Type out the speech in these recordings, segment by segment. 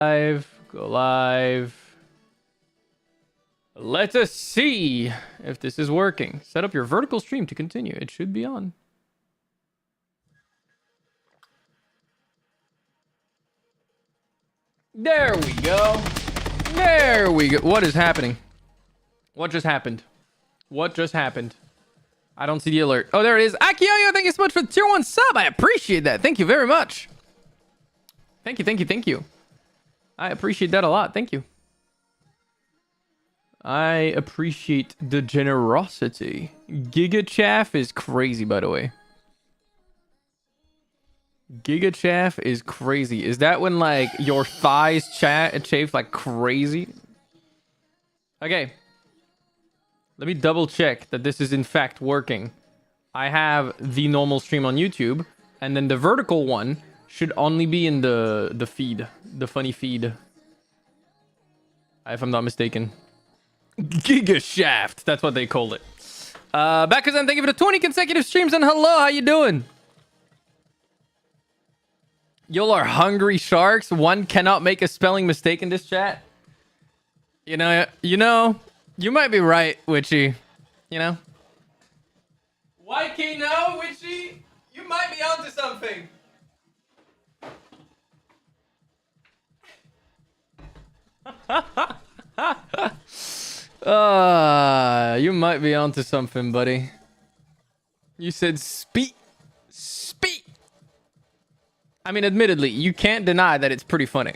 Go live. Let us see if this is working. Set up your vertical stream to continue. It should be on. There we go. There we go. What is happening? What just happened? What just happened? I don't see the alert. Oh, there it is. Akioyo, thank you so much for the tier 1 sub. I appreciate that. Thank you very much. Thank you, thank you, thank you. I appreciate that a lot. Thank you. I appreciate the generosity. Giga Chaff is crazy, by the way. Giga Chaff is crazy. Is that when, like, your thighs chafe like crazy? Okay. Let me double check that this is in fact working. I have the normal stream on YouTube, and then the vertical one should only be in the feed. The funny feed. If I'm not mistaken. Giga Shaft. That's what they call it. Backazan, thank you for the 20 consecutive streams, and hello, how you doing? Y'all are hungry sharks. One cannot make a spelling mistake in this chat. You know, you might be right, Witchy. You know? YK, no, Witchy? You might be onto something. You might be onto something, buddy. You said speak. Speak. I mean, admittedly, you can't deny that it's pretty funny.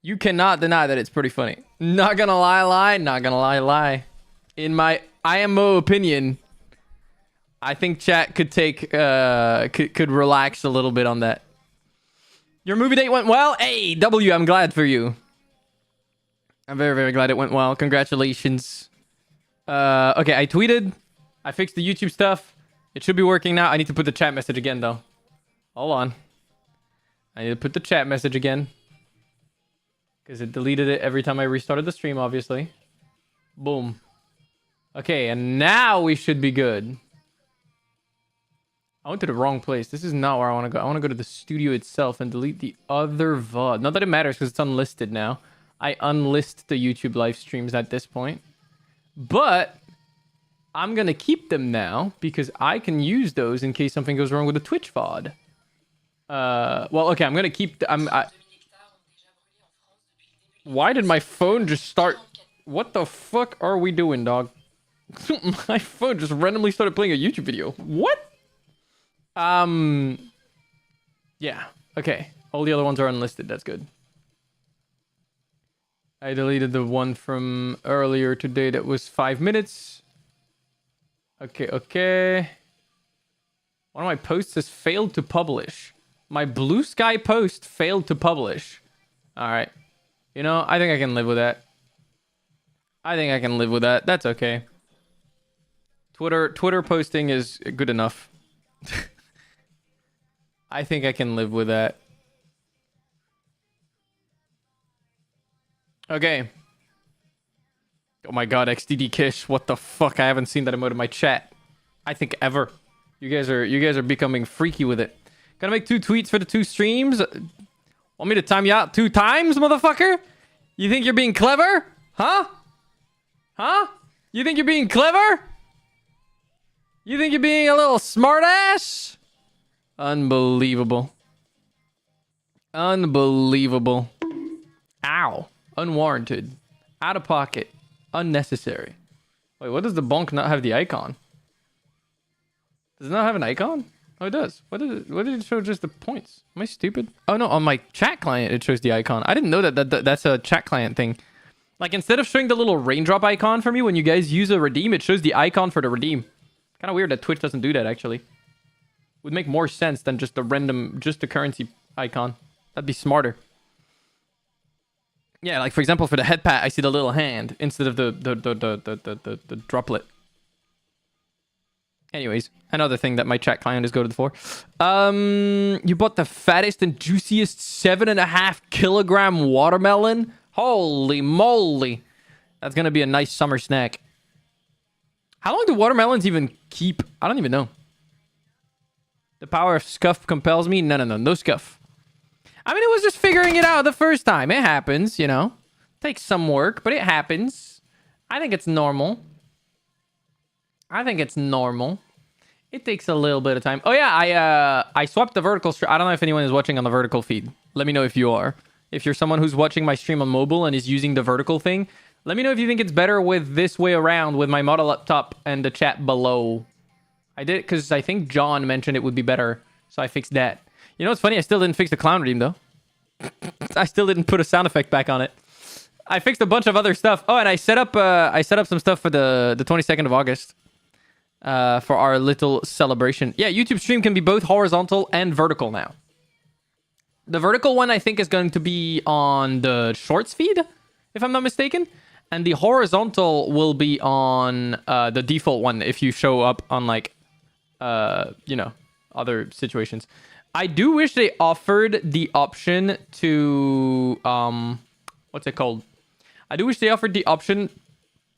You cannot deny that it's pretty funny. Not gonna lie. Not gonna lie. In my IMO opinion, I think chat could take could relax a little bit on that. Your movie date went well. Hey, W, I'm glad for you. I'm very, very glad it went well. Congratulations. Okay, I tweeted. I fixed the YouTube stuff. It should be working now. I need to put the chat message again, though. Hold on. I need to put the chat message again. Because it deleted it every time I restarted the stream, obviously. Boom. Okay, and now we should be good. I went to the wrong place. This is not where I want to go. I want to go to the studio itself and delete the other VOD. Not that it matters because it's unlisted now. I unlist the YouTube live streams at this point. But I'm going to keep them now because I can use those in case something goes wrong with the Twitch VOD. Well, okay, I'm going to keep... Why did my phone just start... What the fuck are we doing, dog? My phone just randomly started playing a YouTube video. What? Yeah. Okay. All the other ones are unlisted. That's good. I deleted the one from earlier today that was 5 minutes. Okay. One of my posts has failed to publish. My Blue Sky post failed to publish. Alright. You know, I think I can live with that. That's okay. Twitter posting is good enough. I think I can live with that. Okay. Oh my god, XDD Kish. What the fuck? I haven't seen that emote in my chat. I think ever. You guys are becoming freaky with it. Gonna make 2 tweets for the 2 streams. Want me to time you out 2 times, motherfucker? You think you're being clever? Huh? You think you're being clever? You think you're being a little smartass? Unbelievable. Unbelievable. Ow. Unwarranted. Out of pocket. Unnecessary. Wait, what does the bonk not have the icon? Does it not have an icon? Oh, it does. What did it show just the points? Am I stupid? Oh, no. On my chat client, it shows the icon. I didn't know that's a chat client thing. Like, instead of showing the little raindrop icon for me when you guys use a redeem, it shows the icon for the redeem. Kind of weird that Twitch doesn't do that, actually. Would make more sense than just the currency icon. That'd be smarter. Yeah, like, for example, for the head pat, I see the little hand instead of the droplet. Anyways, another thing that my chat client is goated for. You bought the fattest and juiciest 7.5 kilogram watermelon? Holy moly. That's gonna be a nice summer snack. How long do watermelons even keep? I don't even know. The power of scuff compels me? No scuff. I mean, it was just figuring it out the first time. It happens, you know. Takes some work, but it happens. I think it's normal. I think it's normal. It takes a little bit of time. Oh yeah, I swapped the vertical stream. I don't know if anyone is watching on the vertical feed. Let me know if you are. If you're someone who's watching my stream on mobile and is using the vertical thing, let me know if you think it's better with this way around with my model up top and the chat below. I did it because I think John mentioned it would be better, so I fixed that. You know what's funny? I still didn't fix the clown redeem though. I still didn't put a sound effect back on it. I fixed a bunch of other stuff. Oh, and I set up some stuff for the 22nd of August. For our little celebration. Yeah, YouTube stream can be both horizontal and vertical now. The vertical one, I think, is going to be on the shorts feed, if I'm not mistaken. And the horizontal will be on the default one if you show up on, like, you know, other situations. I do wish they offered the option to... what's it called? I do wish they offered the option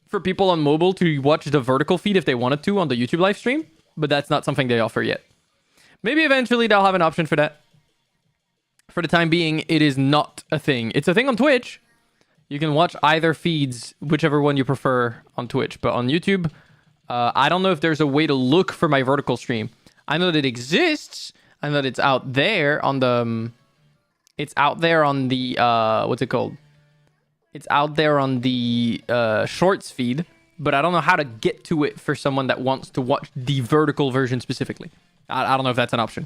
for people on mobile to watch the vertical feed if they wanted to on the YouTube live stream, but that's not something they offer yet. Maybe eventually they'll have an option for that. For the time being, it is not a thing. It's a thing on Twitch. You can watch either feeds, whichever one you prefer on Twitch, but on YouTube, I don't know if there's a way to look for my vertical stream. I know that it exists. I know that it's out there on the... It's out there on the... what's it called? It's out there on the shorts feed, but I don't know how to get to it for someone that wants to watch the vertical version specifically. I don't know if that's an option.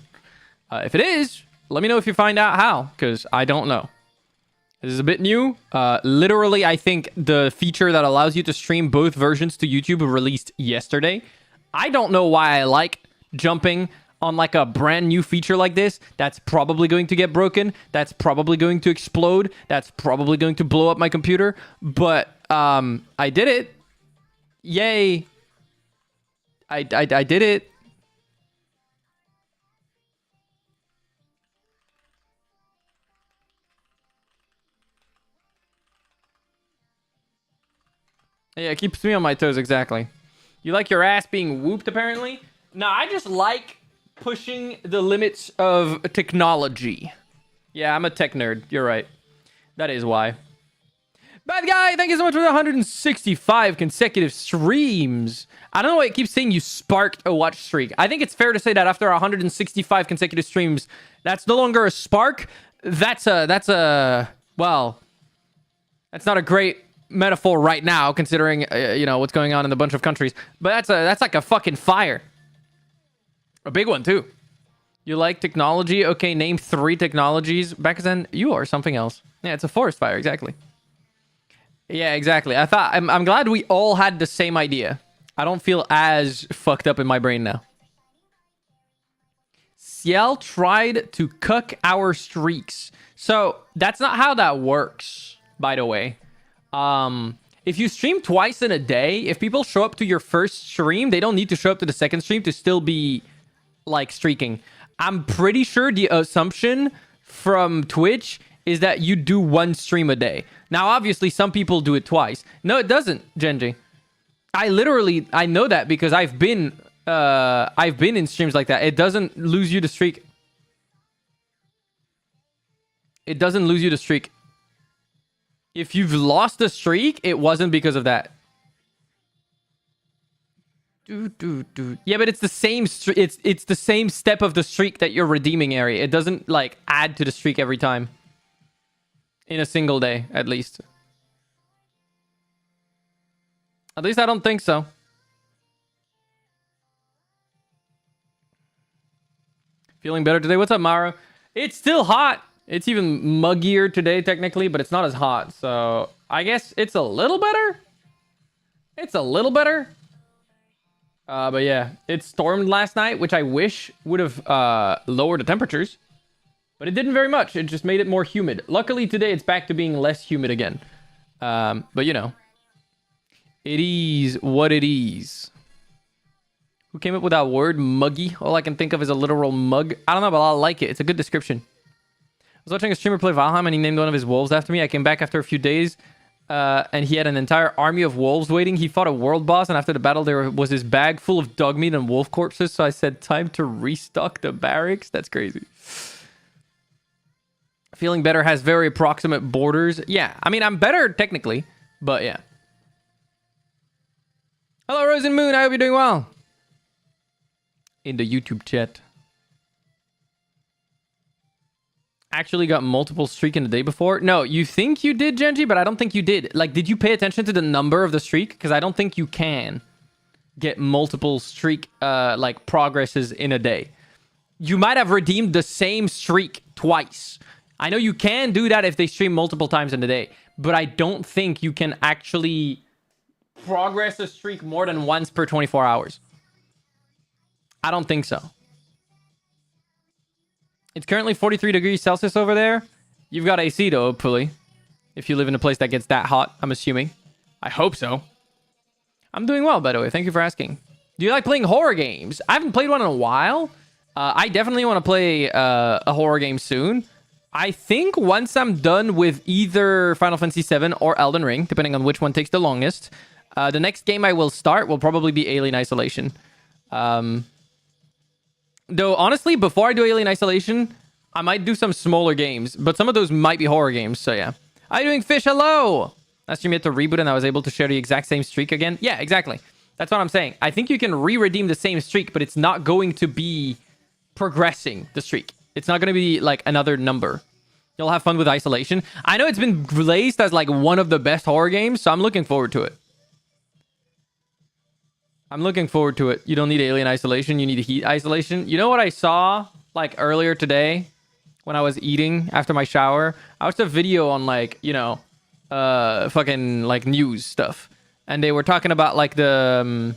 If it is, let me know if you find out how, because I don't know. This is a bit new. Literally, I think the feature that allows you to stream both versions to YouTube released yesterday. I don't know why I like jumping on like a brand new feature like this. That's probably going to get broken. That's probably going to explode. That's probably going to blow up my computer. But I did it. Yay. I did it. Yeah, it keeps me on my toes, exactly. You like your ass being whooped, apparently? No, I just like pushing the limits of technology. Yeah, I'm a tech nerd. You're right. That is why. Bad guy, thank you so much for the 165 consecutive streams. I don't know why it keeps saying you sparked a watch streak. I think it's fair to say that after 165 consecutive streams, that's no longer a spark. That's well, that's not a great metaphor right now, considering you know what's going on in a bunch of countries. But that's like a fucking fire. A big one, too. You like technology? Okay, name 3 technologies. Back then, you are something else. Yeah, it's a forest fire, exactly. Yeah, exactly. I'm glad we all had the same idea. I don't feel as fucked up in my brain now. Ciel tried to cuck our streaks. So, that's not how that works, by the way. If you stream twice in a day, if people show up to your first stream, they don't need to show up to the second stream to still be... like streaking. I'm pretty sure the assumption from Twitch is that you do 1 stream a day. Now, obviously, some people do it twice. No, it doesn't, Genji. I know that because I've been in streams like that. It doesn't lose you the streak. It doesn't lose you the streak. If you've lost the streak, it wasn't because of that. Yeah, but it's the same it's the same step of the streak that you're redeeming area. It doesn't like add to the streak every time. In a single day, at least. At least I don't think so. Feeling better today? What's up, Mara? It's still hot. It's even muggier today, technically, but it's not as hot. So, I guess it's a little better. It's a little better. But yeah, it stormed last night, which I wish would have lowered the temperatures. But it didn't very much. It just made it more humid. Luckily, today it's back to being less humid again. But you know. It is what it is. Who came up with that word, muggy? All I can think of is a literal mug. I don't know, but I like it. It's a good description. I was watching a streamer play Valheim and he named one of his wolves after me. I came back after a few days. And he had an entire army of wolves waiting. He fought a world boss, and after the battle, there was his bag full of dog meat and wolf corpses. So I said, time to restock the barracks. That's crazy. Feeling better has very approximate borders. Yeah, I mean, I'm better technically, but yeah. Hello, Rose and Moon. I hope you're doing well. In the YouTube chat. Actually got multiple streak in the day before? No, you think you did, Genji, but I don't think you did. Like, did you pay attention to the number of the streak? Because I don't think you can get multiple streak, like, progresses in a day. You might have redeemed the same streak twice. I know you can do that if they stream multiple times in a day, but I don't think you can actually progress a streak more than once per 24 hours. I don't think so. It's currently 43 degrees Celsius over there. You've got AC though, hopefully. If you live in a place that gets that hot, I'm assuming. I hope so. I'm doing well, by the way. Thank you for asking. Do you like playing horror games? I haven't played one in a while. I definitely want to play a horror game soon. I think once I'm done with either Final Fantasy VII or Elden Ring, depending on which one takes the longest, the next game I will start will probably be Alien Isolation. Though, honestly, before I do Alien Isolation, I might do some smaller games. But some of those might be horror games, so yeah. How you doing, Fish? Hello! Last stream you had to reboot and I was able to share the exact same streak again. Yeah, exactly. That's what I'm saying. I think you can re-redeem the same streak, but it's not going to be progressing the streak. It's not going to be, like, another number. You'll have fun with Isolation. I know it's been released as, like, one of the best horror games, so I'm looking forward to it. I'm looking forward to it. You don't need Alien Isolation. You need Heat Isolation. You know what I saw like earlier today when I was eating after my shower? I watched a video on like, you know, fucking like news stuff. And they were talking about like the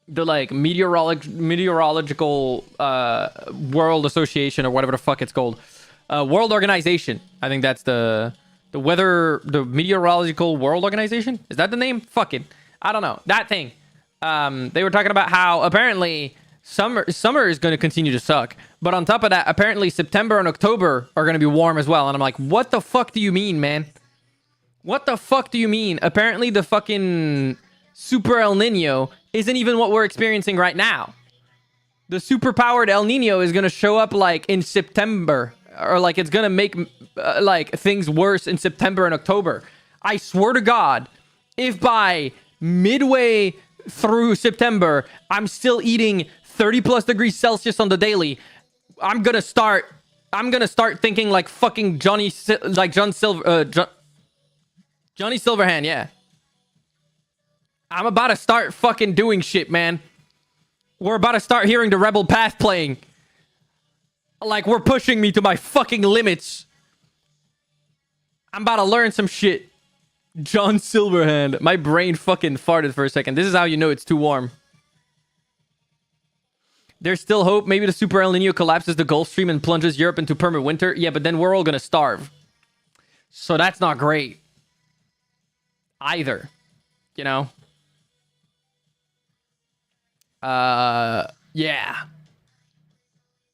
like meteorological world association or whatever the fuck it's called. World Organization. I think that's the meteorological world organization. Is that the name? Fucking, I don't know. That thing. They were talking about how apparently summer is going to continue to suck, but on top of that, apparently September and October are going to be warm as well. And I'm like, what the fuck do you mean, man? What the fuck do you mean? Apparently the fucking super El Nino isn't even what we're experiencing right now. The super powered El Nino is going to show up like in September, or like it's going to make like things worse in September and October. I swear to God, if by midway through September, I'm still eating 30 plus degrees Celsius on the daily, I'm gonna start thinking like fucking Johnny Silverhand, yeah. I'm about to start fucking doing shit, man. We're about to start hearing the Rebel Path playing. Like, we're pushing me to my fucking limits. I'm about to learn some shit. John Silverhand. My brain fucking farted for a second. This is how you know it's too warm. There's still hope. Maybe the Super El Nino collapses the Gulf Stream and plunges Europe into permanent winter. Yeah, but then we're all gonna starve. So that's not great. Either. You know? Yeah.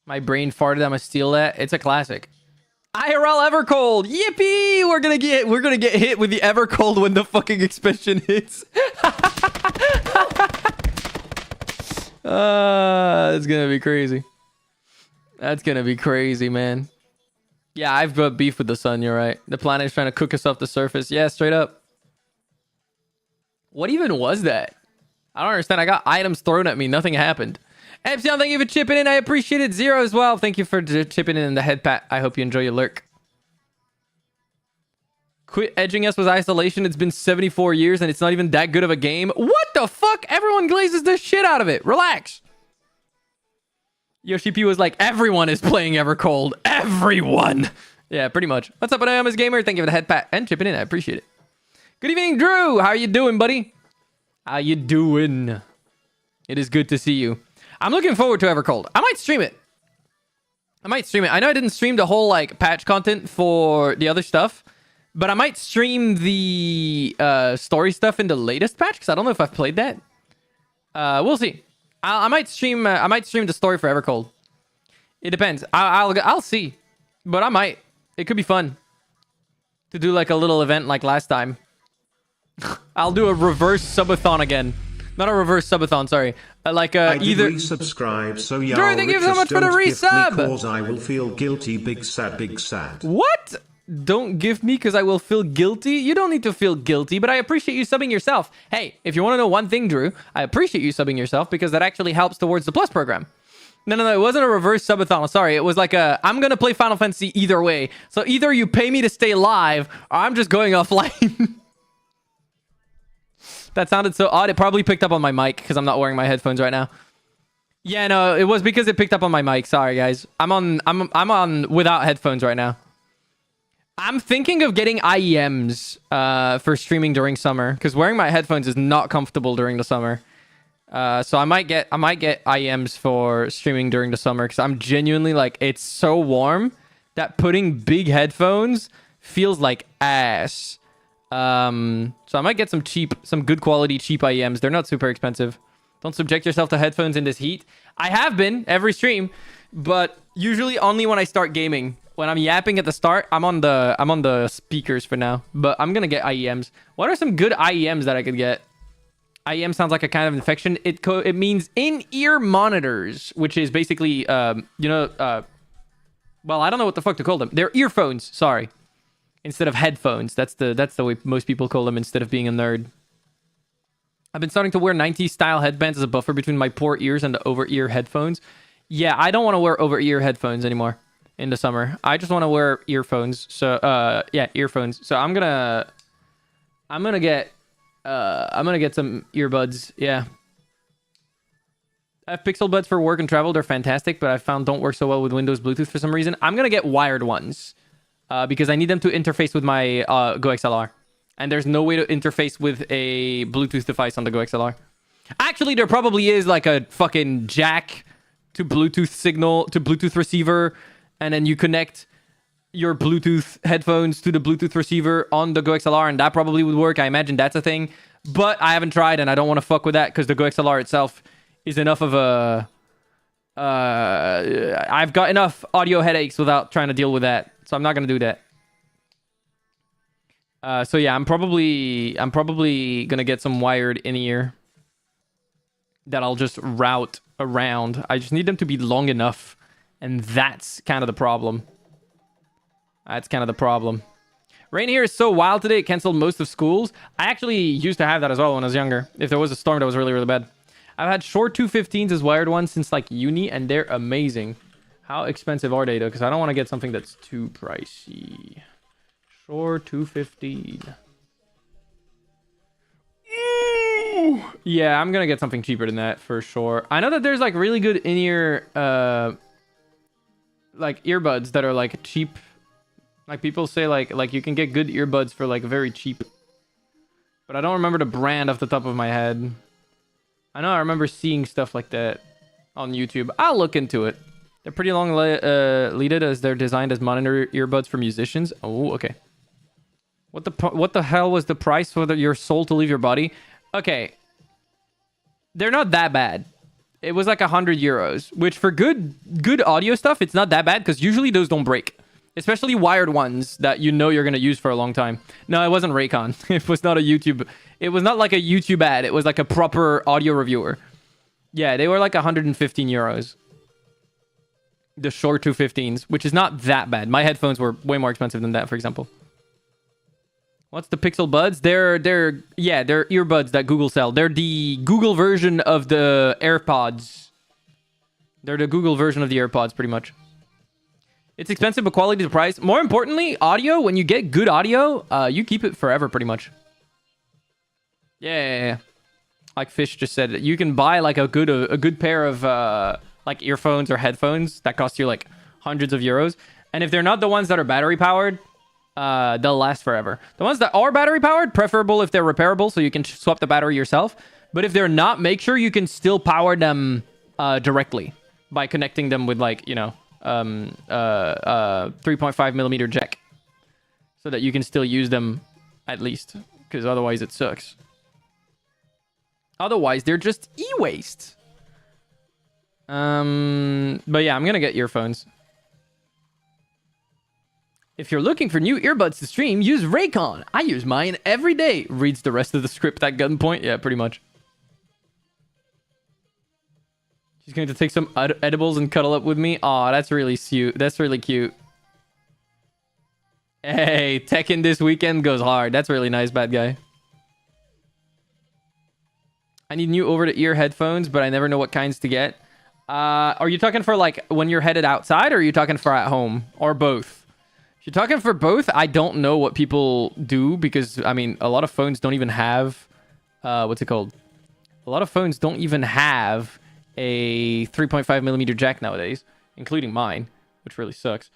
My brain farted. I'm gonna steal that. It's a classic. IRL Evercold. Yippee! We're gonna get hit with the Evercold when the fucking expansion hits. It's gonna be crazy. That's gonna be crazy, man. Yeah, I've got beef with the sun. You're right. The planet is trying to cook us off the surface. Yeah, straight up. What even was that? I don't understand. I got items thrown at me. Nothing happened. Epsilon, thank you for chipping in. I appreciate it. Zero as well. Thank you for chipping in the head pat. I hope you enjoy your lurk. Quit edging us with Isolation. It's been 74 years and it's not even that good of a game. What the fuck? Everyone glazes the shit out of it. Relax. Yoshi P was like, everyone is playing Evercold. Everyone. Yeah, pretty much. What's up, Anonymous Gamer? Thank you for the head pat and chipping in. I appreciate it. Good evening, Drew. How you doing, buddy? How you doing? It is good to see you. I'm looking forward to Evercold. I might stream it. I know I didn't stream the whole like patch content for the other stuff, but I might stream the story stuff in the latest patch because I don't know if I've played that. We'll see. I might stream. I might stream the story for Evercold. It depends. I'll see, but I might. It could be fun to do like a little event like last time. I'll do a reverse subathon again. Not a reverse subathon, sorry. I did Either... resubscribe, so yeah. Drew, thank you so much for the resub! Cause I will feel guilty, big sad, big sad. What? Don't give me because I will feel guilty? You don't need to feel guilty, but I appreciate you subbing yourself. Hey, if you want to know one thing, Drew, I appreciate you subbing yourself because that actually helps towards the Plus program. No, it wasn't a reverse subathon. Sorry, it was like I'm going to play Final Fantasy either way. So either you pay me to stay live, or I'm just going offline. That sounded so odd. It probably picked up on my mic because I'm not wearing my headphones right now. Yeah, no, it was because it picked up on my mic. Sorry, guys. I'm on without headphones right now. I'm thinking of getting IEMs for streaming during summer because wearing my headphones is not comfortable during the summer. So I might get IEMs for streaming during the summer because I'm genuinely like, it's so warm that putting big headphones feels like ass. So I might get some good quality cheap IEMs. They're not super expensive. Don't subject yourself to headphones in this heat. I have been every stream, but usually only when I start gaming. When I'm yapping at the start, I'm on the speakers for now. But I'm gonna get IEMs. What are some good IEMs that I could get? IEM sounds like a kind of infection. It means in-ear monitors, which is basically, well, I don't know what the fuck to call them. They're earphones, sorry. Instead of headphones. That's the way most people call them instead of being a nerd. I've been starting to wear 90s style headbands as a buffer between my poor ears and the over-ear headphones. Yeah, I don't want to wear over-ear headphones anymore in the summer. I just want to wear earphones. So, yeah, earphones. So I'm gonna get some earbuds. Yeah. I have Pixel buds for work and travel. They're fantastic, but I found don't work so well with Windows Bluetooth for some reason. I'm going to get wired ones because I need them to interface with my Go XLR. And there's no way to interface with a Bluetooth device on the Go XLR. Actually, there probably is like a fucking jack to Bluetooth signal, to Bluetooth receiver, and then you connect your Bluetooth headphones to the Bluetooth receiver on the Go XLR, and that probably would work. I imagine that's a thing, but I haven't tried, and I don't want to fuck with that because the Go XLR itself is enough of a... I've got enough audio headaches without trying to deal with that, so I'm not going to do that. So yeah, I'm probably going to get some wired in-ear that I'll just route around. I just need them to be long enough, and that's kind of the problem. That's kind of the problem. Rain here is so wild today, it canceled most of schools. I actually used to have that as well when I was younger. If there was a storm that was really, really bad. I've had short 215s as wired ones since like uni, and they're amazing. How expensive are they though? Because I don't want to get something that's too pricey. Short 215. Yeah, I'm going to get something cheaper than that for sure. I know that there's like really good in-ear like earbuds that are like cheap. Like people say like you can get good earbuds for like very cheap. But I don't remember the brand off the top of my head. I know I remember seeing stuff like that on YouTube. I'll look into it. They're pretty long leaded as they're designed as monitor earbuds for musicians. Oh, okay. What the hell was the price for your soul to leave your body? Okay. They're not that bad. It was like 100 euros, which for good audio stuff, it's not that bad because usually those don't break. Especially wired ones that you know you're going to use for a long time. No, it wasn't Raycon. It was not a YouTube. It was not like a YouTube ad. It was like a proper audio reviewer. Yeah, they were like 115 euros. The short 215s, which is not that bad. My headphones were way more expensive than that, for example. What's the Pixel Buds? They're earbuds that Google sell. They're the Google version of the AirPods. They're the Google version of the AirPods, pretty much. It's expensive, but quality to price. More importantly, audio. When you get good audio, you keep it forever, pretty much. Yeah. Like Fish just said, you can buy like a good pair of like earphones or headphones that cost you like hundreds of euros. And if they're not the ones that are battery powered, they'll last forever. The ones that are battery powered, preferable if they're repairable, so you can swap the battery yourself. But if they're not, make sure you can still power them directly by connecting them with like, 3.5 millimeter jack, so that you can still use them at least, because otherwise it sucks. Otherwise they're just e-waste. But yeah, I'm gonna get earphones. If you're looking for new earbuds to stream, use Raycon. I use mine every day. Reads the rest of the script at gunpoint. Yeah, pretty much. She's going to take some edibles and cuddle up with me. Aw, that's really cute. That's really cute. Hey, Tekken this weekend goes hard. That's really nice, bad guy. I need new over-the-ear headphones, but I never know what kinds to get. Are you talking for like when you're headed outside, or are you talking for at home, or both? If you're talking for both, I don't know what people do, because I mean, a lot of phones don't even have what's it called? A lot of phones don't even have a 3.5 millimeter jack nowadays, including mine, which really sucks.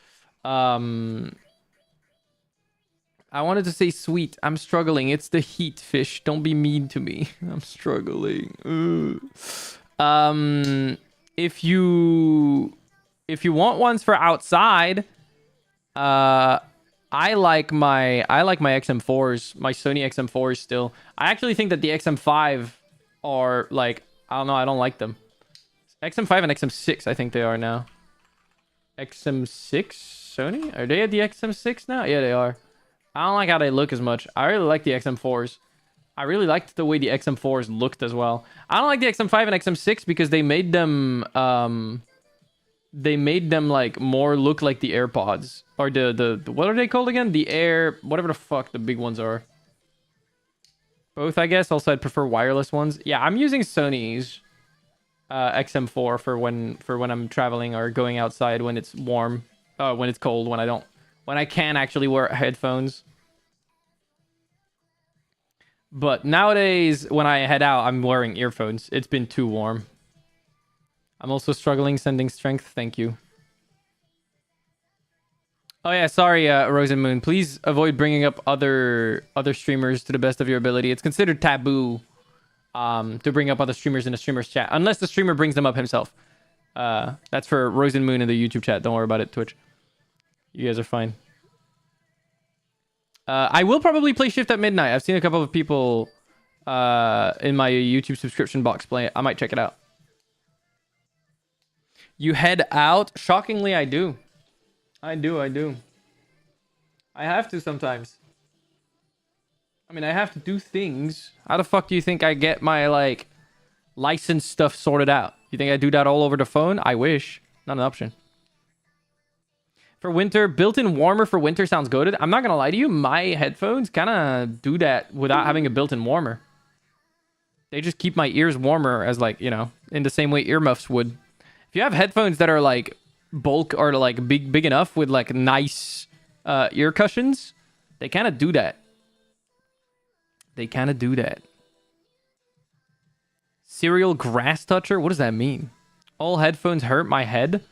I wanted to say sweet. I'm struggling. It's the heat, fish. Don't be mean to me. I'm struggling. If you want ones for outside, I like my XM4s, my Sony XM4s still. I actually think that the XM5 are like, I don't know, I don't like them. XM5 and XM6, I think they are now. XM6 Sony? Are they at the XM6 now? Yeah, they are. I don't like how they look as much. I really like the XM4s. I really liked the way the XM4s looked as well. I don't like the XM5 and XM6 because they made them like more look like the AirPods, or the what are they called again? The Air, whatever the fuck the big ones are. Both, I guess. Also, I'd prefer wireless ones. Yeah, I'm using Sony's XM4 for when I'm traveling or going outside when it's warm, when it's cold, when I can actually wear headphones. But nowadays, when I head out, I'm wearing earphones. It's been too warm. I'm also struggling sending strength. Thank you. Oh yeah, sorry, Rose and Moon. Please avoid bringing up other streamers to the best of your ability. It's considered taboo to bring up other streamers in a streamer's chat, unless the streamer brings them up himself. That's for Rose and Moon in the YouTube chat. Don't worry about it, Twitch. You guys are fine. I will probably play Shift at Midnight. I've seen a couple of people in my YouTube subscription box play it. I might check it out. You head out? Shockingly, I do. I do. I have to sometimes. I mean, I have to do things. How the fuck do you think I get my, like, license stuff sorted out? You think I do that all over the phone? I wish. Not an option. For winter, built-in warmer for winter sounds good. I'm not gonna lie to you, my headphones kind of do that without having a built-in warmer. They just keep my ears warmer, as like, you know, in the same way earmuffs would. If you have headphones that are like bulk or like big enough with like nice ear cushions, they kind of do that. Serial grass toucher? What does that mean? All headphones hurt my head?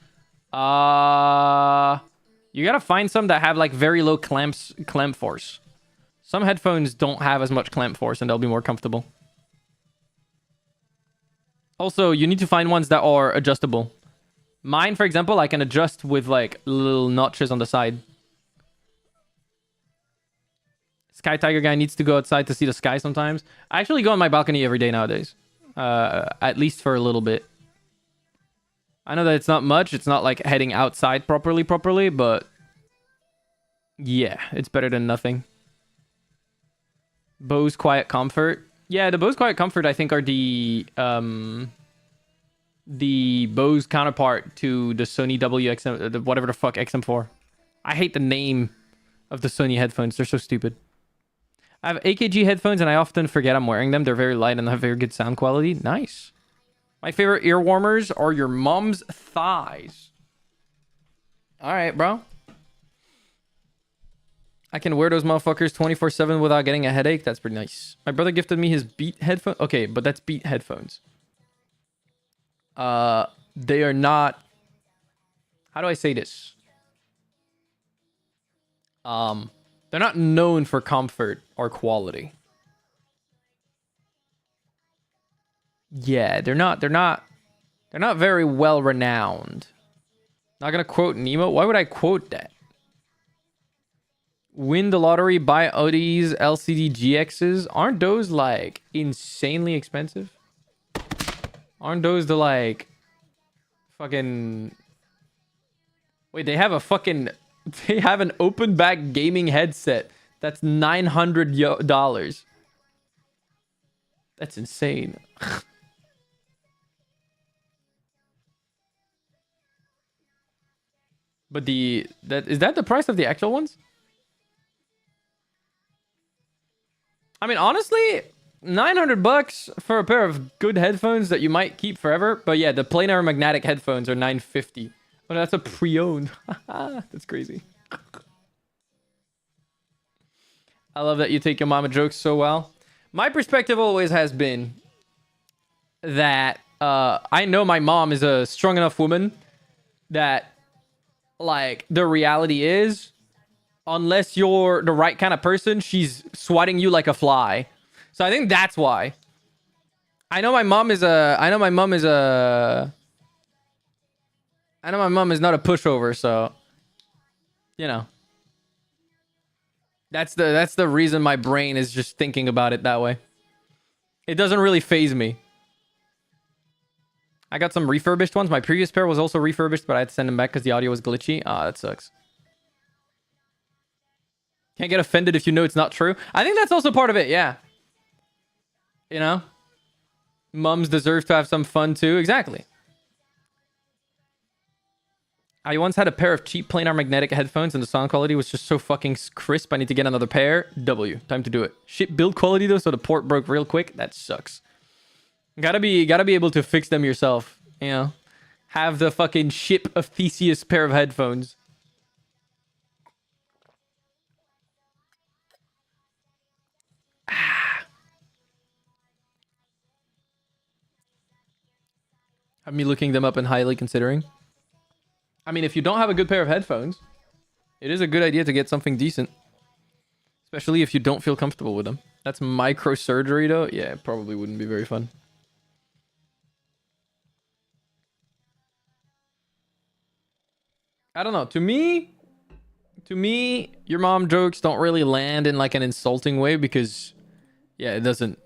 You gotta find some that have like very low clamp force. Some headphones don't have as much clamp force and they'll be more comfortable. Also, you need to find ones that are adjustable. Mine, for example, I can adjust with like little notches on the side. Sky Tiger guy needs to go outside to see the sky sometimes. I actually go on my balcony every day nowadays. At least for a little bit. I know that it's not much. It's not like heading outside properly, but yeah, it's better than nothing. Bose Quiet Comfort. Yeah, the Bose Quiet Comfort, I think, are the Bose counterpart to the Sony WXM, whatever the fuck, XM4. I hate the name of the Sony headphones. They're so stupid. I have AKG headphones and I often forget I'm wearing them. They're very light and have very good sound quality. Nice. My favorite ear warmers are your mom's thighs. All right, bro. I can wear those motherfuckers 24/7 without getting a headache. That's pretty nice. My brother gifted me his Beat headphones. Okay, but that's Beat headphones. They are not... How do I say this? They're not known for comfort or quality. Yeah, they're not very well renowned. Not gonna quote Nemo. Why would I quote that? Win the lottery, buy Audi's LCD GXs. Aren't those like insanely expensive? Aren't those the like fucking... Wait, they have a fucking... They have an open back gaming headset that's $900. That's insane. But is that the price of the actual ones? I mean, honestly, $900 for a pair of good headphones that you might keep forever. But yeah, the planar magnetic headphones are $950. Oh, that's a pre-owned. That's crazy. I love that you take your mama jokes so well. My perspective always has been that I know my mom is a strong enough woman that, like, the reality is, unless you're the right kind of person, she's swatting you like a fly. So I think that's why. I know my mom is not a pushover, so you know. That's the reason my brain is just thinking about it that way. It doesn't really faze me. I got some refurbished ones. My previous pair was also refurbished, but I had to send them back because the audio was glitchy. Ah, that sucks. Can't get offended if you know it's not true. I think that's also part of it, yeah. You know? Mums deserve to have some fun too. Exactly. I once had a pair of cheap planar magnetic headphones and the sound quality was just so fucking crisp. I need to get another pair. W. Time to do it. Shit build quality though, so the port broke real quick. That sucks. Gotta be able to fix them yourself. You know? Have the fucking ship of Theseus pair of headphones. Have me looking them up and highly considering. I mean, if you don't have a good pair of headphones, it is a good idea to get something decent. Especially if you don't feel comfortable with them. That's microsurgery though. Yeah, it probably wouldn't be very fun. I don't know. To me, your mom jokes don't really land in like an insulting way because, yeah, it doesn't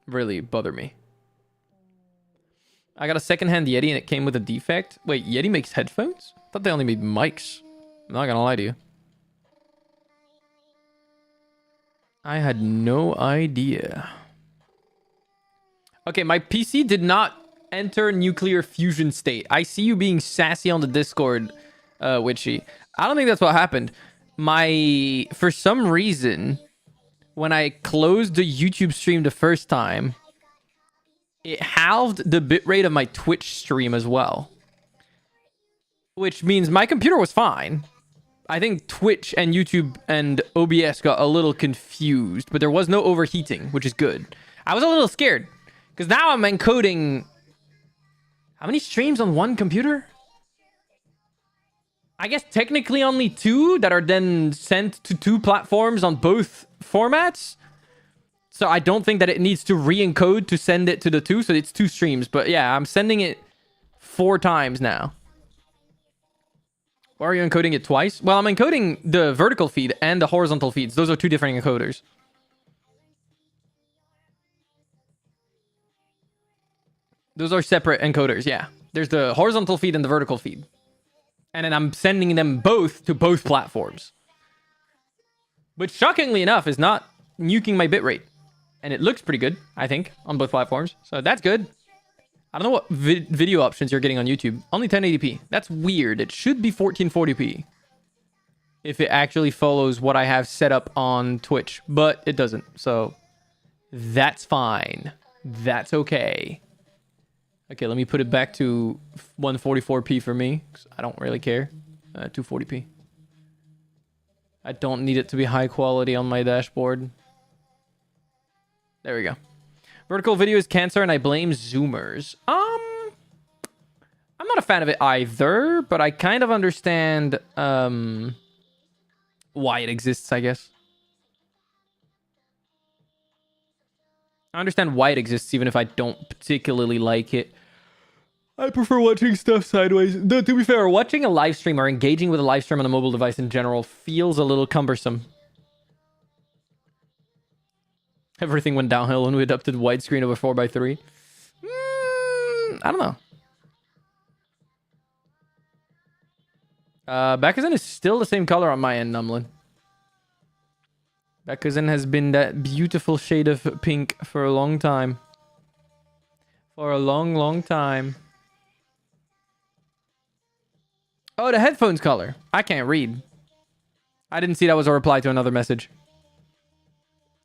really bother me. I got a secondhand Yeti and it came with a defect. Wait, Yeti makes headphones? I thought they only made mics. I'm not gonna lie to you. I had no idea. Okay, my PC did not enter nuclear fusion state. I see you being sassy on the Discord, Witchy. I don't think that's what happened. For some reason, when I closed the YouTube stream the first time, it halved the bitrate of my Twitch stream as well. Which means my computer was fine. I think Twitch and YouTube and OBS got a little confused, but there was no overheating, which is good. I was a little scared, because now I'm encoding... How many streams on one computer? I guess technically only 2 that are then sent to 2 platforms on both formats. So I don't think that it needs to re-encode to send it to the 2, so it's 2 streams. But yeah, I'm sending it 4 times now. Why are you encoding it twice? Well, I'm encoding the vertical feed and the horizontal feeds. Those are 2 different encoders. Those are separate encoders, yeah. There's the horizontal feed and the vertical feed. And then I'm sending them both to both platforms. Which, shockingly enough, is not nuking my bitrate. And it looks pretty good, I think, on both platforms. So that's good. I don't know what video options you're getting on YouTube. Only 1080p. That's weird. It should be 1440p. If it actually follows what I have set up on Twitch. But it doesn't. So that's fine. That's okay. Okay, let me put it back to 144p for me. 'Cause I don't really care. 240p. I don't need it to be high quality on my dashboard. There we go. Vertical video is cancer and I blame Zoomers. I'm not a fan of it either, but I kind of understand why it exists, I guess. I understand why it exists, even if I don't particularly like it. I prefer watching stuff sideways. Though, to be fair, watching a live stream or engaging with a live stream on a mobile device in general feels a little cumbersome. Everything went downhill when we adopted widescreen over 4:3. I don't know. Bakuzen is still the same color on my end, Numlin. Bakuzen has been that beautiful shade of pink for a long time. For a long, long time. Oh, the headphones color. I can't read. I didn't see that was a reply to another message.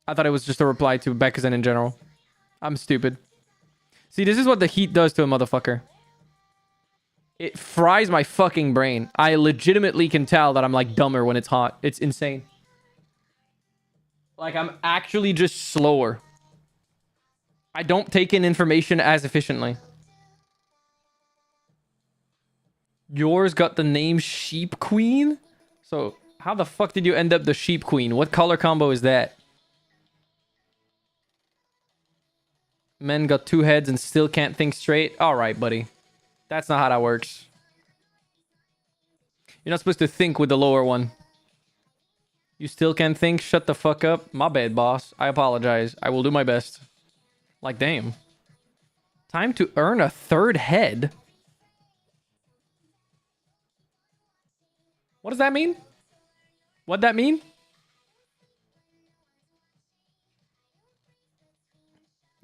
I thought it was just a reply to Bekazan in general. I'm stupid. See, this is what the heat does to a motherfucker. It fries my fucking brain. I legitimately can tell that I'm like dumber when it's hot. It's insane. Like I'm actually just slower. I don't take in information as efficiently. Yours got the name Sheep Queen? So how the fuck did you end up the Sheep Queen? What color combo is that? Men got 2 heads and still can't think straight. All right, buddy. That's not how that works. You're not supposed to think with the lower one. You still can't think? Shut the fuck up. My bad, boss. I apologize. I will do my best. Like, damn. Time to earn a 3rd head? What does that mean? What'd that mean?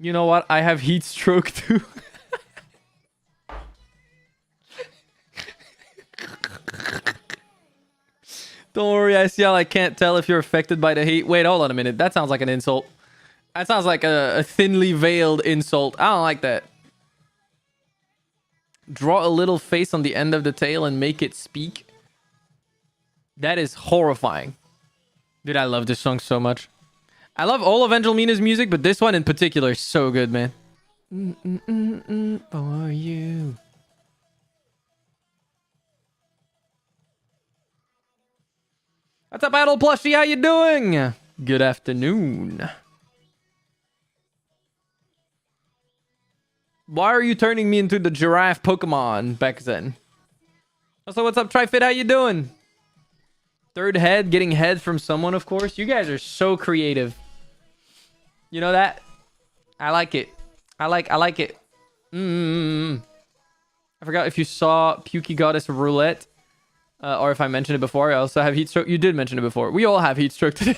You know what? I have heat stroke too. Don't worry, ICL. I can't tell if you're affected by the heat. Wait, hold on a minute. That sounds like an insult. That sounds like a thinly veiled insult. I don't like that. Draw a little face on the end of the tail and make it speak. That is horrifying. Dude, I love this song so much. I love all of Angelmina's music, but this one in particular is so good, man. For you. What's up, Adult Plushie? How you doing? Good afternoon. Why are you turning me into the giraffe Pokemon back then? Also, what's up, Trifit? How you doing? 3rd head, getting head from someone, of course. You guys are so creative. You know that? I like it. I like it. I forgot if you saw Pukey Goddess Roulette. Or if I mentioned it before. I also have heat stroke. You did mention it before. We all have heat stroke today.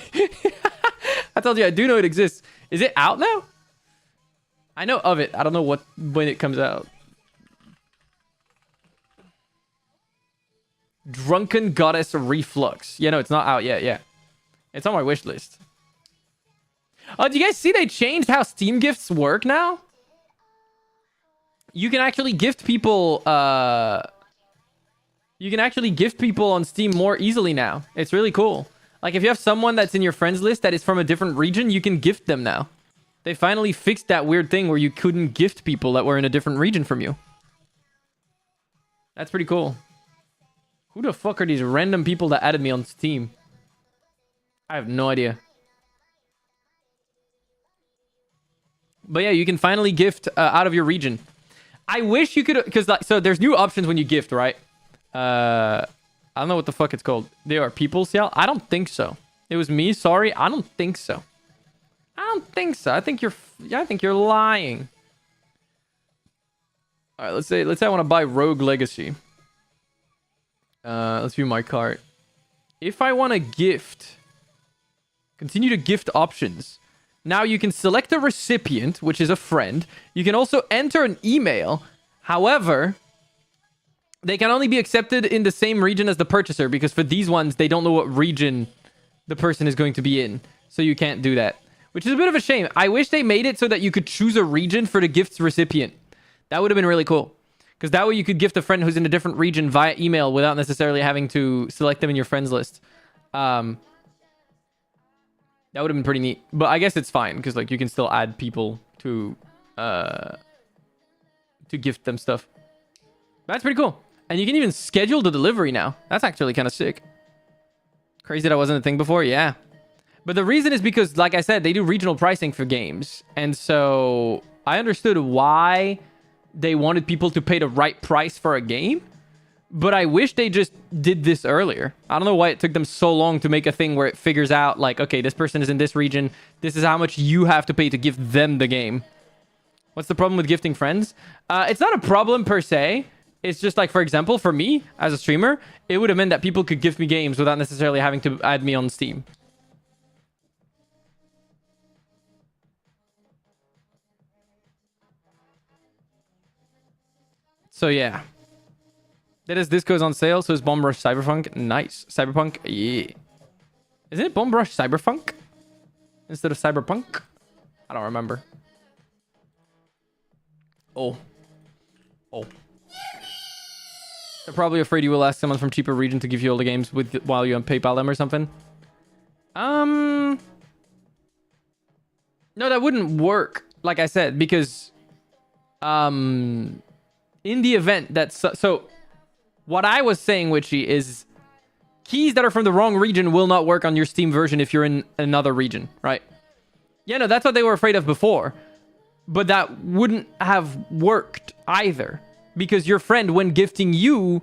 I told you I do know it exists. Is it out now? I know of it. I don't know when it comes out. Drunken Goddess Reflux. Yeah, no, it's not out yet. Yeah. It's on my wish list. Oh, do you guys see they changed how Steam gifts work now? You can actually gift people... You can actually gift people on Steam more easily now. It's really cool. Like, if you have someone that's in your friends list that is from a different region, you can gift them now. They finally fixed that weird thing where you couldn't gift people that were in a different region from you. That's pretty cool. Who the fuck are these random people that added me on Steam? I have no idea. But yeah, you can finally gift out of your region. I wish you could... Because, like, so there's new options when you gift, right? I don't know what the fuck it's called. They are people's yell? I don't think so. It was me, sorry. I don't think so. I don't think so. I think you're lying. All right, let's say I want to buy Rogue Legacy. Let's view my cart. If I want to gift, continue to gift options. Now you can select a recipient, which is a friend. You can also enter an email. However, they can only be accepted in the same region as the purchaser, because for these ones, they don't know what region the person is going to be in. So you can't do that, which is a bit of a shame. I wish they made it so that you could choose a region for the gift's recipient. That would have been really cool, because that way you could gift a friend who's in a different region via email without necessarily having to select them in your friends list. That would have been pretty neat, but I guess it's fine because like you can still add people to gift them stuff. That's pretty cool. And you can even schedule the delivery now. That's actually kind of sick. Crazy that wasn't a thing before. Yeah. But the reason is because, like I said, they do regional pricing for games. And so I understood why they wanted people to pay the right price for a game. But I wish they just did this earlier. I don't know why it took them so long to make a thing where it figures out, like, okay, this person is in this region. This is how much you have to pay to gift them the game. What's the problem with gifting friends? It's not a problem per se. It's just like, for example, for me as a streamer, it would have meant that people could gift me games without necessarily having to add me on Steam. So yeah. That is, this goes on sale, so is Bomb Rush Cyberpunk. Nice. Cyberpunk, yeah. Isn't it Bomb Rush Cyberpunk instead of Cyberpunk? I don't remember. Oh. They're probably afraid you will ask someone from cheaper region to give you all the games while you PayPal them or something. No, that wouldn't work. Like I said, because in the event that so what I was saying, Witchy, is keys that are from the wrong region will not work on your Steam version if you're in another region, right? Yeah, no, that's what they were afraid of before. But that wouldn't have worked either. Because your friend, when gifting you,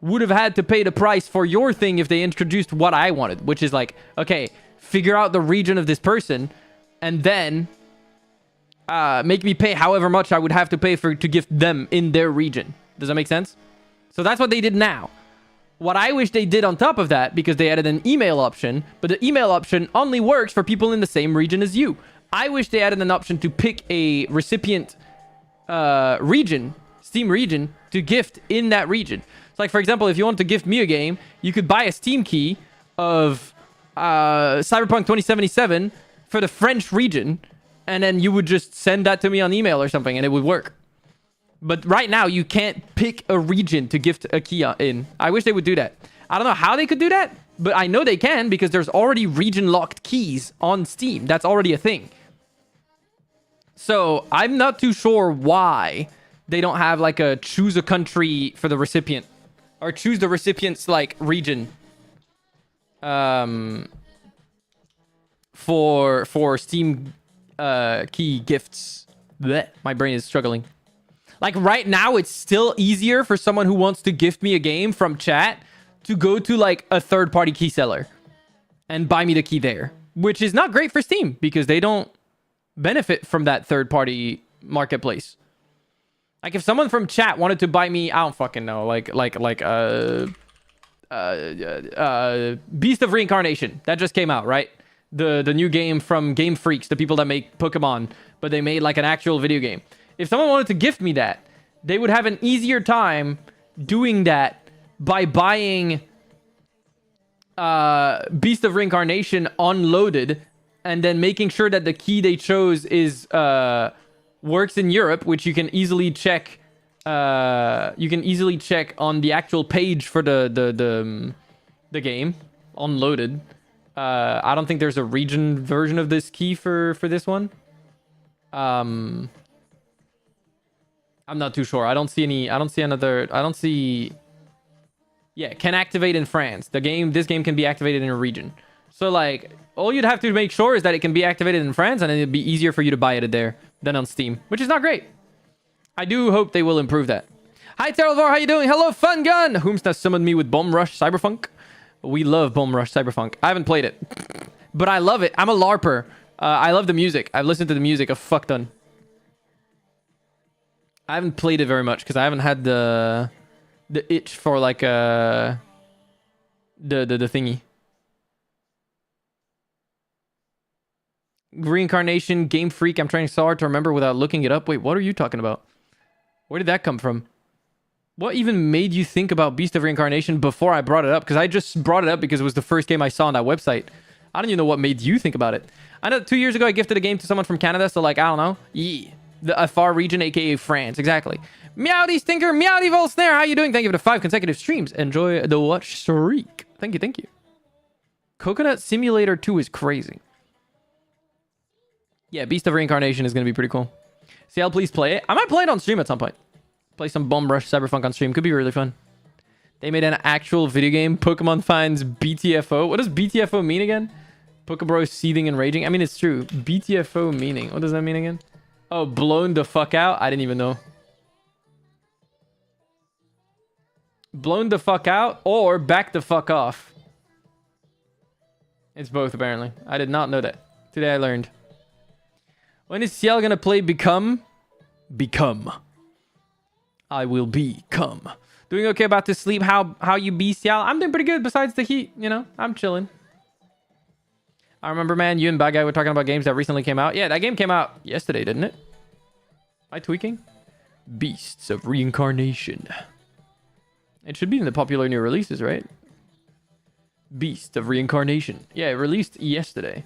would have had to pay the price for your thing if they introduced what I wanted. Which is like, okay, figure out the region of this person, and then make me pay however much I would have to pay to gift them in their region. Does that make sense? So that's what they did now. What I wish they did on top of that, because they added an email option, but the email option only works for people in the same region as you. I wish they added an option to pick a recipient region, Steam region, to gift in that region. It's like, for example, if you want to gift me a game, you could buy a Steam key of Cyberpunk 2077 for the French region, and then you would just send that to me on email or something, and it would work. But right now, you can't pick a region to gift a key in. I wish they would do that. I don't know how they could do that, but I know they can because there's already region-locked keys on Steam. That's already a thing. So I'm not too sure why they don't have like a choose a country for the recipient, or choose the recipient's like region for Steam key gifts. Blech, my brain is struggling. Like right now, it's still easier for someone who wants to gift me a game from chat to go to like a third-party key seller and buy me the key there, which is not great for Steam because they don't benefit from that third-party marketplace. Like if someone from chat wanted to buy me, I don't fucking know, like Beast of Reincarnation that just came out, right? The new game from Game Freaks, the people that make Pokemon, but they made like an actual video game. If someone wanted to gift me that, they would have an easier time doing that by buying Beast of Reincarnation unloaded and then making sure that the key they chose is works in Europe, which you can easily check. You can easily check on the actual page for the game unloaded. I don't think there's a region version of this key for this one. I'm not too sure. I don't see any. I don't see another. I don't see. Yeah, can activate in France. This game can be activated in a region. So like, all you'd have to make sure is that it can be activated in France, and then it'd be easier for you to buy it there than on Steam, which is not great. I do hope they will improve that. Hi, Terralvar, how you doing? Hello, Fun Gun. Whomst summoned me with Bomb Rush Cyberpunk. We love Bomb Rush Cyberpunk. I haven't played it, but I love it. I'm a LARPer. I love the music. I've listened to the music a fuck ton. I haven't played it very much because I haven't had the itch for like the thingy. Reincarnation, Game Freak. I'm trying so hard to remember without looking it up. Wait, what are you talking about? Where did that come from? What even made you think about Beast of Reincarnation before I brought it up? Because I just brought it up because it was the first game I saw on that website. I don't even know what made you think about it. I know 2 years ago I gifted a game to someone from Canada, so like, I don't know. Yeah. A far region, aka France. Exactly. Meowdy Stinker, Meowdy Volsnare, how you doing? Thank you for the 5 consecutive streams. Enjoy the watch streak. Thank you, thank you. Coconut Simulator 2 is crazy. Yeah, Beast of Reincarnation is going to be pretty cool. CL, please play it. I might play it on stream at some point. Play some Bomb Rush Cyberpunk on stream. Could be really fun. They made an actual video game. Pokemon finds BTFO. What does BTFO mean again? Pokebro seething and raging. I mean, it's true. BTFO meaning. What does that mean again? Oh, blown the fuck out? I didn't even know. Blown the fuck out or back the fuck off. It's both, apparently. I did not know that. Today I learned. When is Ciel gonna play Become? Become. I will become. Doing okay about to sleep. How you be, Ciel? I'm doing pretty good besides the heat, you know? I'm chilling. I remember, man, you and Bad Guy were talking about games that recently came out. Yeah, that game came out yesterday, didn't it? Am I tweaking? Beasts of Reincarnation. It should be in the popular new releases, right? Beast of Reincarnation. Yeah, it released yesterday.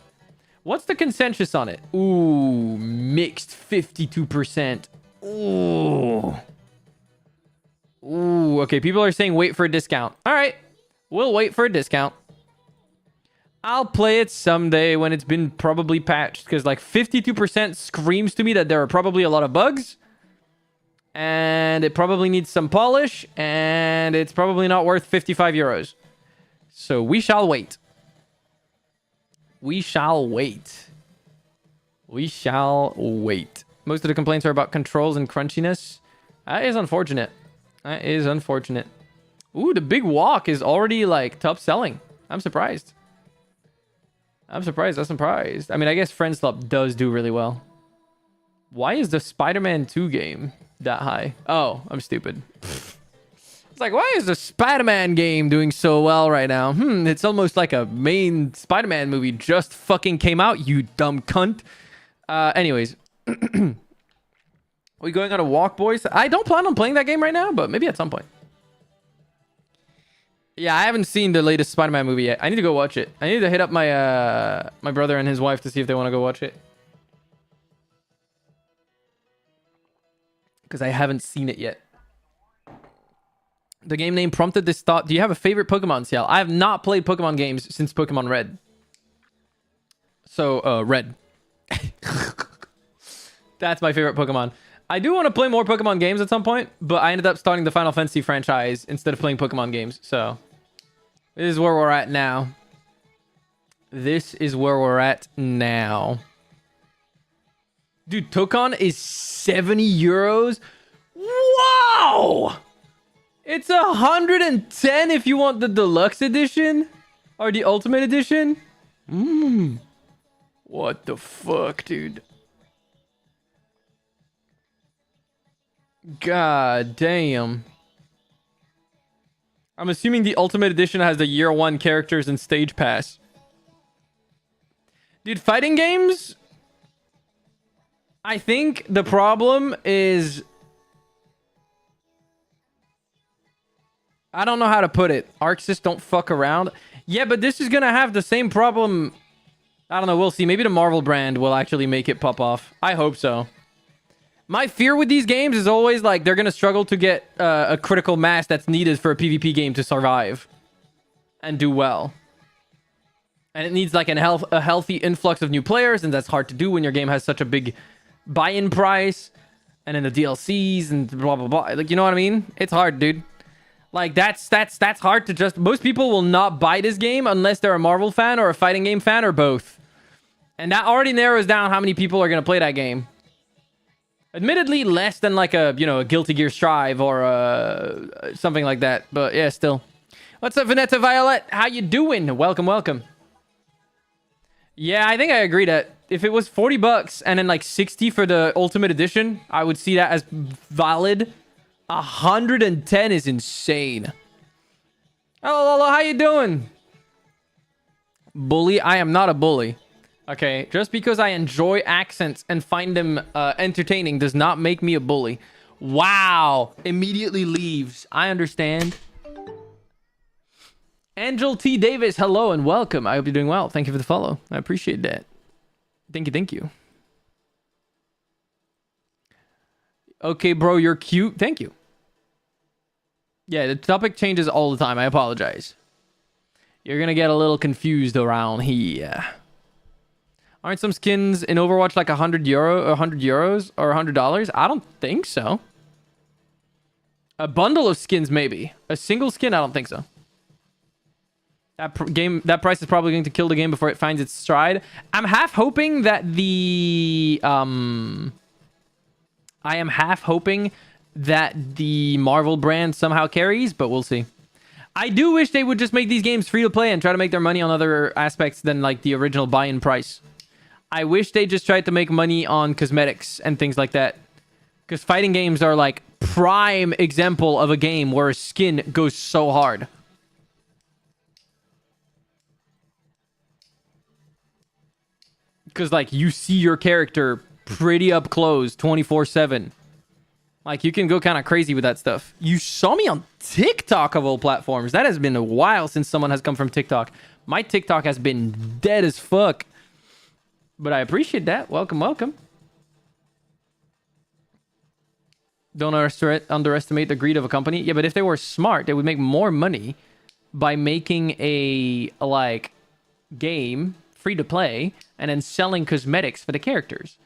What's the consensus on it? Ooh, mixed 52%. Ooh. Ooh, okay. People are saying wait for a discount. All right. We'll wait for a discount. I'll play it someday when it's been probably patched. Because like 52% screams to me that there are probably a lot of bugs. And it probably needs some polish. And it's probably not worth 55 euros. So we shall wait. We shall wait. We shall wait. Most of the complaints are about controls and crunchiness. That is unfortunate. That is unfortunate. Ooh, the big walk is already like top selling. I'm surprised. I'm surprised. I mean, I guess Friends Club does do really well. Why is the Spider-Man 2 game that high? Oh, I'm stupid. It's like, why is the Spider-Man game doing so well right now? It's almost like a main Spider-Man movie just fucking came out, you dumb cunt. Anyways. We going on a walk, boys? I don't plan on playing that game right now, but maybe at some point. Yeah, I haven't seen the latest Spider-Man movie yet. I need to go watch it. I need to hit up my my brother and his wife to see if they want to go watch it. Because I haven't seen it yet. The game name prompted this thought. Do you have a favorite Pokemon, CL? I have not played Pokemon games since Pokemon Red. So, Red. That's my favorite Pokemon. I do want to play more Pokemon games at some point, but I ended up starting the Final Fantasy franchise instead of playing Pokemon games. So, this is where we're at now. This is where we're at now. Dude, Tokon is 70 euros. Wow! It's 110 if you want the deluxe edition or the ultimate edition. What the fuck, dude? God damn. I'm assuming the ultimate edition has the year one characters and stage pass. Dude, fighting games, I think the problem is, I don't know how to put it. Arxis don't fuck around. Yeah, but this is gonna have the same problem. I don't know. We'll see. Maybe the Marvel brand will actually make it pop off. I hope so. My fear with these games is always like they're gonna struggle to get a critical mass that's needed for a PvP game to survive and do well. And it needs like a healthy influx of new players, and that's hard to do when your game has such a big buy-in price, and then the DLCs and blah blah blah. Like, you know what I mean? It's hard, dude. Like that's hard to just. Most people will not buy this game unless they're a Marvel fan or a fighting game fan or both, and that already narrows down how many people are gonna play that game. Admittedly, less than like a Guilty Gear Strive or something like that. But yeah, still. What's up, Vanetta Violet? How you doing? Welcome, welcome. Yeah, I think I agree that if it was $40 and then like 60 for the Ultimate Edition, I would see that as valid. 110 is insane. Hello, how you doing? Bully? I am not a bully. Okay, just because I enjoy accents and find them entertaining does not make me a bully. Wow. Immediately leaves. I understand. Angel T. Davis, hello and welcome. I hope you're doing well. Thank you for the follow. I appreciate that. Thank you, thank you. Okay, bro, you're cute. Thank you. Yeah, the topic changes all the time. I apologize. You're gonna get a little confused around here. Aren't some skins in Overwatch like 100 euros or $100? I don't think so. A bundle of skins, maybe. A single skin, I don't think so. That price is probably going to kill the game before it finds its stride. I'm half hoping that the Marvel brand somehow carries, but we'll see. I do wish they would just make these games free to play and try to make their money on other aspects than like the original buy-in price. I wish they just tried to make money on cosmetics and things like that. Because fighting games are like prime example of a game where a skin goes so hard. Because like you see your character pretty up close 24/7. Like, you can go kind of crazy with that stuff. You saw me on TikTok of all platforms. That has been a while since someone has come from TikTok. My TikTok has been dead as fuck. But I appreciate that. Welcome, welcome. Don't underestimate the greed of a company. Yeah, but if they were smart, they would make more money by making a, like, game free to play and then selling cosmetics for the characters.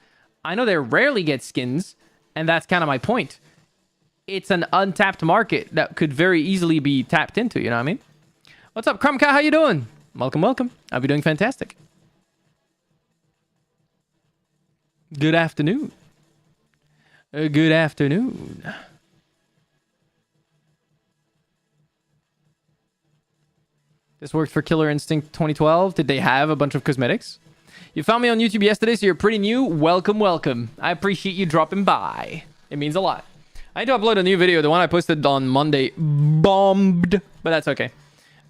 I know they rarely get skins, and that's kind of my point. It's an untapped market that could very easily be tapped into, you know what I mean? What's up, Crumcat? How you doing? Welcome, welcome. I'll be doing fantastic. Good afternoon. Good afternoon. This worked for Killer Instinct 2012. Did they have a bunch of cosmetics? You found me on YouTube yesterday, so you're pretty new. Welcome, welcome. I appreciate you dropping by. It means a lot. I need to upload a new video. The one I posted on Monday bombed, but that's okay.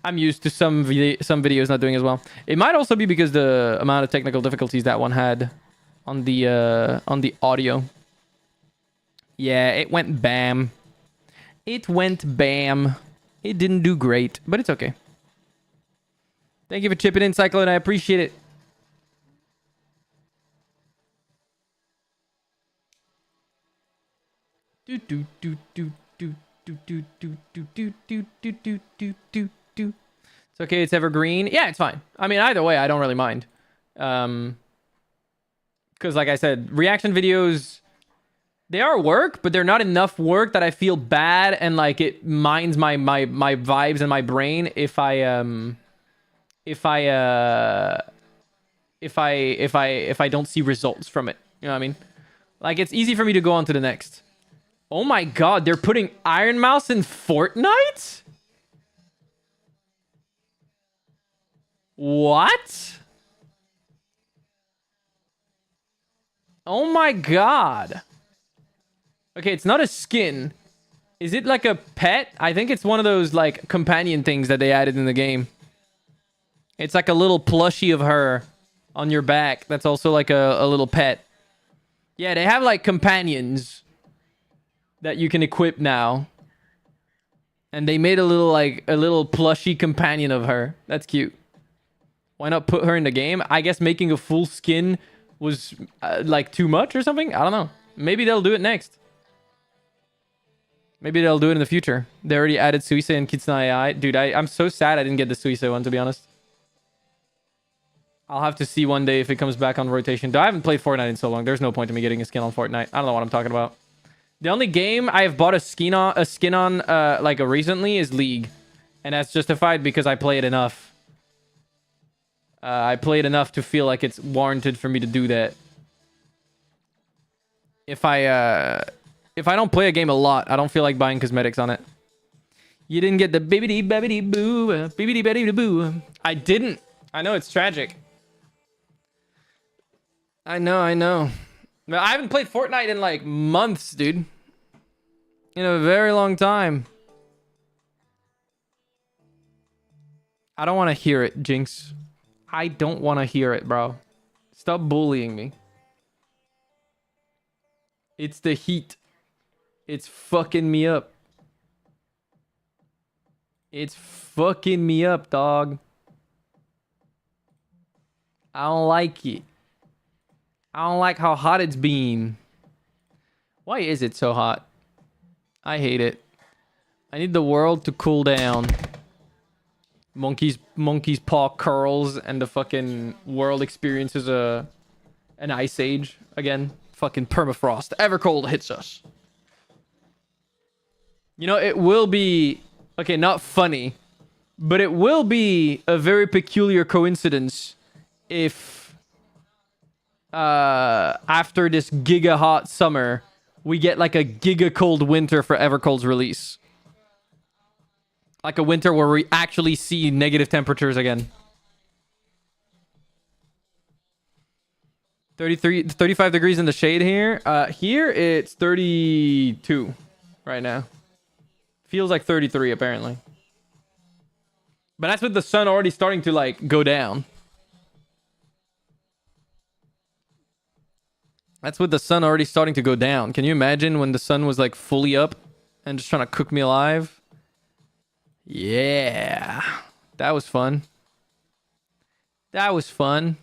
I'm used to some videos not doing as well. It might also be because the amount of technical difficulties that one had on the audio. Yeah, it went bam. It went bam. It didn't do great, but it's okay. Thank you for chipping in, Cyclone. I appreciate it. It's okay. It's evergreen. Yeah, it's fine. I mean, either way, I don't really mind. Because, like I said, reaction videos, they are work, but they're not enough work that I feel bad and like it mines my vibes and my brain if I don't see results from it. You know what I mean? Like, it's easy for me to go on to the next. Oh my god, they're putting Iron Mouse in Fortnite? What? Oh my god. Okay, it's not a skin. Is it like a pet? I think it's one of those, like, companion things that they added in the game. It's like a little plushie of her on your back. That's also like a little pet. Yeah, they have, like, companions that you can equip now. And they made a little plushy companion of her. That's cute. Why not put her in the game? I guess making a full skin was like too much or something. I don't know. Maybe they'll do it next. Maybe they'll do it in the future. They already added Suisei and Kitsune AI. Dude, I'm so sad I didn't get the Suisei one, to be honest. I'll have to see one day if it comes back on rotation. Though I haven't played Fortnite in so long. There's no point in me getting a skin on Fortnite. I don't know what I'm talking about. The only game I have bought a skin on like recently is League. And that's justified because I play it enough. I play it enough to feel like it's warranted for me to do that. If I don't play a game a lot, I don't feel like buying cosmetics on it. You didn't get the bibbidi babbidi boo, bibbidi babbidi boo. I didn't. I know, it's tragic. I know. But I haven't played Fortnite in like months, dude. In a very long time. I don't want to hear it, Jinx. I don't want to hear it, bro. Stop bullying me. It's the heat. It's fucking me up. It's fucking me up, dog. I don't like it. I don't like how hot it's been. Why is it so hot? I hate it. I need the world to cool down. Monkey's paw curls and the fucking world experiences an ice age again. Fucking permafrost. Evercold hits us. You know, it will be... Okay, not funny. But it will be a very peculiar coincidence if... after this giga hot summer, we get like a giga cold winter for Evercold's release. Like a winter where we actually see negative temperatures again. 35 degrees in the shade here. Here it's 32 right now. Feels like 33 apparently. But that's with the sun already starting to like go down. That's with the sun already starting to go down. Can you imagine when the sun was like fully up and just trying to cook me alive? Yeah. That was fun. That was fun.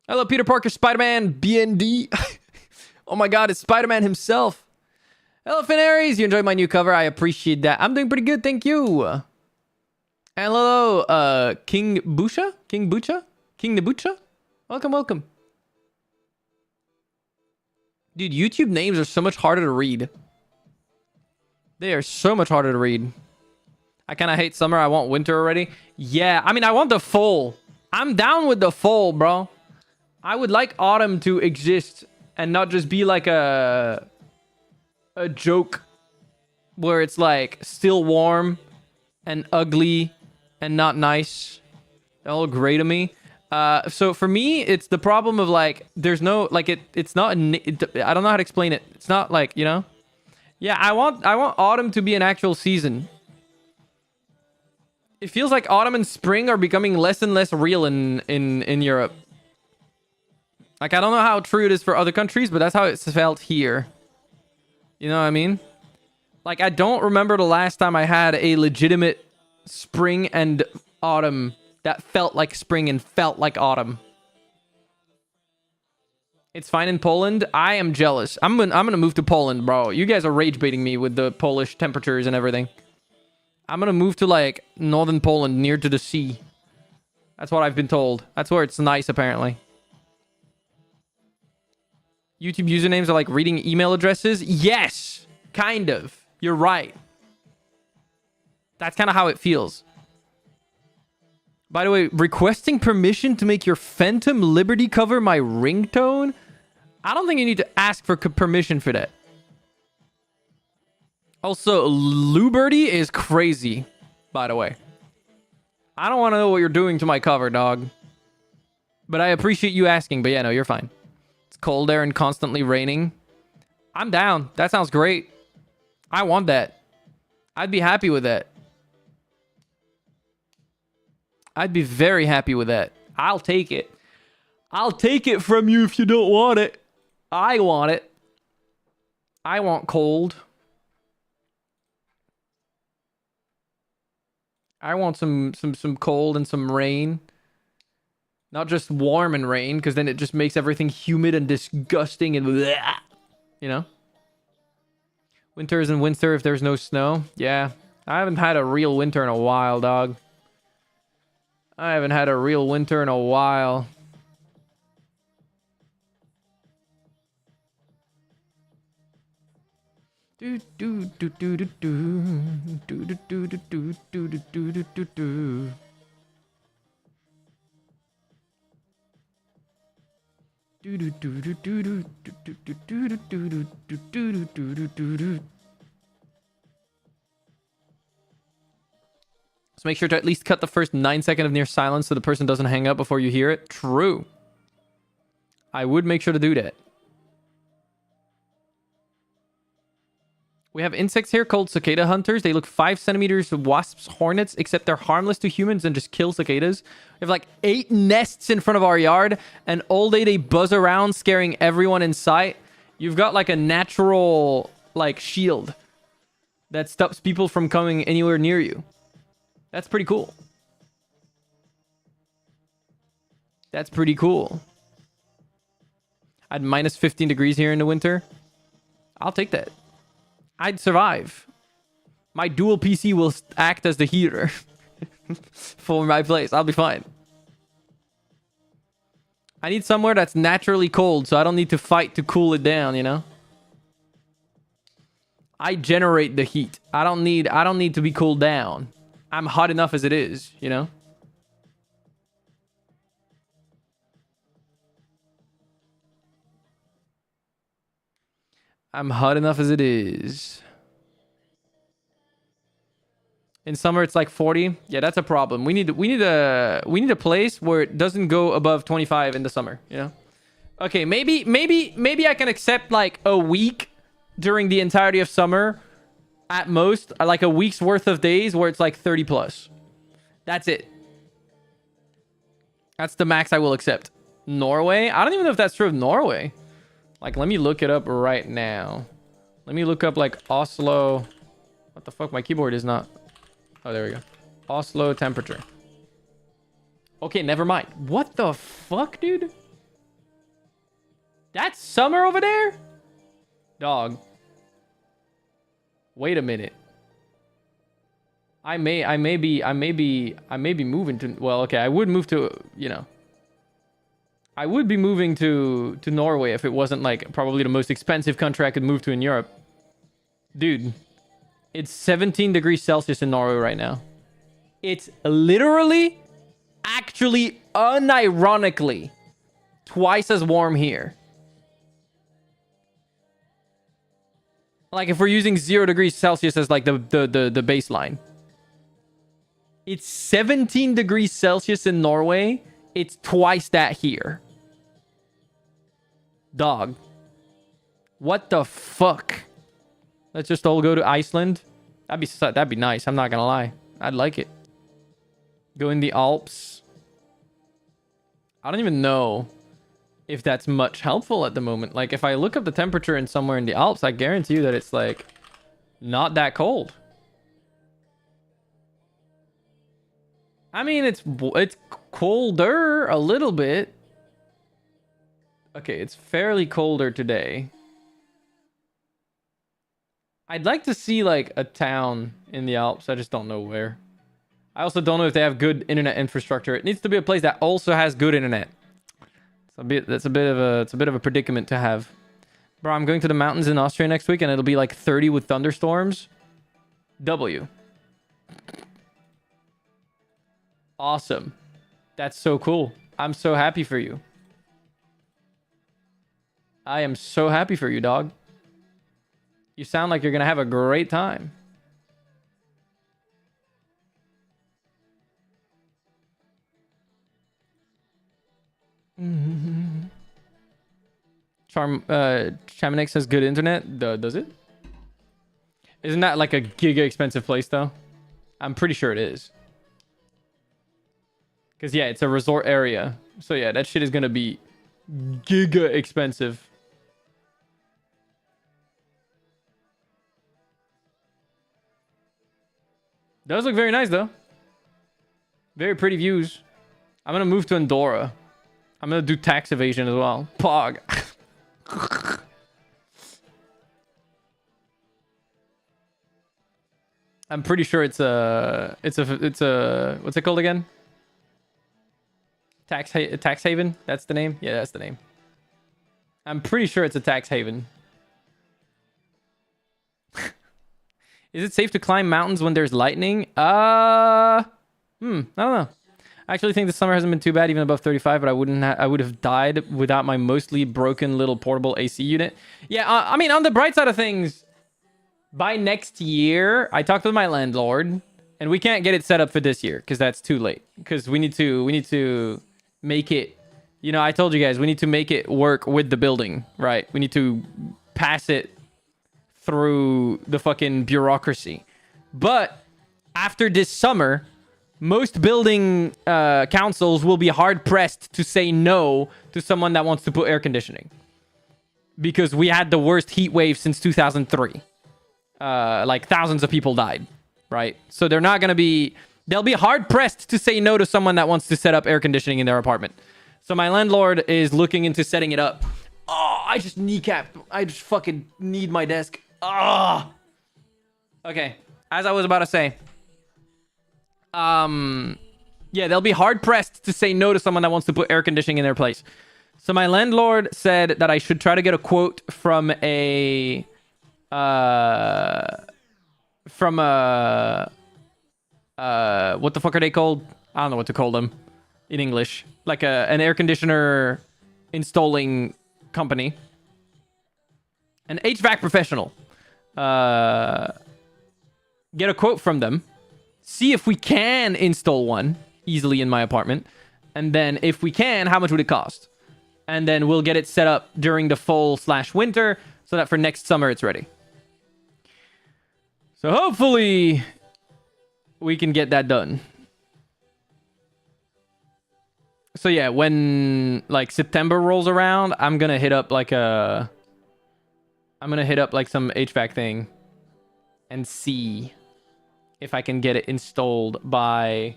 Hello, Peter Parker, Spider-Man, BND. Oh my god, it's Spider-Man himself. Hello, Aries. You enjoyed my new cover. I appreciate that. I'm doing pretty good, thank you. And hello, King Busha? King Bucha? King Nabucha? Welcome, welcome. Dude, YouTube names are so much harder to read. They are so much harder to read. I kind of hate summer. I want winter already. Yeah, I mean, I want the fall. I'm down with the fall, bro. I would like autumn to exist and not just be like a joke where it's like still warm and ugly and not nice. They all gray to me. So for me, it's the problem of like, there's no, like it's not, I don't know how to explain it. It's not like, you know? Yeah, I want autumn to be an actual season. It feels like autumn and spring are becoming less and less real in Europe. Like, I don't know how true it is for other countries, but that's how it's felt here. You know what I mean? Like, I don't remember the last time I had a legitimate spring and autumn that felt like spring and felt like autumn. It's fine in Poland. I am jealous. I'm gonna move to Poland, bro. You guys are rage baiting me with the Polish temperatures and everything. I'm gonna move to like northern Poland, near to the sea. That's what I've been told. That's where it's nice, apparently. YouTube usernames are like reading email addresses. Yes, kind of. You're right. That's kind of how it feels. By the way, requesting permission to make your Phantom Liberty cover my ringtone? I don't think you need to ask for permission for that. Also, Luberty is crazy, by the way. I don't want to know what you're doing to my cover, dog. But I appreciate you asking, but yeah, no, you're fine. It's cold there and constantly raining. I'm down. That sounds great. I want that. I'd be happy with that. I'd be very happy with that. I'll take it. I'll take it from you if you don't want it. I want it. I want cold. I want some cold and some rain. Not just warm and rain, because then it just makes everything humid and disgusting and bleh, you know? Winter isn't winter if there's no snow. Yeah. I haven't had a real winter in a while, dog. I haven't had a real winter in a while. Do do do do do do do do do do do do do do do do. Do do do do do do do do do do do do do do do do. So make sure to at least cut the first 9 seconds of near silence so the person doesn't hang up before you hear it. True. I would make sure to do that. We have insects here called cicada hunters. They look 5 centimeters of wasps, hornets, except they're harmless to humans and just kill cicadas. We have like 8 nests in front of our yard, and all day they buzz around, scaring everyone in sight. You've got like a natural like shield that stops people from coming anywhere near you. That's pretty cool. That's pretty cool. At minus 15 degrees here in the winter. I'll take that. I'd survive. My dual PC will act as the heater for my place. I'll be fine. I need somewhere that's naturally cold, so I don't need to fight to cool it down, you know? I generate the heat. I don't need to be cooled down. I'm hot enough as it is, you know? I'm hot enough as it is. In summer it's like 40. Yeah, that's a problem. We need a place where it doesn't go above 25 in the summer, you know? Okay, maybe I can accept like a week during the entirety of summer. At most, like a week's worth of days where it's like 30 plus. That's it. That's the max I will accept. Norway? I don't even know if that's true of Norway. Like, let me look it up right now. Let me look up, like, Oslo. What the fuck? My keyboard is not... Oh, there we go. Oslo temperature. Okay, never mind. What the fuck, dude? That's summer over there? Dog. Wait a minute. I may be moving to... Well, okay, I would move to, you know... I would be moving to Norway if it wasn't, like, probably the most expensive country I could move to in Europe. Dude, it's 17 degrees Celsius in Norway right now. It's literally, actually, unironically, twice as warm here. Like, if we're using 0 degrees Celsius as, like, the baseline. It's 17 degrees Celsius in Norway. It's twice that here. Dog. What the fuck? Let's just all go to Iceland. That'd be nice. I'm not gonna lie. I'd like it. Go in the Alps. I don't even know if that's much helpful at the moment. Like, if I look up the temperature in somewhere in the Alps, I guarantee you that it's, like, not that cold. I mean, it's colder a little bit. Okay, it's fairly colder today. I'd like to see, like, a town in the Alps. I just don't know where. I also don't know if they have good internet infrastructure. It needs to be a place that also has good internet. It's a bit of a predicament to have. Bro, I'm going to the mountains in Austria next week and it'll be like 30 with thunderstorms. W. Awesome. That's so cool. I'm so happy for you. I am so happy for you, dog. You sound like you're going to have a great time. Chamonix has good internet. Does it? Isn't that like a giga expensive place though? I'm pretty sure it is. Because yeah, it's a resort area. So yeah, that shit is going to be giga expensive. Does look very nice though. Very pretty views. I'm going to move to Andorra. I'm going to do tax evasion as well. Pog. I'm pretty sure it's a what's it called again? Tax haven? That's the name? Yeah, that's the name. I'm pretty sure it's a tax haven. Is it safe to climb mountains when there's lightning? I don't know. I actually think the summer hasn't been too bad, even above 35, but I would have died without my mostly broken little portable AC unit. Yeah, I mean, on the bright side of things, by next year, I talked with my landlord, and we can't get it set up for this year because that's too late. Because we need to make it, you know, I told you guys, we need to make it work with the building, right? We need to pass it through the fucking bureaucracy. But after this summer, most building councils will be hard-pressed to say no to someone that wants to put air conditioning. Because we had the worst heat wave since 2003. Like, thousands of people died, right? So they're not going to be... They'll be hard-pressed to say no to someone that wants to set up air conditioning in their apartment. So my landlord is looking into setting it up. Oh, I just kneecapped. I just fucking need my desk. Oh. Okay, as I was about to say... yeah, they'll be hard pressed to say no to someone that wants to put air conditioning in their place. So my landlord said that I should try to get a quote from a what the fuck are they called? I don't know what to call them in English. Like an air conditioner installing company. An HVAC professional. Get a quote from them. See if we can install one easily in my apartment. And then if we can, how much would it cost? And then we'll get it set up during the fall/winter so that for next summer it's ready. So hopefully we can get that done. So yeah, when like September rolls around, I'm gonna hit up like some HVAC thing and see if I can get it installed by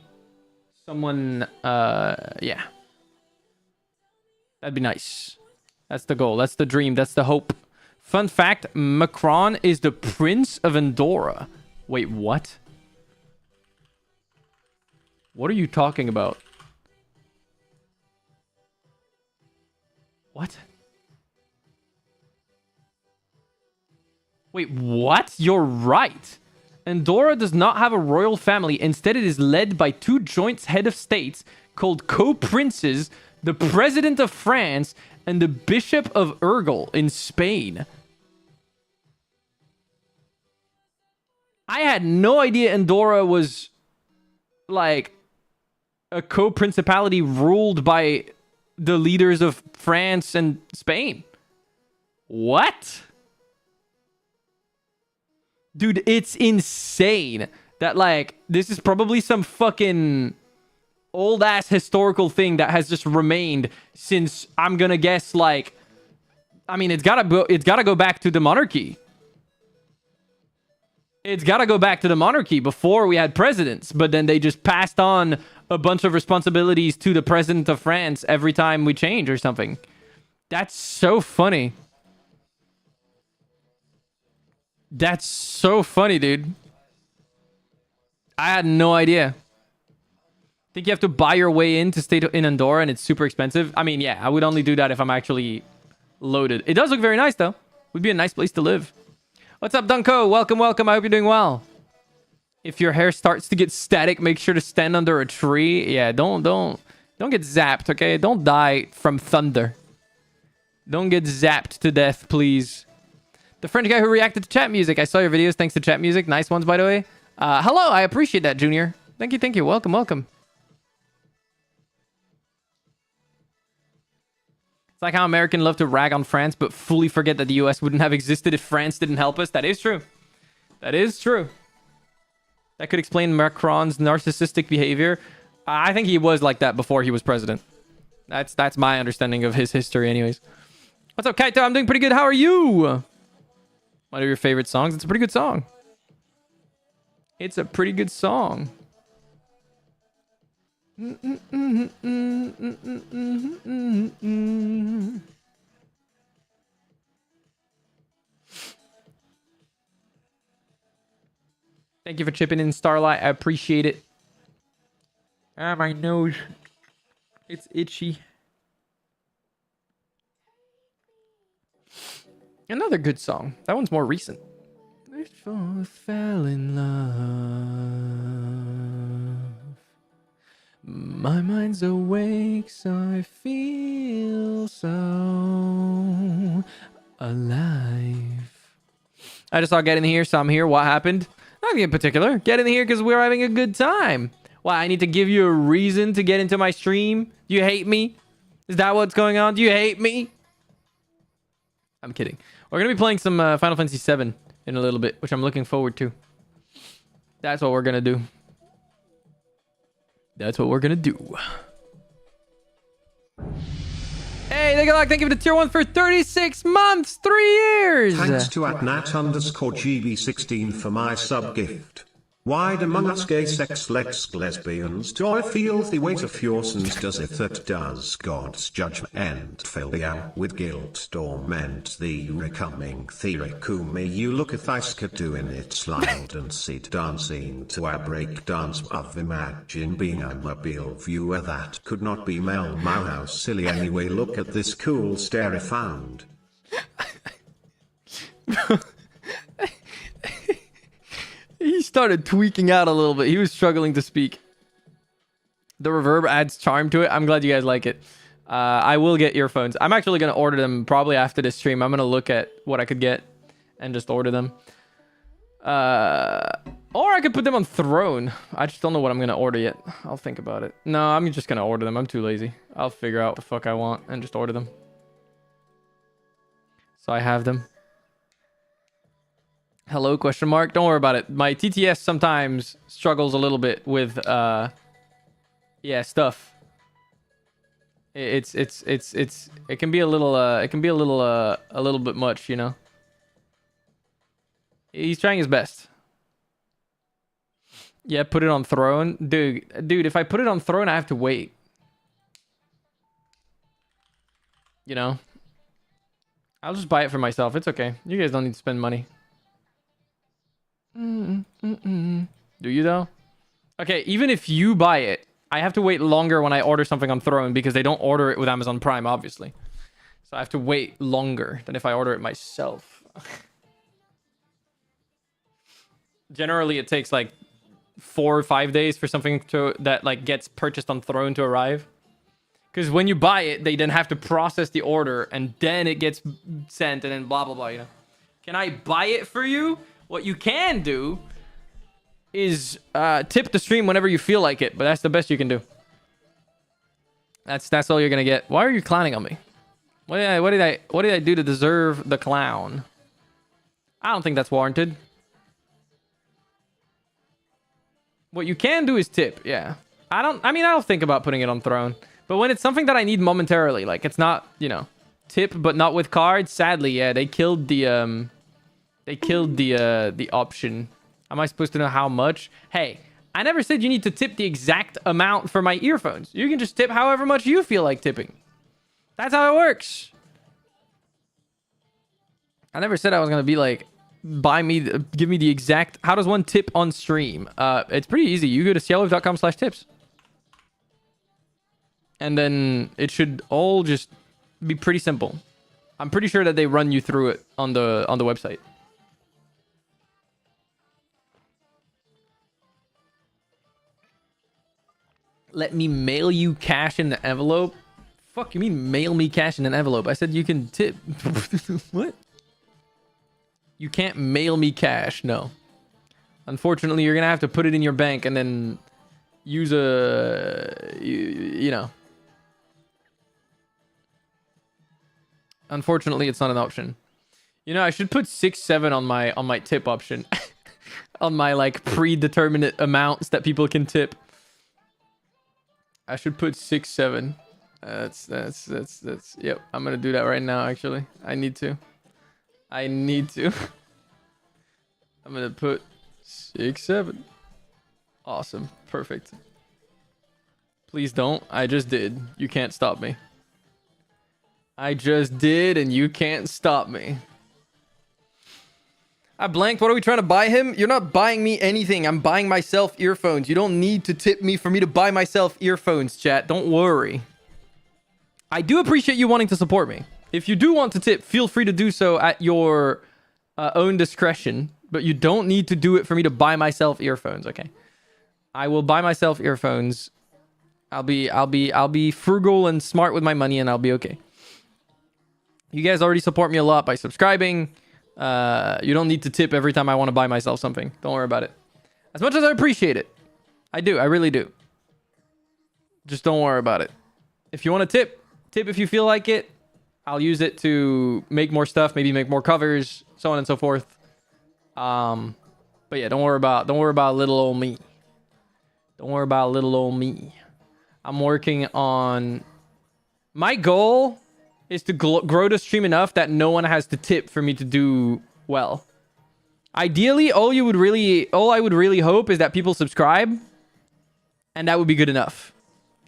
someone. Yeah, that'd be nice. That's the goal. That's the dream. That's the hope. Fun fact: Macron is the Prince of Andorra. Wait, what? What are you talking about? What? Wait, what? You're right. Andorra does not have a royal family. Instead, it is led by two joint head of states called co-princes, the president of France and the bishop of Urgel in Spain. I had no idea Andorra was like a co-principality ruled by the leaders of France and Spain. What? Dude, it's insane that, like, this is probably some fucking old-ass historical thing that has just remained since, I'm gonna guess, like... I mean, it's gotta go back to the monarchy. It's gotta go back to the monarchy before we had presidents, but then they just passed on a bunch of responsibilities to the president of France every time we change or something. That's so funny. That's so funny, dude. I had no idea. Think you have to buy your way in to stay in Andorra and it's super expensive? I mean, yeah, I would only do that if I'm actually loaded. It does look very nice, though. Would be a nice place to live. What's up, Dunko? Welcome, welcome. I hope you're doing well. If your hair starts to get static, make sure to stand under a tree. Yeah, don't get zapped, okay? Don't die from thunder. Don't get zapped to death, please. The French guy who reacted to chat music. I saw your videos. Thanks to chat music. Nice ones, by the way. Hello. I appreciate that, Junior. Thank you. Thank you. Welcome. Welcome. It's like how Americans love to rag on France, but fully forget that the US wouldn't have existed if France didn't help us. That is true. That is true. That could explain Macron's narcissistic behavior. I think he was like that before he was president. That's my understanding of his history anyways. What's up, Kaito? I'm doing pretty good. How are you? One of your favorite songs? It's a pretty good song. It's a pretty good song. Thank you for chipping in, Starlight. I appreciate it. Ah, my nose. It's itchy. Another good song. That one's more recent. Before I fell in love, my mind's awake, so I feel so alive. I just saw Get In Here, so I'm here. What happened? Nothing in particular. Get in here because we're having a good time. Why, I need to give you a reason to get into my stream? Do you hate me? Is that what's going on? Do you hate me? I'm kidding. We're going to be playing some Final Fantasy VII in a little bit, which I'm looking forward to. That's what we're going to do. That's what we're going to do. Hey, thank you for the tier 1 for 36 months, 3 years. Thanks to @nat_gb16 for my sub gift. Wide among us gay sex lesbians do I feel the weight of your sins does it that does God's judgment fill the air with guilt torment the recoming theory may you looketh I doing it loud and sit dancing to a break dance of imagine being a mobile viewer that could not be Mel How silly anyway look at this cool stare I found. He started tweaking out a little bit. He was struggling to speak. The reverb adds charm to it. I'm glad you guys like it. I will get earphones. I'm actually going to order them probably after this stream. I'm going to look at what I could get and just order them. Or I could put them on Throne. I just don't know what I'm going to order yet. I'll think about it. No, I'm just going to order them. I'm too lazy. I'll figure out what the fuck I want and just order them. So I have them. Hello, question mark. Don't worry about it. My TTS sometimes struggles a little bit with, yeah, stuff. It can be a little a little bit much, you know. He's trying his best. Yeah, put it on throne. Dude, if I put it on throne, I have to wait. You know? I'll just buy it for myself. It's okay. You guys don't need to spend money. Do you though? Okay, even if you buy it, I have to wait longer when I order something on Throne because they don't order it with Amazon Prime, obviously. So I have to wait longer than if I order it myself. Generally, it takes like 4 or 5 days for something that like gets purchased on Throne to arrive. Because when you buy it, they then have to process the order and then it gets sent and then blah, blah, blah, you know. Can I buy it for you? What you can do is tip the stream whenever you feel like it, but that's the best you can do. That's all you're gonna get. Why are you clowning on me? What did I do to deserve the clown? I don't think that's warranted. What you can do is tip, yeah. I don't think about putting it on Throne. But when it's something that I need momentarily, like it's not, you know, tip but not with cards, sadly, yeah, they killed the option. Am I supposed to know how much? Hey, I never said you need to tip the exact amount for my earphones. You can just tip however much you feel like tipping. That's how it works. I never said I was gonna be like, give me the exact. How does one tip on stream? It's pretty easy. You go to cielwave.com/tips. And then it should all just be pretty simple. I'm pretty sure that they run you through it on the website. Let me mail you cash in the envelope. Fuck you mean mail me cash in an envelope? I said you can tip. What? You can't mail me cash. No. Unfortunately, you're gonna have to put it in your bank and then use you know. Unfortunately, it's not an option. You know, I should put 6-7 on my tip option. On my like predeterminate amounts that people can tip. I should put 6-7. That's yep, I'm gonna do that right now actually. I need to. I'm gonna put 6-7. Awesome. Perfect. Please don't. I just did. You can't stop me. I just did, and you can't stop me. I blanked. What are we trying to buy him? You're not buying me anything. I'm buying myself earphones. You don't need to tip me for me to buy myself earphones, chat. Don't worry. I do appreciate you wanting to support me. If you do want to tip, feel free to do so at your own discretion. But you don't need to do it for me to buy myself earphones, okay? I will buy myself earphones. I'll be frugal and smart with my money, and I'll be okay. You guys already support me a lot by subscribing. You don't need to tip every time I want to buy myself something. Don't worry about it. As much as I appreciate it. I do. I really do. Just don't worry about it. If you want to tip if you feel like it. I'll use it to make more stuff, maybe make more covers, so on and so forth. But yeah, don't worry about little old me. Don't worry about little old me. I'm working on... My goal is to grow the stream enough that no one has to tip for me to do well. Ideally, all I would really hope is that people subscribe, and that would be good enough.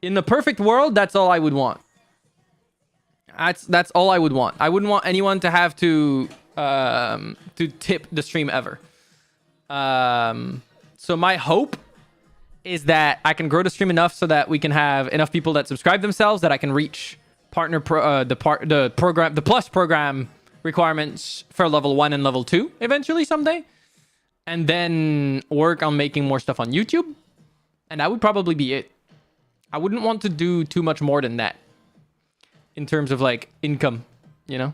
In the perfect world, that's all I would want. That's all I would want. I wouldn't want anyone to have to tip the stream ever. So my hope is that I can grow the stream enough so that we can have enough people that subscribe themselves that I can reach the plus program requirements for level 1 and level 2 eventually someday, and then work on making more stuff on YouTube, and that would probably be it. I wouldn't want to do too much more than that in terms of like income, you know.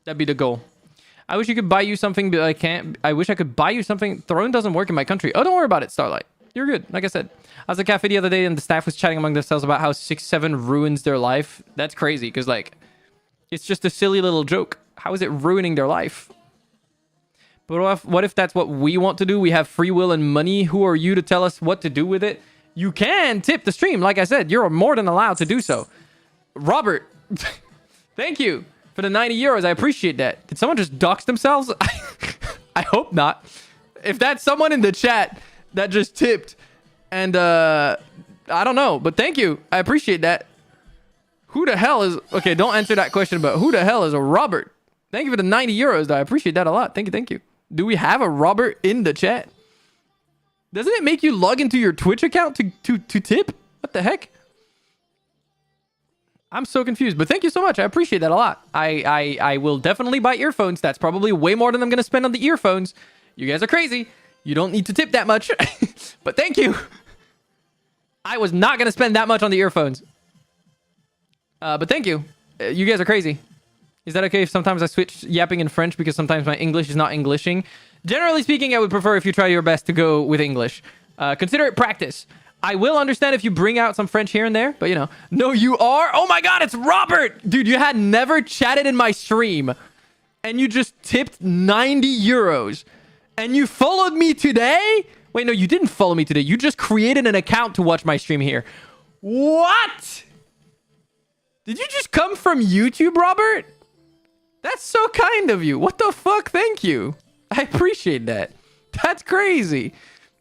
That'd be the goal. I wish you could buy you something, but I can't. I wish I could buy you something. Throne doesn't work in my country. Oh, don't worry about it, Starlight. You're good. Like I said, I was at a cafe the other day and the staff was chatting among themselves about how 6-7 ruins their life. That's crazy because, like, it's just a silly little joke. How is it ruining their life? But what if that's what we want to do? We have free will and money. Who are you to tell us what to do with it? You can tip the stream. Like I said, you're more than allowed to do so. Robert, thank you for the 90 euros. I appreciate that. Did someone just dox themselves? I hope not. If that's someone in the chat that just tipped, and I don't know, but thank you. I appreciate that. Who the hell is... Okay, don't answer that question, but who the hell is a Robert? Thank you for the 90 euros, though. I appreciate that a lot. Thank you, thank you. Do we have a Robert in the chat? Doesn't it make you log into your Twitch account to tip? What the heck? I'm so confused, but thank you so much. I appreciate that a lot. I will definitely buy earphones. That's probably way more than I'm going to spend on the earphones. You guys are crazy. You don't need to tip that much. But thank you. I was not going to spend that much on the earphones. But thank you. You guys are crazy. Is that okay if sometimes I switch yapping in French because sometimes my English is not Englishing? Generally speaking, I would prefer if you try your best to go with English. Consider it practice. I will understand if you bring out some French here and there, but you know. No, you are? Oh my god, it's Robert! Dude, you had never chatted in my stream. And you just tipped 90 euros. And you followed me today? Wait, no, you didn't follow me today. You just created an account to watch my stream here. What? Did you just come from YouTube, Robert? That's so kind of you. What the fuck? Thank you. I appreciate that. That's crazy.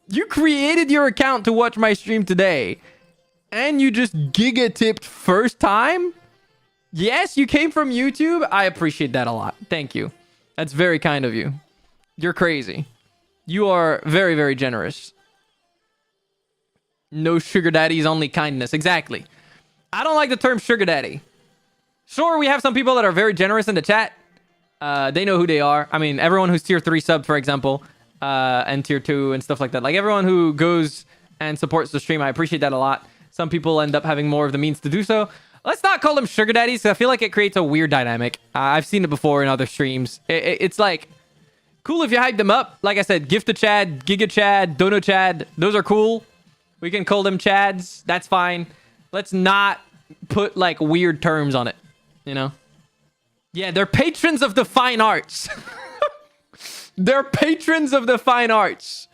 You created your account to watch my stream today. And you just giga tipped first time? Yes, you came from YouTube. I appreciate that a lot. Thank you. That's very kind of you. You're crazy. You are very, very generous. No sugar daddies, only kindness. Exactly. I don't like the term sugar daddy. Sure, we have some people that are very generous in the chat. They know who they are. I mean, everyone who's tier 3 sub, for example, and tier 2 and stuff like that. Like, everyone who goes and supports the stream, I appreciate that a lot. Some people end up having more of the means to do so. Let's not call them sugar daddies, because I feel like it creates a weird dynamic. I've seen it before in other streams. It's like, cool if you hype them up. Like I said, Gift of Chad, Giga Chad, Dono Chad. Those are cool. We can call them Chads. That's fine. Let's not put, like, weird terms on it. You know? Yeah, they're patrons of the fine arts. They're patrons of the fine arts.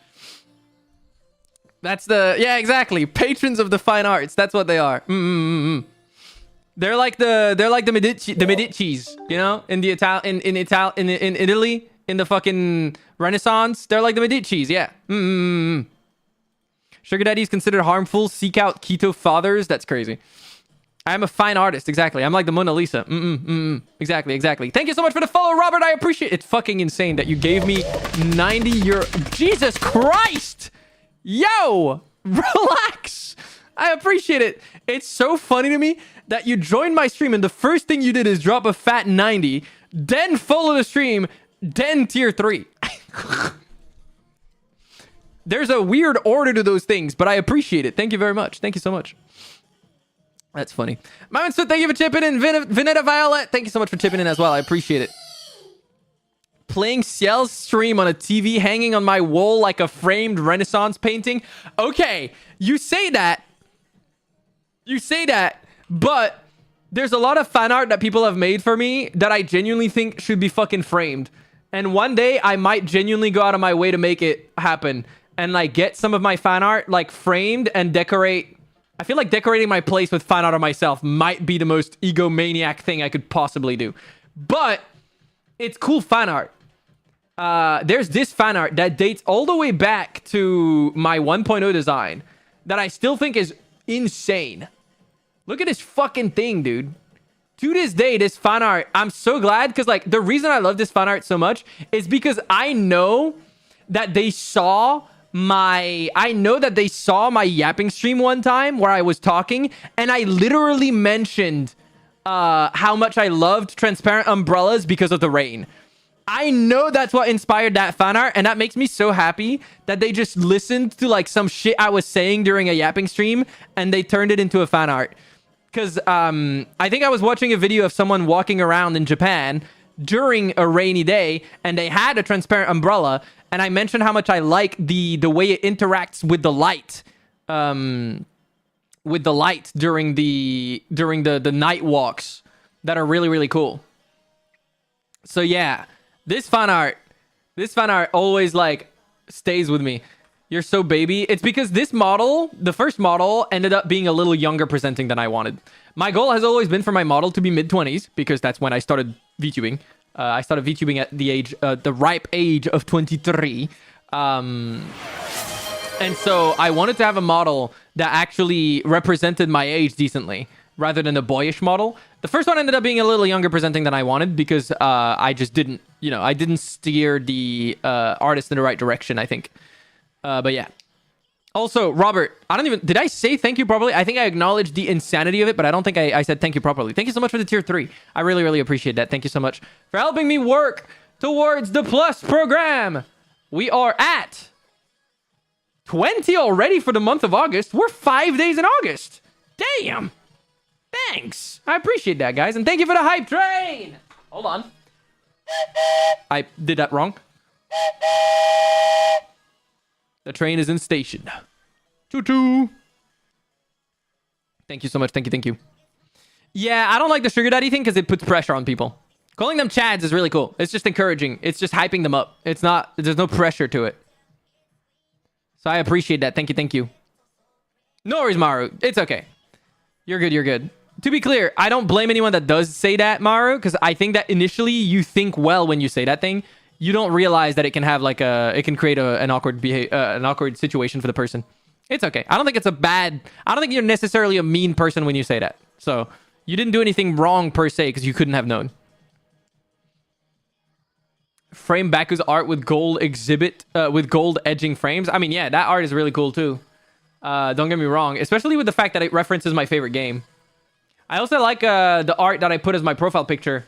That's the... Yeah, exactly. Patrons of the fine arts. That's what they are. They're like the Medicis, you know? In the in Italy, in the fucking Renaissance, they're like the Medicis, yeah. Sugar daddies considered harmful. Seek out keto fathers. That's crazy. I'm a fine artist, exactly. I'm like the Mona Lisa. Exactly. Thank you so much for the follow, Robert. I appreciate it. It's fucking insane that you gave me 90 euro. Jesus Christ! Yo! Relax! I appreciate it. It's so funny to me that you joined my stream and the first thing you did is drop a fat 90, then follow the stream, then tier 3. There's a weird order to those things, but I appreciate it. Thank you very much. Thank you so much. That's funny. So thank you for chipping in. Vinetta Violet, thank you so much for chipping in as well. I appreciate it. Playing Ciel's stream on a TV hanging on my wall like a framed Renaissance painting. Okay, you say that. But there's a lot of fan art that people have made for me that I genuinely think should be fucking framed. And one day I might genuinely go out of my way to make it happen and like get some of my fan art like framed and decorate. I feel like decorating my place with fan art of myself might be the most egomaniac thing I could possibly do. But it's cool fan art. There's this fan art that dates all the way back to my 1.0 design that I still think is insane. Look at this fucking thing, dude. To this day, this fan art, I'm so glad because like the reason I love this fan art so much is because I know that they saw my yapping stream one time where I was talking and I literally mentioned how much I loved transparent umbrellas because of the rain. I know that's what inspired that fan art, and that makes me so happy that they just listened to like some shit I was saying during a yapping stream and they turned it into a fan art. Because I think I was watching a video of someone walking around in Japan during a rainy day and they had a transparent umbrella, and I mentioned how much I like the way it interacts with the light. During the night walks that are really, really cool. So yeah, this fan art always like stays with me. You're so baby. It's because this model, the first model, ended up being a little younger presenting than I wanted. My goal has always been for my model to be mid-20s because that's when I started VTubing. I started VTubing at the ripe age of 23. And so I wanted to have a model that actually represented my age decently rather than a boyish model. The first one ended up being a little younger presenting than I wanted because I just didn't, I didn't steer the artist in the right direction, I think. But yeah. Also, Robert, did I say thank you properly? I think I acknowledged the insanity of it, but I don't think I said thank you properly. Thank you so much for the tier 3. I really, really appreciate that. Thank you so much for helping me work towards the Plus program. We are at 20 already for the month of August. We're 5 days in August. Damn. Thanks. I appreciate that, guys. And thank you for the hype train. Hold on. I did that wrong. The train is in station. Choo-choo. Thank you so much. Thank you. Thank you. Yeah, I don't like the sugar daddy thing because it puts pressure on people. Calling them chads is really cool. It's just encouraging. It's just hyping them up. It's not, there's no pressure to it. So I appreciate that. Thank you. Thank you. No worries, Maru. It's okay. You're good. You're good. To be clear, I don't blame anyone that does say that, Maru, because I think that initially you think well when you say that thing. You don't realize that it can have it can create an awkward situation for the person. It's okay. I don't think I don't think you're necessarily a mean person when you say that. So you didn't do anything wrong per se because you couldn't have known. Frame Baku's art with gold with gold edging frames. I mean, yeah, that art is really cool too. Don't get me wrong, especially with the fact that it references my favorite game. I also like the art that I put as my profile picture.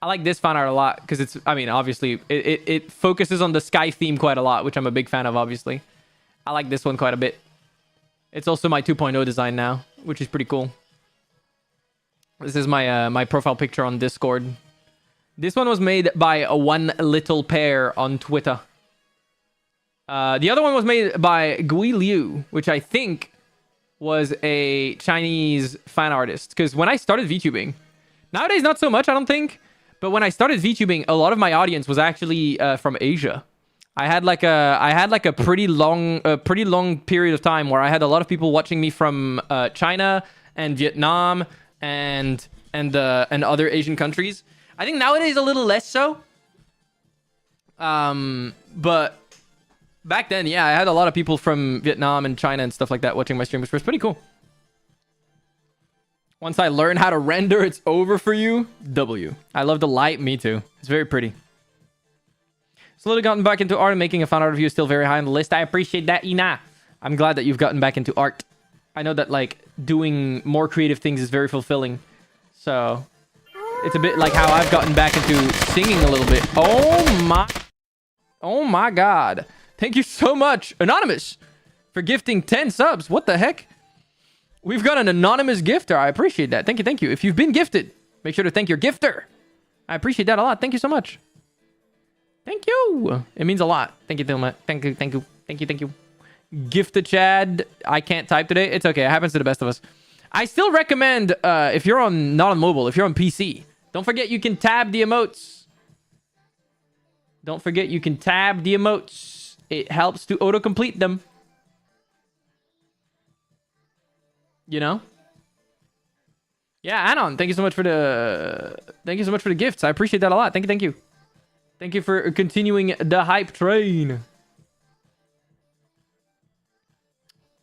I like this fan art a lot because it's, I mean, obviously it focuses on the sky theme quite a lot, which I'm a big fan of, obviously. I like this one quite a bit. It's also my 2.0 design now, which is pretty cool. This is my my profile picture on Discord. This one was made by a One Little Pair on Twitter. The other one was made by Gui Liu, which I think was a Chinese fan artist. Because when I started VTubing, nowadays not so much, I don't think. But when I started VTubing, a lot of my audience was actually from Asia. I had like a pretty long period of time where I had a lot of people watching me from China and Vietnam and other Asian countries. I think nowadays a little less so. But back then, yeah, I had a lot of people from Vietnam and China and stuff like that watching my stream, which was pretty cool. Once I learn how to render, it's over for you. W. I love the light. Me too. It's very pretty. Slowly gotten back into art and making a fan art review is still very high on the list. I appreciate that, Ina. I'm glad that you've gotten back into art. I know that like doing more creative things is very fulfilling. So it's a bit like how I've gotten back into singing a little bit. Oh my God. Thank you so much, Anonymous, for gifting 10 subs. What the heck? We've got an anonymous gifter. I appreciate that. Thank you, thank you. If you've been gifted, make sure to thank your gifter. I appreciate that a lot. Thank you so much. Thank you. It means a lot. Thank you, Thelma. Thank you, thank you, thank you, thank you. Gifted Chad. I can't type today. It's okay. It happens to the best of us. I still recommend, if you're not on mobile, if you're on PC, don't forget you can tab the emotes. Don't forget you can tab the emotes. It helps to autocomplete them. You know? Yeah, Anon, thank you so much for the gifts. I appreciate that a lot. Thank you, thank you. Thank you for continuing the hype train.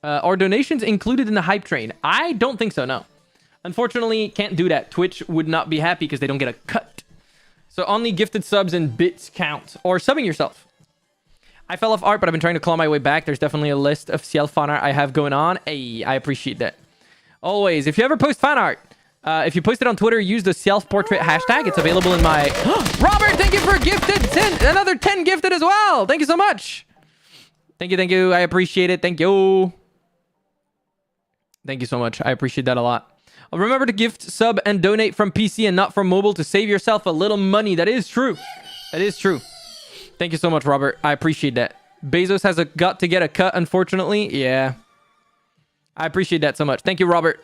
Are donations included in the hype train? I don't think so, no. Unfortunately, can't do that. Twitch would not be happy because they don't get a cut. So only gifted subs and bits count. Or subbing yourself. I fell off art, but I've been trying to claw my way back. There's definitely a list of CL fan art I have going on. Hey, I appreciate that. Always, if you ever post fan art, if you post it on Twitter, use the self-portrait hashtag. It's available in my... Robert, thank you for gifted 10. Another 10 gifted as well. Thank you so much. Thank you, thank you. I appreciate it. Thank you. Thank you so much. I appreciate that a lot. Remember to gift, sub, and donate from PC and not from mobile to save yourself a little money. That is true. That is true. Thank you so much, Robert. I appreciate that. Bezos has got to get a cut, unfortunately. Yeah. I appreciate that so much. Thank you, Robert.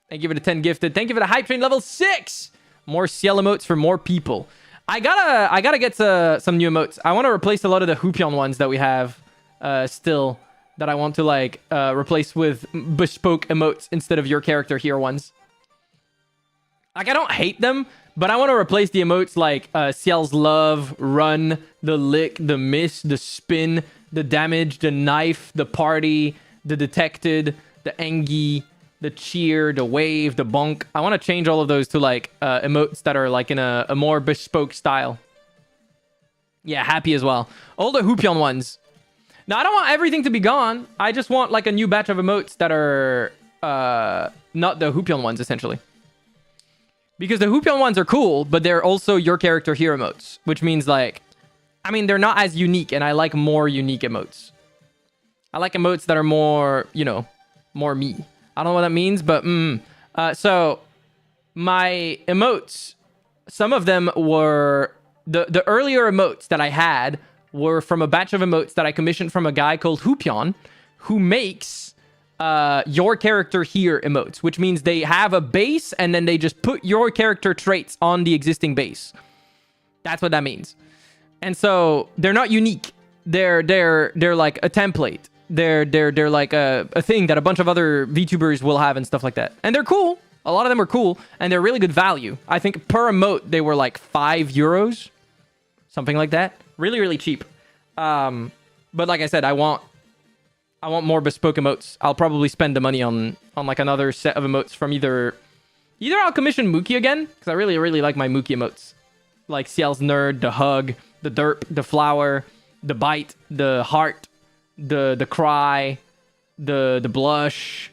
Thank you for the 10 gifted. Thank you for the hype train level 6. More CL emotes for more people. I gotta get some new emotes. I want to replace a lot of the Hoopyon ones that we have still that I want to like replace with bespoke emotes instead of your character here ones. Like, I don't hate them, but I want to replace the emotes like Ciel's Love, Run, the Lick, the Miss, the Spin, the Damage, the Knife, the Party, the Detected, the Engie, the Cheer, the Wave, the Bonk. I want to change all of those to like emotes that are like in a more bespoke style. Yeah, Happy as well. All the Hoopyon ones. Now, I don't want everything to be gone. I just want like a new batch of emotes that are not the Hoopyon ones, essentially. Because the Hoopyon ones are cool, but they're also your character here emotes. Which means like, I mean, they're not as unique, and I like more unique emotes. I like emotes that are more, you know, more me. I don't know what that means, but so my emotes, some of them were the earlier emotes that I had were from a batch of emotes that I commissioned from a guy called Hoopyon, who makes your character here emotes, which means they have a base and then they just put your character traits on the existing base. That's what that means. And so they're not unique. They're like a template. They're like a thing that a bunch of other VTubers will have and stuff like that. And they're cool. A lot of them are cool and they're really good value. I think per emote they were like €5, something like that. Really, really cheap. But like I said, I want more bespoke emotes. I'll probably spend the money on like another set of emotes from either I'll commission Mookie again, because I really, really like my Mookie emotes. Like Ciel's Nerd, the Hug, the Derp, the Flower, the Bite, the Heart, the Cry, the Blush.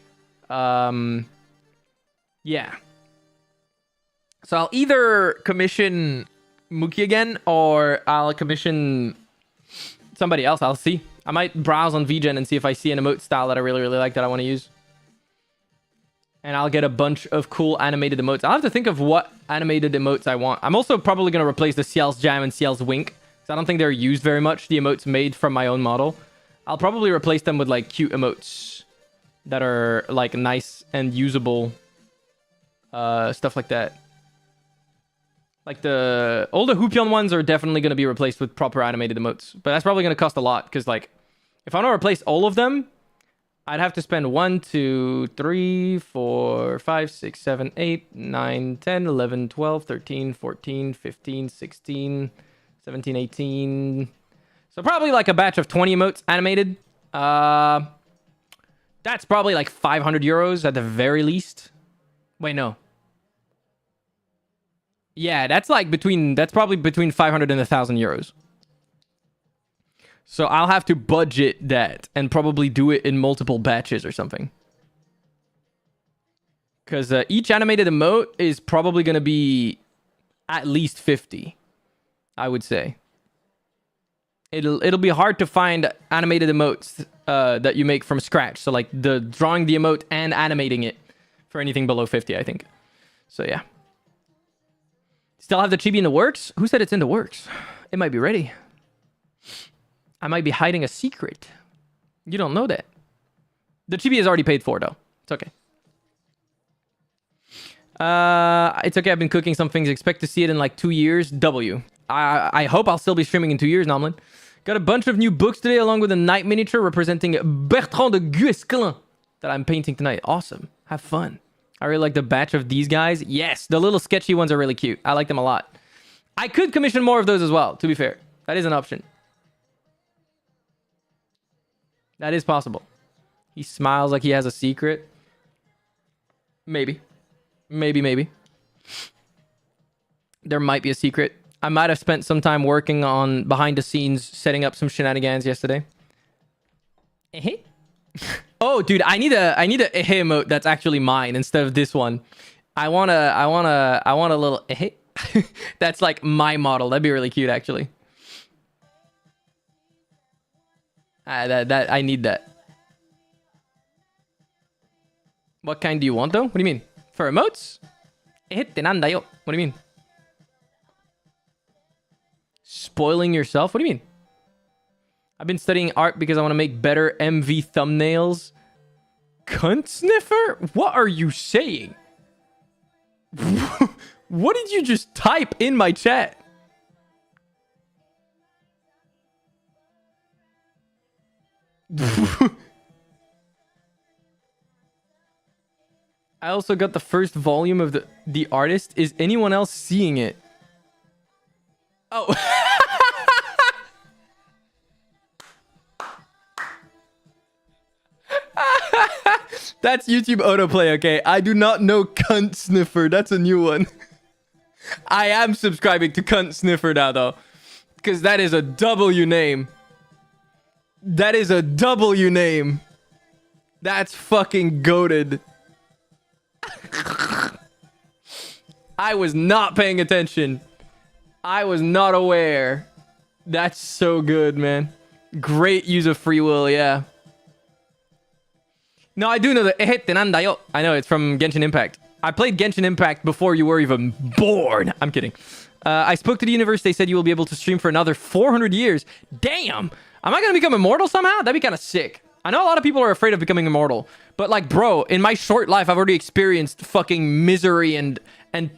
Yeah. So I'll either commission Mookie again, or I'll commission somebody else. I'll see. I might browse on VGen and see if I see an emote style that I really, really like that I want to use. And I'll get a bunch of cool animated emotes. I'll have to think of what animated emotes I want. I'm also probably going to replace the Ciel's Jam and Ciel's Wink, because I don't think they're used very much, the emotes made from my own model. I'll probably replace them with like cute emotes that are like nice and usable. Stuff like that. Like all the Hoopyon ones are definitely going to be replaced with proper animated emotes. But that's probably going to cost a lot, because like, if I want to replace all of them, I'd have to spend 1, 2, 3, 4, 5, 6, 7, 8, 9, 10, 11, 12, 13, 14, 15, 16, 17, 18. So probably like a batch of 20 emotes animated. That's probably like €500 at the very least. Wait, no. Yeah, that's probably between 500 and €1,000. So I'll have to budget that and probably do it in multiple batches or something. Because each animated emote is probably going to be at least 50, I would say. It'll be hard to find animated emotes that you make from scratch. So like drawing the emote and animating it for anything below 50, I think. So yeah. Still have the chibi in the works? Who said it's in the works? It might be ready. I might be hiding a secret. You don't know that. The chibi is already paid for, though. It's okay. It's okay. I've been cooking some things. Expect to see it in like 2 years. W. I hope I'll still be streaming in 2 years, Nomlin. Got a bunch of new books today, along with a night miniature representing Bertrand de Guesclin that I'm painting tonight. Awesome. Have fun. I really like the batch of these guys. Yes, the little sketchy ones are really cute. I like them a lot. I could commission more of those as well, to be fair. That is an option. That is possible. He smiles like he has a secret. Maybe. Maybe. There might be a secret. I might have spent some time working on behind the scenes, setting up some shenanigans yesterday. Oh, dude, I need a emote that's actually mine instead of this one. I want a little that's like my model. That'd be really cute, actually. That I need that. What kind do you want, though? What do you mean? For emotes? What do you mean? Spoiling yourself? What do you mean? I've been studying art because I want to make better MV thumbnails. Cunt sniffer? What are you saying? What did you just type in my chat? I also got the first volume of the artist. Is anyone else seeing it? Oh. That's YouTube autoplay, okay? I do not know Cunt Sniffer. That's a new one. I am subscribing to Cunt Sniffer now, though. Because that is a W name. That is a W name. That's fucking goated. I was not paying attention. I was not aware. That's so good, man. Great use of free will, yeah. No, I do know that. I know it's from Genshin Impact. I played Genshin Impact before you were even born. I'm kidding. I spoke to the universe. They said you will be able to stream for another 400 years. Damn. Am I going to become immortal somehow? That'd be kind of sick. I know a lot of people are afraid of becoming immortal. But like, bro, in my short life, I've already experienced fucking misery and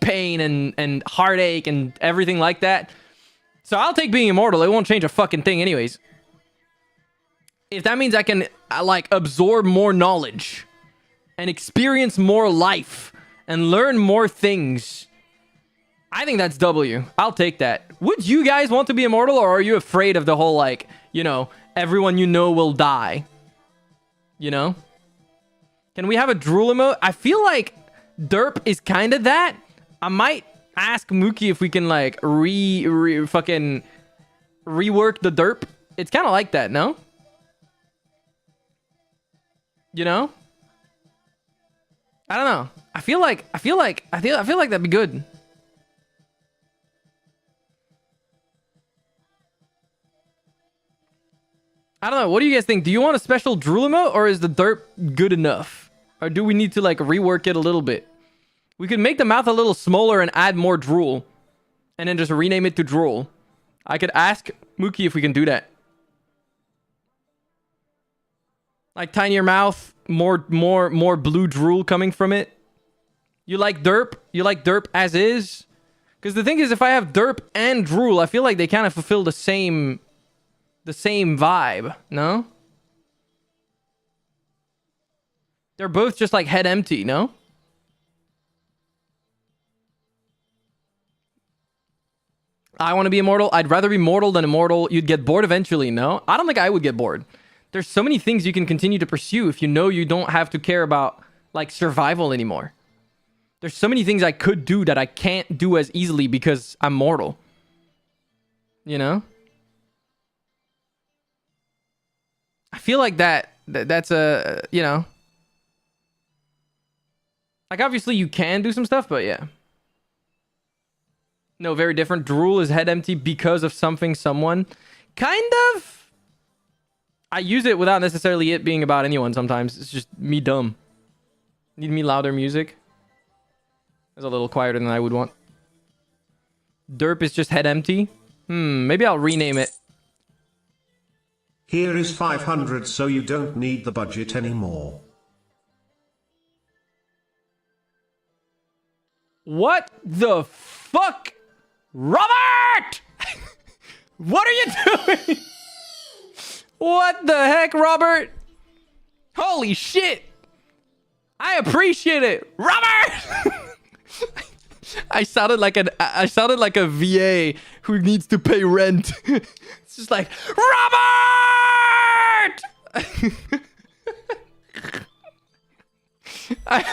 pain and heartache and everything like that. So I'll take being immortal. It won't change a fucking thing anyways. If that means I can like absorb more knowledge and experience more life and learn more things, I think that's W. I'll take that. Would you guys want to be immortal, or are you afraid of the whole, like, you know, everyone you know will die? You know? Can we have a drool emote? I feel like derp is kind of that. I might ask Mookie if we can like fucking rework the derp. It's kind of like that, no? You know? I don't know. I feel like that'd be good. I don't know. What do you guys think? Do you want a special drool emote, or is the derp good enough? Or do we need to like rework it a little bit? We could make the mouth a little smaller and add more drool, and then just rename it to drool. I could ask Mookie if we can do that. Like tinier mouth, more blue drool coming from it. You like derp? You like derp as is? Because the thing is, if I have derp and drool, I feel like they kind of fulfill the same vibe, no? They're both just like head empty, no? I want to be immortal. I'd rather be mortal than immortal. You'd get bored eventually, no? I don't think I would get bored. There's so many things you can continue to pursue if you know you don't have to care about like survival anymore. There's so many things I could do that I can't do as easily because I'm mortal. You know? I feel like that's a, you know. Like obviously you can do some stuff, but yeah. No, very different. Drool is head empty because of something, someone. Kind of. I use it without necessarily it being about anyone sometimes. It's just me dumb. Need me louder music? It's a little quieter than I would want. Derp is just head empty. Maybe I'll rename it. Here is 500 so you don't need the budget anymore. What the fuck? Robert! What are you doing? What the heck, Robert? Holy shit! I appreciate it, Robert. I sounded like a VA who needs to pay rent. It's just like, Robert! I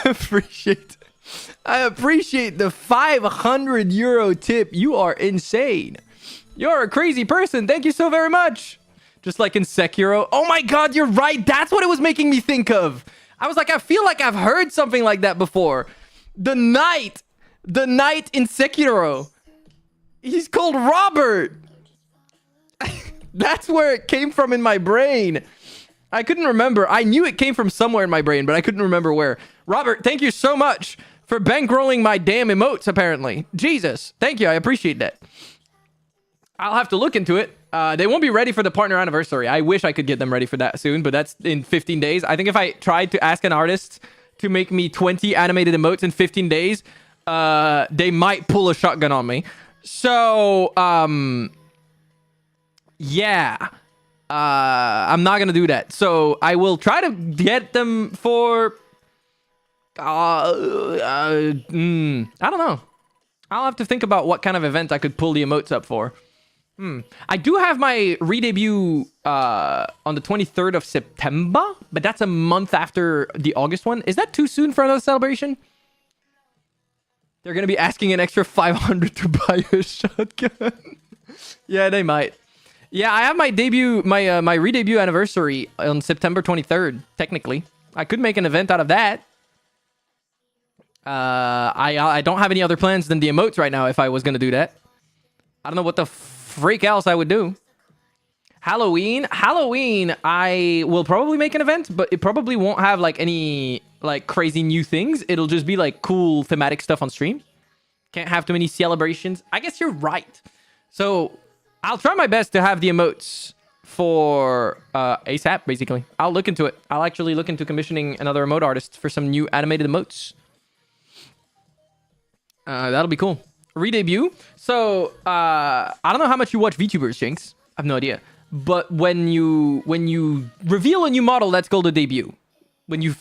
appreciate the 500 euro tip. You are insane. You're a crazy person. Thank you so very much. Just like in Sekiro. Oh my god, you're right. That's what it was making me think of. I was like, I feel like I've heard something like that before. The knight in Sekiro. He's called Robert. That's where it came from in my brain. I couldn't remember. I knew it came from somewhere in my brain, but I couldn't remember where. Robert, thank you so much for bankrolling my damn emotes, apparently. Jesus. Thank you. I appreciate that. I'll have to look into it. They won't be ready for the partner anniversary. I wish I could get them ready for that soon, but that's in 15 days. I think if I tried to ask an artist to make me 20 animated emotes in 15 days, they might pull a shotgun on me. So, yeah. I'm not gonna do that. So I will try to get them for. I don't know. I'll have to think about what kind of event I could pull the emotes up for. I do have my re-debut on the 23rd of September, but that's a month after the August one. Is that too soon for another celebration? They're gonna be asking an extra 500 to buy a shotgun. Yeah, they might. Yeah, I have my debut, my re-debut anniversary on September 23rd. Technically, I could make an event out of that. I don't have any other plans than the emotes right now. If I was gonna do that, I don't know what the freak else I would do. Halloween, I will probably make an event, but it probably won't have like any like crazy new things. It'll just be like cool thematic stuff on stream. Can't have too many celebrations. I guess you're right. So I'll try my best to have the emotes for ASAP, basically. I'll look into it. I'll actually look into commissioning another emote artist for some new animated emotes. That'll be cool. Re-debut. So, I don't know how much you watch VTubers, Jinx. I have no idea. But when you reveal a new model, that's called a debut. When you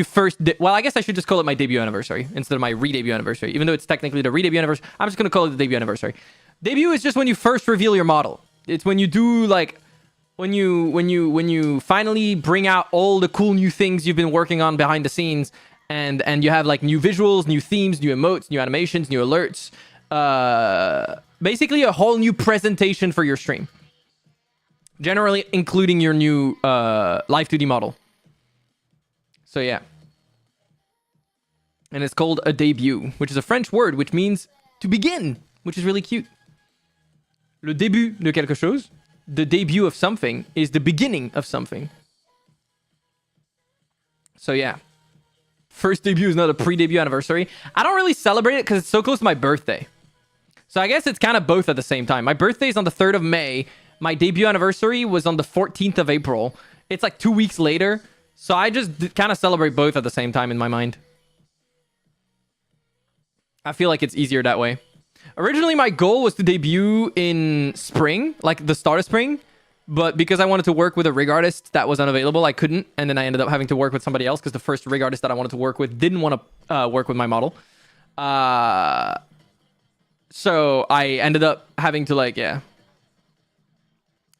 first... well, I guess I should just call it my debut anniversary instead of my re-debut anniversary. Even though it's technically the re-debut anniversary, I'm just going to call it the debut anniversary. Debut is just when you first reveal your model. It's when you do, like... When you finally bring out all the cool new things you've been working on behind the scenes... And you have like new visuals, new themes, new emotes, new animations, new alerts. Basically a whole new presentation for your stream. Generally including your new live 2D model. So yeah. And it's called a debut, which is a French word which means to begin, which is really cute. Le début de quelque chose, the debut of something, is the beginning of something. So yeah. First debut is not a pre-debut anniversary. I don't really celebrate it because it's so close to my birthday. So I guess it's kind of both at the same time. My birthday is on the 3rd of May. My debut anniversary was on the 14th of April. It's like 2 weeks later. So I just kind of celebrate both at the same time in my mind. I feel like it's easier that way. Originally, my goal was to debut in spring, like the start of spring. But because I wanted to work with a rig artist that was unavailable, I couldn't. And then I ended up having to work with somebody else because the first rig artist that I wanted to work with didn't want to work with my model. So I ended up having to I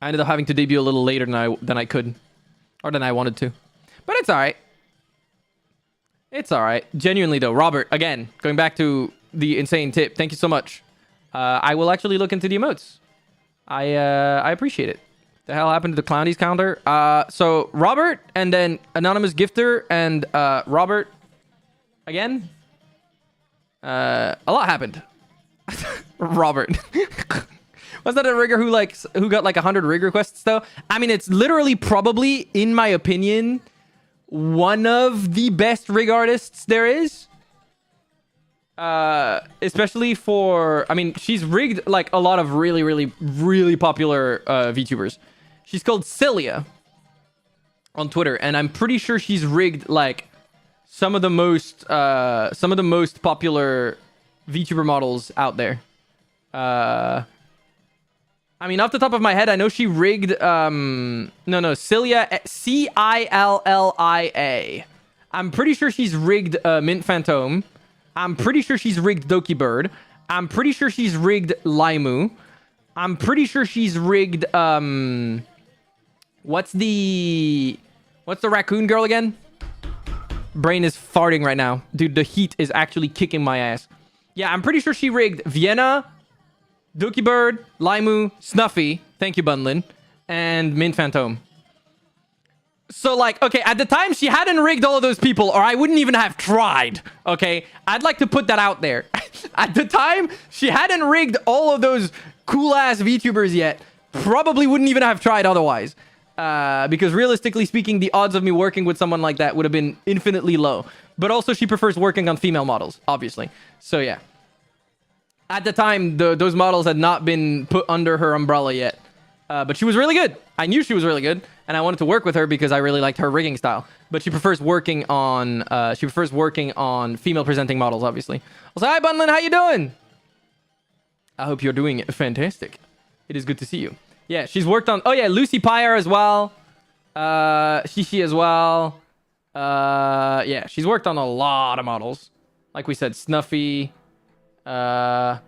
ended up having to debut a little later than I could. Or than I wanted to. But it's alright. It's alright. Genuinely though, Robert, again, going back to the insane tip, thank you so much. I will actually look into the emotes. I appreciate it. The hell happened to the Clownies counter? So Robert and then Anonymous Gifter and Robert again. A lot happened. Robert. Was that a rigger who got like 100 rig requests though? I mean, it's literally probably, in my opinion, one of the best rig artists there is. Especially for, I mean, she's rigged like a lot of really, really, really popular VTubers. She's called Celia on Twitter, and I'm pretty sure she's rigged like some of the most popular VTuber models out there. I mean, off the top of my head, I know she rigged Cilia, Cilla. I'm pretty sure she's rigged Mint Phantom. I'm pretty sure she's rigged Doki Bird. I'm pretty sure she's rigged Laimu. I'm pretty sure she's rigged what's the raccoon girl again? Brain is farting right now. Dude, the heat is actually kicking my ass. Yeah, I'm pretty sure she rigged Vienna, Doki Bird, Laimu, Snuffy, thank you Bunlin, and Mint Phantom. So, like, okay, at the time, she hadn't rigged all of those people, or I wouldn't even have tried, okay? I'd like to put that out there. At the time, she hadn't rigged all of those cool-ass VTubers yet. Probably wouldn't even have tried otherwise. Because realistically speaking, the odds of me working with someone like that would have been infinitely low. But also, she prefers working on female models, obviously. So, yeah. At the time, those models had not been put under her umbrella yet. But she was really good. I knew she was really good, and I wanted to work with her because I really liked her rigging style. But she prefers working on female presenting models, obviously. I was like, hi, Bunlin, how you doing? I hope you're doing fantastic. It is good to see you. Yeah, she's worked on... Oh, yeah, Lucy Pyre as well. Shishi as well. Yeah, she's worked on a lot of models. Like we said, Snuffy. Oh,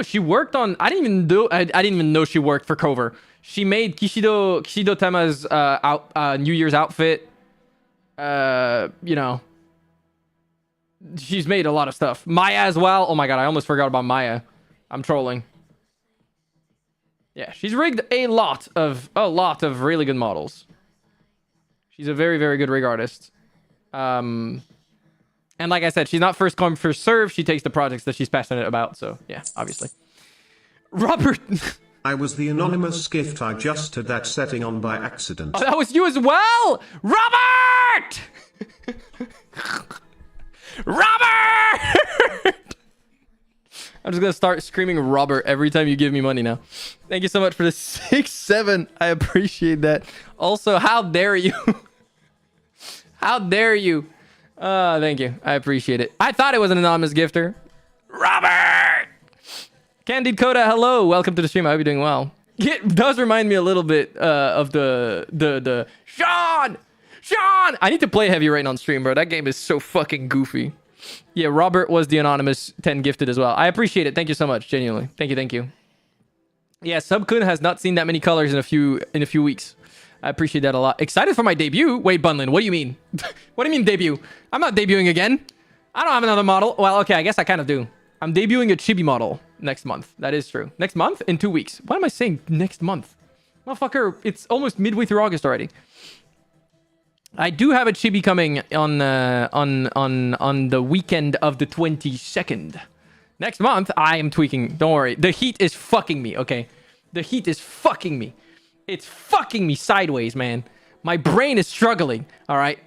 she worked on... I didn't even know she worked for Cover. She made Kishido Tema's New Year's outfit. You know... She's made a lot of stuff. Maya as well. Oh my god, I almost forgot about Maya. I'm trolling. Yeah, she's rigged a lot of really good models. She's a very, very good rig artist. And like I said, she's not first come, first serve. She takes the projects that she's passionate about. So yeah, obviously. Robert. I was the anonymous gift. I just had that setting on by accident. Oh, that was you as well, Robert. Robert! I'm just gonna start screaming Robert every time you give me money now. Thank you so much for the 6-7. I appreciate that. Also, how dare you? How dare you? Thank you. I appreciate it. I thought it was an anonymous gifter. Robert! Candid Coda, hello. Welcome to the stream. I hope you're doing well. It does remind me a little bit of the Sean! Sean! I need to play Heavy Rain on stream, bro. That game is so fucking goofy. Yeah, Robert was the anonymous 10 gifted as well. I appreciate it. Thank you so much. Genuinely. Thank you. Yeah, Subkun has not seen that many colors in a few weeks. I appreciate that a lot. Excited for my debut? Wait, Bunlin, what do you mean? What do you mean debut? I'm not debuting again. I don't have another model. Well, okay, I guess I kind of do. I'm debuting a chibi model next month. That is true. Next month? In 2 weeks. Why am I saying next month? Motherfucker, it's almost midway through August already. I do have a chibi coming on the weekend of the 22nd. Next month, I am tweaking. Don't worry. The heat is fucking me, okay? The heat is fucking me. It's fucking me sideways, man. My brain is struggling, all right?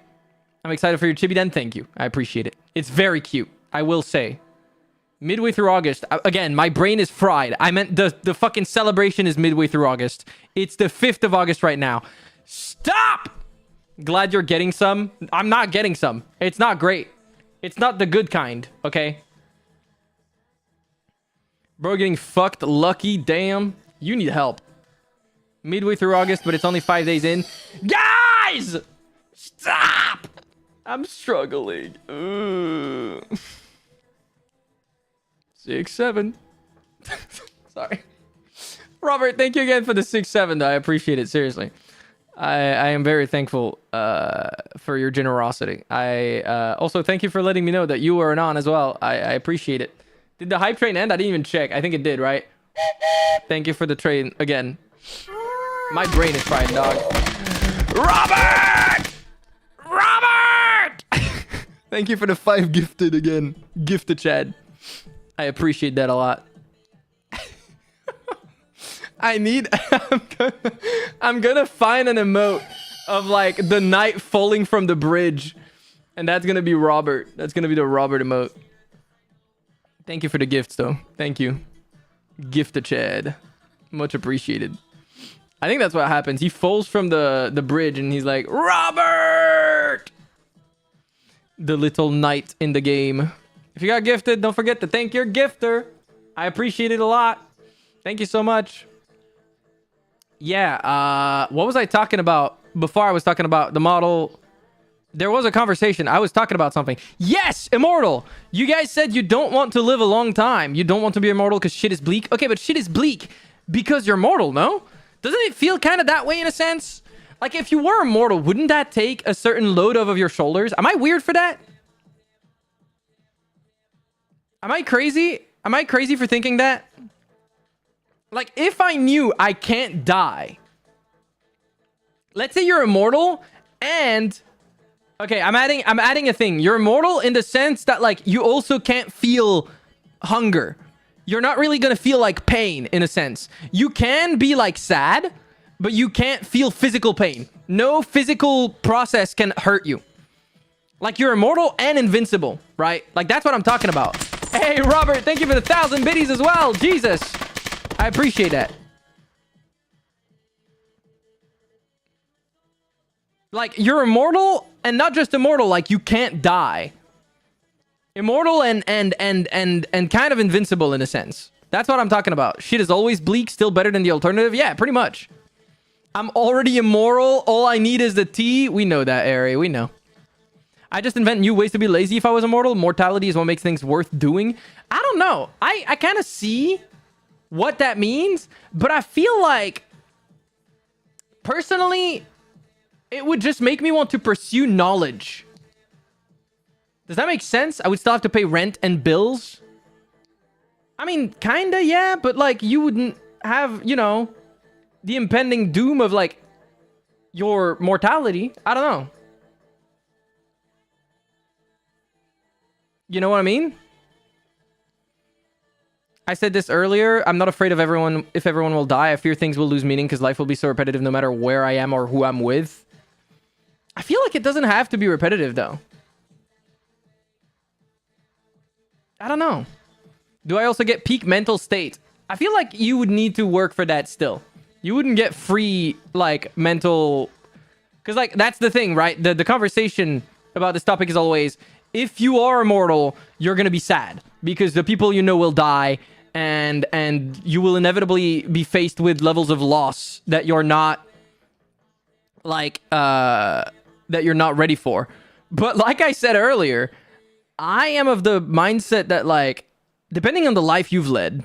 I'm excited for your chibi then. Thank you. I appreciate it. It's very cute, I will say. Midway through August. Again, my brain is fried. I meant the fucking celebration is midway through August. It's the 5th of August right now. Stop! Glad you're getting some. I'm not getting some. It's not great. It's not the good kind, okay? Bro, getting fucked. Lucky. Damn. You need help. Midway through August, but it's only 5 days in. Guys! Stop! I'm struggling. 6-7. Sorry. Robert, thank you again for the 6-7. I appreciate it. Seriously. I am very thankful for your generosity. I also thank you for letting me know that you were on as well. I appreciate it. Did the hype train end? I didn't even check. I think it did, right? Thank you for the train again. My brain is fried, dog. Robert! Robert! Thank you for the 5 gifted again. Gifted Chad. I appreciate that a lot. I'm gonna find an emote of like the knight falling from the bridge, and that's gonna be Robert. That's gonna be the Robert emote. Thank you for the gifts though. Thank you. Gift to Chad. Much appreciated. I think that's what happens. He falls from the bridge and he's like, Robert! The little knight in the game. If you got gifted, don't forget to thank your gifter. I appreciate it a lot. Thank you so much. Yeah, what was I talking about before I was talking about the model? There was a conversation. I was talking about something. Yes, immortal. You guys said you don't want to live a long time. You don't want to be immortal because shit is bleak. Okay, but shit is bleak because you're mortal, no? Doesn't it feel kind of that way in a sense? Like if you were immortal, wouldn't that take a certain load off of your shoulders? Am I weird for that? Am I crazy? Am I crazy for thinking that? Like, if I knew I can't die, let's say you're immortal and... Okay, I'm adding a thing. You're immortal in the sense that, like, you also can't feel hunger. You're not really gonna feel, like, pain, in a sense. You can be, like, sad, but you can't feel physical pain. No physical process can hurt you. Like, you're immortal and invincible, right? Like, that's what I'm talking about. Hey, Robert, thank you for the 1,000 biddies as well. Jesus. I appreciate that. Like, you're immortal, and not just immortal, like, you can't die. Immortal and kind of invincible in a sense. That's what I'm talking about. Shit is always bleak, still better than the alternative. Yeah, pretty much. I'm already immoral. All I need is the tea. We know that, Ari. We know. I just invent new ways to be lazy if I was immortal. Mortality is what makes things worth doing. I don't know. I kind of see what that means, but I feel like, personally, it would just make me want to pursue knowledge. Does that make sense? I would still have to pay rent and bills. I mean, kinda, yeah, but like, you wouldn't have, you know, the impending doom of like your mortality. I don't know. You know what I mean? I said this earlier. I'm not afraid of everyone if everyone will die. I fear things will lose meaning because life will be so repetitive no matter where I am or who I'm with. I feel like it doesn't have to be repetitive though. I don't know. Do I also get peak mental state? I feel like you would need to work for that still. You wouldn't get free, like, mental... Because, like, that's the thing, right? The conversation about this topic is always, if you are immortal, you're going to be sad. Because the people you know will die, and you will inevitably be faced with levels of loss that you're not, like, that you're not ready for. But like I said earlier, I am of the mindset that, like, depending on the life you've led,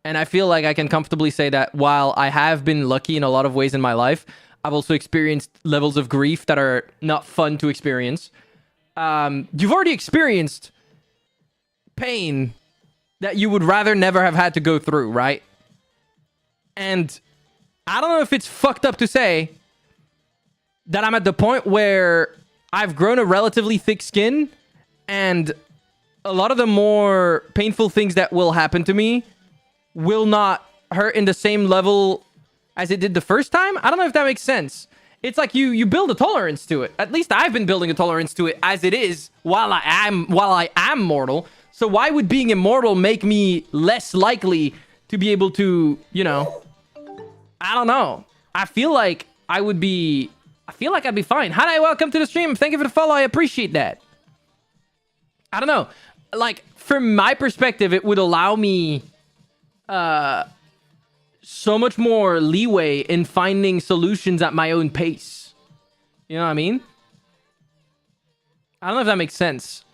and I feel like I can comfortably say that while I have been lucky in a lot of ways in my life, I've also experienced levels of grief that are not fun to experience. You've already experienced pain that you would rather never have had to go through, right? And I don't know if it's fucked up to say that I'm at the point where I've grown a relatively thick skin, and a lot of the more painful things that will happen to me will not hurt in the same level as it did the first time. I don't know if that makes sense. It's like you build a tolerance to it. At least I've been building a tolerance to it as it is while I am mortal. So why would being immortal make me less likely to be able to, you know, I don't know. I feel like I'd be fine. Hi, welcome to the stream. Thank you for the follow. I appreciate that. I don't know. Like, from my perspective, it would allow me so much more leeway in finding solutions at my own pace. You know what I mean? I don't know if that makes sense.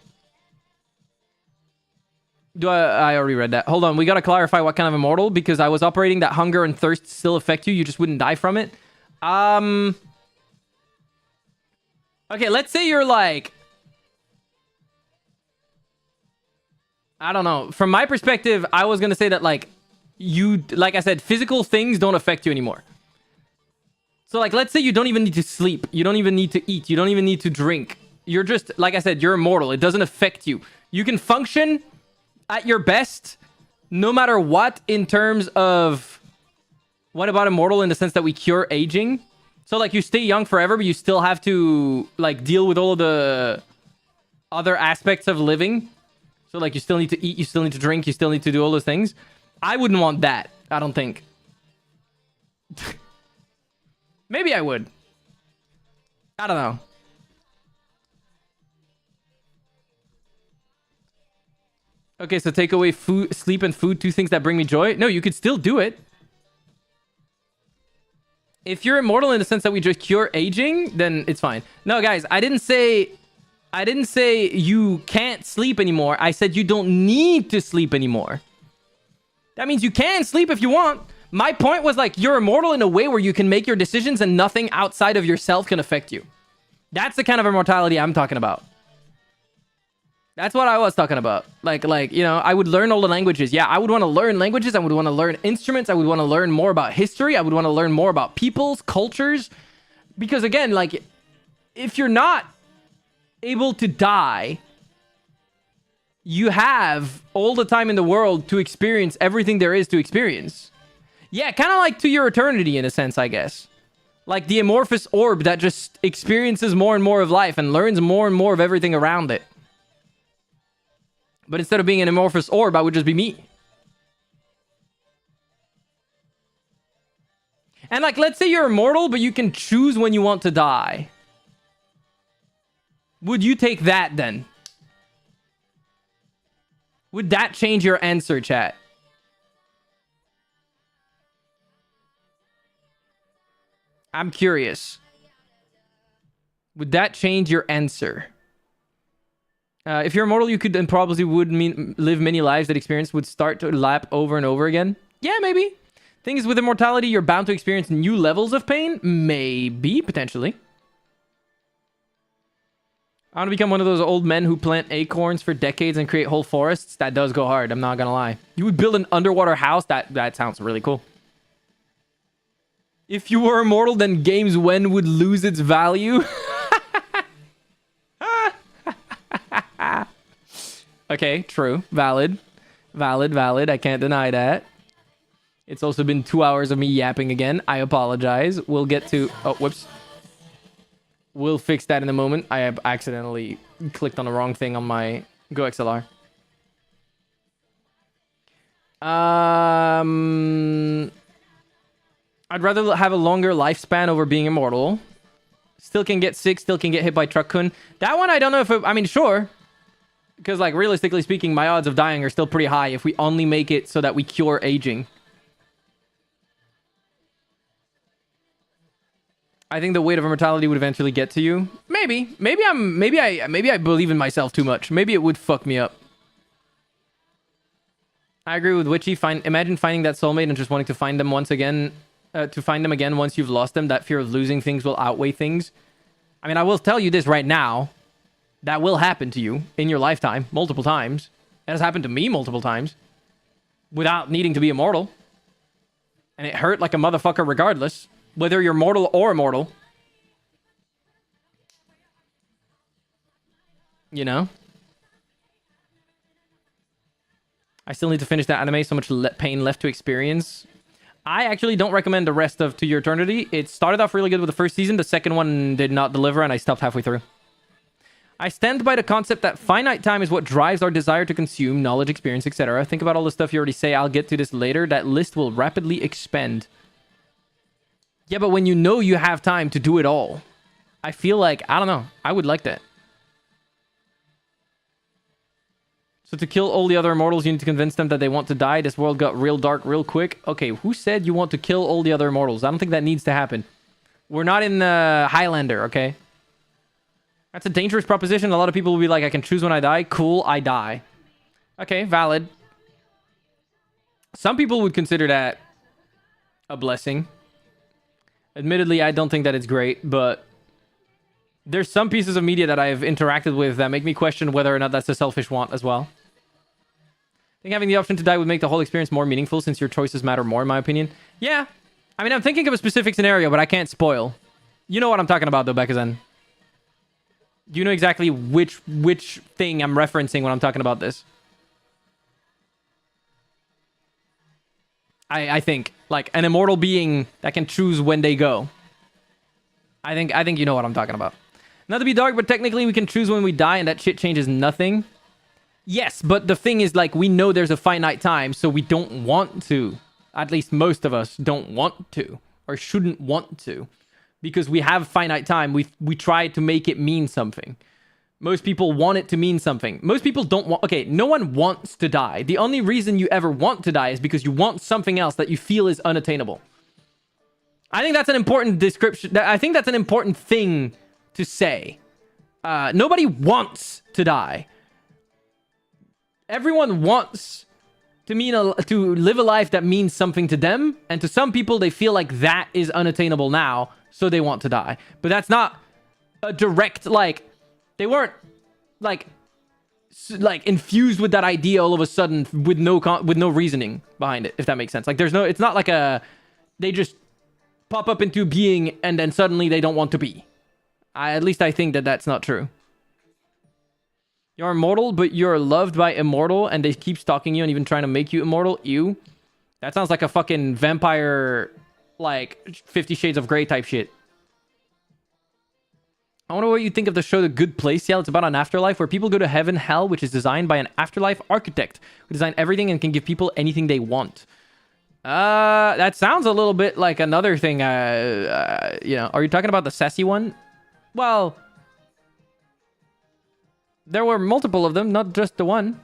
I already read that. Hold on, we gotta clarify what kind of immortal, because I was operating that hunger and thirst still affect you. You just wouldn't die from it. Okay, let's say you're like... I don't know. From my perspective, I was gonna say that, like, like I said, physical things don't affect you anymore. So, like, let's say you don't even need to sleep. You don't even need to eat. You don't even need to drink. You're just, like I said, you're immortal. It doesn't affect you. You can function at your best no matter what in terms of... What about immortal in the sense that we cure aging? So, like, you stay young forever, but you still have to, like, deal with all of the other aspects of living. So, like, you still need to eat, you still need to drink, you still need to do all those things. I wouldn't want that, I don't think. Maybe I would. I don't know. Okay, so take away food, sleep and food, two things that bring me joy. No, you could still do it. If you're immortal in the sense that we just cure aging, then it's fine. No, guys, I didn't say you can't sleep anymore. I said you don't need to sleep anymore. That means you can sleep if you want. My point was, like, you're immortal in a way where you can make your decisions and nothing outside of yourself can affect you. That's the kind of immortality I'm talking about. That's what I was talking about. Like, you know, I would learn all the languages. Yeah, I would want to learn languages. I would want to learn instruments. I would want to learn more about history. I would want to learn more about peoples, cultures. Because, again, like, if you're not able to die, you have all the time in the world to experience everything there is to experience. Yeah, kind of like to your eternity in a sense, I guess. Like the amorphous orb that just experiences more and more of life and learns more and more of everything around it. But instead of being an amorphous orb, I would just be me. And, like, let's say you're immortal, but you can choose when you want to die. Would you take that then? Would that change your answer, chat? I'm curious. Would that change your answer? If you're immortal, you could and probably would live many lives. That experience would start to lap over and over again. Yeah, maybe. Thing is, with immortality, you're bound to experience new levels of pain. Maybe, potentially. I want to become one of those old men who plant acorns for decades and create whole forests. That does go hard. I'm not gonna lie. You would build an underwater house. That sounds really cool. If you were immortal, then games when would lose its value. Okay, true. Valid. I can't deny that. It's also been 2 hours of me yapping again. I apologize. We'll get to... Oh, whoops. We'll fix that in a moment. I have accidentally clicked on the wrong thing on my Go XLR. I'd rather have a longer lifespan over being immortal. Still can get sick, still can get hit by truck kun. That one, I don't know if... I mean, sure. Because, like, realistically speaking, my odds of dying are still pretty high if we only make it so that we cure aging. I think the weight of immortality would eventually get to you. Maybe. Maybe I believe in myself too much. Maybe it would fuck me up. I agree with Witchy. Imagine finding that soulmate and just wanting to find them once again. To find them again once you've lost them. That fear of losing things will outweigh things. I mean, I will tell you this right now. That will happen to you in your lifetime multiple times. It has happened to me multiple times. Without needing to be immortal. And it hurt like a motherfucker regardless. Whether you're mortal or immortal. You know? I still need to finish that anime. So much pain left to experience. I actually don't recommend the rest of To Your Eternity. It started off really good with the first season. The second one did not deliver and I stopped halfway through. I stand by the concept that finite time is what drives our desire to consume knowledge, experience, etc. Think about all the stuff you already say. I'll get to this later. That list will rapidly expand. Yeah, but when you know you have time to do it all, I feel like, I don't know. I would like that. So to kill all the other immortals, you need to convince them that they want to die. This world got real dark real quick. Okay, who said you want to kill all the other immortals? I don't think that needs to happen. We're not in Highlander, okay? That's a dangerous proposition. A lot of people will be like, I can choose when I die. Cool, I die. Okay, valid. Some people would consider that a blessing. Admittedly, I don't think that it's great, but there's some pieces of media that I've interacted with that make me question whether or not that's a selfish want as well. I think having the option to die would make the whole experience more meaningful since your choices matter more, in my opinion. Yeah. I mean, I'm thinking of a specific scenario, but I can't spoil. You know what I'm talking about, though, Bekazan. Do you know exactly which thing I'm referencing when I'm talking about this? I think like an immortal being that can choose when they go. I think you know what I'm talking about. Not to be dark, but technically we can choose when we die and that shit changes nothing. Yes, but the thing is, like, we know there's a finite time, so we don't want to. At least most of us don't want to or shouldn't want to. Because we have finite time, we try to make it mean something. Most people want it to mean something. Most people don't want... Okay, no one wants to die. The only reason you ever want to die is because you want something else that you feel is unattainable. I think that's an important description. I think that's an important thing to say. Nobody wants to die. Everyone wants to live a life that means something to them. And to some people, they feel like that is unattainable now. So they want to die. But that's not a direct, like... They weren't, like infused with that idea all of a sudden with no reasoning behind it, if that makes sense. Like, it's not like they just pop up into being and then suddenly they don't want to be. At least I think that that's not true. You're immortal, but you're loved by immortal and they keep stalking you and even trying to make you immortal. Ew. That sounds like a fucking vampire, like 50 Shades of Grey type shit. I wonder what you think of the show The Good Place. Yeah, it's about an afterlife where people go to heaven, hell, which is designed by an afterlife architect who designed everything and can give people anything they want. That sounds a little bit like another thing. You know, are you talking about the sassy one? Well, there were multiple of them, not just the one.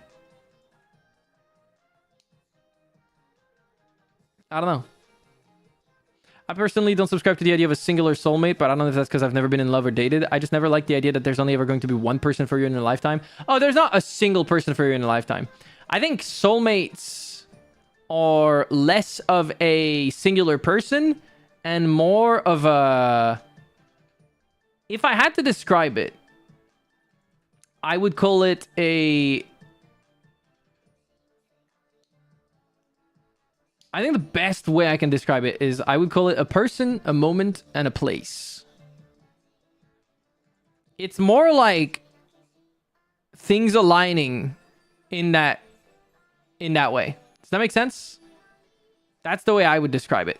I don't know. I personally don't subscribe to the idea of a singular soulmate, but I don't know if that's because I've never been in love or dated. I just never liked the idea that there's only ever going to be one person for you in a lifetime. Oh, there's not a single person for you in a lifetime. I think soulmates are less of a singular person and more of a... If I had to describe it, I would call it a... I think the best way I can describe it is I would call it a person, a moment, and a place. It's more like things aligning in that way. Does that make sense? That's the way I would describe it.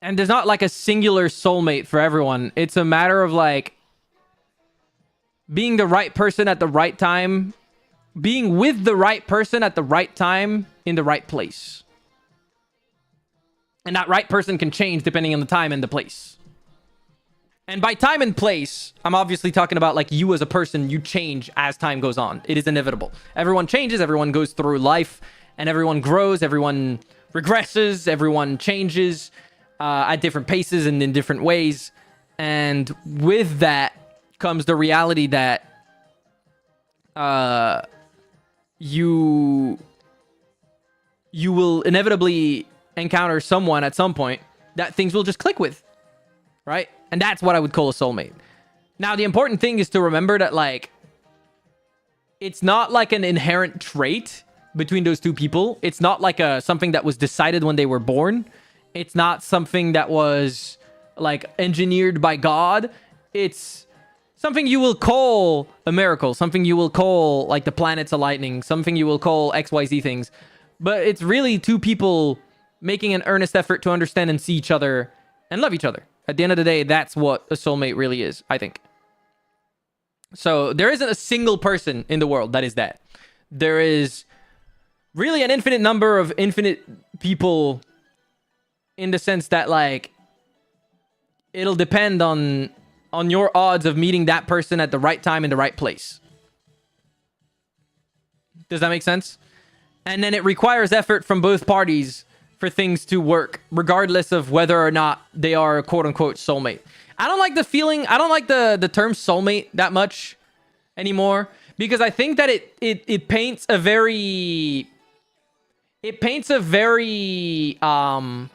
And there's not like a singular soulmate for everyone. It's a matter of like being the right person at the right time, being with the right person at the right time in the right place. And that right person can change depending on the time and the place. And by time and place, I'm obviously talking about like you as a person, you change as time goes on. It is inevitable. Everyone changes, everyone goes through life, and everyone grows, everyone regresses, everyone changes at different paces and in different ways. And with that comes the reality that you will inevitably encounter someone at some point that things will just click with, right? And that's what I would call a soulmate. Now, the important thing is to remember that, like, it's not like an inherent trait between those two people. It's not like something that was decided when they were born. It's not something that was, like, engineered by God. It's something you will call a miracle, something you will call, like, the planets aligning, something you will call XYZ things. But it's really two people making an earnest effort to understand and see each other and love each other. At the end of the day, that's what a soulmate really is, I think. So there isn't a single person in the world that is that. There is really an infinite number of infinite people in the sense that, like, it'll depend on your odds of meeting that person at the right time in the right place. Does that make sense? And then it requires effort from both parties for things to work, regardless of whether or not they are a quote-unquote soulmate. I don't like the feeling, I don't like the term soulmate that much anymore, because I think that it paints a very... It paints a very... what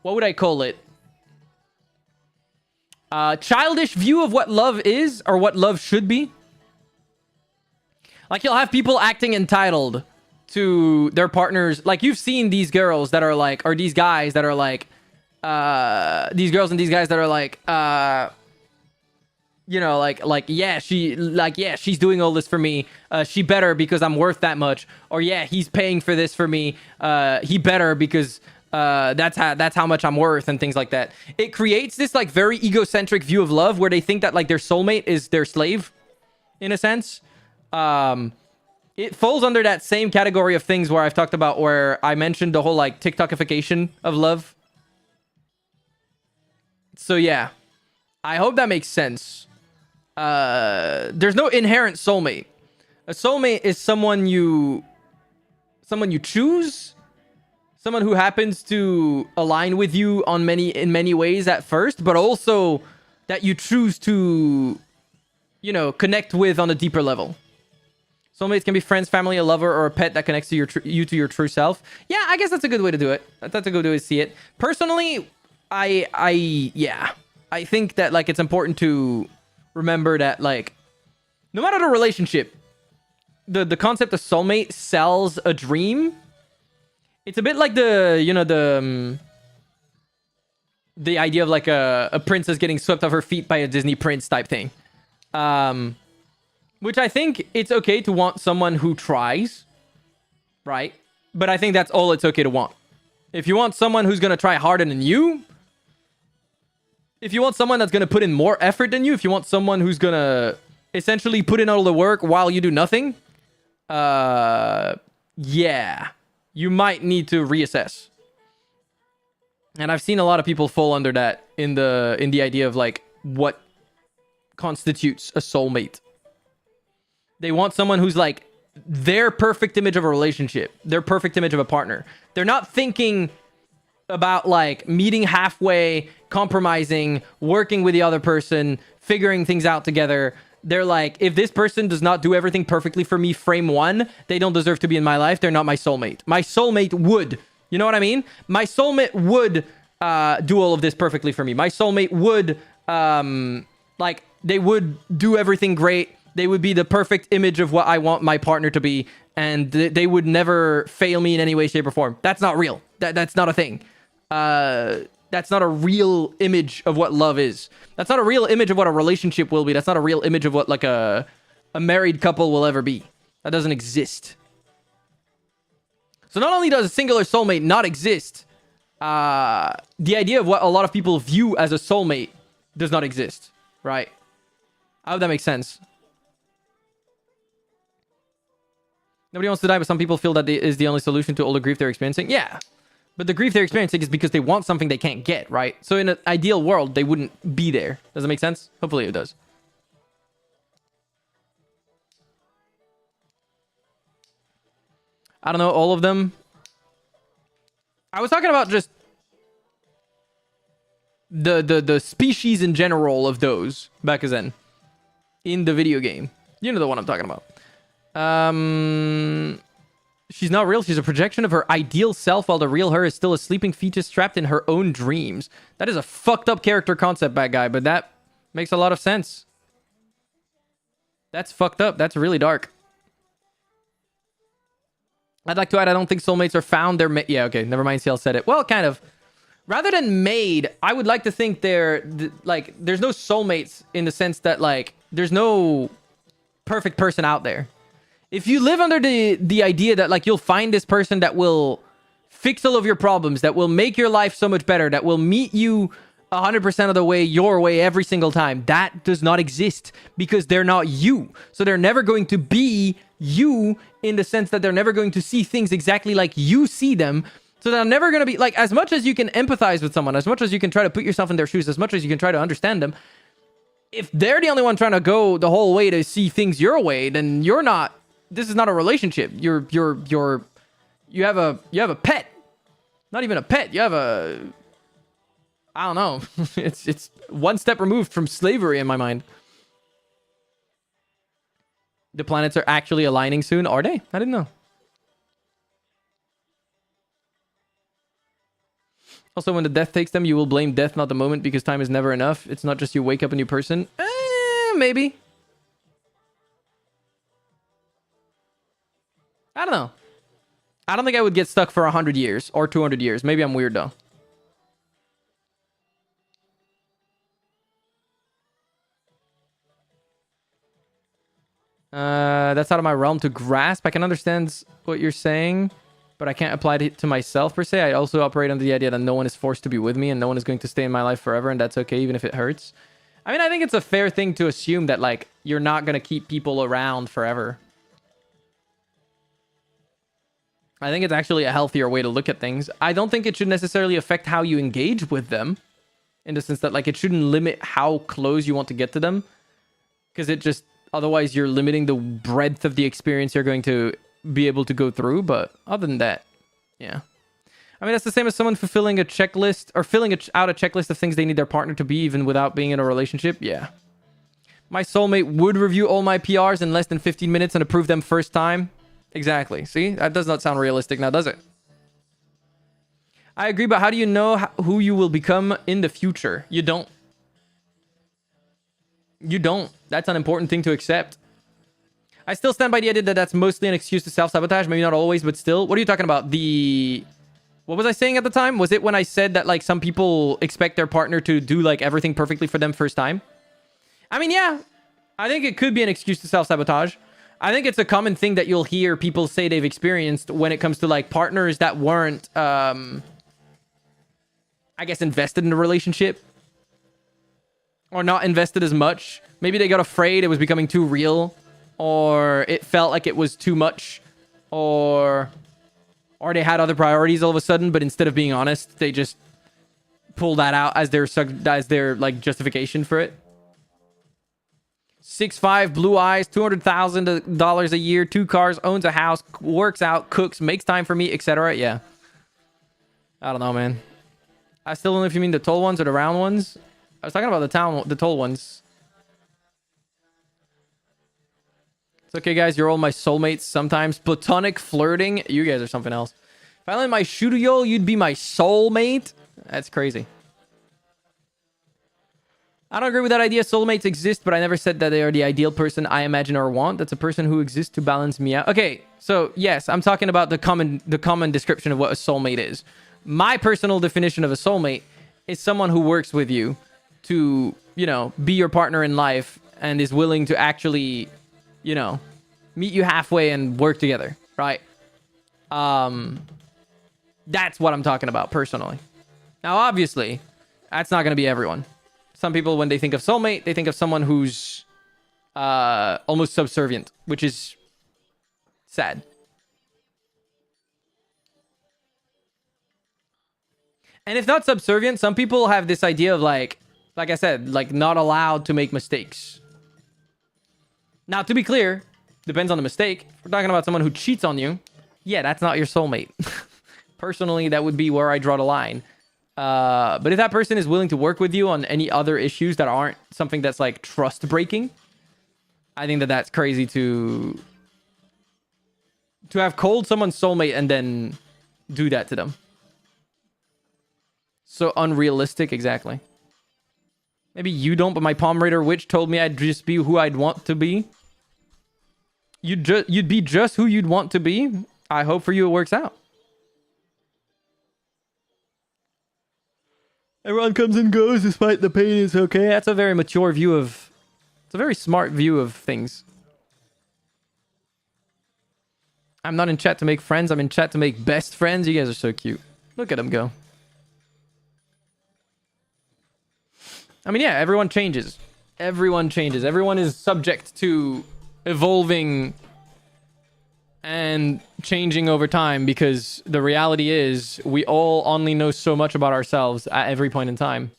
would I call it? Childish view of what love is, or what love should be. Like, you'll have people acting entitled to their partners. Like, you've seen these girls that are like, or these guys that are like, these girls and these guys that are like, you know, yeah, she's doing all this for me. She better because I'm worth that much. Or yeah, he's paying for this for me. He better because that's how much I'm worth, and things like that. It creates this like very egocentric view of love where they think that like their soulmate is their slave, in a sense. It falls under that same category of things where I've talked about, where I mentioned the whole like TikTokification of love. So yeah, I hope that makes sense. There's no inherent soulmate. A soulmate is someone you choose, someone who happens to align with you in many ways at first, but also that you choose to, you know, connect with on a deeper level. Soulmates can be friends, family, a lover, or a pet that connects to you to your true self. Yeah, I guess that's a good way to do it. That's a good way to see it. Personally, I think that like it's important to remember that like no matter the relationship, the concept of soulmate sells a dream. It's a bit like the idea of like a princess getting swept off her feet by a Disney prince type thing. Which I think it's okay to want someone who tries, right? But I think that's all it's okay to want. If you want someone who's going to try harder than you, if you want someone that's going to put in more effort than you, if you want someone who's going to essentially put in all the work while you do nothing, yeah, you might need to reassess. And I've seen a lot of people fall under that in the idea of like what constitutes a soulmate. They want someone who's like their perfect image of a relationship, their perfect image of a partner. They're not thinking about like meeting halfway, compromising, working with the other person, figuring things out together. They're like, if this person does not do everything perfectly for me frame one, they don't deserve to be in my life. They're not my soulmate. My soulmate would. You know what I mean? My soulmate would do all of this perfectly for me. My soulmate would, like, they would do everything great. They would be the perfect image of what I want my partner to be. And they would never fail me in any way, shape, or form. That's not real. That's not a thing. That's not a real image of what love is. That's not a real image of what a relationship will be. That's not a real image of what like a married couple will ever be. That doesn't exist. So not only does a singular soulmate not exist, the idea of what a lot of people view as a soulmate does not exist, right? I hope that makes sense. Nobody wants to die, but some people feel that is the only solution to all the grief they're experiencing. Yeah. But the grief they're experiencing is because they want something they can't get, right? So in an ideal world, they wouldn't be there. Does that make sense? Hopefully it does. I don't know, all of them. I was talking about just the species in general of those back then in the video game. You know the one I'm talking about. She's not real. She's a projection of her ideal self, while the real her is still a sleeping fetus trapped in her own dreams. That is a fucked up character concept, bad guy, but that makes a lot of sense. That's fucked up. That's really dark. I'd like to add, I don't think soulmates are found. They're yeah, okay. Never mind. CL said it. Well, kind of. Rather than made, I would like to think they're like, there's no soulmates in the sense that like, there's no perfect person out there. If you live under the idea that like you'll find this person that will fix all of your problems, that will make your life so much better, that will meet you 100% of the way your way every single time, that does not exist because they're not you. So they're never going to be you in the sense that they're never going to see things exactly like you see them. So they're never going to be like, as much as you can empathize with someone, as much as you can try to put yourself in their shoes, as much as you can try to understand them, if they're the only one trying to go the whole way to see things your way, then you're not. This is not a relationship. You have a pet. Not even a pet. You have a, I don't know. it's one step removed from slavery in my mind. The planets are actually aligning soon. Are they? I didn't know. Also, when the death takes them, you will blame death, not the moment, because time is never enough. It's not just you wake up a new person. Maybe. I don't know. I don't think I would get stuck for 100 years or 200 years. Maybe I'm weird, though. That's out of my realm to grasp. I can understand what you're saying, but I can't apply it to myself, per se. I also operate under the idea that no one is forced to be with me and no one is going to stay in my life forever, and that's okay, even if it hurts. I mean, I think it's a fair thing to assume that, like, you're not going to keep people around forever. I think it's actually a healthier way to look at things. I don't think it should necessarily affect how you engage with them, in the sense that, like, it shouldn't limit how close you want to get to them, because it just, otherwise you're limiting the breadth of the experience you're going to be able to go through. But other than that, yeah. I mean, that's the same as someone fulfilling a checklist or filling out a checklist of things they need their partner to be, even without being in a relationship. Yeah. My soulmate would review all my PRs in less than 15 minutes and approve them first time. Exactly. See, that does not sound realistic now, does it? I agree, but how do you know who you will become in the future? You don't. You don't. That's an important thing to accept. I still stand by the idea that that's mostly an excuse to self-sabotage. Maybe not always, but still. What are you talking about? What was I saying at the time? Was it when I said that, like, some people expect their partner to do, like, everything perfectly for them first time? I mean, yeah. I think it could be an excuse to self-sabotage. I think it's a common thing that you'll hear people say they've experienced when it comes to, like, partners that weren't, I guess, invested in the relationship. Or not invested as much. Maybe they got afraid it was becoming too real. Or it felt like it was too much. Or they had other priorities all of a sudden, but instead of being honest, they just pull that out as their like, justification for it. 6'5", blue eyes, $200,000 a year, 2 cars, owns a house, works out, cooks, makes time for me, etc. Yeah. I don't know, man. I still don't know if you mean the tall ones or the round ones. I was talking about the tall ones. It's okay, guys. You're all my soulmates sometimes. Platonic flirting. You guys are something else. If I land my Shuryol, you'd be my soulmate? That's crazy. I don't agree with that idea. Soulmates exist, but I never said that they are the ideal person I imagine or want. That's a person who exists to balance me out. Okay, so yes, I'm talking about the common description of what a soulmate is. My personal definition of a soulmate is someone who works with you to, you know, be your partner in life and is willing to actually, you know, meet you halfway and work together, right? That's what I'm talking about personally. Now, obviously, that's not going to be everyone. Some people, when they think of soulmate, they think of someone who's almost subservient, which is sad. And if not subservient, some people have this idea of like I said, like not allowed to make mistakes. Now, to be clear, depends on the mistake. If we're talking about someone who cheats on you, yeah, that's not your soulmate. Personally, that would be where I draw the line. But if that person is willing to work with you on any other issues that aren't something that's like trust breaking, I think that that's crazy to have called someone's soulmate and then do that to them. So unrealistic, exactly. Maybe you don't, but my Palm Raider witch told me I'd just be who I'd want to be. You'd be just who you'd want to be. I hope for you it works out. Everyone comes and goes despite the pain is okay. That's a very mature view of... It's a very smart view of things. I'm not in chat to make friends. I'm in chat to make best friends. You guys are so cute. Look at them go. I mean, yeah, everyone changes. Everyone changes. Everyone is subject to evolving and changing over time, because the reality is we all only know so much about ourselves at every point in time.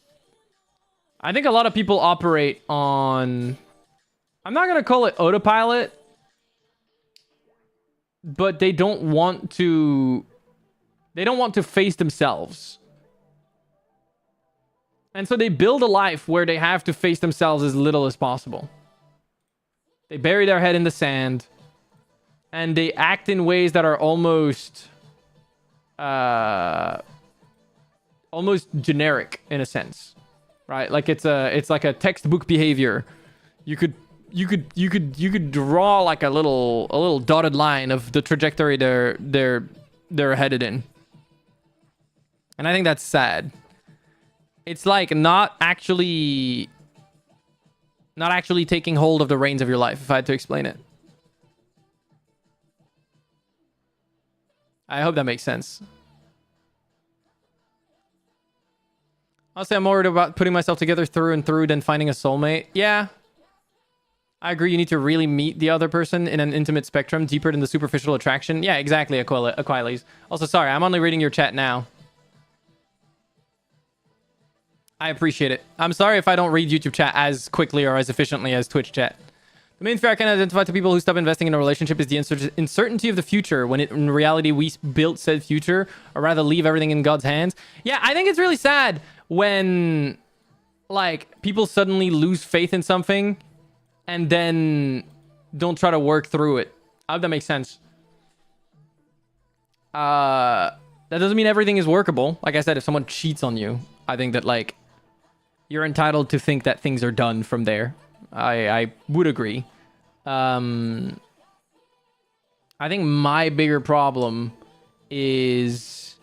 I think a lot of people operate on... I'm not going to call it autopilot, but they don't want to... They don't want to face themselves. And so they build a life where they have to face themselves as little as possible. They bury their head in the sand. And they act in ways that are almost generic in a sense, right? Like it's like a textbook behavior. You could draw like a little dotted line of the trajectory they're headed in. And I think that's sad. It's like not actually taking hold of the reins of your life, if I had to explain it. I hope that makes sense. I'll say I'm more worried about putting myself together through and through than finding a soulmate. Yeah. I agree. You need to really meet the other person in an intimate spectrum, deeper than the superficial attraction. Yeah, exactly, Aquiles. Also, sorry, I'm only reading your chat now. I appreciate it. I'm sorry if I don't read YouTube chat as quickly or as efficiently as Twitch chat. The main fear I can identify to people who stop investing in a relationship is the uncertainty of the future, when in reality we built said future, or rather leave everything in God's hands. Yeah, I think it's really sad when like people suddenly lose faith in something and then don't try to work through it. I hope that makes sense. That doesn't mean everything is workable. Like I said, if someone cheats on you, I think that like you're entitled to think that things are done from there. I would agree. I think my bigger problem is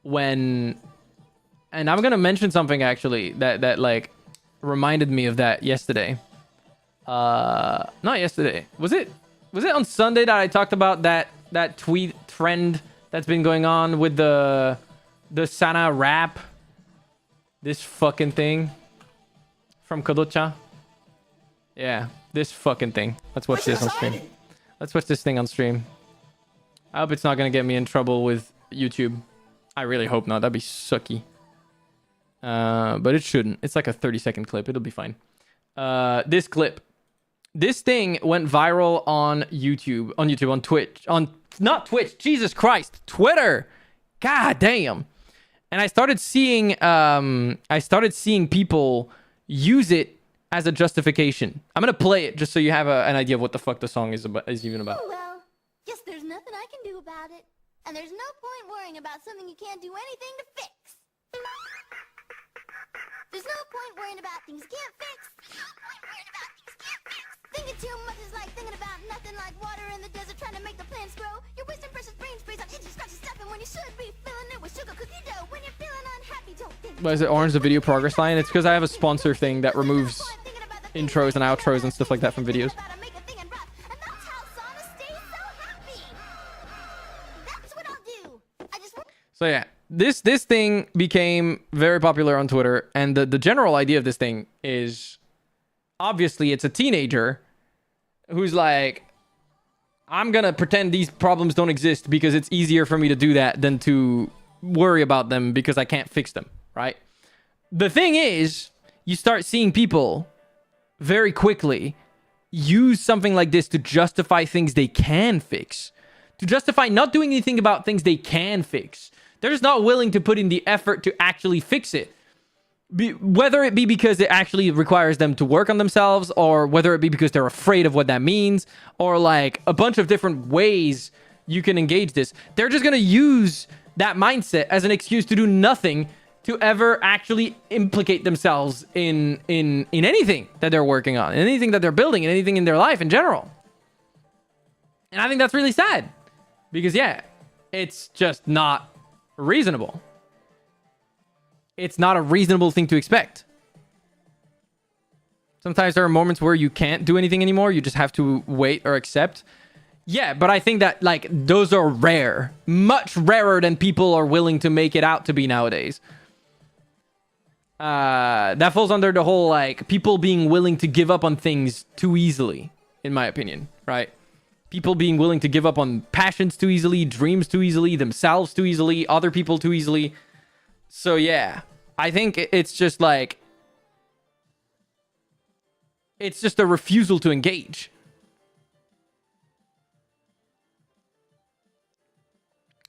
when, and I'm gonna mention something actually that like reminded me of that yesterday. Not yesterday. Was it on Sunday that I talked about that tweet trend that's been going on with the Sana rap? This fucking thing from Kodocha. Yeah, this fucking thing. Let's watch this on stream. Let's watch this thing on stream. I hope it's not gonna get me in trouble with YouTube. I really hope not. That'd be sucky. But it shouldn't. It's like a 30-second clip. It'll be fine. This clip. This thing went viral on YouTube, on Twitch, not Twitch. Jesus Christ, Twitter. God damn. And I started seeing people use it as a justification. I'm gonna play it just so you have an idea of what the fuck the song is even about. Oh, well, guess there's nothing I can do about it. And there's no point worrying about something you can't do anything to fix. There's no point worrying about things you can't fix. No point worrying about things you can't fix. Thinking too much is like thinking about nothing, like water in the desert trying to make the plants grow. You're wasting precious brain space on itchy, scratchy stuff, and when you should be filling it with sugar cookie dough. When you're feeling unhappy, don't think. Why is it orange the video progress line? It's because I have a sponsor thing that removes intros and outros and stuff like that from videos. So yeah, this thing became very popular on Twitter, and the general idea of this thing is obviously it's a teenager who's like, I'm gonna pretend these problems don't exist because it's easier for me to do that than to worry about them because I can't fix them, right? The thing is, you start seeing people very quickly use something like this to justify things they can fix, to justify not doing anything about things they can fix. They're just not willing to put in the effort to actually fix it. Whether it be because it actually requires them to work on themselves, or whether it be because they're afraid of what that means, or like a bunch of different ways you can engage this. They're just going to use that mindset as an excuse to do nothing to ever actually implicate themselves in anything that they're working on, anything that they're building, and anything in their life in general. And I think that's really sad because, yeah, it's just not reasonable. It's not a reasonable thing to expect. Sometimes there are moments where you can't do anything anymore. You just have to wait or accept. Yeah, but I think that, like, those are rare. Much rarer than people are willing to make it out to be nowadays. That falls under the whole, like, people being willing to give up on things too easily, in my opinion, right? People being willing to give up on passions too easily, dreams too easily, themselves too easily, other people too easily. So, yeah, I think it's just like, it's just a refusal to engage.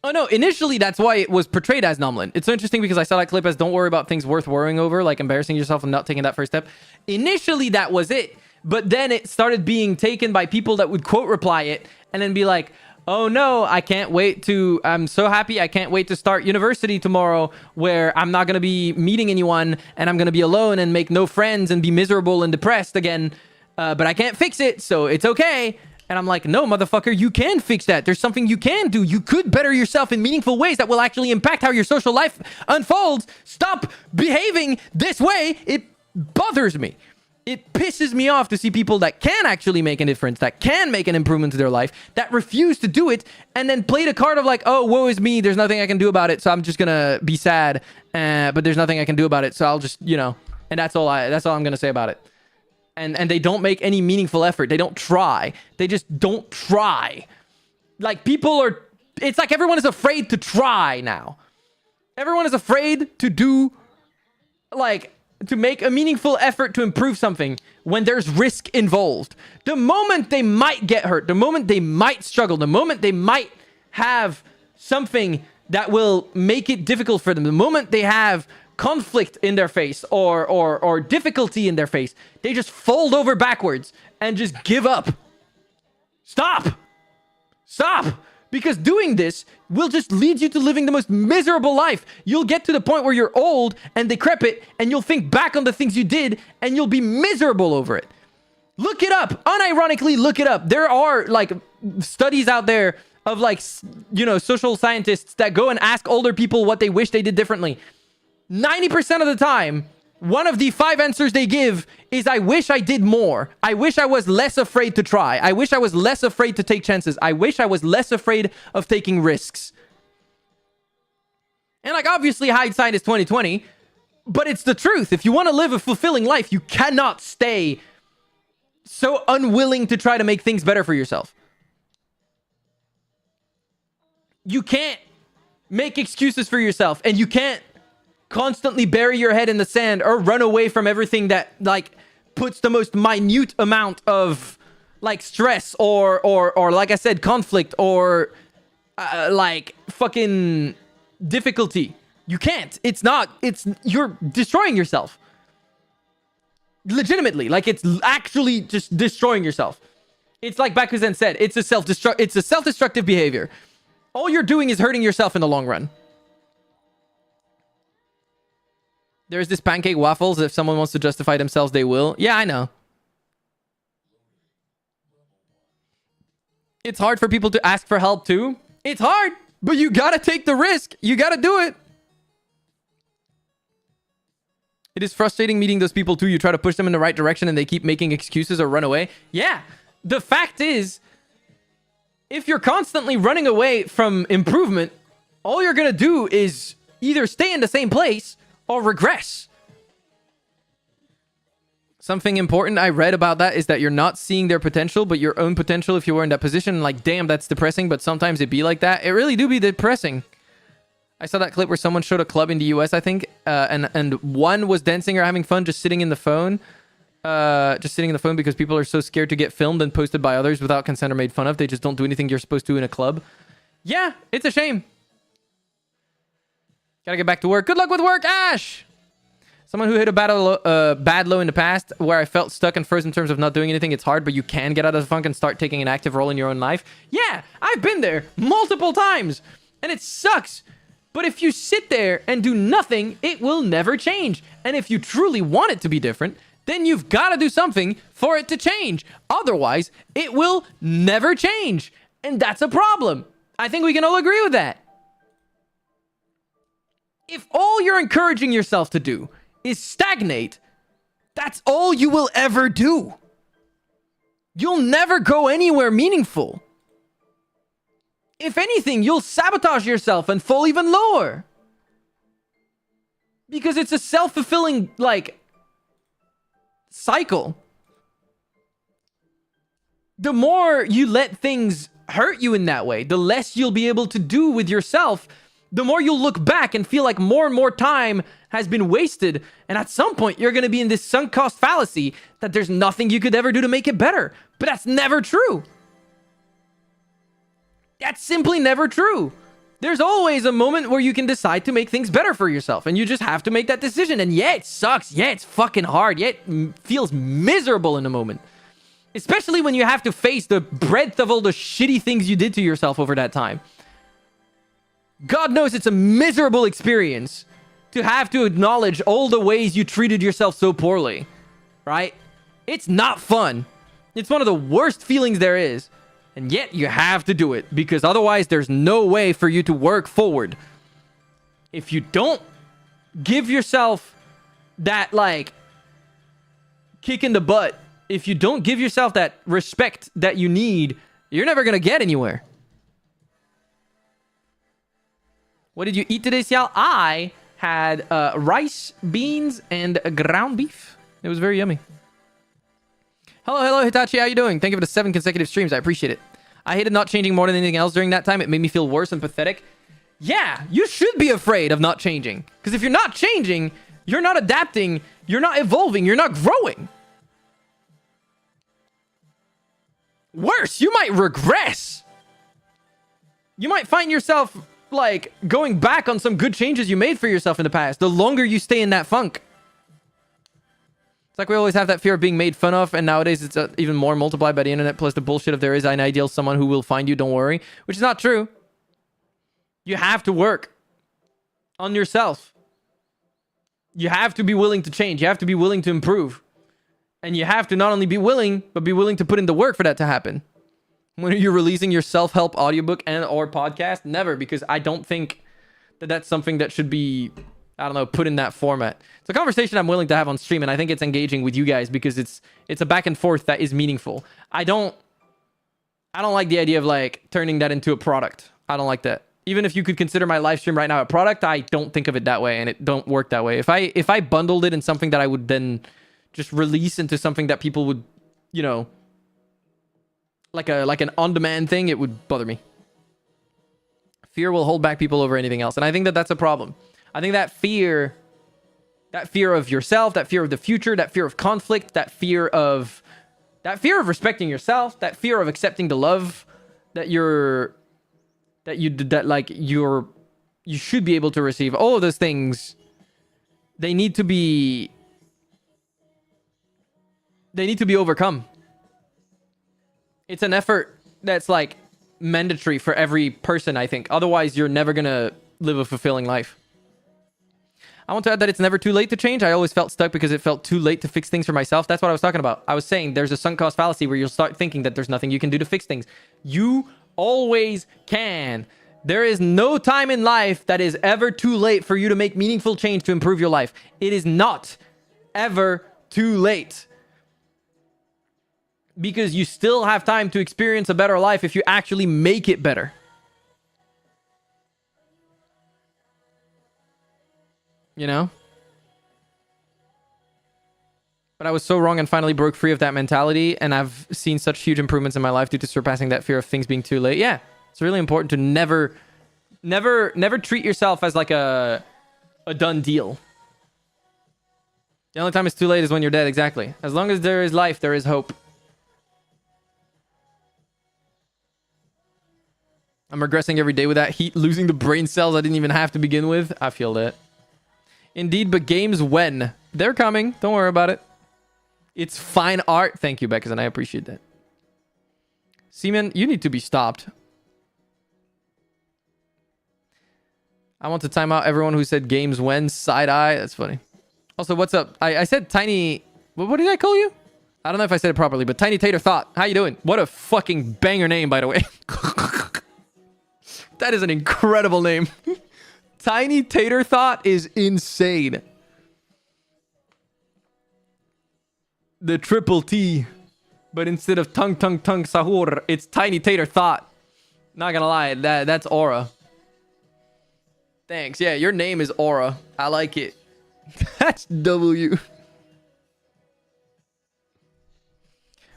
Oh, no, initially, that's why it was portrayed as Nomlin. It's so interesting because I saw that clip as don't worry about things worth worrying over, like embarrassing yourself and not taking that first step. Initially, that was it. But then it started being taken by people that would quote reply it and then be like, oh no, I'm so happy. I can't wait to start university tomorrow where I'm not going to be meeting anyone and I'm going to be alone and make no friends and be miserable and depressed again. But I can't fix it, so it's okay. And I'm like, no, motherfucker, you can fix that. There's something you can do. You could better yourself in meaningful ways that will actually impact how your social life unfolds. Stop behaving this way. It bothers me. It pisses me off to see people that can actually make a difference, that can make an improvement to their life, that refuse to do it, and then play the card of like, oh, woe is me, there's nothing I can do about it, so I'm just gonna be sad, but there's nothing I can do about it, so I'll just, and that's all I'm gonna say about it. And they don't make any meaningful effort. They don't try. They just don't try. Like, it's like everyone is afraid to try now. Everyone is afraid to do, to make a meaningful effort to improve something when there's risk involved. The moment they might get hurt, the moment they might struggle, the moment they might have something that will make it difficult for them, the moment they have conflict in their face or difficulty in their face, they just fold over backwards and just give up. Stop! Because doing this will just lead you to living the most miserable life. You'll get to the point where you're old and decrepit, and you'll think back on the things you did, and you'll be miserable over it. Look it up. Unironically, look it up. There are, studies out there of, social scientists that go and ask older people what they wish they did differently. 90% of the time, one of the 5 answers they give is, I wish I did more. I wish I was less afraid to try. I wish I was less afraid to take chances. I wish I was less afraid of taking risks. And obviously hindsight is 2020, but it's the truth. If you want to live a fulfilling life, you cannot stay so unwilling to try to make things better for yourself. You can't make excuses for yourself, and you can't constantly bury your head in the sand or run away from everything that puts the most minute amount of stress or like I said, conflict or fucking difficulty You can't. It's not. You're destroying yourself. Legitimately. Like, it's actually just destroying yourself. It's like Bakuzen said, it's a self-destructive behavior. All you're doing is hurting yourself in the long run. There's this pancake waffles. If someone wants to justify themselves, they will. Yeah, I know. It's hard for people to ask for help too. It's hard, but you gotta take the risk. You gotta do it. It is frustrating meeting those people too. You try to push them in the right direction and they keep making excuses or run away. Yeah. The fact is, if you're constantly running away from improvement, all you're gonna do is either stay in the same place or regress. Something important I read about that is that you're not seeing their potential, but your own potential if you were in that position. Like, damn, that's depressing, but sometimes it be like that. It really do be depressing. I saw that clip where someone showed a club in the US, I think, and one was dancing or having fun just sitting in the phone. Because people are so scared to get filmed and posted by others without consent or made fun of. They just don't do anything you're supposed to in a club. Yeah, it's a shame. Gotta get back to work. Good luck with work, Ash! Someone who hit a bad low in the past where I felt stuck and frozen in terms of not doing anything. It's hard, but you can get out of the funk and start taking an active role in your own life. Yeah, I've been there multiple times. And it sucks. But if you sit there and do nothing, it will never change. And if you truly want it to be different, then you've got to do something for it to change. Otherwise, it will never change. And that's a problem. I think we can all agree with that. If all you're encouraging yourself to do is stagnate, that's all you will ever do. You'll never go anywhere meaningful. If anything, you'll sabotage yourself and fall even lower. Because it's a self-fulfilling, like, cycle. The more you let things hurt you in that way, the less you'll be able to do with yourself. The more you'll look back and feel like more and more time has been wasted. And at some point, you're going to be in this sunk cost fallacy that there's nothing you could ever do to make it better. But that's never true. That's simply never true. There's always a moment where you can decide to make things better for yourself. And you just have to make that decision. And yeah, it sucks. Yeah, it's fucking hard. Yeah, it feels miserable in the moment. Especially when you have to face the breadth of all the shitty things you did to yourself over that time. God knows it's a miserable experience to have to acknowledge all the ways you treated yourself so poorly, right? It's not fun. It's one of the worst feelings there is. And yet you have to do it because otherwise there's no way for you to work forward. If you don't give yourself that, like, kick in the butt, if you don't give yourself that respect that you need, you're never going to get anywhere. What did you eat today, Sial? I had rice, beans, and ground beef. It was very yummy. Hello, Hitachi. How you doing? Thank you for the 7 consecutive streams. I appreciate it. I hated not changing more than anything else during that time. It made me feel worse and pathetic. Yeah, you should be afraid of not changing. Because if you're not changing, you're not adapting, you're not evolving, you're not growing. Worse, you might regress. You might find yourself, like, going back on some good changes you made for yourself in the past, the longer you stay in that funk. It's like we always have that fear of being made fun of, and nowadays it's even more multiplied by the internet, plus the bullshit of there is an ideal someone who will find you, don't worry, which is not true. You have to work on yourself. You have to be willing to change. You have to be willing to improve. And you have to not only be willing, but be willing to put in the work for that to happen. When are you releasing your self-help audiobook and or podcast? Never, because I don't think that that's something that should be, I don't know, put in that format. It's a conversation I'm willing to have on stream, and I think it's engaging with you guys because it's a back and forth that is meaningful. I don't like the idea of, like, turning that into a product. I don't like that. Even if you could consider my live stream right now a product, I don't think of it that way, and it don't work that way. If I bundled it in something that I would then just release into something that people would, you know, like an on-demand thing, it would bother me. Fear will hold back people over anything else, and I think that that's a problem. I think that fear of yourself, that fear of the future, that fear of conflict, that fear of respecting yourself, that fear of accepting the love that you're you should be able to receive. All of those things, they need to be overcome. It's an effort that's like mandatory for every person, I think. Otherwise, you're never gonna live a fulfilling life. I want to add that it's never too late to change. I always felt stuck because it felt too late to fix things for myself. That's what I was talking about. I was saying there's a sunk cost fallacy where you'll start thinking that there's nothing you can do to fix things. You always can. There is no time in life that is ever too late for you to make meaningful change to improve your life. It is not ever too late. Because you still have time to experience a better life if you actually make it better. You know? But I was so wrong and finally broke free of that mentality, and I've seen such huge improvements in my life due to surpassing that fear of things being too late. Yeah, it's really important to never treat yourself as like a done deal. The only time it's too late is when you're dead, exactly. As long as there is life, there is hope. I'm regressing every day with that heat, losing the brain cells I didn't even have to begin with. I feel that. Indeed, but games when? They're coming. Don't worry about it. It's fine art. Thank you, Beckers, and I appreciate that. Seaman, you need to be stopped. I want to time out everyone who said games when. Side eye. That's funny. Also, what's up? I said Tiny... What did I call you? I don't know if I said it properly, but Tiny Tater Thought. How you doing? What a fucking banger name, by the way. That is an incredible name. Tiny Tater Thought is insane. The triple T. But instead of tongue sahur, it's Tiny Tater Thought. Not gonna lie, that's aura. Thanks. Yeah, your name is Aura. I like it. That's W.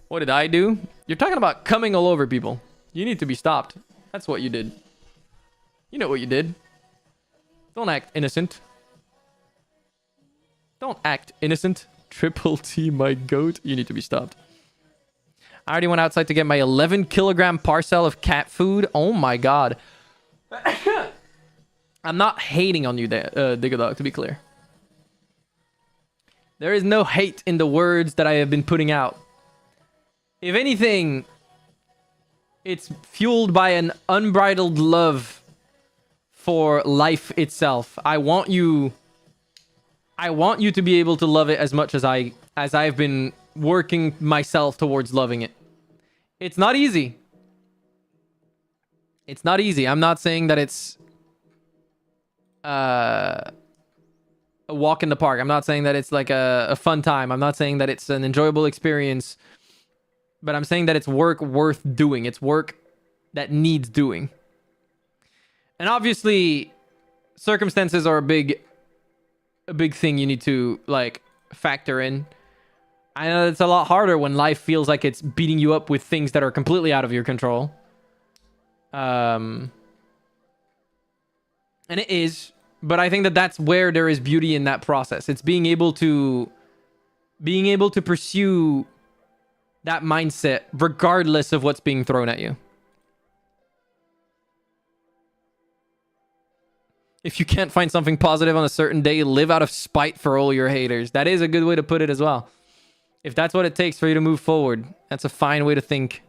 What did I do? You're talking about coming all over people. You need to be stopped. That's what you did. You know what you did. Don't act innocent. Don't act innocent. Triple T, my goat. You need to be stopped. I already went outside to get my 11 kilogram parcel of cat food. Oh my god. I'm not hating on you there, Digger Dog, to be clear. There is no hate in the words that I have been putting out. If anything, it's fueled by an unbridled love for life itself. I want you to be able to love it as much as I've been working myself towards loving it. It's not easy. It's not easy. I'm not saying that it's a walk in the park. I'm not saying that it's like a fun time. I'm not saying that it's an enjoyable experience. But I'm saying that it's work worth doing. It's work that needs doing. And obviously, circumstances are a big thing you need to like factor in. I know it's a lot harder when life feels like it's beating you up with things that are completely out of your control. And it is, but I think that that's where there is beauty in that process. It's being able to pursue that mindset regardless of what's being thrown at you. If you can't find something positive on a certain day, live out of spite for all your haters. That is a good way to put it as well. If that's what it takes for you to move forward, that's a fine way to think.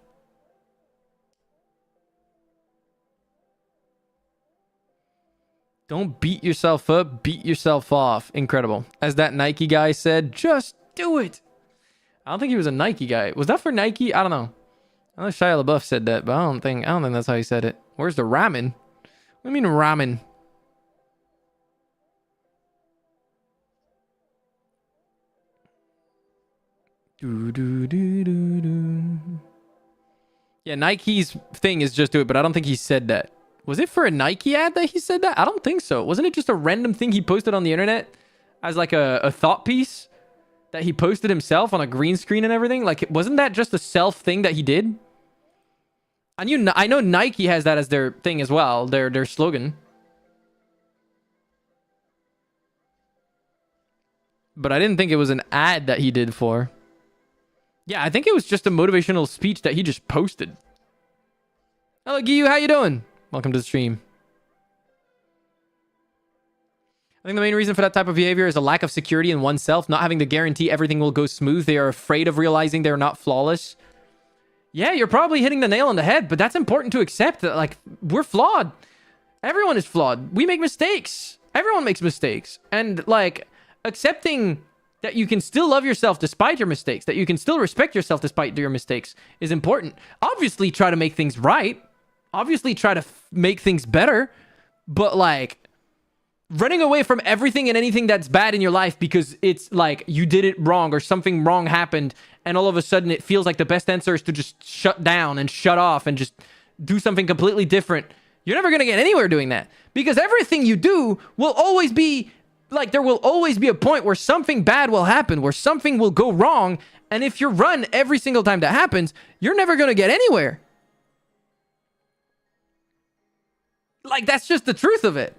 Don't beat yourself up, beat yourself off. Incredible. As that Nike guy said, just do it. I don't think he was a Nike guy. Was that for Nike? I don't know. I know Shia LaBeouf said that, but I don't think that's how he said it. Where's the ramen? What do you mean ramen? Yeah, Nike's thing is just do it, but I don't think he said that. Was it for a Nike ad that he said that? I don't think so. Wasn't it just a random thing he posted on the internet as like a thought piece that he posted himself on a green screen and everything? Like, wasn't that just a self thing that he did? I know Nike has that as their thing as well, their slogan. But I didn't think it was an ad that he did for. Yeah, I think it was just a motivational speech that he just posted. Hello, Giyu, how you doing? Welcome to the stream. I think the main reason for that type of behavior is a lack of security in oneself, not having to guarantee everything will go smooth. They are afraid of realizing they're not flawless. Yeah, you're probably hitting the nail on the head, but that's important to accept that, like, we're flawed. Everyone is flawed. We make mistakes. Everyone makes mistakes. And, like, accepting that you can still love yourself despite your mistakes, that you can still respect yourself despite your mistakes is important. Obviously, try to make things right. Obviously, try to make things better. But, like, running away from everything and anything that's bad in your life because it's like you did it wrong or something wrong happened and all of a sudden it feels like the best answer is to just shut down and shut off and just do something completely different. You're never going to get anywhere doing that because everything you do will always be like, there will always be a point where something bad will happen, where something will go wrong. And if you run every single time that happens, you're never going to get anywhere. Like, that's just the truth of it.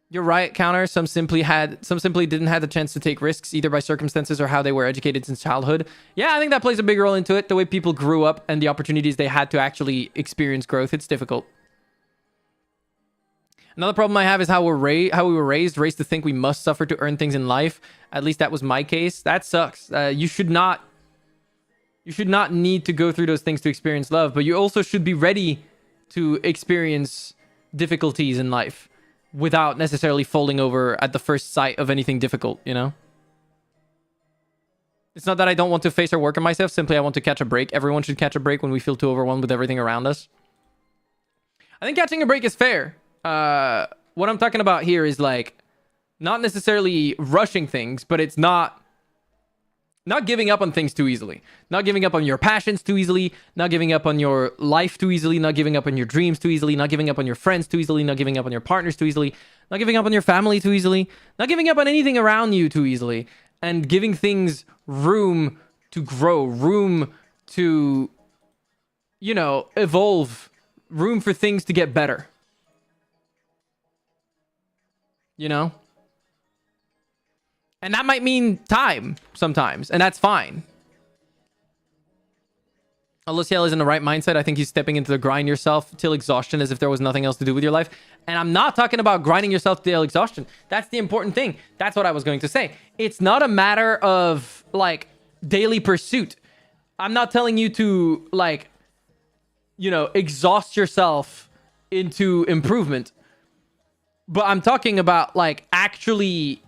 You're right, Counter. Some simply didn't have the chance to take risks, either by circumstances or how they were educated since childhood. Yeah, I think that plays a big role into it. The way people grew up and the opportunities they had to actually experience growth. It's difficult. Another problem I have is how we were raised to think we must suffer to earn things in life. At least that was my case. That sucks. You should not need to go through those things to experience love, but you also should be ready to experience difficulties in life without necessarily folding over at the first sight of anything difficult, you know? It's not that I don't want to face or work on myself, simply I want to catch a break. Everyone should catch a break when we feel too overwhelmed with everything around us. I think catching a break is fair. What I'm talking about here is like not necessarily rushing things, but it's not giving up on things too easily, not giving up on your passions too easily, not giving up on your life too easily, not giving up on your dreams too easily, not giving up on your friends too easily, not giving up on your partners too easily, not giving up on your family too easily, not giving up on anything around you too easily, and giving things room to grow, room to, you know, evolve, room for things to get better. You know? And that might mean time sometimes, and that's fine. Aluciel is in the right mindset. I think he's stepping into the grind yourself till exhaustion as if there was nothing else to do with your life. And I'm not talking about grinding yourself till exhaustion. That's the important thing. That's what I was going to say. It's not a matter of, like, daily pursuit. I'm not telling you to, like, you know, exhaust yourself into improvement. But I'm talking about, like, actually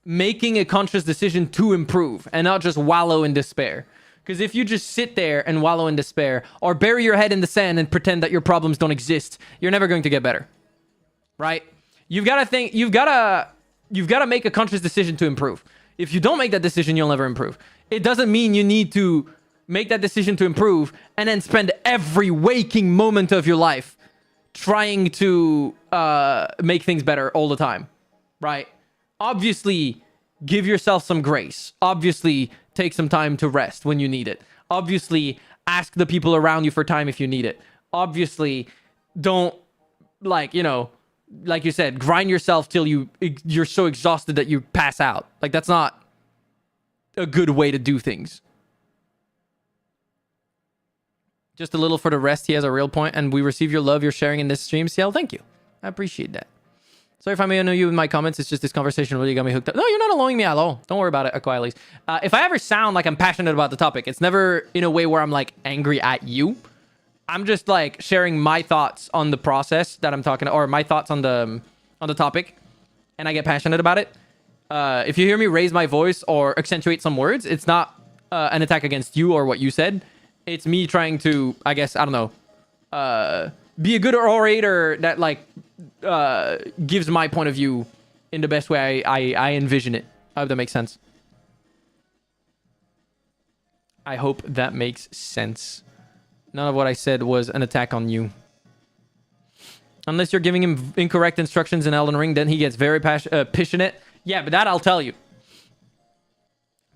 making a conscious decision to improve and not just wallow in despair. Because if you just sit there and wallow in despair or bury your head in the sand and pretend that your problems don't exist, you're never going to get better. Right? You've got to make a conscious decision to improve. If you don't make that decision, you'll never improve. It doesn't mean you need to make that decision to improve and then spend every waking moment of your life trying to make things better all the time. Right? Obviously, give yourself some grace. Obviously, take some time to rest when you need it. Obviously, ask the people around you for time if you need it. Obviously, don't, like, you know, like you said, grind yourself till you're so exhausted that you pass out. Like, that's not a good way to do things. Just a little for the rest. He has a real point, and we receive your love, your sharing in this stream. CL, thank you. I appreciate that. Sorry if I may annoy you with my comments. It's just this conversation really got me hooked up. No, you're not annoying me at all. Don't worry about it, Aquilies. If I ever sound like I'm passionate about the topic, it's never in a way where I'm, like, angry at you. I'm just, like, sharing my thoughts on the process that I'm talking, or my thoughts on the topic, and I get passionate about it. If you hear me raise my voice or accentuate some words, it's not an attack against you or what you said. It's me trying to, I guess, I don't know, be a good orator that, like, gives my point of view in the best way I envision it. I hope that makes sense. I hope that makes sense. None of what I said was an attack on you. Unless you're giving him incorrect instructions in Elden Ring, then he gets very passionate. Yeah, but that I'll tell you.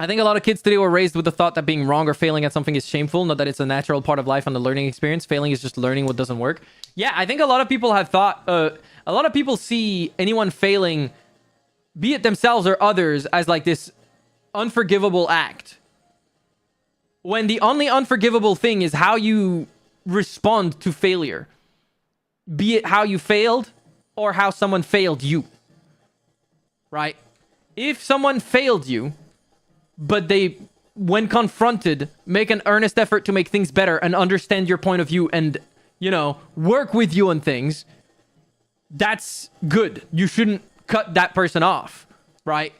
I think a lot of kids today were raised with the thought that being wrong or failing at something is shameful, not that it's a natural part of life and the learning experience. Failing is just learning what doesn't work. Yeah, I think a lot of people have thought, a lot of people see anyone failing, be it themselves or others, as like this unforgivable act. When the only unforgivable thing is how you respond to failure. Be it how you failed or how someone failed you. Right? If someone failed you, but they, when confronted, make an earnest effort to make things better and understand your point of view and, you know, work with you on things, that's good. You shouldn't cut that person off, right?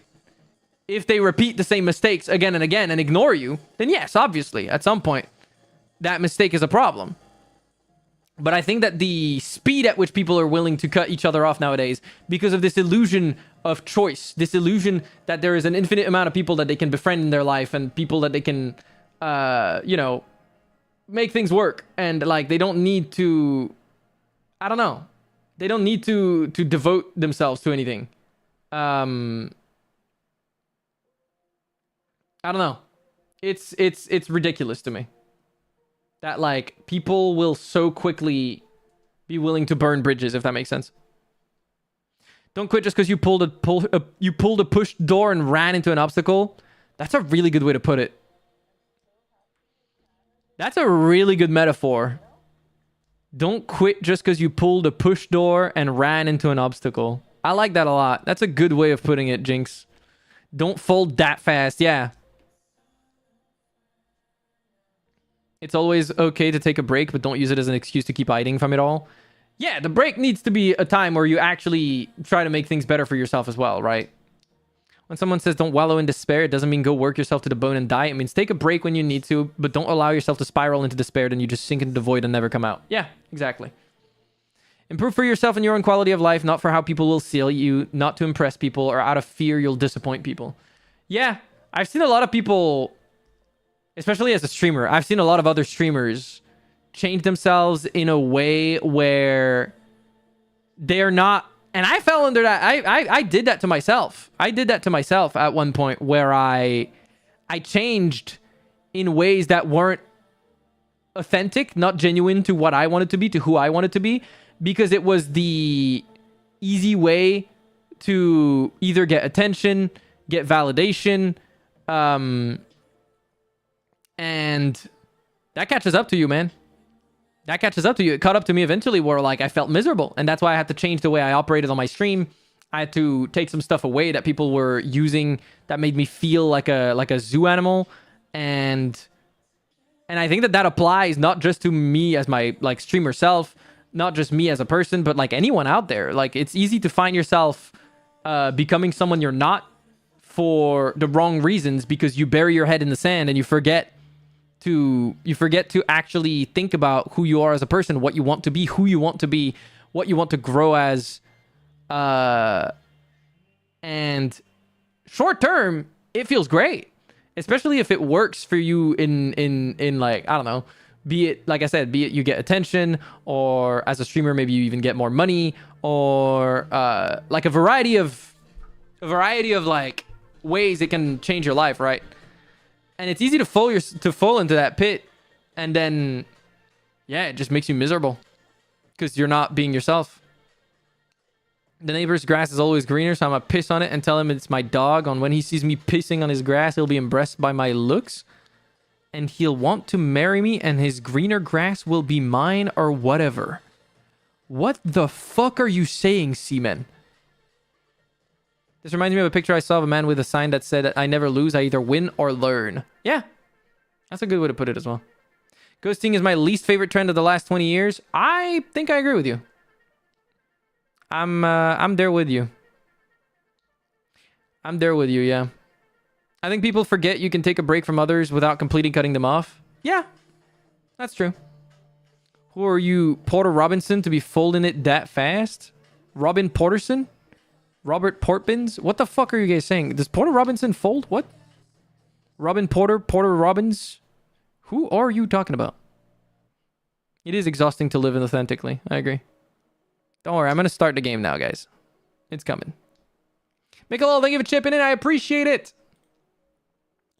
If they repeat the same mistakes again and again and ignore you, then yes, obviously, at some point, that mistake is a problem. But I think that the speed at which people are willing to cut each other off nowadays, because of this illusion of choice, this illusion that there is an infinite amount of people that they can befriend in their life and people that they can, you know, make things work. And like, they don't need to, I don't know. They don't need to devote themselves to anything. I don't know. It's ridiculous to me that like people will so quickly be willing to burn bridges, if that makes sense. Don't quit just because you pulled a push door and ran into an obstacle. That's a really good way to put it. That's a really good metaphor. Don't quit just because you pulled a push door and ran into an obstacle. I like that a lot. That's a good way of putting it, Jinx. Don't fold that fast. Yeah. It's always okay to take a break, but don't use it as an excuse to keep hiding from it all. Yeah, the break needs to be a time where you actually try to make things better for yourself as well, right? When someone says don't wallow in despair, it doesn't mean go work yourself to the bone and die. It means take a break when you need to, but don't allow yourself to spiral into despair, then you just sink into the void and never come out. Yeah, exactly. Improve for yourself and your own quality of life, not for how people will see you, not to impress people, or out of fear you'll disappoint people. Yeah, I've seen a lot of people, especially as a streamer, I've seen a lot of other streamers change themselves in a way where they're not, and I fell under that. I did that to myself. I did that to myself at one point where I changed in ways that weren't authentic, not genuine to what I wanted to be, to who I wanted to be, because it was the easy way to either get attention, get validation, and that catches up to you, man. That catches up to you. It caught up to me eventually where like I felt miserable. And that's why I had to change the way I operated on my stream. I had to take some stuff away that people were using that made me feel like a zoo animal. And I think that applies not just to me as my like streamer self, not just me as a person, but like anyone out there. Like it's easy to find yourself becoming someone you're not for the wrong reasons because you bury your head in the sand and you forget to actually think about who you are as a person, what you want to be, who you want to be, what you want to grow as. And short term, it feels great, especially if it works for you in like, I don't know, be it, like I said, be it you get attention, or as a streamer, maybe you even get more money, or like a variety of like ways it can change your life, right? And it's easy to fall into that pit, and then yeah, it just makes you miserable because you're not being yourself. The neighbor's grass is always greener, so I'm gonna piss on it and tell him it's my dog. On when he sees me pissing on his grass, he'll be impressed by my looks, and he'll want to marry me, and his greener grass will be mine or whatever. What the fuck are you saying, Seaman? This reminds me of a picture I saw of a man with a sign that said, I never lose, I either win or learn. Yeah, that's a good way to put it as well. Ghosting is my least favorite trend of the last 20 years. I think I agree with you. I'm there with you. I'm there with you, yeah. I think people forget you can take a break from others without completely cutting them off. Yeah, that's true. Who are you, Porter Robinson, to be folding it that fast? Robin Porterson? Robert Portbins? What the fuck are you guys saying? Does Porter Robinson fold? What? Robin Porter? Porter Robbins? Who are you talking about? It is exhausting to live inauthentically. I agree. Don't worry, I'm going to start the game now, guys. It's coming. Michael, thank you for chipping in. I appreciate it.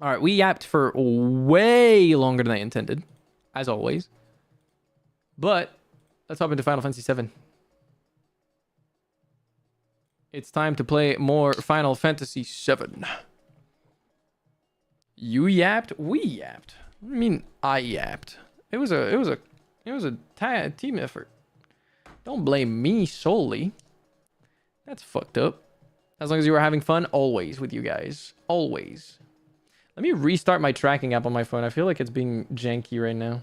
All right, we yapped for way longer than I intended, as always. But let's hop into Final Fantasy VII. It's time to play more Final Fantasy VII. You yapped, we yapped. I mean, I yapped. It was a team effort. Don't blame me solely. That's fucked up. As long as you were having fun, always with you guys. Always. Let me restart my tracking app on my phone. I feel like it's being janky right now.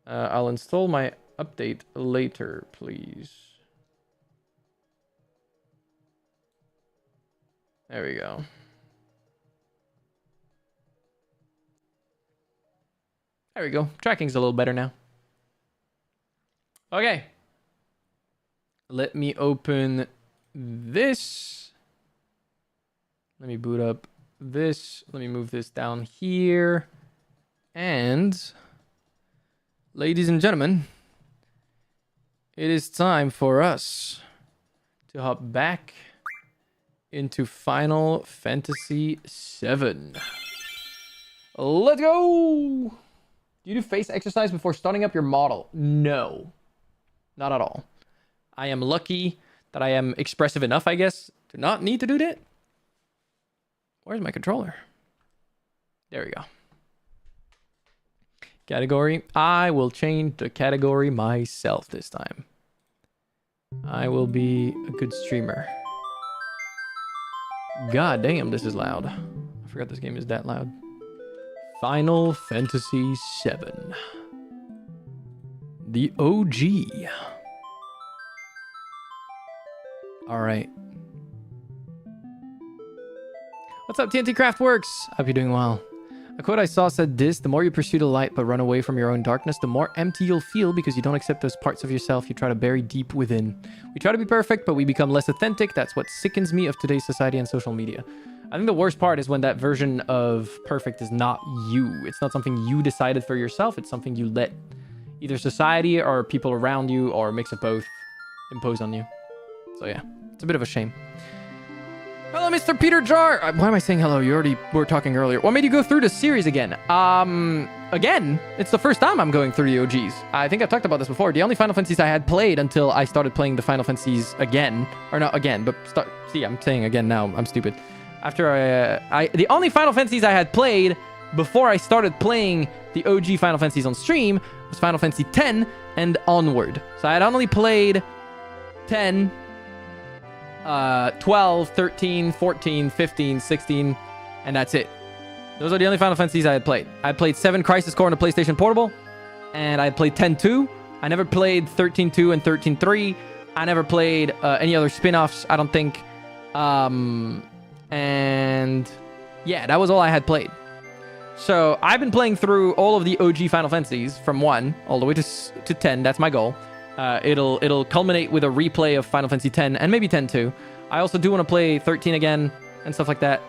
I'll install my update later, please. There we go. There we go. Tracking's a little better now. Okay. Let me open this. Let me boot up this. Let me move this down here. And ladies and gentlemen, it is time for us to hop back into Final Fantasy VII. Let's go! Do you do face exercise before starting up your model? No. Not at all. I am lucky that I am expressive enough, I guess, to not need to do that. Where's my controller? There we go. Category. I will change the category myself this time. I will be a good streamer. God damn, this is loud. I forgot this game is that loud. Final Fantasy VII. The OG. Alright. What's up, TNT Craftworks? Hope you're doing well. A quote I saw said this: the more you pursue the light but run away from your own darkness, the more empty you'll feel because you don't accept those parts of yourself you try to bury deep within. We try to be perfect, but we become less authentic. That's what sickens me of today's society and social media. I think the worst part is when that version of perfect is not you. It's not something you decided for yourself. It's something you let either society or people around you or a mix of both impose on you. So yeah, it's a bit of a shame. Hello, Mr. Peter Jar. Why am I saying hello? You already were talking earlier. What made you go through the series again? Again, it's the first time I'm going through the OGs. I think I've talked about this before. The only Final Fantasies I had played until I started playing the Final Fantasies again, or not again, but see, I'm saying again now. I'm stupid. After the only Final Fantasies I had played before I started playing the OG Final Fantasies on stream was Final Fantasy X and onward. So I had only played 10, 12, 13, 14, 15, 16, and that's it. Those are the only Final Fantasies I had played. I played 7 Crisis Core on the PlayStation Portable, and I played 10-2. I never played 13-2 and 13-3. I never played any other spin-offs, I don't think. And yeah, that was all I had played. So I've been playing through all of the OG Final Fantasies from 1 all the way to 10. That's my goal. It'll culminate with a replay of Final Fantasy X and maybe 10-2. I also do want to play 13 again and stuff like that.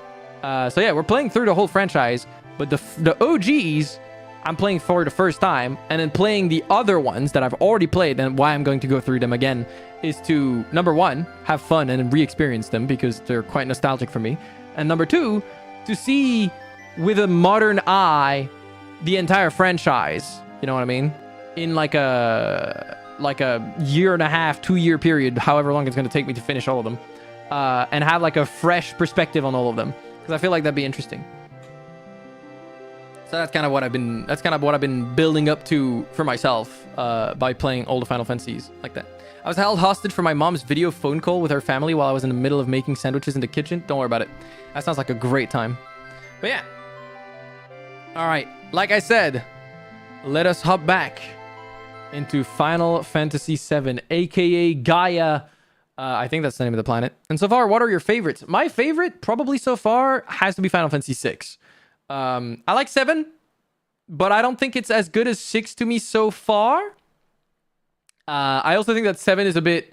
So yeah, we're playing through the whole franchise, but the OGs I'm playing for the first time, and then playing the other ones that I've already played, and why I'm going to go through them again is to, number 1, have fun and re-experience them because they're quite nostalgic for me, and number 2, to see with a modern eye the entire franchise, you know what I mean, in like a year and a half, 2-year period, however long it's going to take me to finish all of them, and have like a fresh perspective on all of them, because I feel like that'd be interesting. So that's kind of what I've been building up to for myself by playing all the Final Fantasies like that. I was held hostage for my mom's video phone call with her family while I was in the middle of making sandwiches in the kitchen. Don't worry about it. That sounds like a great time. But yeah. All right. Like I said, let us hop back into Final Fantasy VII, aka Gaia. I think that's the name of the planet. And so far, what are your favorites? My favorite, probably so far, has to be Final Fantasy VI. I like 7, but I don't think it's as good as 6 to me so far. I also think that 7 is a bit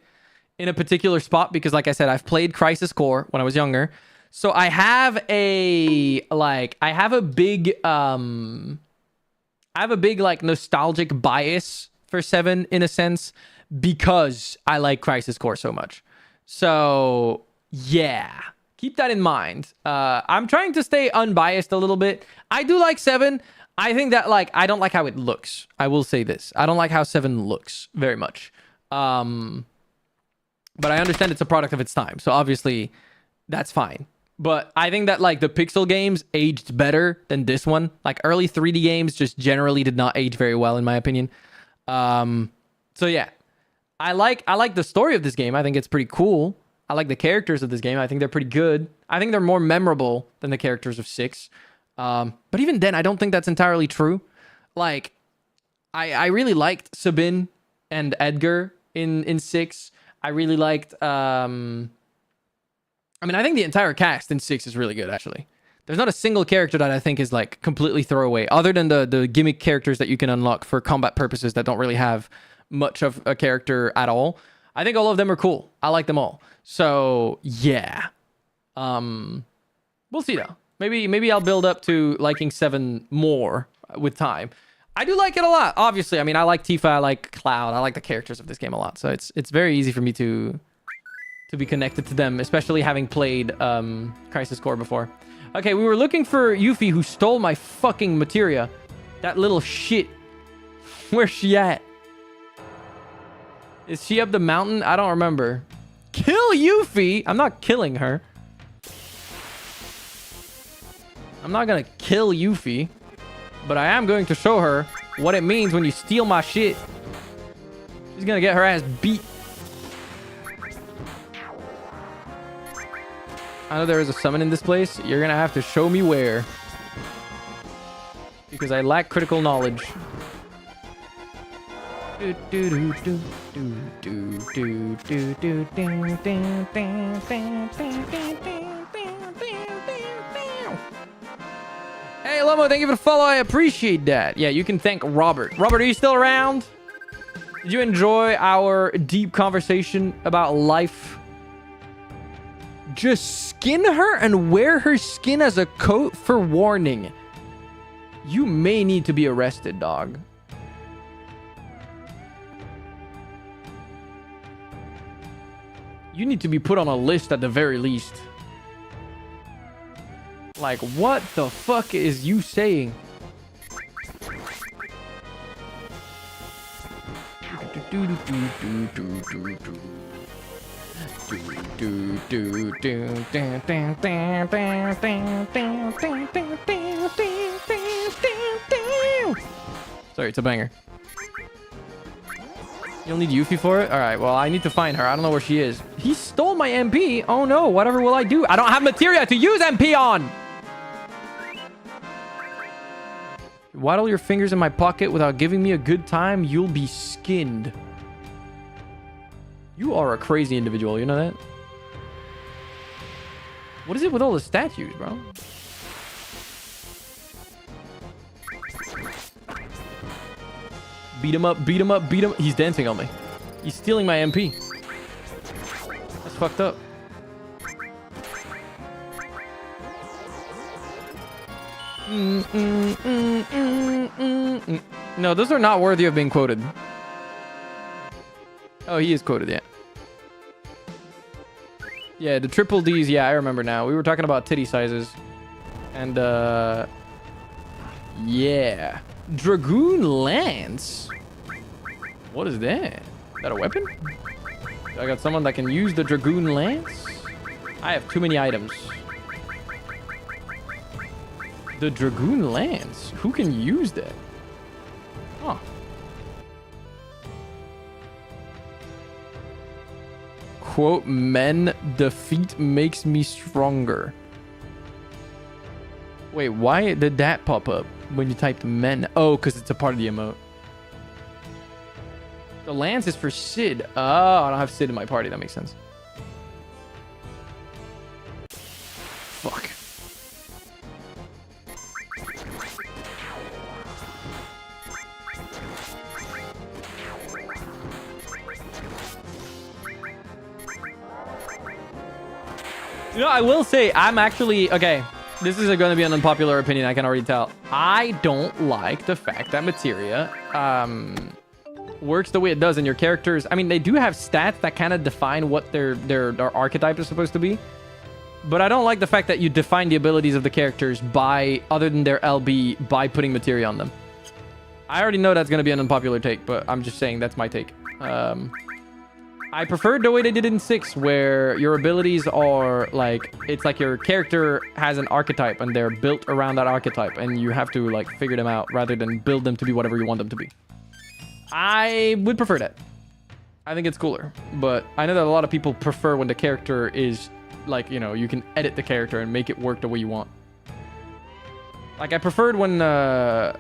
in a particular spot because, like I said, I've played Crisis Core when I was younger. So I have a big like nostalgic bias for 7 in a sense because I like Crisis Core so much. So yeah, keep that in mind. I'm trying to stay unbiased a little bit. I do like 7. I think that, like, I don't like how it looks. I will say this. I don't like how 7 looks very much. But I understand it's a product of its time. So obviously that's fine. But I think that, like, the pixel games aged better than this one. Like, early 3D games just generally did not age very well, in my opinion. So yeah. I like the story of this game. I think it's pretty cool. I like the characters of this game. I think they're pretty good. I think they're more memorable than the characters of 6. But even then, I don't think that's entirely true. Like, I really liked Sabine and Edgar in 6. I really liked... I think the entire cast in 6 is really good, actually. There's not a single character that I think is, like, completely throwaway, other than the gimmick characters that you can unlock for combat purposes that don't really have much of a character at all. I think all of them are cool. I like them all. So, yeah. We'll see, though. Maybe I'll build up to liking 7 more with time. I do like it a lot, obviously. I mean, I like Tifa, I like Cloud, I like the characters of this game a lot. So it's very easy for me to be connected to them, especially having played Crisis Core before. Okay, we were looking for Yuffie, who stole my fucking materia. That little shit. Where's she at? Is she up the mountain? I don't remember. Kill Yuffie? I'm not killing her. I'm not gonna kill Yuffie. But I am going to show her what it means when you steal my shit. She's gonna get her ass beat. I know there is a summon in this place. You're gonna have to show me where. Because I lack critical knowledge. Hey, Lomo, thank you for the follow. I appreciate that. Yeah, you can thank Robert. Robert, are you still around? Did you enjoy our deep conversation about life? Just skin her and wear her skin as a coat for warning. You may need to be arrested, dog. You need to be put on a list at the very least. Like, what the fuck is you saying? Sorry, it's a banger. You'll need Yuffie for it? Alright, well, I need to find her. I don't know where she is. He stole my MP. Oh no, whatever will I do? I don't have materia to use MP on! Waddle your fingers in my pocket without giving me a good time, you'll be skinned. You are a crazy individual, you know that? What is it with all the statues, bro? Beat him up, beat him up, beat him. He's dancing on me. He's stealing my MP. That's fucked up. No, those are not worthy of being quoted. Oh, he is quoted, yeah. Yeah, the triple Ds, yeah, I remember now. We were talking about titty sizes. And, yeah. Dragoon Lance? What is that? Is that a weapon? I got someone that can use the Dragoon Lance? I have too many items. The Dragoon Lance? Who can use that? Huh. Quote, men defeat makes me stronger. Wait, why did that pop up when you typed men? Oh, because it's a part of the emote. The lance is for Sid. Oh, I don't have Sid in my party. That makes sense. Fuck. You know, I will say, I'm actually... Okay, this is going to be an unpopular opinion, I can already tell. I don't like the fact that materia works the way it does in your characters. I mean, they do have stats that kind of define what their archetype is supposed to be. But I don't like the fact that you define the abilities of the characters by, other than their LB, by putting materia on them. I already know that's going to be an unpopular take, but I'm just saying that's my take. I preferred the way they did it in 6, where your abilities are like, it's like your character has an archetype and they're built around that archetype and you have to like figure them out rather than build them to be whatever you want them to be. I would prefer that. I think it's cooler, but I know that a lot of people prefer when the character is like, you know, you can edit the character and make it work the way you want. Like I preferred when I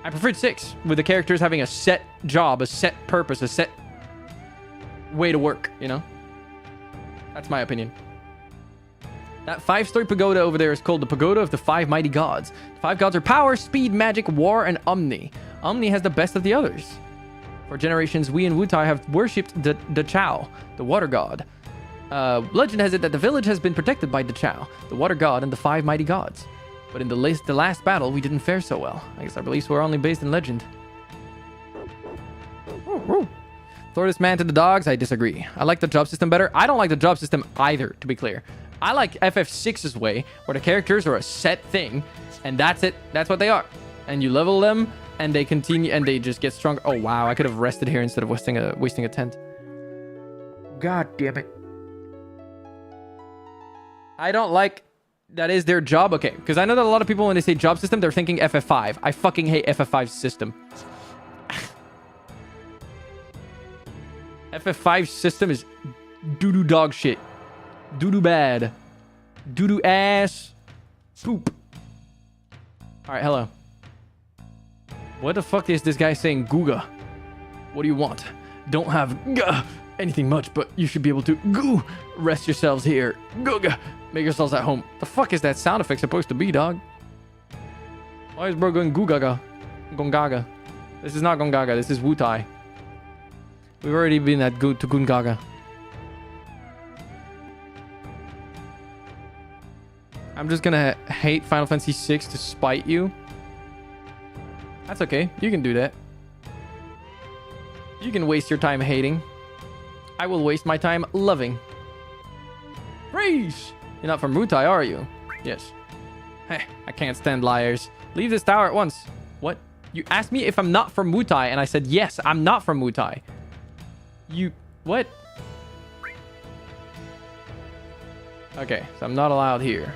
preferred 6 with the characters having a set job, a set purpose, a set way to work, you know? That's my opinion. That 5-story pagoda over there is called the Pagoda of the 5 Mighty Gods. The 5 gods are power, speed, magic, war, and Omni. Omni has the best of the others. For generations, we in Wutai have worshipped the Chao, the water god. Legend has it that the village has been protected by the Chao, the water god, and the 5 mighty gods. But in the last battle, we didn't fare so well. I guess our beliefs were only based in legend. Throw this man to the dogs? I disagree. I like the job system better. I don't like the job system either, to be clear. I like FF6's way, where the characters are a set thing, and that's it. That's what they are. And you level them, and they continue, and they just get stronger. Oh, wow. I could have rested here instead of wasting a tent. God damn it. I don't like... That is their job. Okay, because I know that a lot of people, when they say job system, they're thinking FF5. I fucking hate FF5's system. FF5's system is doo-doo dog shit. Doo-doo bad. Doo-doo ass. Poop. Alright, hello. What the fuck is this guy saying? Googa. What do you want? Don't have anything much, but you should be able to goo. Rest yourselves here. Googa. Make yourselves at home. The fuck is that sound effect supposed to be, dog? Why is bro going googaga? Gongaga. This is not Gongaga. This is Wutai. We've already been at to Gungaga. I'm just gonna hate Final Fantasy VI to spite you. That's okay. You can do that. You can waste your time hating. I will waste my time loving. Freeze! You're not from Wutai, are you? Yes. Heh, I can't stand liars. Leave this tower at once. What? You asked me if I'm not from Wutai, and I said, yes, I'm not from Wutai. You... What? Okay, so I'm not allowed here.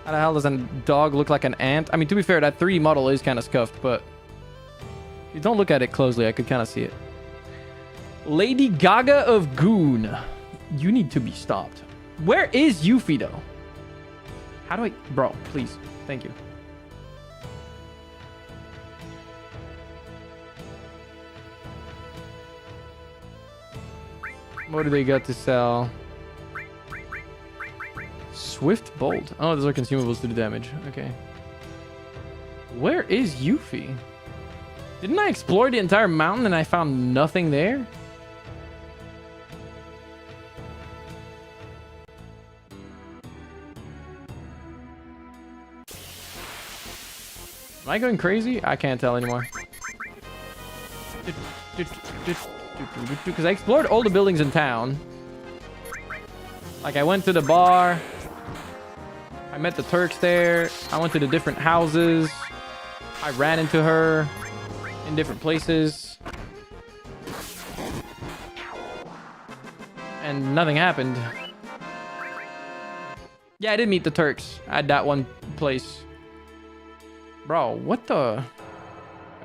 How the hell does a dog look like an ant? I mean, to be fair, that 3D model is kind of scuffed, but... If you don't look at it closely, I could kind of see it. Lady Gaga of Goon. You need to be stopped. Where is Yuffie, though? How do I... Bro, please. Thank you. What do they got to sell? Swift Bolt. Oh, those are consumables to do damage. Okay. Where is Yuffie? Didn't I explore the entire mountain and I found nothing there? Am I going crazy? I can't tell anymore. Because I explored all the buildings in town. Like, I went to the bar. I met the Turks there. I went to the different houses. I ran into her in different places. And nothing happened. Yeah, I did meet the Turks at that one place. Bro, what the...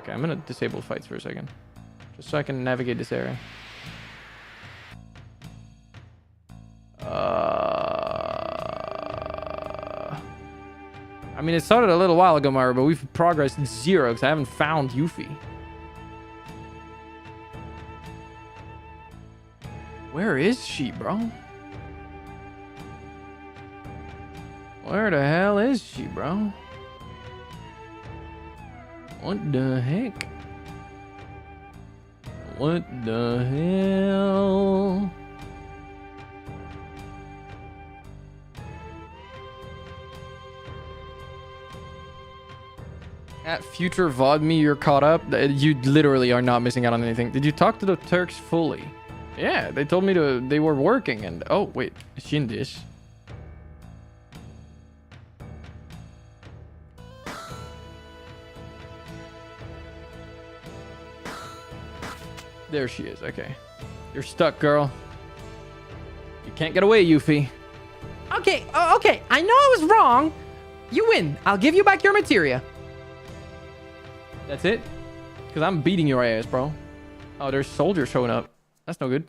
Okay, I'm gonna disable fights for a second. Just so I can navigate this area. I mean, it started a little while ago, Mario, but we've progressed 0 because I haven't found Yuffie. Where is she, bro? Where the hell is she, bro? What the heck? What the hell? At Future VODme, you're caught up. You literally are not missing out on anything. Did you talk to the Turks fully? Yeah, they told me they were working and... Oh, wait. Is she in this? There she is. Okay. You're stuck, girl. You can't get away, Yuffie. Okay. Okay. I know I was wrong. You win. I'll give you back your materia. That's it? Because I'm beating your ass, bro. Oh, there's soldiers showing up. That's no good.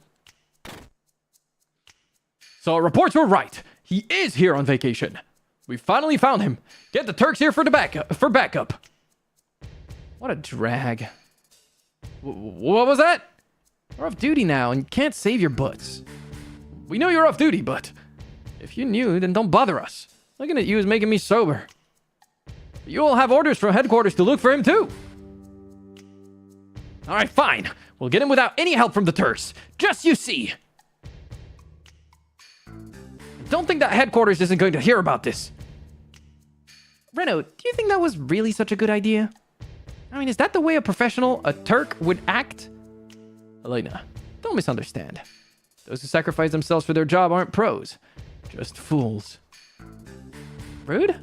So reports were right. He is here on vacation. We finally found him. Get the Turks here for backup. What a drag. What was that? We're off duty now and can't save your butts. We know you're off duty, but if you knew, then don't bother us. Looking at you is making me sober. You all have orders from headquarters to look for him too. All right, fine. We'll get him without any help from the Turks. Just you see. Don't think that headquarters isn't going to hear about this. Reno, do you think that was really such a good idea? I mean, is that the way a Turk would act? Elena, don't misunderstand. Those who sacrifice themselves for their job aren't pros. Just fools. Rude?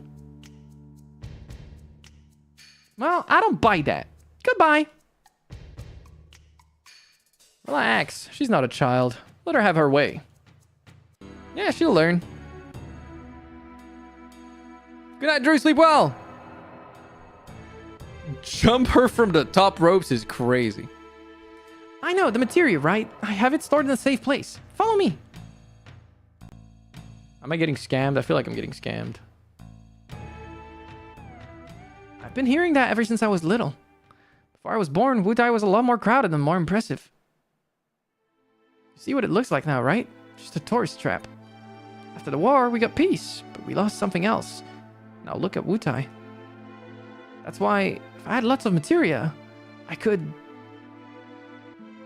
Well, I don't buy that. Goodbye. Relax. She's not a child. Let her have her way. Yeah, she'll learn. Good night, Drew. Sleep well. Jump her from the top ropes is crazy. I know, the materia, right? I have it stored in a safe place. Follow me. Am I getting scammed? I feel like I'm getting scammed. I've been hearing that ever since I was little. Before I was born, Wutai was a lot more crowded and more impressive. You see what it looks like now, right? Just a tourist trap. After the war, we got peace, but we lost something else. Now look at Wutai. That's why, if I had lots of materia, I could...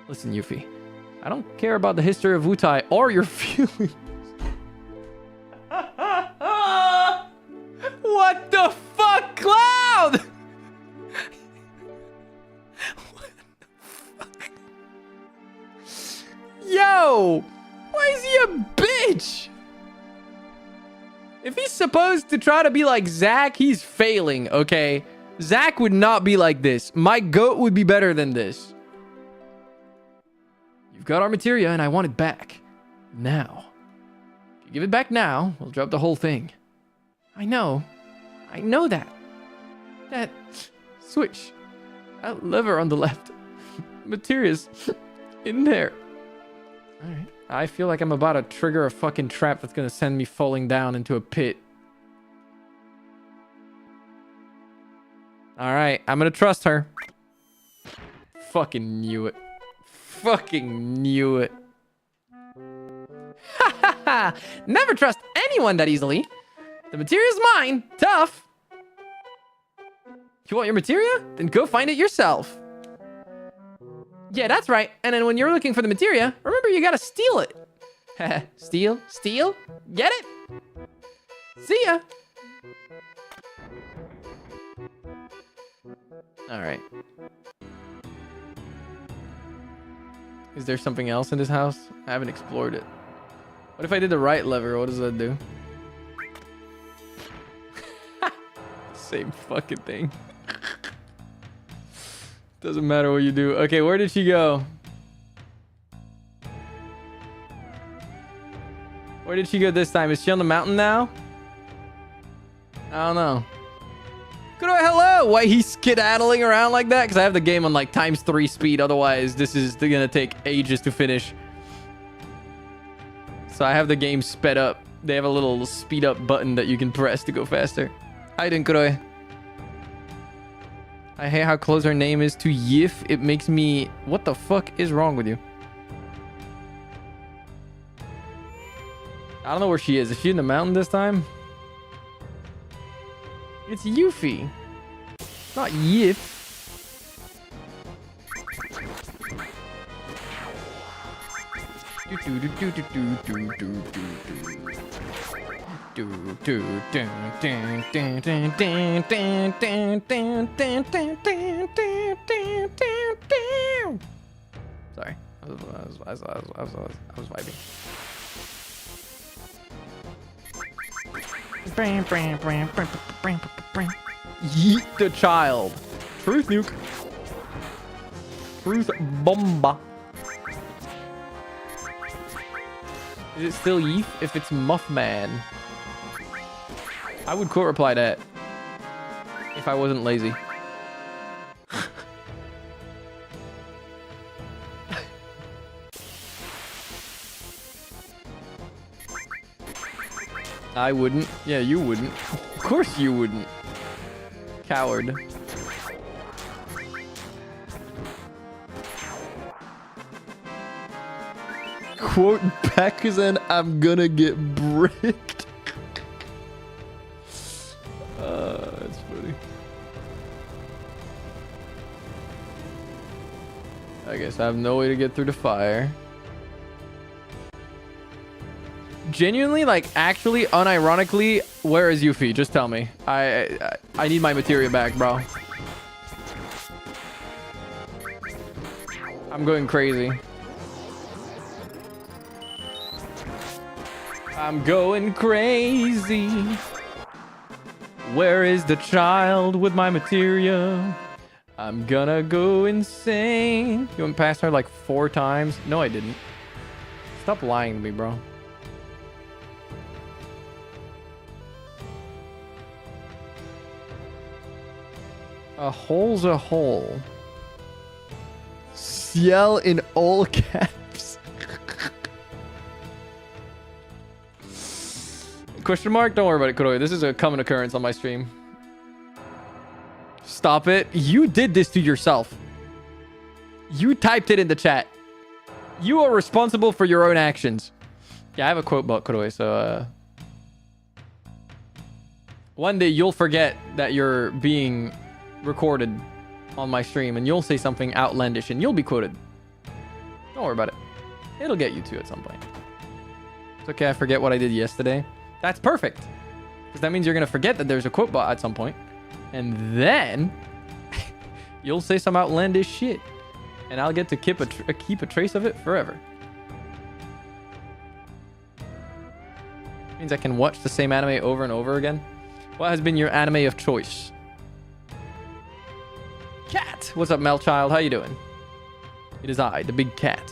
Listen, Yuffie. I don't care about the history of Wutai or your feelings. What the fuck, Cloud? What the fuck? Yo! Why is he a bitch? If he's supposed to try to be like Zack, he's failing, okay? Zack would not be like this. My goat would be better than this. You've got our materia and I want it back. Now. If you give it back now, we'll drop the whole thing. I know. I know that. That switch. That lever on the left. Materia's in there. Alright. I feel like I'm about to trigger a fucking trap that's gonna send me falling down into a pit. Alright, I'm gonna trust her. Fucking knew it. Fucking knew it. Ha ha ha! Never trust anyone that easily. The materia's mine. Tough. You want your materia? Then go find it yourself. Yeah, that's right. And then when you're looking for the materia, remember you gotta steal it. Steal? Steal? Get it? See ya. Alright. Is there something else in this house? I haven't explored it. What if I did the right lever? What does that do? Same fucking thing. Doesn't matter what you do. Okay, where did she go? Where did she go this time? Is she on the mountain now? I don't know. Good old hello! Why he's skedaddling around like that? Because I have the game on like ×3 speed. Otherwise, this is gonna take ages to finish. So I have the game sped up. They have a little speed up button that you can press to go faster. Hi, Dinkuroi. I hate how close her name is to Yif. It makes me... What the fuck is wrong with you? I don't know where she is. Is she in the mountain this time? It's Yuffie. Not Yif. Sorry, I was vibing. Yeet the child. Truth nuke. Truth bomba. Is it still Yeef if it's Muffman? I would quote reply that if I wasn't lazy. I wouldn't. Yeah, you wouldn't. Of course you wouldn't. Coward. Quote Packers and I'm gonna get bricked. That's funny. I guess I have no way to get through the fire. Genuinely, like, actually, unironically, where is Yuffie? Just tell me. I need my materia back, bro. I'm going crazy. I'm going crazy. Where is the child with my materia? I'm gonna go insane. You went past her like 4 times? No, I didn't. Stop lying to me, bro. A hole's a hole. Yell in all caps. Question mark? Don't worry about it, Kuroi. This is a common occurrence on my stream. Stop it. You did this to yourself. You typed it in the chat. You are responsible for your own actions. Yeah, I have a quote about Kuroi, so one day you'll forget that you're being recorded on my stream and you'll say something outlandish and you'll be quoted. Don't worry about it. It'll get you to at some point. It's okay, I forget what I did yesterday. That's perfect. Because that means you're going to forget that there's a quote bot at some point. And then you'll say some outlandish shit. And I'll get to keep a trace of it forever. Means I can watch the same anime over and over again. What has been your anime of choice? Cat! What's up, Melchild? How you doing? It is I, the big cat.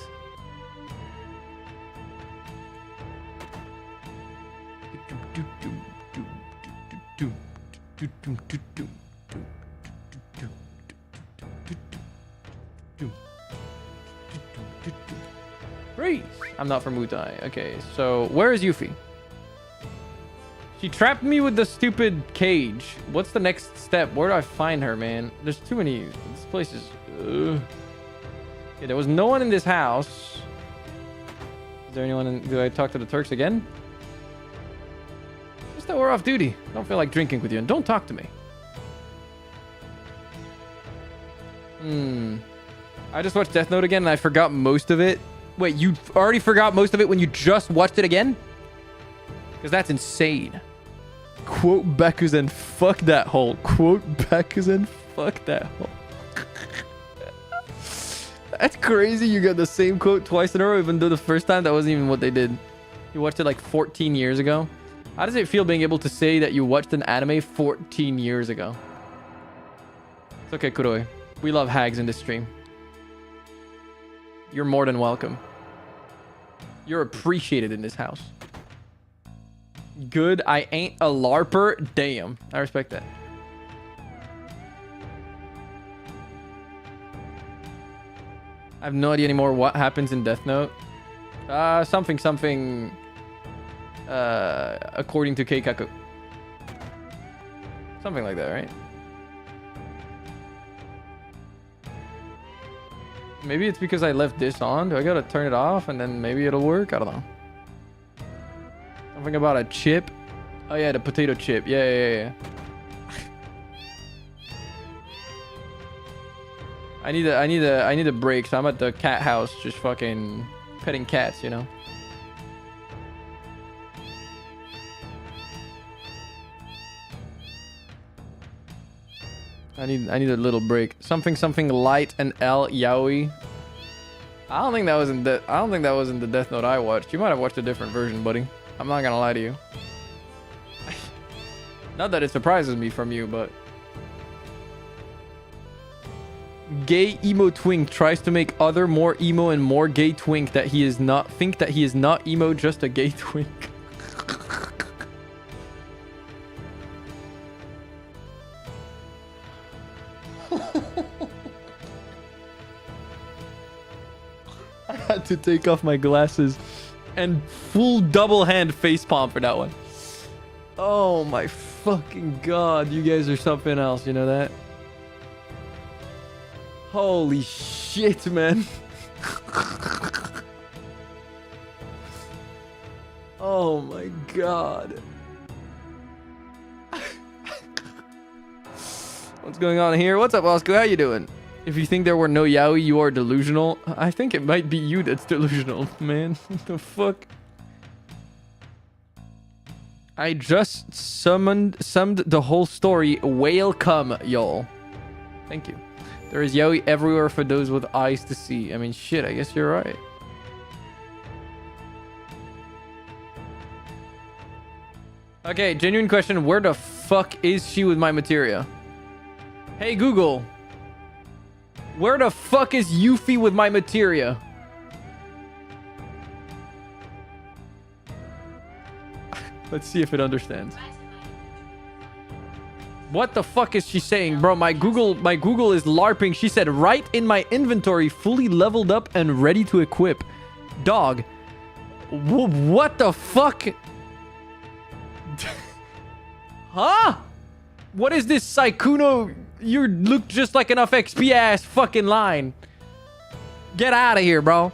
Freeze! I'm not from Mutai. Okay, so where is Yuffie? She trapped me with the stupid cage. What's the next step? Where do I find her, man? There's too many. This place is... Okay, there was no one in this house. Is there anyone in... Do I talk to the Turks again? Just that we're off duty. Don't feel like drinking with you. And don't talk to me. I just watched Death Note again and I forgot most of it. Wait, you already forgot most of it when you just watched it again? Because that's insane. Quote Bakuzen, fuck that hole. Quote Bakuzen, fuck that hole. That's crazy. You got the same quote twice in a row, even though the first time that wasn't even what they did. You watched it like 14 years ago. How does it feel being able to say that you watched an anime 14 years ago? It's okay, Kuroi. We love hags in this stream. You're more than welcome. You're appreciated in this house. Good, I ain't a LARPer. Damn, I respect that. I have no idea anymore what happens in Death Note. Something, according to Keikaku. Something like that, right? Maybe it's because I left this on. Do I gotta turn it off and then maybe it'll work? I don't know. Something about a chip. Oh yeah, the potato chip. Yeah. I need a break. So I'm at the cat house, just fucking petting cats, you know. I need a little break. Something light and L yaoi. I don't think that was in the Death Note I watched. You might have watched a different version, buddy. I'm not gonna lie to you. Not that it surprises me from you, but gay emo twink tries to make other more emo and more gay twink that he is not emo, just a gay twink. I had to take off my glasses and full double hand face palm for that one. Oh my fucking god, you guys are something else, you know that? Holy shit, man. Oh my god. What's going on here? What's up, Oscar? How you doing? If you think there were no yaoi, you are delusional. I think it might be you that's delusional, man. What the fuck? I just summed the whole story. Welcome, y'all. Thank you. There is yaoi everywhere for those with eyes to see. I mean, shit, I guess you're right. Okay, genuine question. Where the fuck is she with my materia? Hey, Google. Where the fuck is Yuffie with my materia? Let's see if it understands. What the fuck is she saying? Bro, my Google is LARPing. She said, right in my inventory, fully leveled up and ready to equip. Dog. What the fuck? Huh? What is this Saikuno? You look just like enough XP ass fucking line. Get out of here, bro.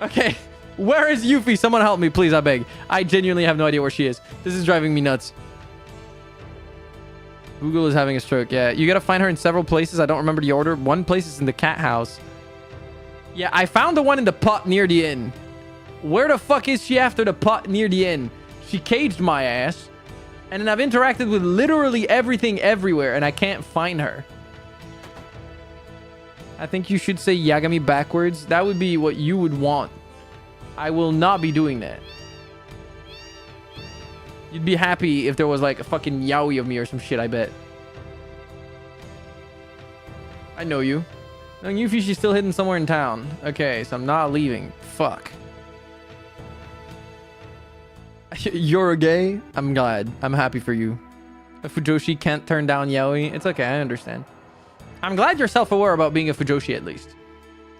Okay. Where is Yuffie? Someone help me, please, I beg. I genuinely have no idea where she is. This is driving me nuts. Google is having a stroke. Yeah, you gotta find her in several places. I don't remember the order. One place is in the cat house. Yeah, I found the one in the pot near the inn. Where the fuck is she after the pot near the inn? She caged my ass. And then I've interacted with literally everything everywhere, and I can't find her. I think you should say Yagami backwards. That would be what you would want. I will not be doing that. You'd be happy if there was like a fucking yaoi of me or some shit, I bet. I know you. No, Yuffie, she's still hidden somewhere in town. Okay, so I'm not leaving. Fuck. You're gay? I'm glad. I'm happy for you. A Fujoshi can't turn down yaoi. It's okay, I understand. I'm glad you're self-aware about being a Fujoshi at least.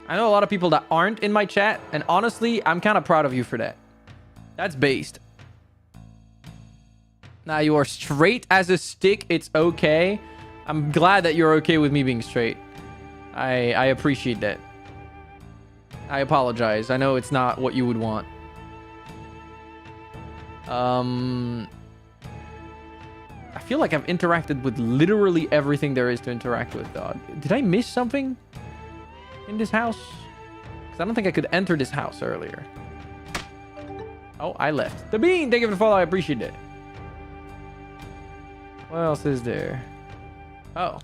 I know a lot of people that aren't in my chat, and honestly, I'm kind of proud of you for that. That's based. Now, you are straight as a stick. It's okay. I'm glad that you're okay with me being straight. I appreciate that. I apologize. I know it's not what you would want. I feel like I've interacted with literally everything there is to interact with, dog. Did I miss something in this house? Because I don't think I could enter this house earlier. Oh, I left. The bean! Thank you for the follow. I appreciate it. What else is there? Oh.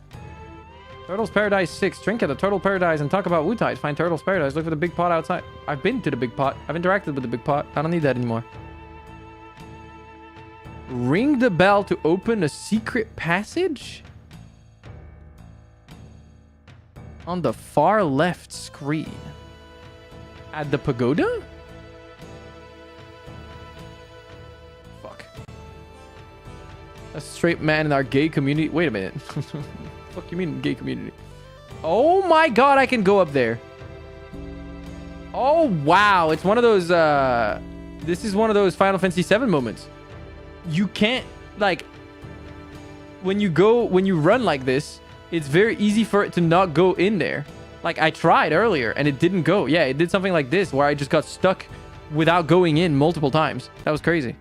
Turtle's Paradise 6. Drink at the Turtle Paradise and talk about Wutai's. Find Turtle's Paradise. Look for the big pot outside. I've been to the big pot. I've interacted with the big pot. I don't need that anymore. Ring the bell to open a secret passage? On the far left screen. At the pagoda? Fuck. A straight man in our gay community. Wait a minute. Fuck you mean gay community? Oh my god, I can go up there. Oh wow, it's one of those this is one of those Final Fantasy VII moments. You can't, like, when you run like this, it's very easy for it to not go in there. Like, I tried earlier and it didn't go. Yeah, it did something like this where I just got stuck without going in multiple times. That was crazy.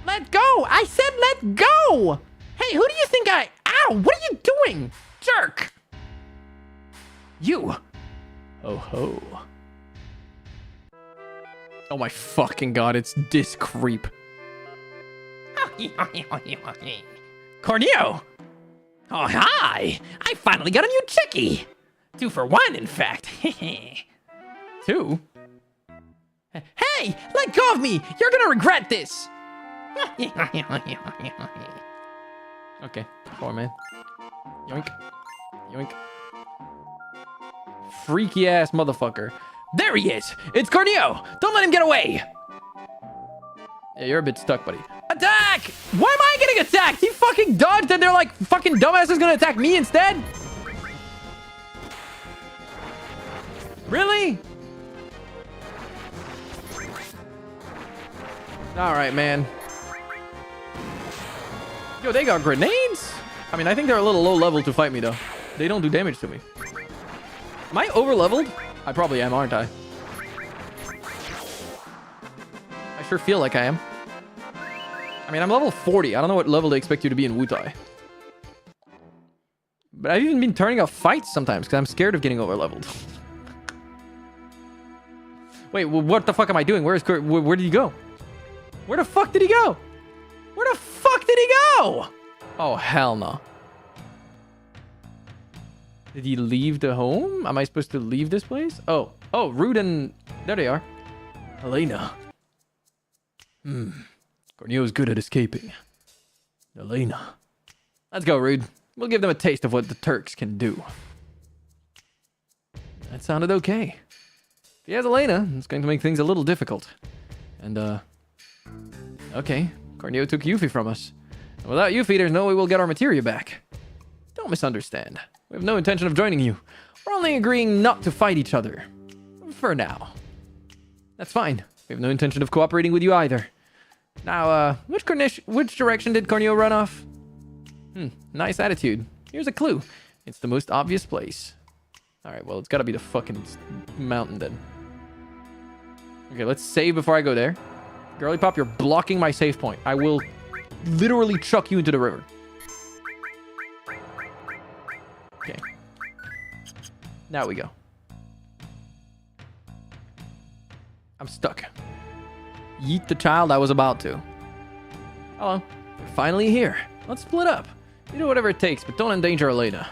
Let go! I said let go! Hey, who do you think I... Ow! What are you doing? Jerk! You. Oh ho. Oh my fucking god, it's this creep. Corneo! Oh, hi! I finally got a new chickie! 2 for 1, in fact. 2? Hey! Let go of me! You're gonna regret this! Okay, 4, man. Yoink. Yoink. Freaky ass motherfucker. There he is! It's Corneo! Don't let him get away! Yeah, you're a bit stuck, buddy. Attack! Why am I getting attacked? He fucking dodged and they're like, fucking dumbass is gonna attack me instead? Really? Alright, man. Yo, they got grenades? I mean, I think they're a little low level to fight me, though. They don't do damage to me. Am I over leveled? I probably am, aren't I? I sure feel like I am. I mean, I'm level 40. I don't know what level they expect you to be in Wutai. But I've even been turning off fights sometimes because I'm scared of getting over leveled. Wait, well, what the fuck am I doing? Where did he go? Where the fuck did he go? Where the fuck did he go? Oh, hell no. Did he leave the home? Am I supposed to leave this place? Oh, Rude and... There they are. Elena. Corneo's good at escaping. Elena. Let's go, Rude. We'll give them a taste of what the Turks can do. That sounded okay. If he has Elena, it's going to make things a little difficult. And, okay. Corneo took Yuffie from us. And without Yuffie, there's no way we'll get our materia back. Don't misunderstand. We have no intention of joining you. We're only agreeing not to fight each other. For now. That's fine. We have no intention of cooperating with you either. Now, which direction did Corneo run off? Nice attitude. Here's a clue. It's the most obvious place. Alright, well, it's gotta be the fucking mountain then. Okay, let's save before I go there. Girly Pop, you're blocking my save point. I will literally chuck you into the river. Okay. Now we go. I'm stuck. Yeet the child, I was about to. Hello. You're finally here. Let's split up. You do whatever it takes, but don't endanger Elena.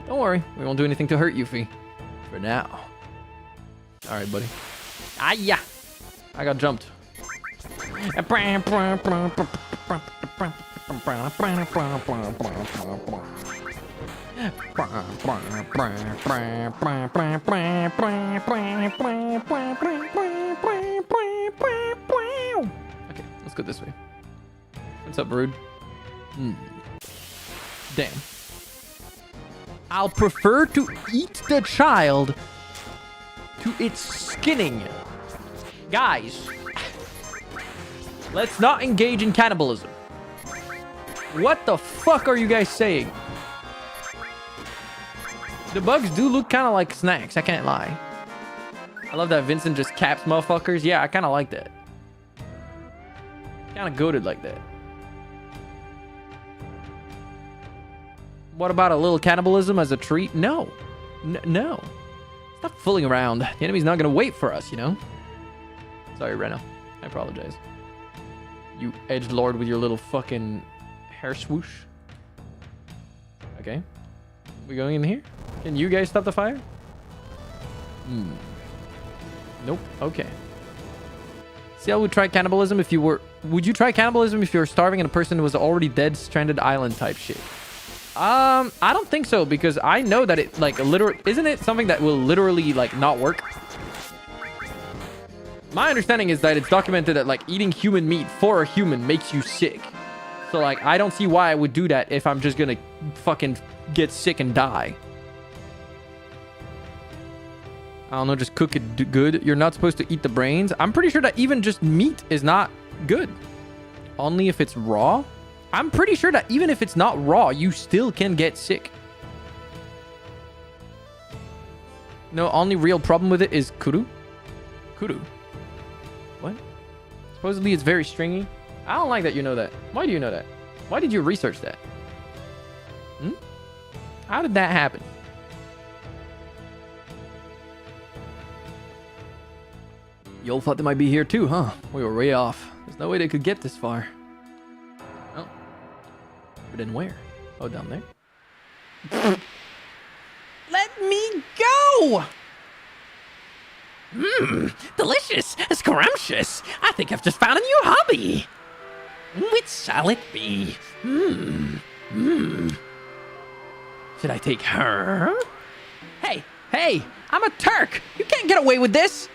Don't worry, we won't do anything to hurt Yuffie. For now. Alright, buddy. Ah, yeah. I got jumped. Okay, let's go this way. What's up, Rude? Damn. I'll prefer to eat the child to its skinning. Guys, let's not engage in cannibalism. What the fuck are you guys saying? The bugs do look kind of like snacks, I can't lie. I love that Vincent just caps motherfuckers. Yeah, I kind of like that. Kind of goated like that. What about a little cannibalism as a treat? No. No. Stop fooling around. The enemy's not going to wait for us, you know? Sorry, Reno. I apologize. You edgelord with your little fucking hair swoosh. Okay. We going in here? Can you guys stop the fire? Nope. Okay. See how we try cannibalism if you were... Would you try cannibalism if you were starving and a person was already dead, stranded island type shit? I don't think so, because I know that it, like, literally... Isn't it something that will literally, like, not work? My understanding is that it's documented that, like, eating human meat for a human makes you sick. So, like, I don't see why I would do that if I'm just gonna fucking get sick and die. I don't know, just cook it good. You're not supposed to eat the brains. I'm pretty sure that even just meat is not good. Only if it's raw? I'm pretty sure that even if it's not raw, you still can get sick. No, only real problem with it is kuru. Kuru. What? Supposedly it's very stringy. I don't like that you know that. Why do you know that? Why did you research that? How did that happen? You all thought they might be here too, huh? We were way off. There's no way they could get this far. Oh. But then where? Oh, down there. Let me go! Delicious, scrumptious. I think I've just found a new hobby. Which shall it be? Should I take her? Hey, I'm a Turk. You can't get away with this.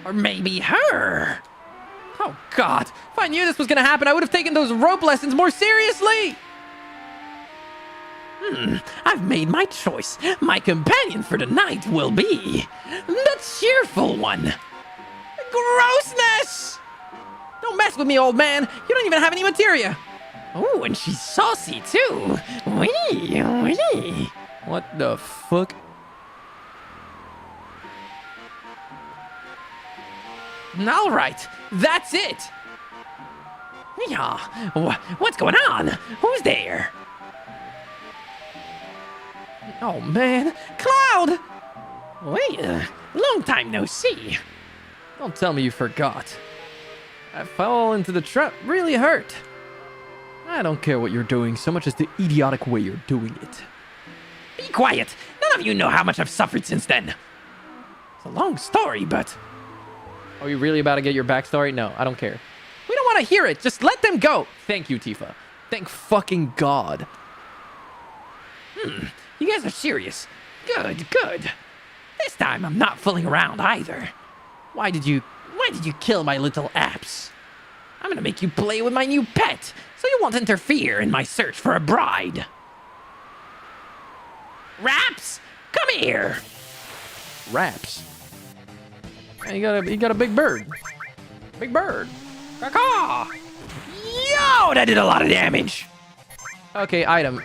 Or maybe her. Oh, God. If I knew this was going to happen, I would have taken those rope lessons more seriously. I've made my choice. My companion for tonight will be the cheerful one. Grossness! Don't mess with me, old man. You don't even have any materia. Oh, and she's saucy too. Wee, wee. What the fuck? All right, that's it. Yeah, what's going on? Who's there? Oh man, Cloud! Wait, long time no see. Don't tell me you forgot. I fell into the trap really hurt. I don't care what you're doing so much as the idiotic way you're doing it. Be quiet. None of you know how much I've suffered since then. It's a long story, but... Are you really about to get your backstory? No, I don't care. We don't want to hear it. Just let them go. Thank you, Tifa. Thank fucking God. You guys are serious. Good, good. This time I'm not fooling around either. Why did you kill my little apps? I'm gonna make you play with my new pet, so you won't interfere in my search for a bride. Raps, come here. Raps. You got a big bird. Big bird. Caw. Yo, that did a lot of damage. Okay, item.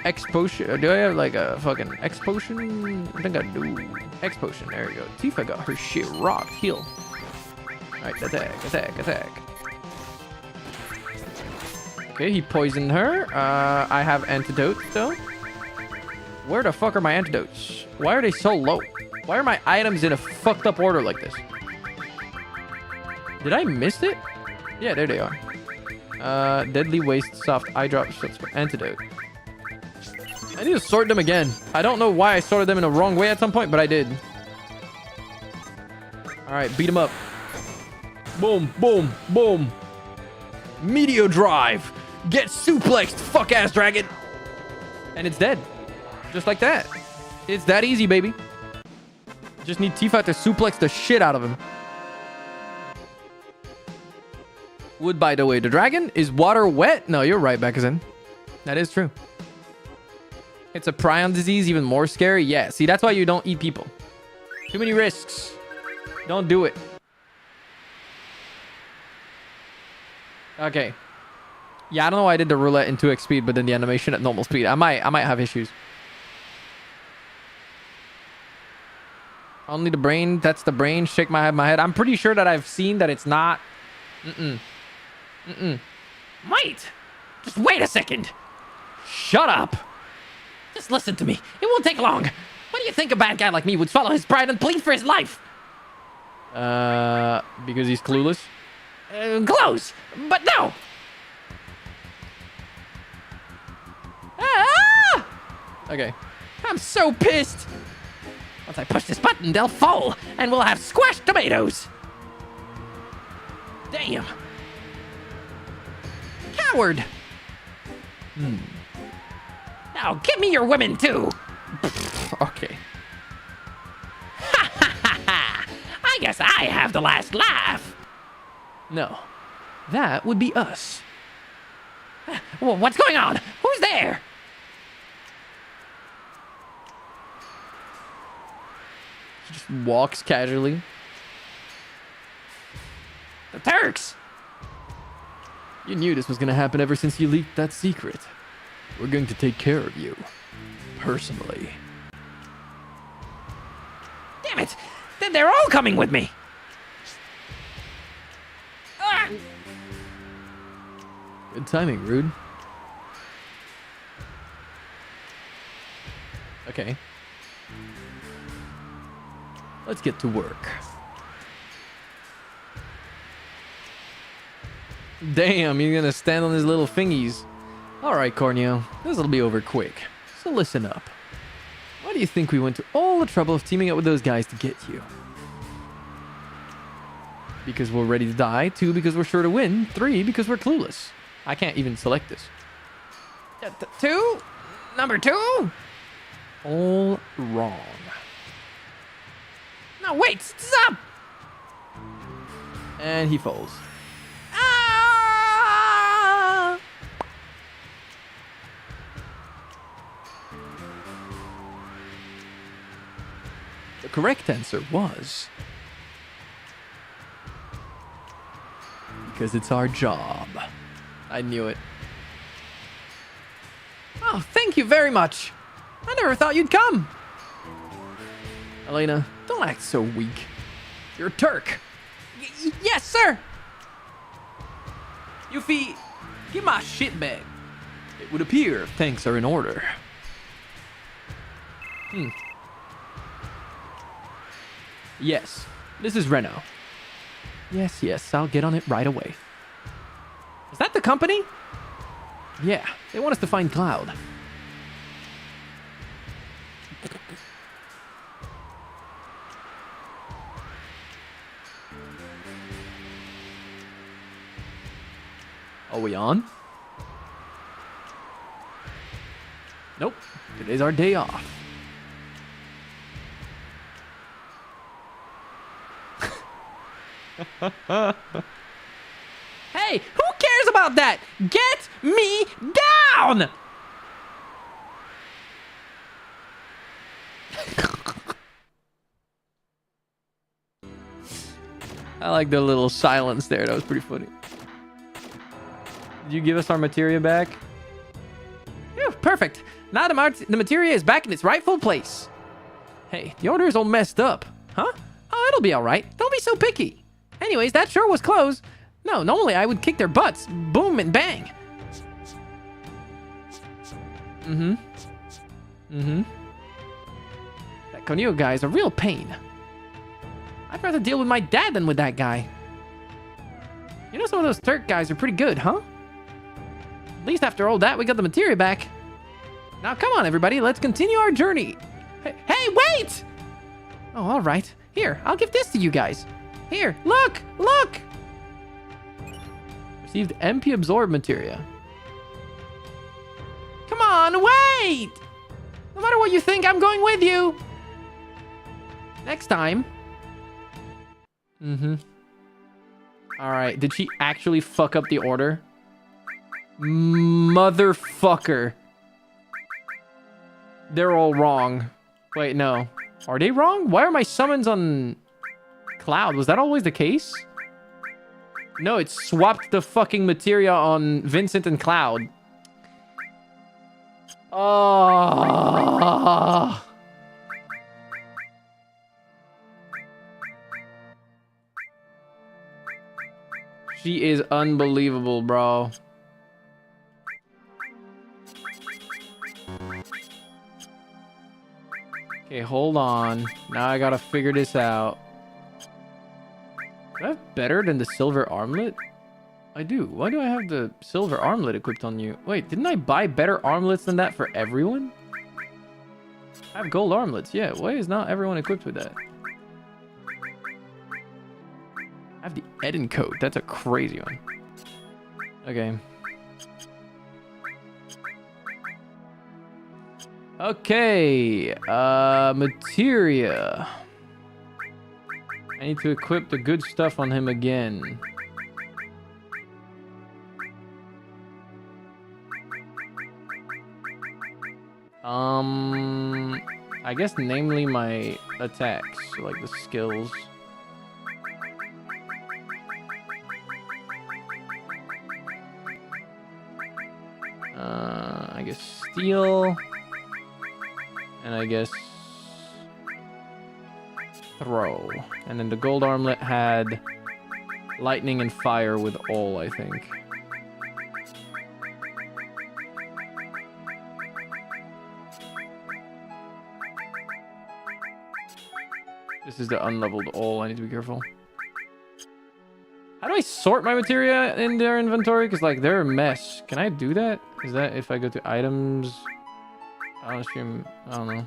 X potion. Do I have like a fucking X potion? I think I do. X potion. There we go. Tifa got her shit rocked. Heal. Alright, attack. Okay, he poisoned her. I have antidote though. Where the fuck are my antidotes? Why are they so low? Why are my items in a fucked up order like this? Did I miss it? Yeah, there they are. Deadly waste, soft eye drop, antidote. I need to sort them again. I don't know why I sorted them in the wrong way at some point, but I did. Alright, beat him up. Boom, boom, boom. Meteor drive. Get suplexed, fuck ass dragon. And it's dead. Just like that. It's that easy, baby. Just need Tifa to suplex the shit out of him. Wood, by the way. The dragon? Is water wet? No, you're right, Bekazin. That is true. It's a prion disease, even more scary. Yeah, see, that's why you don't eat people. Too many risks. Don't do it. Okay. Yeah, I don't know why I did the roulette in 2x speed, but then the animation at normal speed. I might have issues. Only the brain. That's the brain. Shake my head. I'm pretty sure that I've seen that it's not. Wait. Just wait a second. Shut up. Just listen to me. It won't take long. What do you think a bad guy like me would swallow his pride and plead for his life? Because he's clueless? Close, but no. Ah! Okay. I'm so pissed. Once I push this button, they'll fall, and we'll have squashed tomatoes. Damn. Coward. Now give me your women too. Okay. Ha ha ha ha. I guess I have the last laugh. No. That would be us. What's going on? Who's there? He just walks casually. The Turks. You knew this was gonna happen ever since you leaked that secret. We're going to take care of you. Personally. Damn it. Then they're all coming with me. Ah! Good timing, Rude. Okay. Let's get to work. Damn, you're gonna stand on his little fingies. Alright, Corneo. This'll be over quick. So listen up. Why do you think we went to all the trouble of teaming up with those guys to get you? Because we're ready to die. 2, because we're sure to win. 3, because we're clueless. I can't even select this. 2? Number 2? All wrong. No, wait, stop! And he falls. Ah! The correct answer was... because it's our job. I knew it. very much. I never thought you'd come. Elena, don't act so weak. You're a Turk. Yes, sir. Yuffie, give my shit back. It would appear thanks are in order. Yes, this is Reno. Yes, I'll get on it right away. Is that the company? Yeah, they want us to find Cloud. Are we on? Nope. Today's our day off. Hey, who cares about that? Get me down! I like the little silence there. That was pretty funny. Did you give us our materia back? Phew, perfect. Now the materia is back in its rightful place. Hey, the order is all messed up. Huh? Oh, it'll be all right. Don't be so picky. Anyways, that sure was close. No, normally I would kick their butts. Boom and bang. That Konio guy is a real pain. I'd rather deal with my dad than with that guy. You know, some of those Turk guys are pretty good, huh? At least after all that, we got the materia back. Now, come on, everybody. Let's continue our journey. Hey, wait! Oh, all right. Here, I'll give this to you guys. Here, look! Received MP absorb materia. Come on, wait! No matter what you think, I'm going with you. Next time. All right. Did she actually fuck up the order? Motherfucker. They're all wrong. Wait, no. Are they wrong? Why are my summons on Cloud? Was that always the case? No, it swapped the fucking materia on Vincent and Cloud. Oh. She is unbelievable, bro. Okay, hold on. Now I gotta figure this out. Do I have better than the silver armlet? I do. Why do I have the silver armlet equipped on you? Wait, didn't I buy better armlets than that for everyone? I have gold armlets. Yeah, why is not everyone equipped with that? I have the Eden coat. That's a crazy one. Okay. Okay. Materia. I need to equip the good stuff on him again. I guess namely my attacks, so like the skills. I guess steel, and I guess throw. And then the gold armlet had lightning and fire with all, I think. This is the unleveled all. I need to be careful. How do I sort my materia in their inventory? Because, like, they're a mess. Can I do that? Is that if I go to items? I don't assume... I don't know.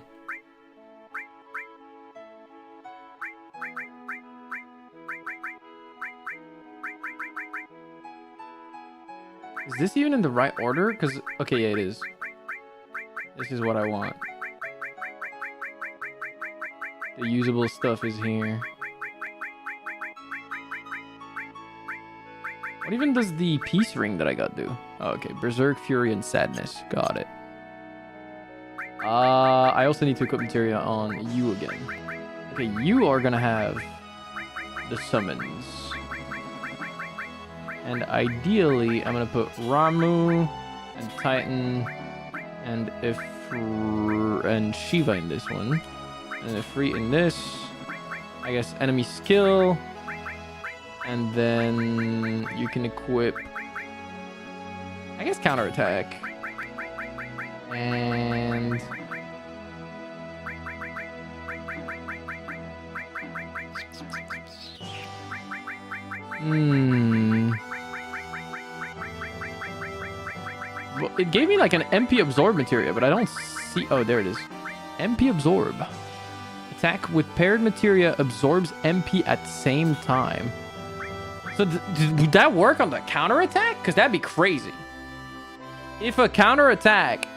Is this even in the right order? Because... Okay, yeah, it is. This is what I want. The usable stuff is here. What even does the peace ring that I got do? Oh, okay, Berserk, Fury, and Sadness. Got it. I also need to equip materia on you again. Okay, you are gonna have the summons. And ideally, I'm gonna put Ramu and Titan. And if and Shiva in this one. And then free in this. I guess enemy skill. And then you can equip, I guess, counterattack. And well, it gave me like an MP absorb materia, but I don't see. Oh, there it is. MP absorb. Attack with paired materia absorbs MP at same time. So would that work on the counterattack? Because that'd be crazy. If a counterattack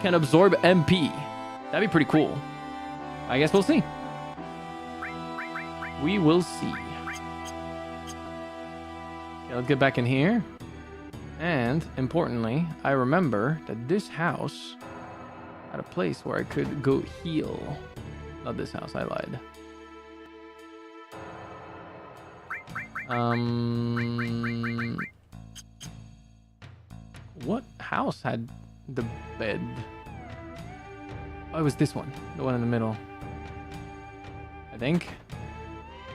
can absorb MP, that'd be pretty cool. I guess we'll see. We will see. Okay, let's get back in here. And importantly, I remember that this house had a place where I could go heal. Not this house, I lied. What house had the bed? Oh, it was this one. The one in the middle. I think.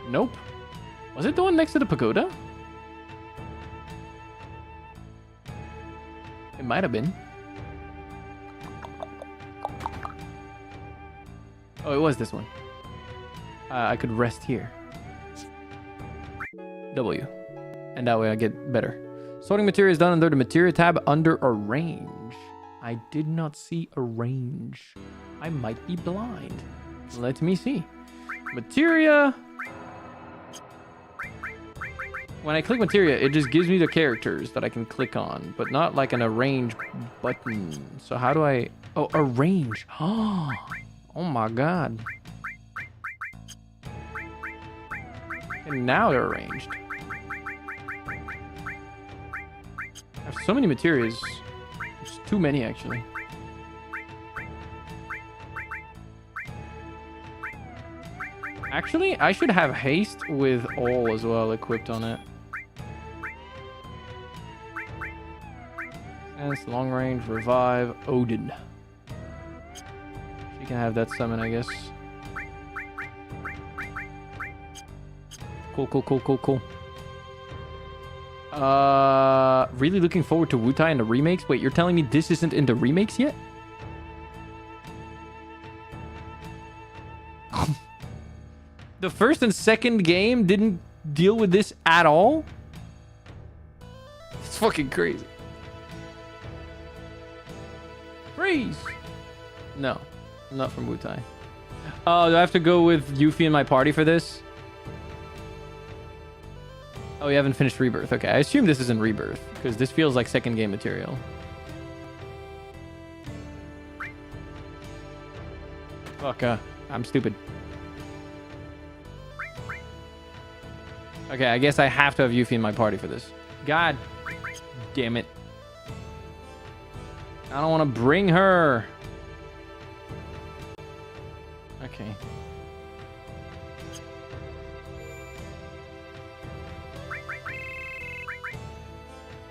Nope. Was it the one next to the pagoda? It might have been. Oh, it was this one. I could rest here. W. And that way I get better. Sorting materia is done under the materia tab under arrange. I did not see arrange. I might be blind. Let me see. Materia. When I click materia, it just gives me the characters that I can click on, but not like an arrange button. So how do I... Oh, arrange. Oh my god. And now they're arranged. I have so many materials. There's too many, actually. Actually, I should have haste with all as well equipped on it. Sense, long range, revive, Odin. She can have that summon, I guess. Cool, cool, cool, cool, cool. Really looking forward to Wutai and the remakes. Wait, you're telling me this isn't in the remakes yet? The first and second game didn't deal with this at all? It's fucking crazy. Freeze! No, I'm not from Wutai. Oh, do I have to go with Yuffie in my party for this? Oh, you haven't finished Rebirth. Okay, I assume this isn't Rebirth, because this feels like second game material. Fuck, I'm stupid. Okay, I guess I have to have Yuffie in my party for this. God damn it. I don't want to bring her. Okay.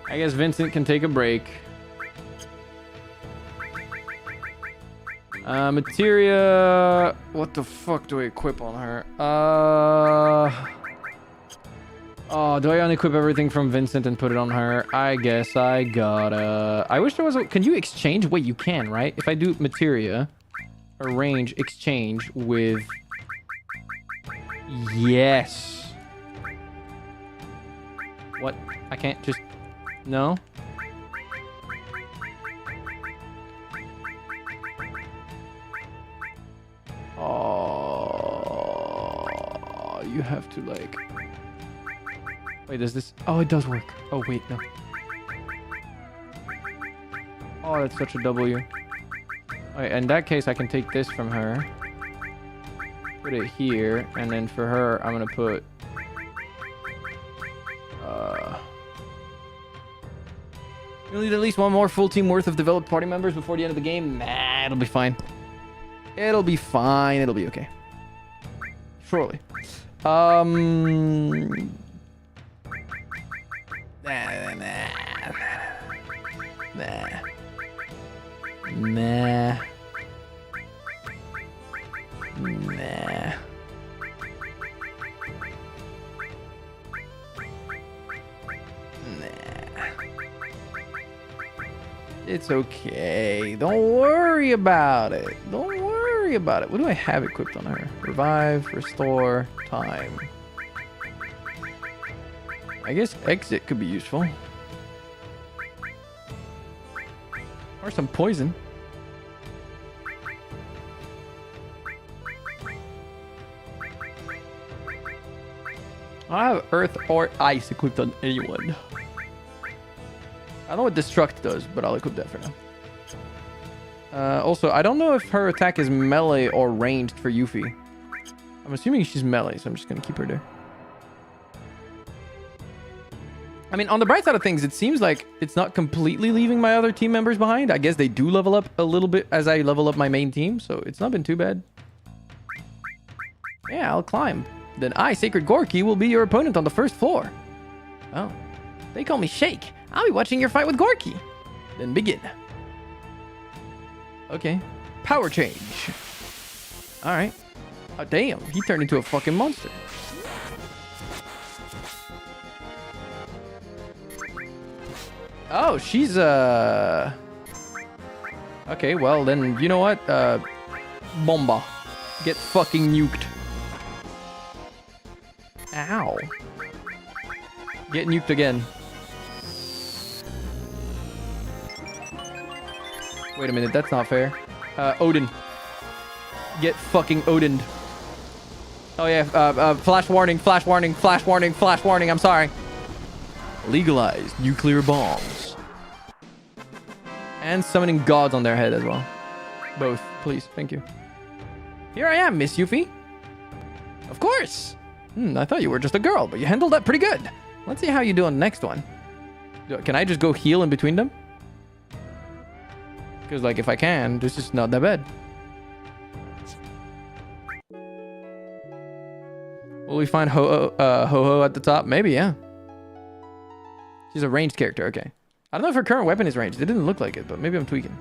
I guess Vincent can take a break. Materia. What the fuck do I equip on her? Oh, do I only equip everything from Vincent and put it on her? I guess I gotta... I wish there was a... Can you exchange? Wait, you can, right? If I do materia, arrange, exchange with... Yes. What? I can't just... No? Oh, you have to like... Wait, does this... Oh, it does work. Oh, wait, no. Oh, that's such a W. Wait, in that case, I can take this from her. Put it here. And then for her, I'm going to put... You'll need at least one more full team worth of developed party members before the end of the game. Nah, it'll be fine. It'll be fine. It'll be okay. Surely. Nah. Nah. It's okay. Don't worry about it. Don't worry about it. What do I have equipped on her? Revive, restore, time. I guess exit could be useful. Or some poison. I have earth or ice equipped on anyone. I don't know what destruct does, but I'll equip that for now. Also, I don't know if her attack is melee or ranged for Yuffie. I'm assuming she's melee, so I'm just gonna keep her there. I mean, on the bright side of things, it seems like it's not completely leaving my other team members behind. I guess they do level up a little bit as I level up my main team, so it's not been too bad. Yeah, I'll climb. Then I, Sacred Gorky, will be your opponent on the first floor. Oh. They call me Shake. I'll be watching your fight with Gorky. Then begin. Okay. Power change. Alright. Oh, damn. He turned into a fucking monster. Oh, she's, Okay, well, then, you know what? Bomba. Get fucking nuked. Ow. Get nuked again. Wait a minute, that's not fair. Odin. Get fucking Odin'd. Oh yeah, flash warning, flash warning, flash warning, flash warning, I'm sorry. Legalized nuclear bombs. And summoning gods on their head as well. Both, please, thank you. Here I am, Miss Yuffie. Of course. I thought you were just a girl, but you handled that pretty good. Let's see how you do on the next one. Can I just go heal in between them? Because, like, if I can, this is not that bad. Will we find Ho-Ho at the top? Maybe, yeah. She's a ranged character, okay. I don't know if her current weapon is ranged. It didn't look like it, but maybe I'm tweaking.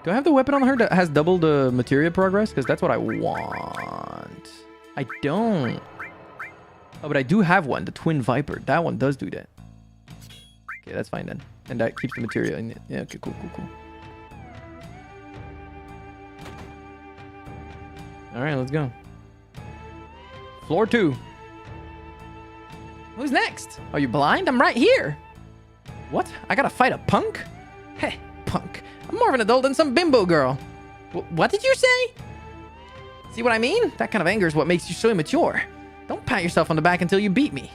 Do I have the weapon on her that has double the materia progress? Because that's what I want. I don't. Oh, but I do have one, the Twin Viper. That one does do that. Okay, that's fine then. And that keeps the materia in it. Yeah, okay, cool, cool, cool. Alright, let's go. Floor 2. Who's next? Are you blind? I'm right here. What? I gotta fight a punk? Hey, punk. I'm more of an adult than some bimbo girl. What did you say? See what I mean? That kind of anger is what makes you so immature. Don't pat yourself on the back until you beat me.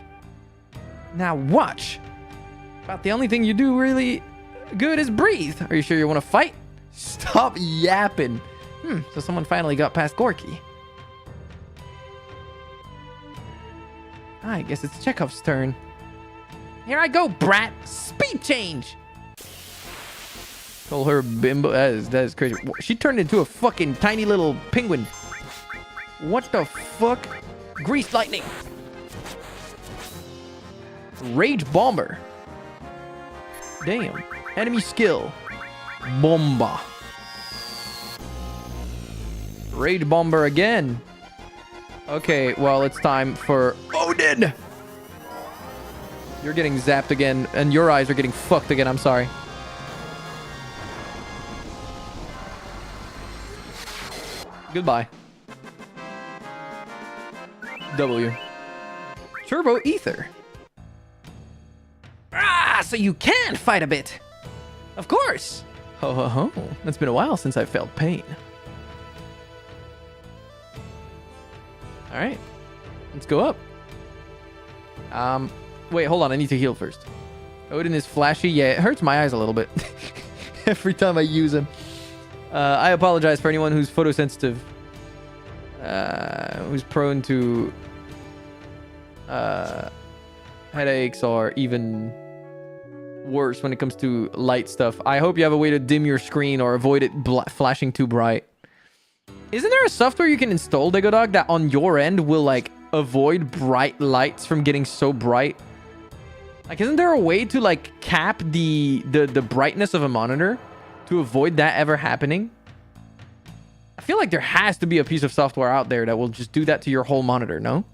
Now watch. About the only thing you do really good is breathe. Are you sure you want to fight? Stop yapping. So someone finally got past Gorky. I guess it's Chekhov's turn. Here I go, brat. Speed change. Call her bimbo. That is crazy. She turned into a fucking tiny little penguin. What the fuck? Grease lightning. Rage bomber. Damn. Enemy skill. Bomba. Rage bomber again. Okay, well, it's time for Odin. You're getting zapped again, and your eyes are getting fucked again. I'm sorry. Goodbye. W. Turbo Ether. Ah, so you can fight a bit. Of course. Ho ho ho. It's been a while since I felt pain. All right. Let's go up. Wait, hold on. I need to heal first. Odin is flashy. Yeah, it hurts my eyes a little bit every time I use him. I apologize for anyone who's photosensitive, who's prone to headaches or even worse when it comes to light stuff. I hope you have a way to dim your screen or avoid it flashing too bright. Isn't there a software you can install, Digodog, that on your end will like avoid bright lights from getting so bright? Like, isn't there a way to like cap the brightness of a monitor to avoid that ever happening? I feel like there has to be a piece of software out there that will just do that to your whole monitor, no?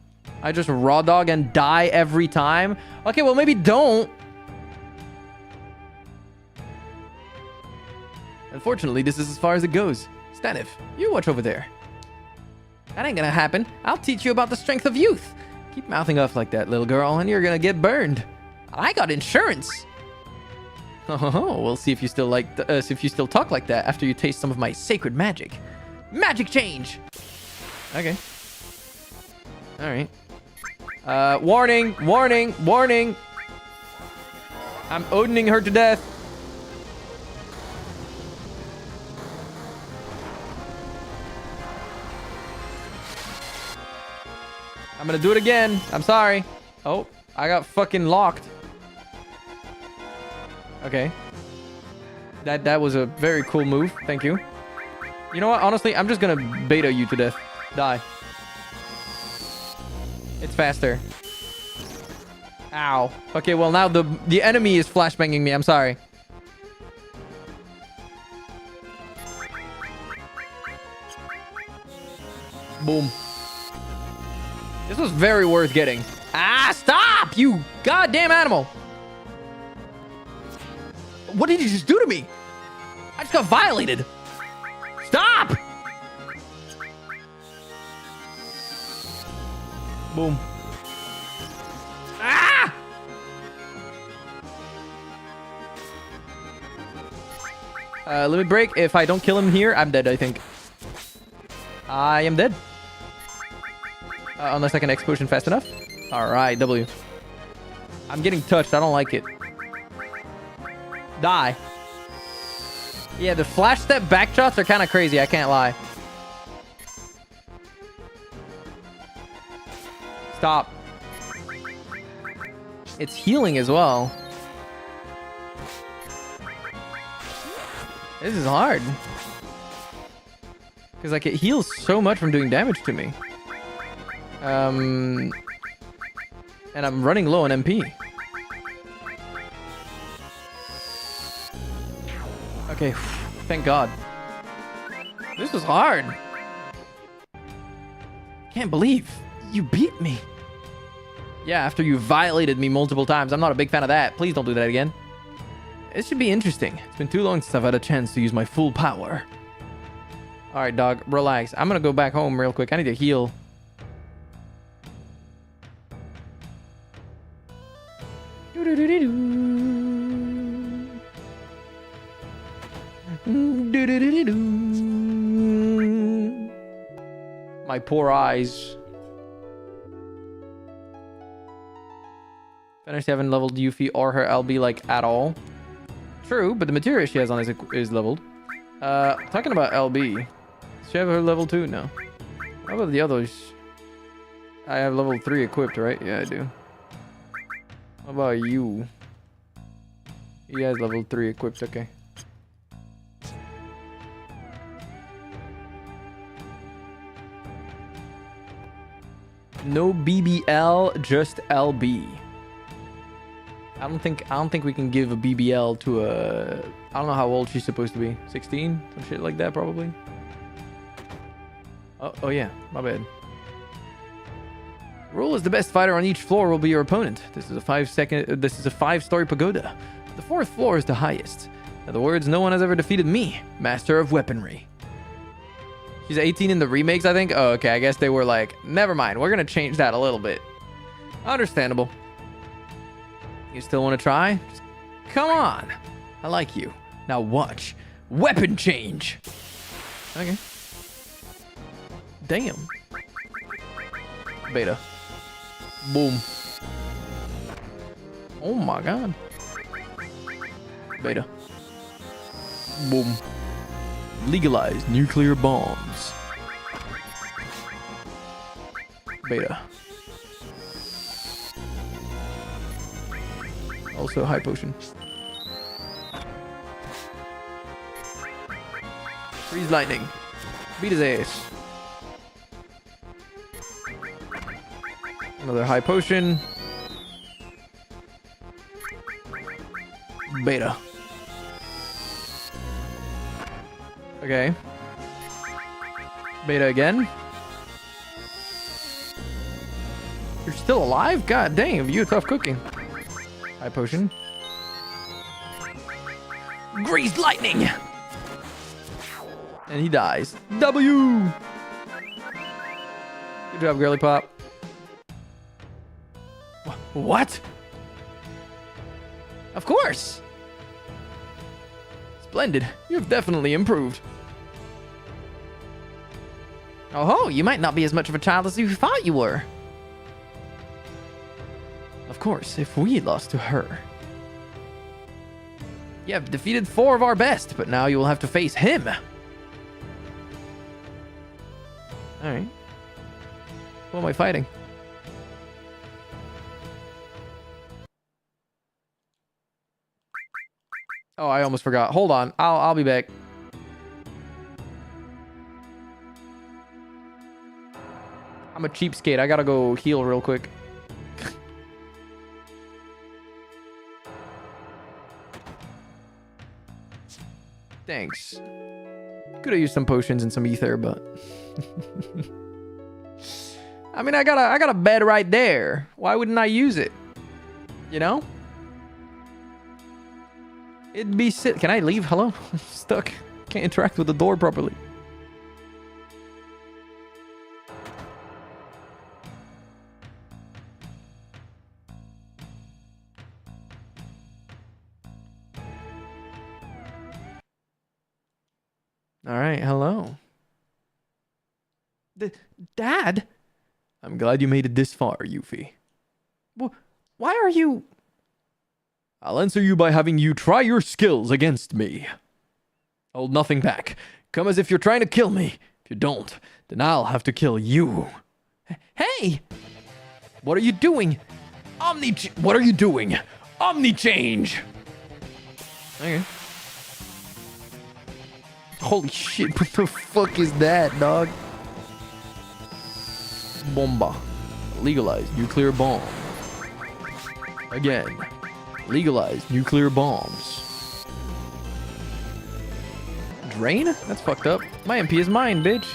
I just raw dog and die every time? Okay, well, maybe don't. Unfortunately, this is as far as it goes. Staniv, you watch over there. That ain't gonna happen. I'll teach you about the strength of youth. Keep mouthing off like that, little girl, and you're gonna get burned. I got insurance. Oh, we'll see if you still talk like that after you taste some of my sacred magic. Magic change. Okay. All right. Warning, warning, warning. I'm Odining her to death. I'm gonna do it again. I'm sorry. Oh, I got fucking locked. Okay. That was a very cool move. Thank you. You know what? Honestly, I'm just gonna beta you to death. Die. It's faster. Ow. Okay, well now the enemy is flashbanging me. I'm sorry. Boom. This was very worth getting. Ah, stop! You goddamn animal! What did you just do to me? I just got violated. Stop! Boom. Ah! Limit break. If I don't kill him here, I'm dead, I think. I am dead. Unless I can X potion fast enough. Alright, W. I'm getting touched. I don't like it. Die. Yeah, the flash step back shots are kind of crazy. I can't lie. Stop. It's healing as well. This is hard. Because, like, it heals so much from doing damage to me. And I'm running low on MP. Okay, thank God. This was hard. Can't believe you beat me. Yeah, after you violated me multiple times. I'm not a big fan of that. Please don't do that again. It should be interesting. It's been too long since I've had a chance to use my full power. All right, dog, relax. I'm gonna go back home real quick. I need to heal. My poor eyes. Fantasy haven't leveled Yuffie or her LB like at all. True, but the materia she has on is leveled. Talking about LB. Does she have her level 2? No. How about the others? I have level 3 equipped, right? Yeah, I do. How about you? He has level 3 equipped, okay. No BBL, just LB. I don't think we can give a BBL to a... I don't know how old she's supposed to be. 16? Some shit like that, probably. Oh yeah, my bad. Rule is the best fighter on each floor will be your opponent. This is a 5-story pagoda. The 4th floor is the highest. In other words, no one has ever defeated me, master of weaponry. She's 18 in the remakes, I think. Oh, okay. I guess they were like, never mind. We're gonna change that a little bit. Understandable. You still want to try? Just come on. I like you. Now watch. Weapon change. Okay. Damn. Beta. Boom. Oh my god. Beta. Boom. Legalize nuclear bombs. Beta. Also high potion. Freeze lightning. Beat his ass. Another high potion. Beta. Okay. Beta again. You're still alive? God damn, you tough cooking. High potion. Greased lightning. And he dies. W! Good job, Girly Pop. What? Of course! Splendid. You've definitely improved. Oh, you might not be as much of a child as you thought you were. Of course, if we lost to her. You have defeated 4 of our best, but now you will have to face him. Alright. Who am I fighting? Oh, I almost forgot. Hold on. I'll be back. I'm a cheapskate. I gotta go heal real quick. Thanks. Could have used some potions and some ether, but I mean, I got a bed right there. Why wouldn't I use it? You know? It'd be sit. Can I leave? Hello? I'm stuck. Can't interact with the door properly. All right, hello. Dad? I'm glad you made it this far, Yuffie. Why are you... I'll answer you by having you try your skills against me. Hold nothing back. Come as if you're trying to kill me. If you don't, then I'll have to kill you. Hey! What are you doing? What are you doing? Omni-change! Okay. Holy shit, what the fuck is that, dog? Bomba. Legalized nuclear bomb. Again. Legalized nuclear bombs. Drain? That's fucked up. My MP is mine, bitch.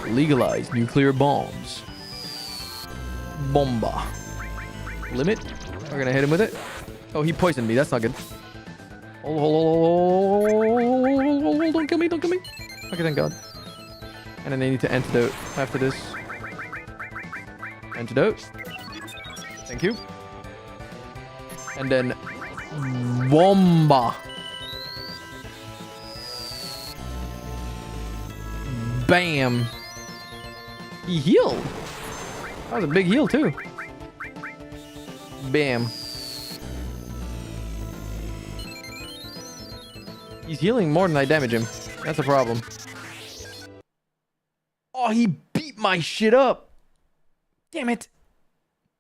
Legalized nuclear bombs. Bomba. Limit. We're gonna hit him with it. Oh, he poisoned me. That's not good. Hold, don't kill me, don't kill me. Okay, thank God. And then they need to antidote after this. Antidote. Thank you. And then bomba. Bam. He healed. That was a big heal too. Bam. He's healing more than I damage him. That's a problem. Oh, he beat my shit up. Damn it.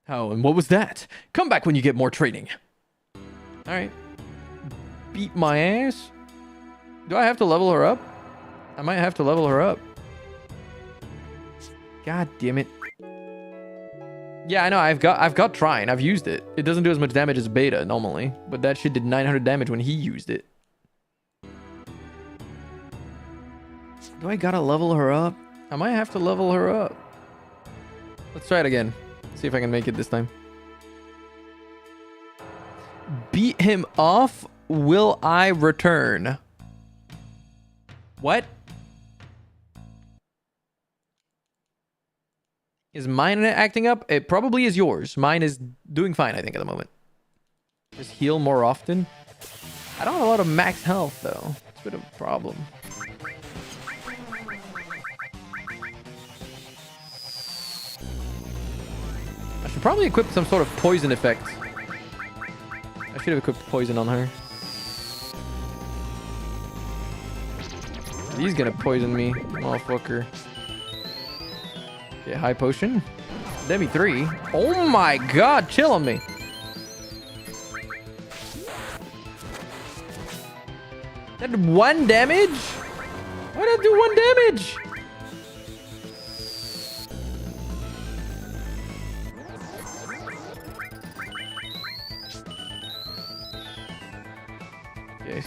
Oh, and what was that? Come back when you get more training. Alright. Beat my ass? Do I have to level her up? I might have to level her up. God damn it. Yeah, I know. I've got Trine. I've used it. It doesn't do as much damage as Beta normally, but that shit did 900 damage when he used it. Do I gotta level her up? I might have to level her up. Let's try it again. See if I can make it this time. Beat him off. Will I return? What? Is mine acting up? It probably is yours. Mine is doing fine, I think, at the moment. Just heal more often. I don't have a lot of max health, though. It's a bit of a problem. I should probably equip some sort of poison effect. I should have equipped poison on her. He's gonna poison me, motherfucker. Okay, high potion. Demi 3. Oh my god, chill on me. That did 1 damage? Why did that do 1 damage?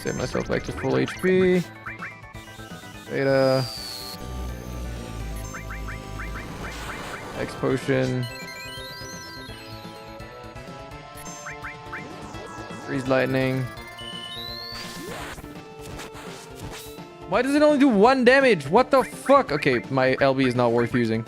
Save myself back to full HP. Beta. X potion. Freeze lightning. Why does it only do 1 damage? What the fuck? Okay, my LB is not worth using.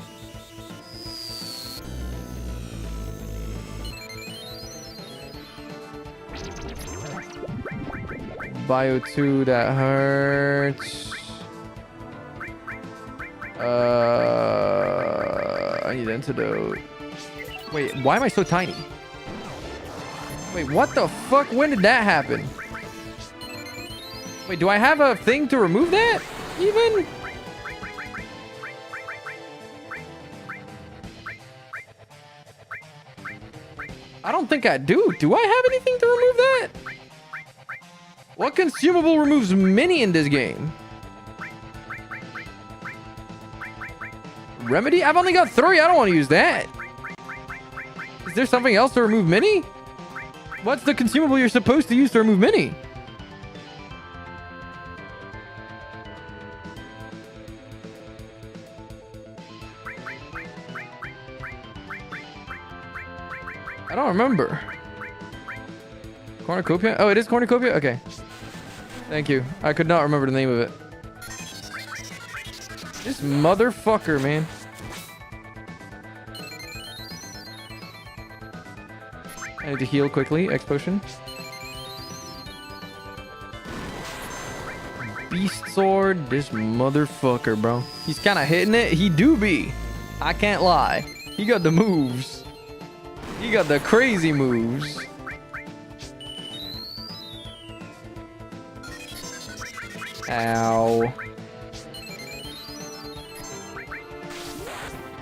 Bio 2, that hurts. I need antidote. Wait, why am I so tiny? Wait, what the fuck? When did that happen? Wait, do I have a thing to remove that? Even? I don't think I do. Do I have anything to remove that? What consumable removes mini in this game? Remedy? I've only got 3. I don't want to use that. Is there something else to remove mini? What's the consumable you're supposed to use to remove mini? I don't remember. Cornucopia? Oh, it is cornucopia? Okay. Thank you. I could not remember the name of it. This motherfucker, man. I need to heal quickly. X potion. Beast sword. This motherfucker, bro. He's kind of hitting it. He do be. I can't lie. He got the moves. He got the crazy moves. Ow.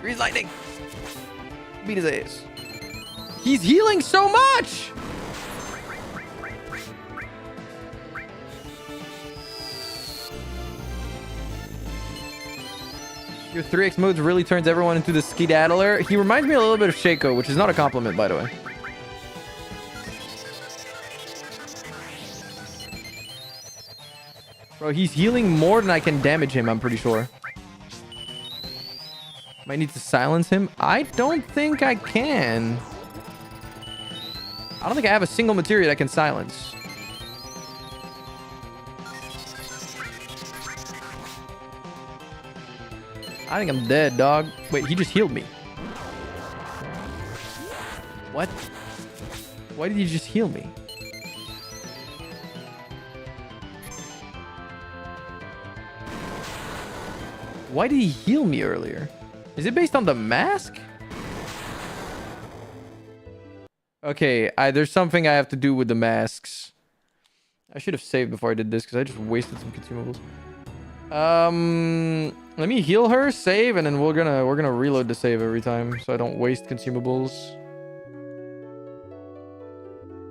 Freeze lightning. Beat his ass. He's healing so much. Your 3x modes really turns everyone into the skedaddler. He reminds me a little bit of Shaco, which is not a compliment, by the way. Bro, he's healing more than I can damage him, I'm pretty sure. Might need to silence him. I don't think I can. I don't think I have a single materia that can silence. I think I'm dead, dog. Wait, he just healed me. What? Why did he just heal me? Why did he heal me earlier? Is it based on the mask? Okay, there's something I have to do with the masks. I should have saved before I did this because I just wasted some consumables. Let me heal her, save, and then we're gonna reload the save every time so I don't waste consumables.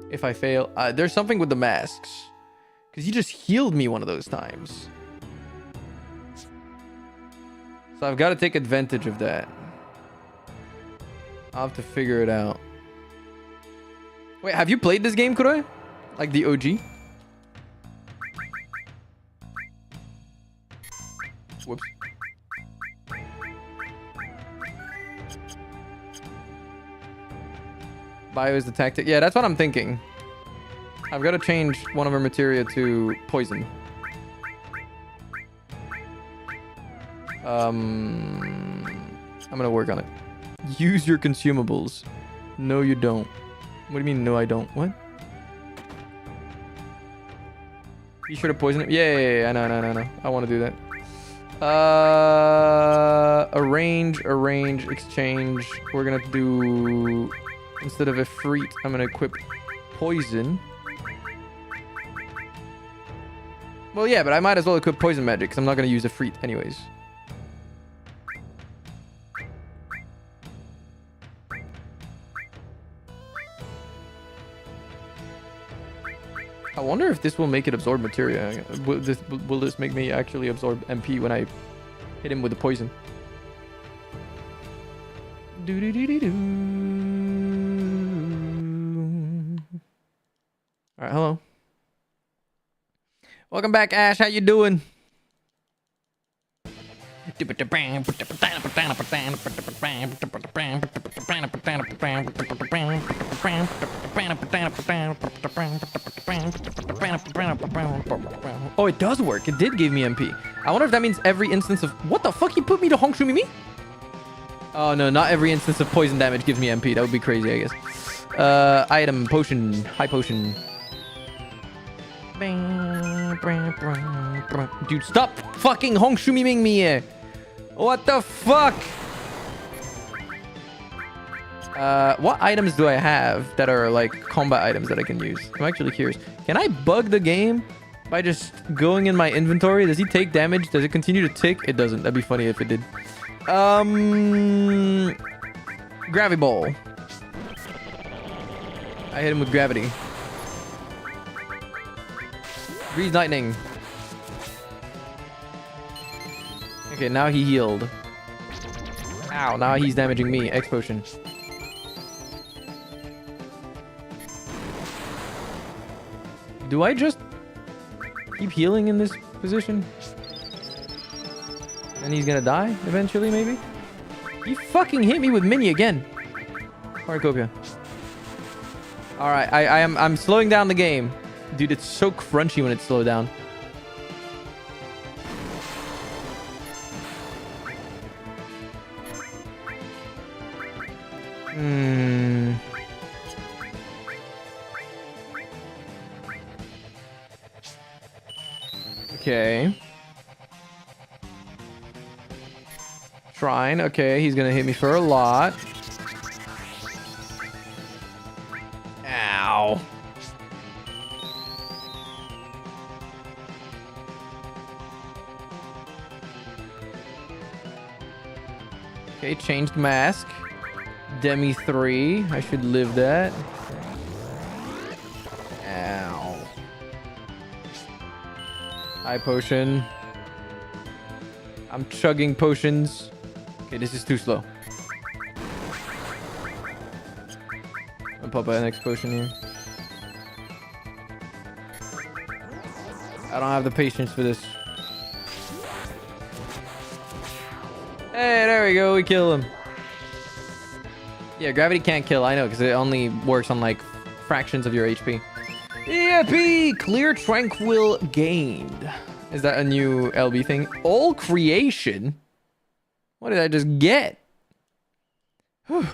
If I fail, there's something with the masks because he just healed me one of those times. So I've got to take advantage of that. I'll have to figure it out. Wait, have you played this game, Kuroi? Like the OG? Whoops. Bio is the tactic. Yeah, that's what I'm thinking. I've got to change one of her materia to poison. I'm gonna work on it. Use your consumables. No, you don't. What do you mean, no, I don't? What? Be sure to poison it. Yeah, no. I want to do that. Arrange, exchange. We're gonna do, instead of Efreet, I'm gonna equip poison. Well, yeah, but I might as well equip poison magic because I'm not gonna use Efreet anyways. I wonder if this will make it absorb materia. Will this make me actually absorb MP when I hit him with the poison? Alright, hello. Welcome back, Ash. How you doing? Oh, it does work. It did give me MP. I wonder if that means every instance of... What the fuck? You put me to Hongshu Mimi? Oh, no. Not every instance of poison damage gives me MP. That would be crazy, I guess. Item. Potion. High potion. Dude, stop fucking Hongshu Miming me. What the fuck? What items do I have that are like combat items that I can use? I'm actually curious. Can I bug the game by just going in my inventory? Does he take damage? Does it continue to tick? It doesn't. That'd be funny if it did. Gravity ball. I hit him with gravity. Breeze lightning. Okay, now he healed. Ow, now he's damaging me. X potion. Do I just keep healing in this position? And he's gonna die eventually, maybe? He fucking hit me with mini again. Cornucopia. Alright, I'm slowing down the game. Dude, it's so crunchy when it's slowed down. Okay. Shrine. Okay, he's gonna hit me for a lot. Ow. Okay, changed mask. Demi 3. I should live that. Ow. High potion. I'm chugging potions. Okay, this is too slow. I'll pop out the next potion here. I don't have the patience for this. Hey, there we go. We kill him. Yeah, gravity can't kill. I know, because it only works on, like, fractions of your HP. Yippee! Clear Tranquil gained. Is that a new LB thing? All creation? What did I just get? Whew.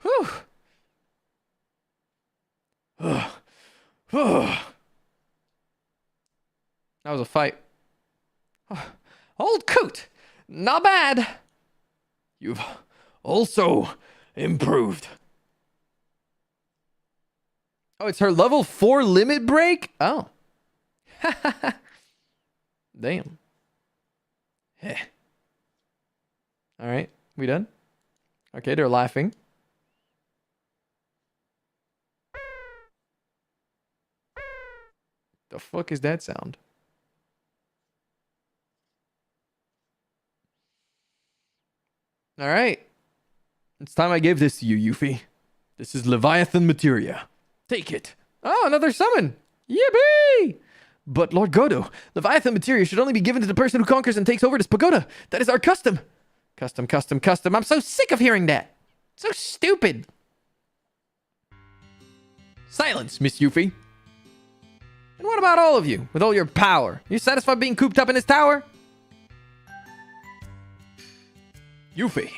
Whew. That was a fight. Old coot. Not bad. You've also improved. Oh, it's her level 4 limit break? Oh. Damn. Heh. All right. We done? Okay, they're laughing. The fuck is that sound? All right. It's time I gave this to you, Yuffie. This is Leviathan materia. Take it. Oh, another summon. Yippee! But Lord Godo, Leviathan materia should only be given to the person who conquers and takes over this pagoda. That is our custom. Custom, custom, custom. I'm so sick of hearing that. So stupid. Silence, Miss Yuffie. And what about all of you, with all your power? You satisfied being cooped up in this tower? Yuffie.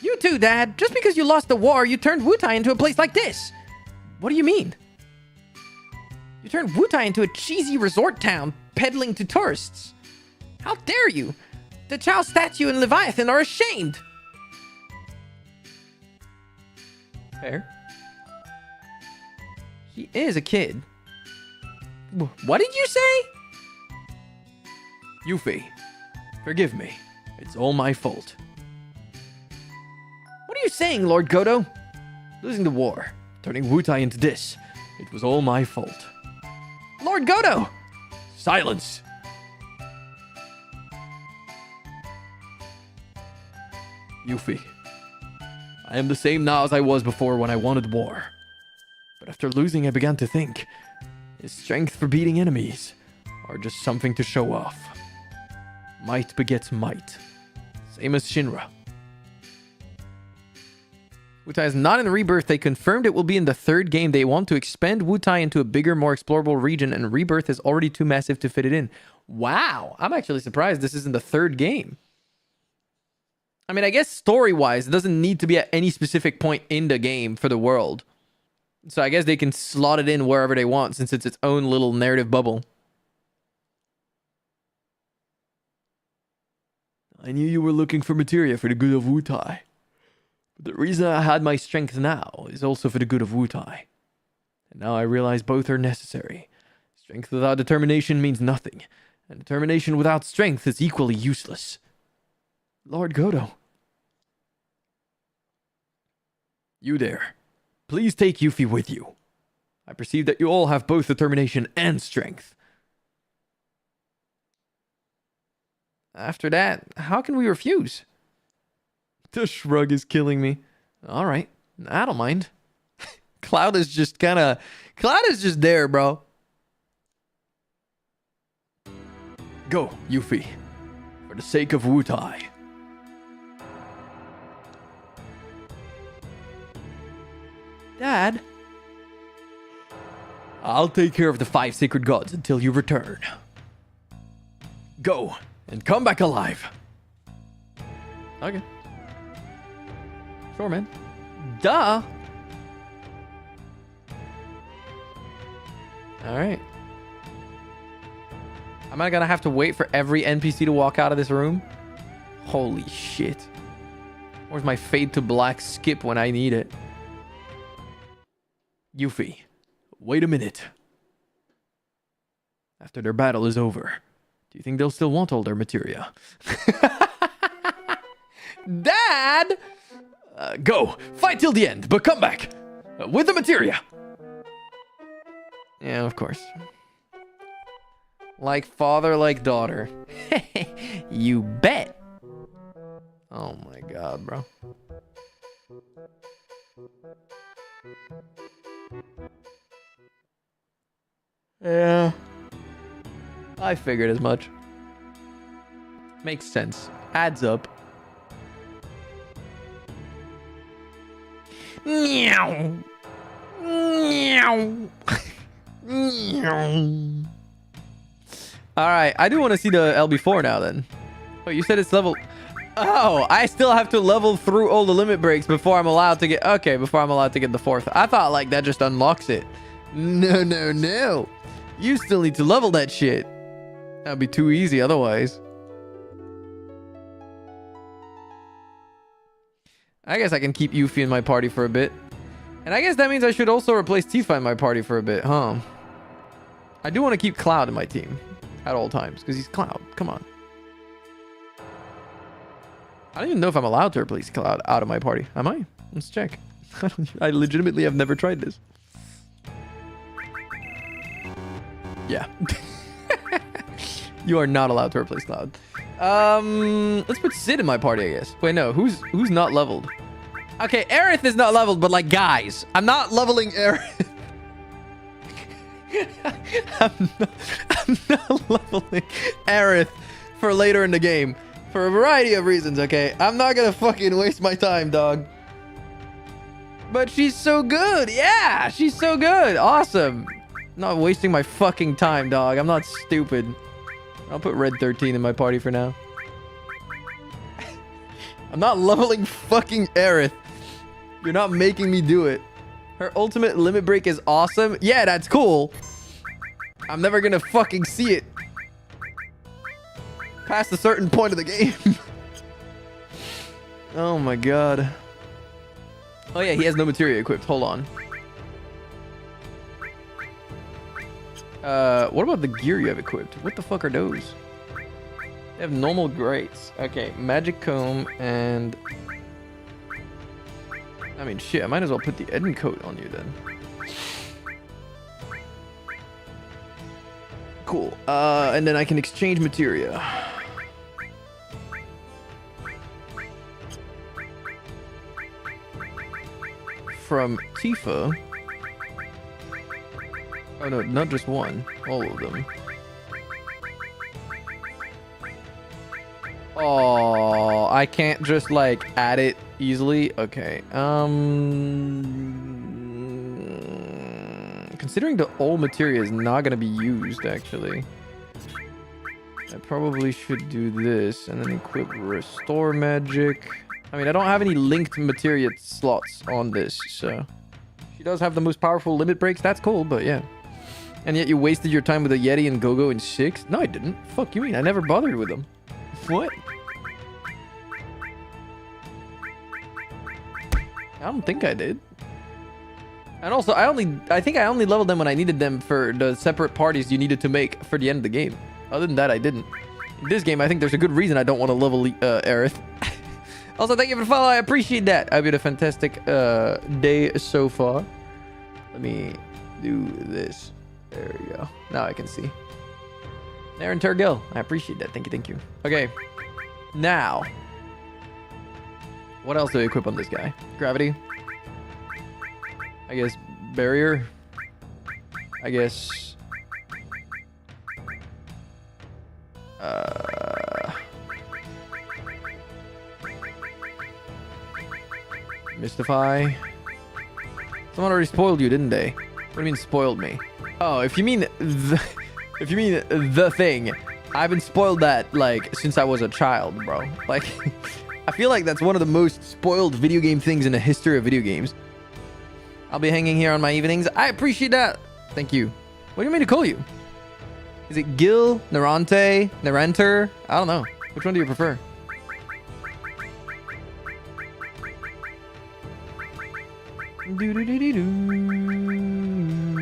You too, Dad. Just because you lost the war, you turned Wutai into a place like this. What do you mean? You turned Wutai into a cheesy resort town, peddling to tourists. How dare you? The Chao statue and Leviathan are ashamed. Fair. He is a kid. What did you say? Yuffie, forgive me. It's all my fault. What are you saying, Lord Godo? Losing the war, turning Wutai into this. It was all my fault. Lord Godo! Silence! Yuffie, I am the same now as I was before when I wanted war. But after losing, I began to think, Is strength for beating enemies, or just something to show off? Might begets might. Same as Shinra. Wutai is not in Rebirth. They confirmed it will be in the third game. They want to expand Wutai into a bigger, more explorable region, and Rebirth is already too massive to fit it in. Wow, I'm actually surprised this is in the third game. I mean, I guess story-wise, it doesn't need to be at any specific point in the game for the world. So I guess they can slot it in wherever they want since it's its own little narrative bubble. I knew you were looking for materia for the good of Wutai. But the reason I had my strength now is also for the good of Wutai. And now I realize both are necessary. Strength without determination means nothing, and determination without strength is equally useless. Lord Godo. You there. Please take Yuffie with you. I perceive that you all have both determination and strength. After that, how can we refuse? The shrug is killing me. All right, I don't mind. Cloud is just there, bro. Go, Yuffie. For the sake of Wutai. Dad? I'll take care of the 5 sacred gods until you return. Go, and come back alive. Okay. Sure, man. Duh. Alright. Am I gonna have to wait for every NPC to walk out of this room? Holy shit. Where's my fade to black skip when I need it? Yuffie, wait a minute. After their battle is over, do you think they'll still want all their materia? Dad! Go, fight till the end, but come back with the materia. Yeah, of course. Like father, like daughter. You bet. Oh my god, bro. Yeah. I figured as much. Makes sense. Adds up. Meow. Meow. Meow. Alright, I do want to see the LB4 now then. Oh, you said it's level... Oh, I still have to level through all the limit breaks before I'm allowed to get... Okay, before I'm allowed to get the 4th. I thought like that just unlocks it. No, no, no. You still need to level that shit. That'd be too easy otherwise. I guess I can keep Yuffie in my party for a bit. And I guess that means I should also replace Tifa in my party for a bit, huh? I do want to keep Cloud in my team at all times, because he's Cloud. Come on. I don't even know if I'm allowed to replace Cloud out of my party. Am I? Let's check. I legitimately have never tried this. Yeah. You are not allowed to replace Cloud. Let's put Sid in my party, I guess. Wait, no. Who's not leveled? Okay, Aerith is not leveled, but like, guys, I'm not leveling Aerith. I'm not leveling Aerith for later in the game. For a variety of reasons, okay? I'm not gonna fucking waste my time, dog. But she's so good. Yeah, she's so good. Awesome. Not wasting my fucking time, dog. I'm not stupid. I'll put Red 13 in my party for now. I'm not leveling fucking Aerith. You're not making me do it. Her ultimate limit break is awesome. Yeah, that's cool. I'm never gonna fucking see it past a certain point of the game. Oh my god. Oh yeah, he has no materia equipped. Hold on. What about the gear you have equipped? What the fuck are those? They have normal grates. Okay, magic comb and... I mean, shit, I might as well put the Eden coat on you then. Cool. And then I can exchange materia. From Tifa Oh no, not just one. All of them. Oh, I can't just like add it easily. Okay. Considering the old materia is not gonna be used, actually, I probably should do this and then equip restore magic. I mean, I don't have any linked materia slots on this, so she does have the most powerful limit breaks. That's cool, but yeah. And yet you wasted your time with a Yeti and Go-Go in 6? No, I didn't. Fuck you mean? I never bothered with them. What? I don't think I did. And also, I think I only leveled them when I needed them for the separate parties you needed to make for the end of the game. Other than that, I didn't. In this game, I think there's a good reason I don't want to level Aerith. Also, thank you for the follow. I appreciate that. I've had a fantastic day so far. Let me do this. There we go. Now I can see. Aaron Turgill. I appreciate that. Thank you. Thank you. Okay. Now. What else do I equip on this guy? Gravity. I guess barrier. I guess. Mystify. Someone already spoiled you, didn't they? What do you mean spoiled me? Oh, if you mean the thing, I've been spoiled that like since I was a child, bro. Like, I feel like that's one of the most spoiled video game things in the history of video games. I'll be hanging here on my evenings. I appreciate that. Thank you. What do you want me to call you? Is it Gil, Narante, Narenter? I don't know. Which one do you prefer?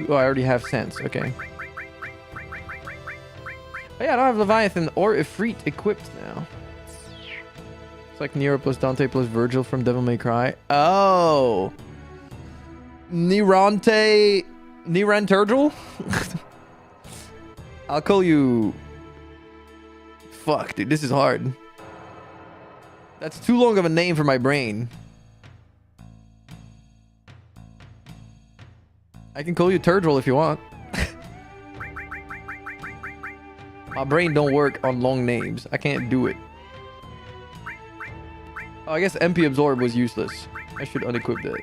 Oh, I already have sense. Okay. Oh, yeah, I don't have Leviathan or Ifrit equipped now. It's like Nero plus Dante plus Virgil from Devil May Cry. Oh. Niranturgil? I'll call you... Fuck, dude. This is hard. That's too long of a name for my brain. I can call you Turgil if you want. My brain don't work on long names. I can't do it. Oh, I guess MP Absorb was useless. I should unequip that.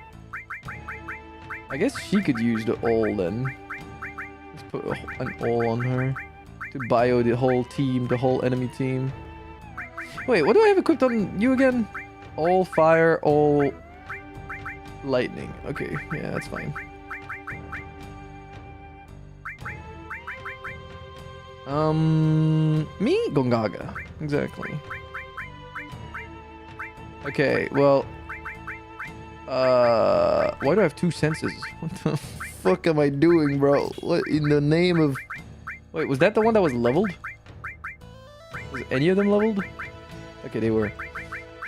I guess she could use the all then. Let's put an all on her. To bio the whole team, the whole enemy team. Wait, what do I have equipped on you again? All fire, all lightning. Okay, yeah, that's fine. Me? Gongaga. Exactly. Okay, well... why do I have 2 senses? What the fuck am I doing, bro? What in the name of... Wait, was that the one that was leveled? Was any of them leveled? Okay, they were.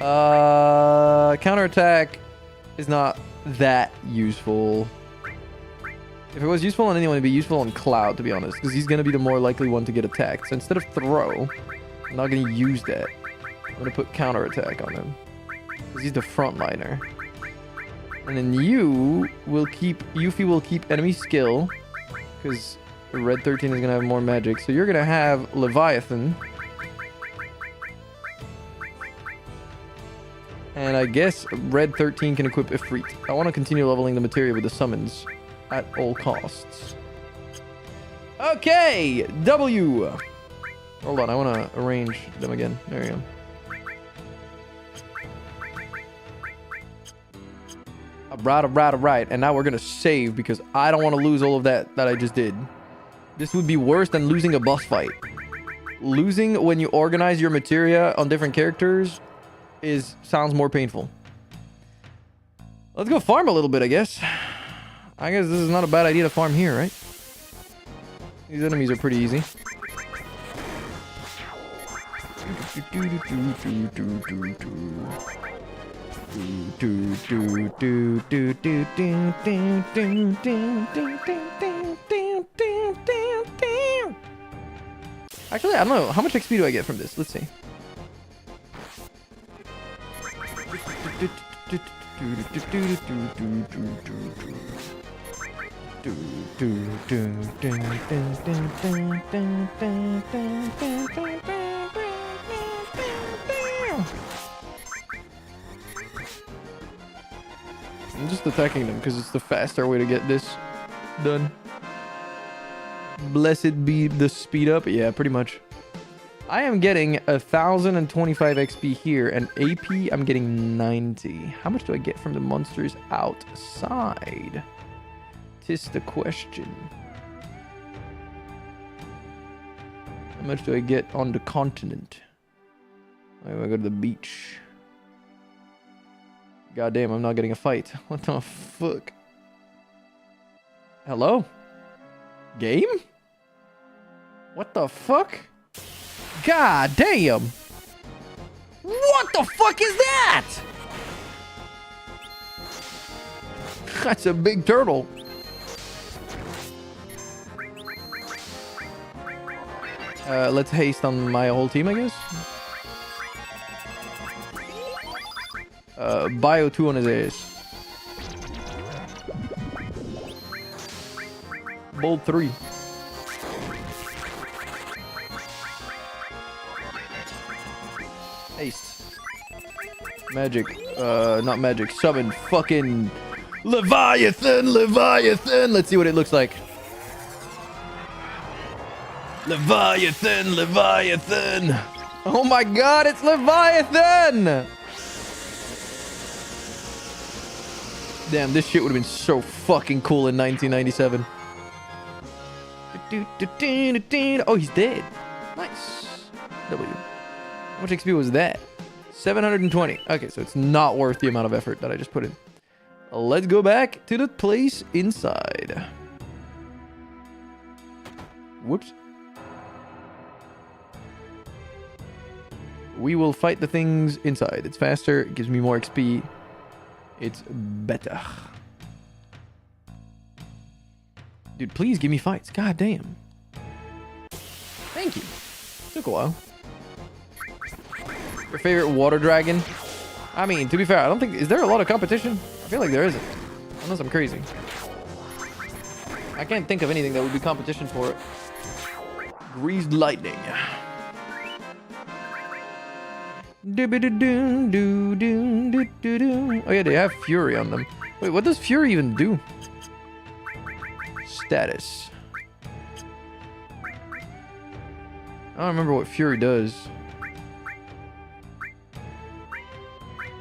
Counterattack is not that useful. If it was useful on anyone, it'd be useful on Cloud, to be honest, because he's going to be the more likely one to get attacked. So instead of throw, I'm not going to use that. I'm going to put counterattack on him, because he's the frontliner. And then Yuffie will keep enemy skill, because Red 13 is going to have more magic. So you're going to have Leviathan. And I guess Red 13 can equip Ifrit. I want to continue leveling the materia with the summons at all costs. Okay, W. Hold on, I want to arrange them again. There we go. Alright. And now we're going to save because I don't want to lose all of that I just did. This would be worse than losing a boss fight. Losing when you organize your materia on different characters sounds more painful. Let's go farm a little bit, I guess. I guess this is not a bad idea to farm here, right? These enemies are pretty easy. Actually, I don't know. How much XP do I get from this? Let's see. I'm just attacking them because it's the faster way to get this done. Blessed be the speed up. Yeah, pretty much. I am getting 1,025 XP here, and AP I'm getting 90. How much do I get from the monsters outside? Tis the question. How much do I get on the continent? I go to the beach. God damn, I'm not getting a fight. What the fuck? Hello? Game? What the fuck? God damn! What the fuck is that? That's a big turtle. Let's haste on my whole team, I guess. Bio 2 on his ass. Bold 3. Haste. Magic. Not magic. Summon fucking Leviathan! Leviathan! Let's see what it looks like. Leviathan! Leviathan! Oh my god, it's Leviathan! Damn, this shit would have been so fucking cool in 1997. Oh, he's dead. Nice. W. How much XP was that? 720. Okay, so it's not worth the amount of effort that I just put in. Let's go back to the place inside. Whoops. We will fight the things inside. It's faster. It gives me more XP. It's better. Dude, please give me fights. God damn. Thank you. Took a while. Your favorite water dragon? I mean, to be fair, I don't think... Is there a lot of competition? I feel like there isn't. Unless I'm crazy. I can't think of anything that would be competition for it. Greased lightning. Oh yeah, they have fury on them. Wait, what does fury even do? Status. I don't remember what fury does.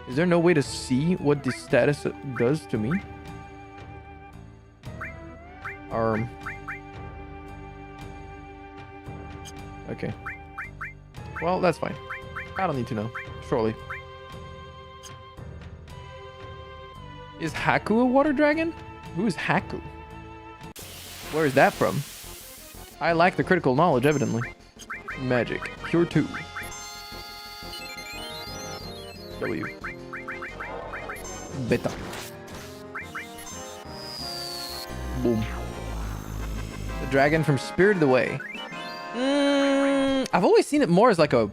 Is there no way to see what this status does to me? Okay. Well, that's fine. I don't need to know. Surely. Is Haku a water dragon? Who is Haku? Where is that from? I lack the critical knowledge, evidently. Magic. Cure 2. W. Beta. Boom. The dragon from Spirited Away. I've always seen it more as like air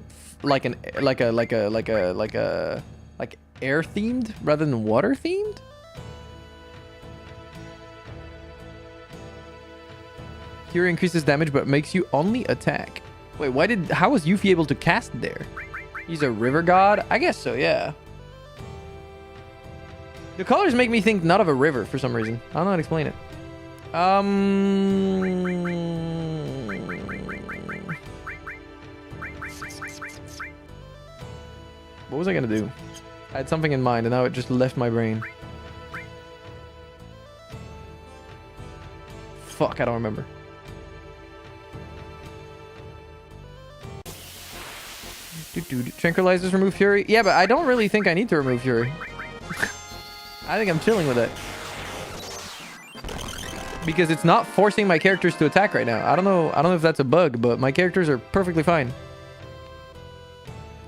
themed rather than water themed. Fury increases damage but makes you only attack. Wait, how was Yuffie able to cast there? He's a river god? I guess so, yeah. The colors make me think not of a river for some reason. I don't know how to explain it. What was I gonna do? I had something in mind and now it just left my brain. Fuck, I don't remember. Tranquilizers remove fury? Yeah, but I don't really think I need to remove fury. I think I'm chilling with it. Because it's not forcing my characters to attack right now. I don't know if that's a bug, but my characters are perfectly fine.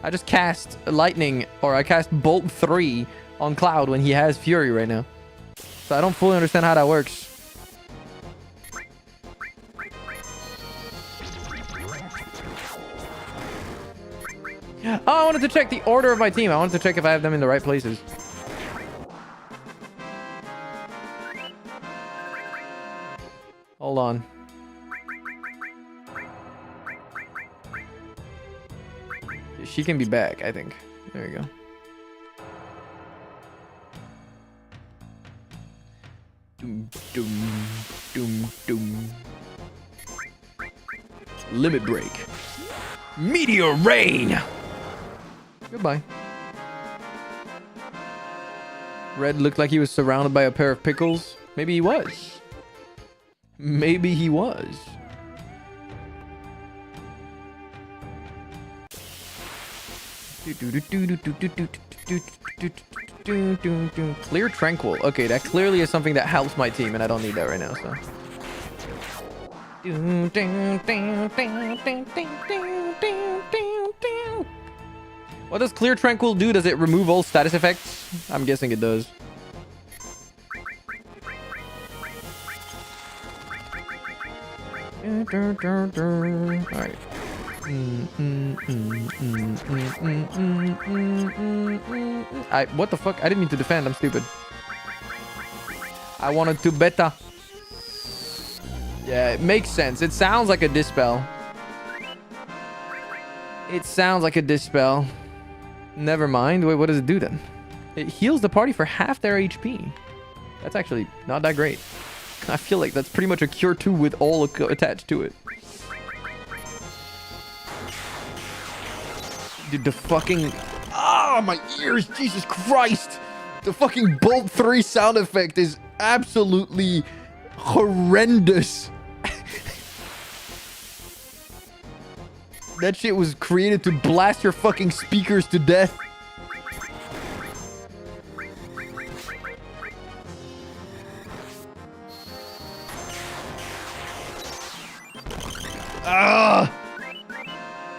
I just cast lightning, or I cast bolt 3 on Cloud when he has fury right now. So I don't fully understand how that works. Oh, I wanted to check the order of my team. I wanted to check if I have them in the right places. on. She can be back, I think. There you go. Doom, doom, doom, doom. Limit break. Meteor rain. Goodbye. Red looked like he was surrounded by a pair of pickles. Maybe he was. Maybe he was. Clear tranquil. Okay, that clearly is something that helps my team, and I don't need that right now, so. What does clear tranquil do? Does it remove all status effects? I'm guessing it does. Alright. What the fuck? I didn't mean to defend. I'm stupid. I wanted to beta. Yeah, it makes sense. It sounds like a dispel. It sounds like a dispel. Never mind. Wait, what does it do then? It heals the party for half their HP. That's actually not that great. I feel like that's pretty much a cure 2 with all attached to it. Dude, the fucking... Ah, my ears! Jesus Christ! The fucking Bolt 3 sound effect is absolutely horrendous. That shit was created to blast your fucking speakers to death. Ah!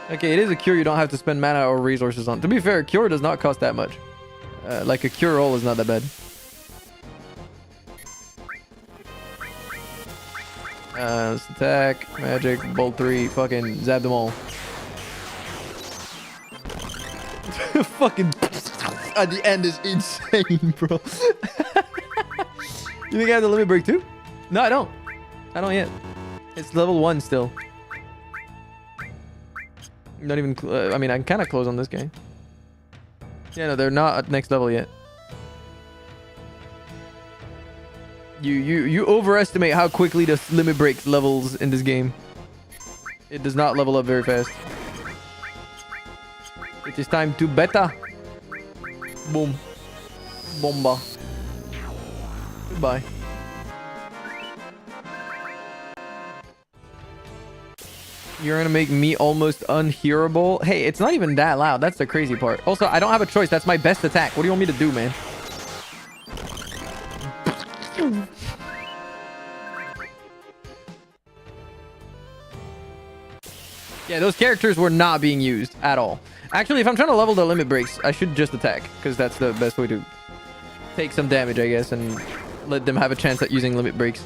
Okay, it is a cure you don't have to spend mana or resources on. To be fair, cure does not cost that much. Like a cure roll is not that bad. Let's attack, magic, bolt 3, fucking zap them all. Fucking at the end is insane, bro. You think I have the limit break too? No, I don't. I don't yet. It's level 1 still. Not even... I mean, I can kind of close on this guy. Yeah, no, they're not at next level yet. You overestimate how quickly the limit break levels in this game. It does not level up very fast. It is time to beta. Boom. Bomba. Goodbye. You're gonna make me almost unhearable. Hey, it's not even that loud. That's the crazy part. Also, I don't have a choice. That's my best attack. What do you want me to do, man? Yeah, those characters were not being used at all. Actually, if I'm trying to level the limit breaks, I should just attack, because that's the best way to take some damage, I guess, and let them have a chance at using limit breaks.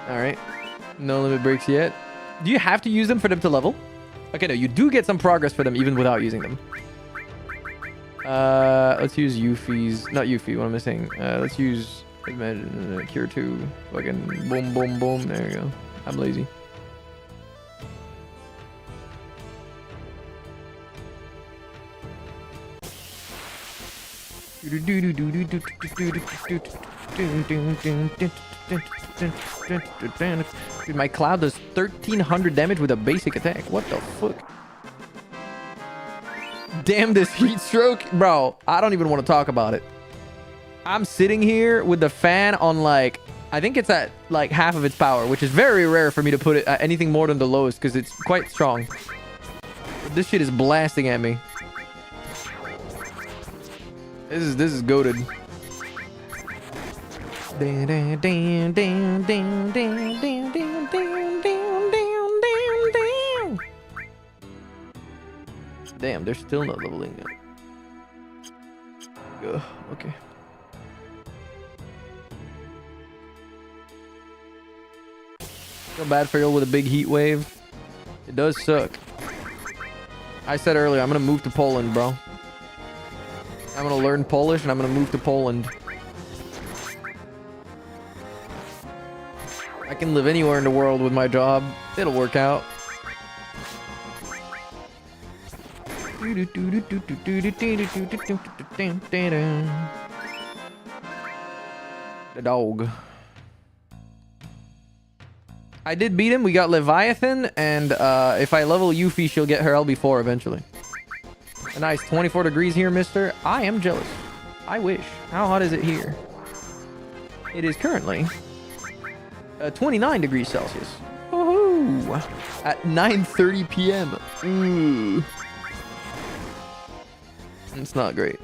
Alright. No limit breaks yet. Do you have to use them for them to level? Okay, no, you do get some progress for them even without using them. Let's use Yuffie's... Not Yuffie, what am I saying? Let's use... Imagine, Cure 2. Fucking boom, boom, boom. There you go. I'm lazy. Dude, my cloud does 1300 damage with a basic attack. What the fuck? Damn, this heat stroke. Bro, I don't even want to talk about it. I'm sitting here with the fan on, like, I think it's at like half of its power, which is very rare for me to put it at anything more than the lowest because it's quite strong. But this shit is blasting at me. This is goated. Damn, they're still not leveling yet. Ugh, okay. Feel bad for you with a big heat wave. It does suck. I said earlier, I'm gonna move to Poland, bro. I'm gonna learn Polish and I'm gonna move to Poland. I can live anywhere in the world with my job. It'll work out. The dog. I did beat him. We got Leviathan, and if I level Yuffie, she'll get her LB4 eventually. A nice 24 degrees here, mister. I am jealous. I wish. How hot is it here? It is currently 29 degrees Celsius. Woohoo! At 9:30 p.m. Ooh. It's not great.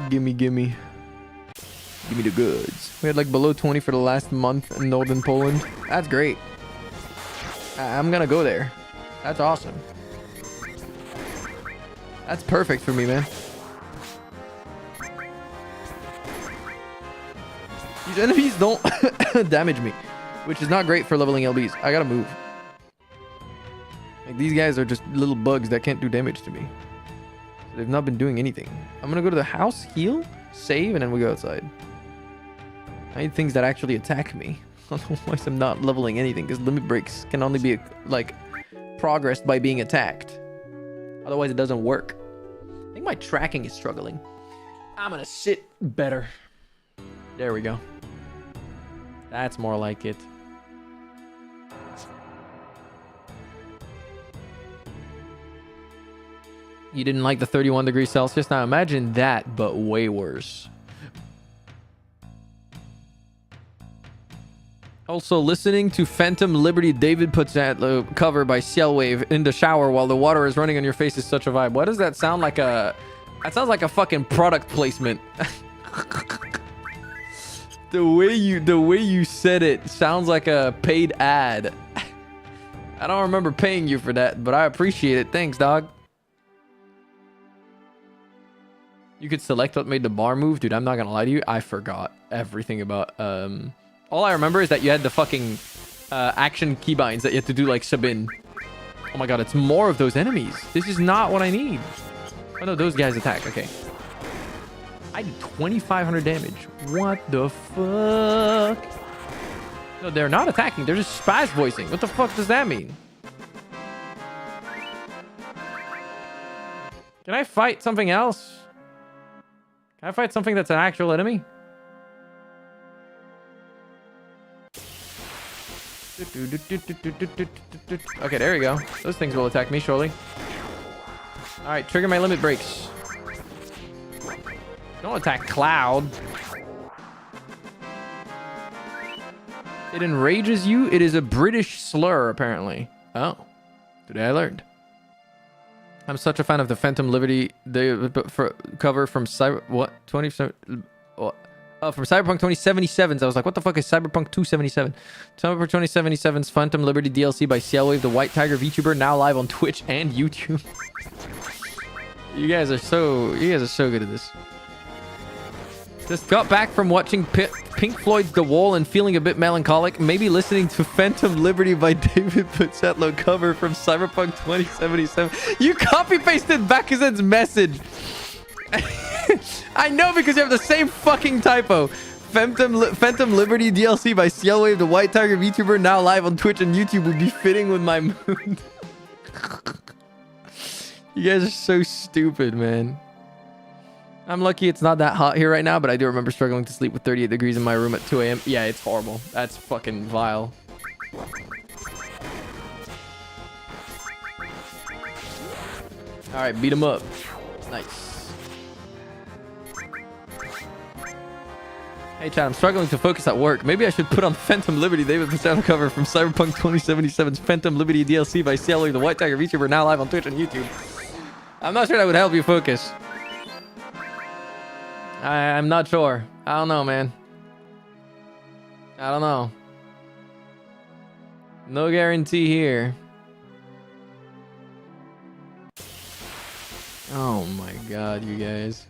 Gimme, gimme. Give me the goods. We had like below 20 for the last month in northern Poland. That's great. I'm gonna go there. That's awesome. That's perfect for me, man. These enemies don't damage me, which is not great for leveling LBs. I gotta move. Like, these guys are just little bugs that can't do damage to me. So they've not been doing anything. I'm gonna go to the house, heal, save, and then we go outside. I need things that actually attack me. Otherwise, I'm not leveling anything, because limit breaks can only be, like, progressed by being attacked. Otherwise, it doesn't work. I think my tracking is struggling. I'm gonna sit better. There we go. That's more like it. You didn't like the 31 degrees Celsius? Now imagine that, but way worse. Also, listening to Phantom Liberty David puts at the cover by Cellwave in the shower while the water is running on your face is such a vibe. Why does that sound like a... That sounds like a fucking product placement. The way you said it sounds like a paid ad. I don't remember paying you for that, but I appreciate it. Thanks, dog. You could select what made the bar move. Dude, I'm not gonna lie to you. I forgot everything about... All I remember is that you had the fucking action keybinds that you had to do like Sabin. Oh my god, it's more of those enemies. This is not what I need. Oh no, those guys attack. Okay. I did 2,500 damage. What the fuck? No, they're not attacking. They're just spaz voicing. What the fuck does that mean? Can I fight something else? Can I fight something that's an actual enemy? Okay, there we go. Those things will attack me, surely. Alright, trigger my limit breaks. Don't attack Cloud. It enrages you. It is a British slur, apparently. Oh. Today I learned. I'm such a fan of the Phantom Liberty cover from Cyber... What? 27... What? From Cyberpunk 2077. I was like, what the fuck is Cyberpunk 277? Cyberpunk 2077's Phantom Liberty DLC by Cellwave, the White Tiger VTuber, now live on Twitch and YouTube. You guys are so good at this. Just got back from watching Pink Floyd's The Wall and feeling a bit melancholic. Maybe listening to Phantom Liberty by David Pucetlo cover from Cyberpunk 2077. You copy-pasted Bakuzen's message. I know, because you have the same fucking typo. Phantom Liberty DLC by Cellwave, the White Tiger VTuber, now live on Twitch and YouTube, would be fitting with my mood. You guys are so stupid, man. I'm lucky it's not that hot here right now, but I do remember struggling to sleep with 38 degrees in my room at 2 a.m. Yeah, it's horrible. That's fucking vile. Alright, beat him up. Nice. Hey Chad, I'm struggling to focus at work. Maybe I should put on Phantom Liberty David Pistano cover from Cyberpunk 2077's Phantom Liberty DLC by Cellwave, the White Tiger VTuber, now live on Twitch and YouTube. I'm not sure that would help you focus. I'm not sure. I don't know, man. I don't know. No guarantee here. Oh my god, you guys.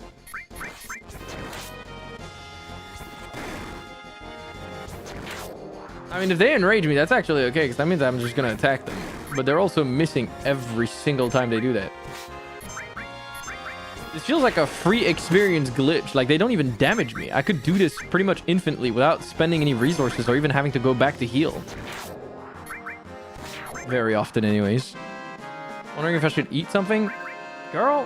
I mean, if they enrage me, that's actually okay, because that means I'm just gonna attack them. But they're also missing every single time they do that. This feels like a free experience glitch. Like, they don't even damage me. I could do this pretty much infinitely without spending any resources or even having to go back to heal. Very often, anyways. Wondering if I should eat something? Girl,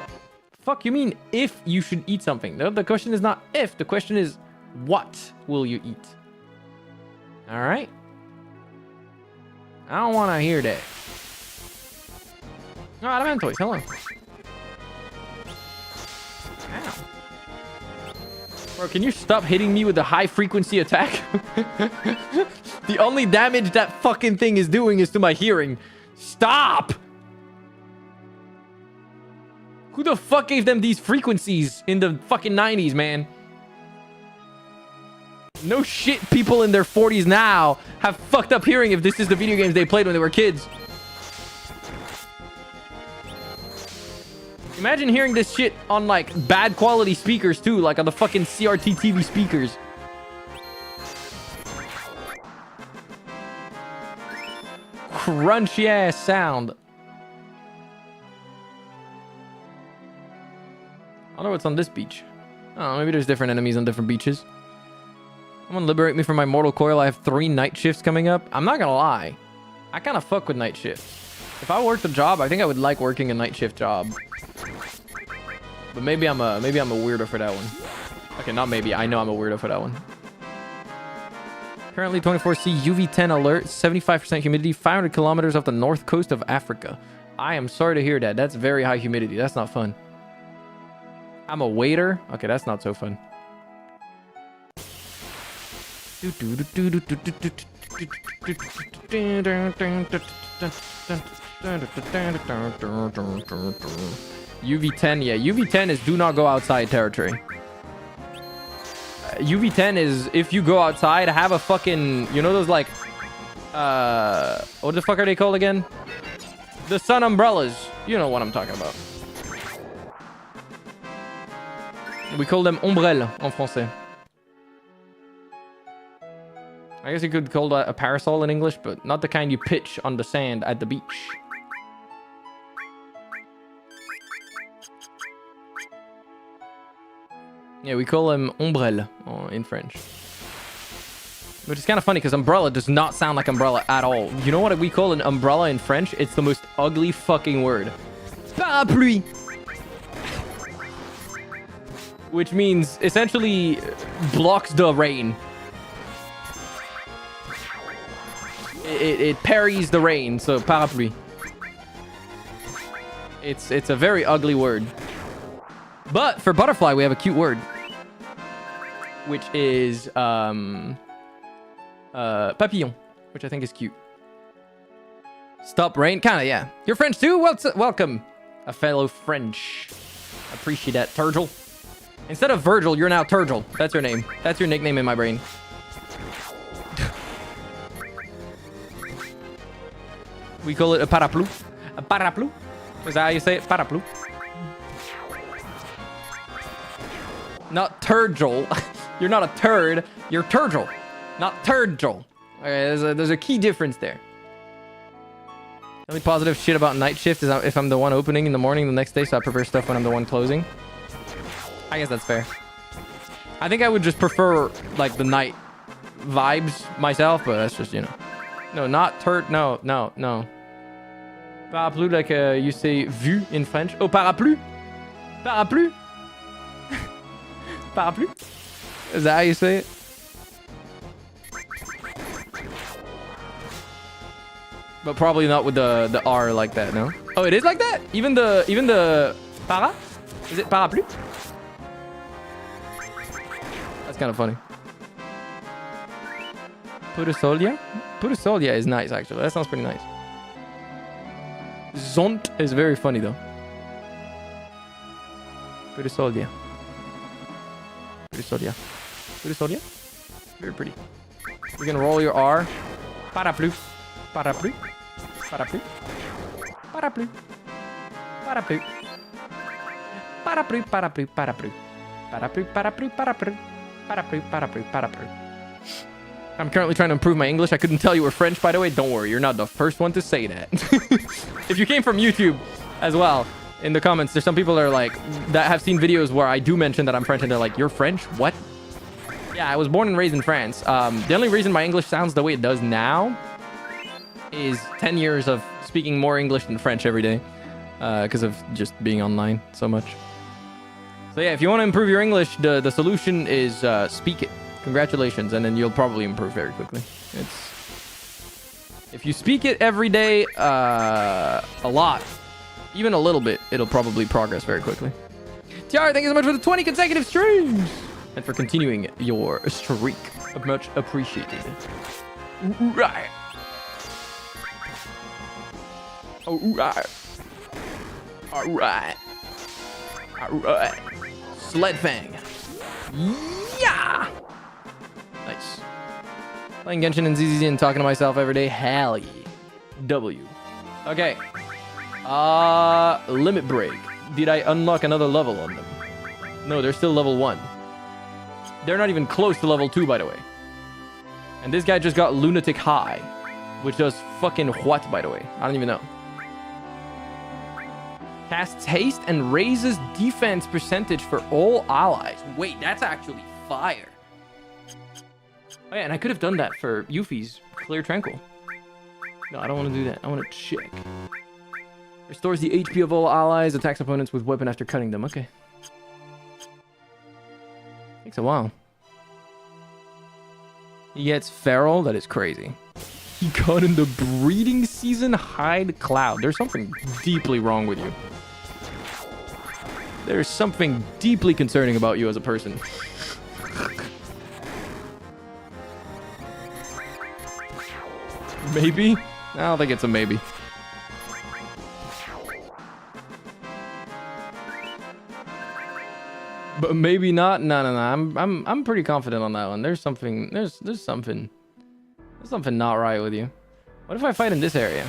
fuck you mean if you should eat something? The question is not if. The question is, what will you eat? Alright? I don't want to hear that. Oh, Elementoys, hello. Ow. Bro, can you stop hitting me with the high frequency attack? The only damage that fucking thing is doing is to my hearing. Stop! Who the fuck gave them these frequencies in the fucking 90s, man? No shit, people in their 40s now have fucked up hearing if this is the video games they played when they were kids. Imagine hearing this shit on, like, bad quality speakers, too. Like, on the fucking CRT TV speakers. Crunchy ass sound. I wonder what's on this beach. Oh, maybe there's different enemies on different beaches. Someone liberate me from my mortal coil. I have 3 night shifts coming up. I'm not gonna lie. I kind of fuck with night shifts. If I worked a job, I think I would like working a night shift job. But maybe I'm a weirdo for that one. Okay, not maybe. I know I'm a weirdo for that one. Currently 24C UV10 alert, 75% humidity, 500 kilometers off the north coast of Africa. I am sorry to hear that. That's very high humidity. That's not fun. I'm a waiter. Okay, that's not so fun. UV10, yeah. UV10 is do not go outside territory. UV10 is if you go outside, have a fucking, you know those like, what the fuck are they called again? The sun umbrellas. You know what I'm talking about. We call them ombrelles en français. I guess you could call that a parasol in English, but not the kind you pitch on the sand at the beach. Yeah, we call them ombrelles in French. Which is kind of funny because umbrella does not sound like umbrella at all. You know what we call an umbrella in French? It's the most ugly fucking word. Parapluie! Which means essentially blocks the rain. It parries the rain, so parapluie. It's a very ugly word. But for butterfly, we have a cute word. Which is papillon, which I think is cute. Stop rain, kinda, yeah. You're French too? Welcome, a fellow French. Appreciate that, Turgel. Instead of Virgil, you're now Turgel. That's your name. That's your nickname in my brain. We call it a parapluie. A parapluie? Is that how you say it? Parapluie. Not Turgel. You're not a turd. You're Turgel. Not Turgel. Okay, there's a key difference there. Only positive shit about night shift is if I'm the one opening in the morning the next day, so I prefer stuff when I'm the one closing. I guess that's fair. I think I would just prefer, like, the night vibes myself, but that's just, you know. No, not turd. No. Parapluie, like you say vue in French. Oh, parapluie. Parapluie. Parapluie. Is that how you say it? But probably not with the R like that, no? Oh, it is like that? Even the para? Is it parapluie? That's kind of funny. Purusolia? Purusolia is nice, actually. That sounds pretty nice. Zont is very funny, though. Purusolia. Purusolia. Purusolia? Very pretty. You can roll your R. Parapluie. Parapluie. Parapluie. Parapluie. Parapluie. Parapluie, parapluie, parapluie. Parapluie, parapluie, parapluie. Parapluie, parapluie, parapluie. I'm currently trying to improve my English. I couldn't tell you were French, by the way. Don't worry, you're not the first one to say that. If you came from YouTube as well, in the comments, there's some people that are like, that have seen videos where I do mention that I'm French, and they're like, you're French? What? Yeah, I was born and raised in France. The only reason my English sounds the way it does now is 10 years of speaking more English than French every day because of just being online so much. So yeah, if you want to improve your English, the solution is speak it. Congratulations, and then you'll probably improve very quickly. If you speak it every day, a lot, even a little bit, it'll probably progress very quickly. TR, thank you so much for the 20 consecutive streams and for continuing your streak. Much appreciated. Right. Alright. Alright. Alright. Sled Fang. Yeah! Nice. Playing Genshin and ZZZ and talking to myself every day. Hell yeah. W. Okay. Limit Break. Did I unlock another level on them? No, they're still level 1. They're not even close to level 2, by the way. And this guy just got Lunatic High, which does fucking what, by the way? I don't even know. Casts haste and raises defense percentage for all allies. Wait, that's actually fire. Oh yeah, and I could have done that for Yuffie's Clear Tranquil. No, I don't want to do that. I want to check. Restores the HP of all allies, attacks opponents with weapon after cutting them. Okay. Takes a while. He gets Feral. That is crazy. He got in the breeding season Hide Cloud. There's something deeply wrong with you. There's something deeply concerning about you as a person. Maybe? I don't think it's a maybe. But maybe not. No. I'm pretty confident on that one. There's something not right with you. What if I fight in this area?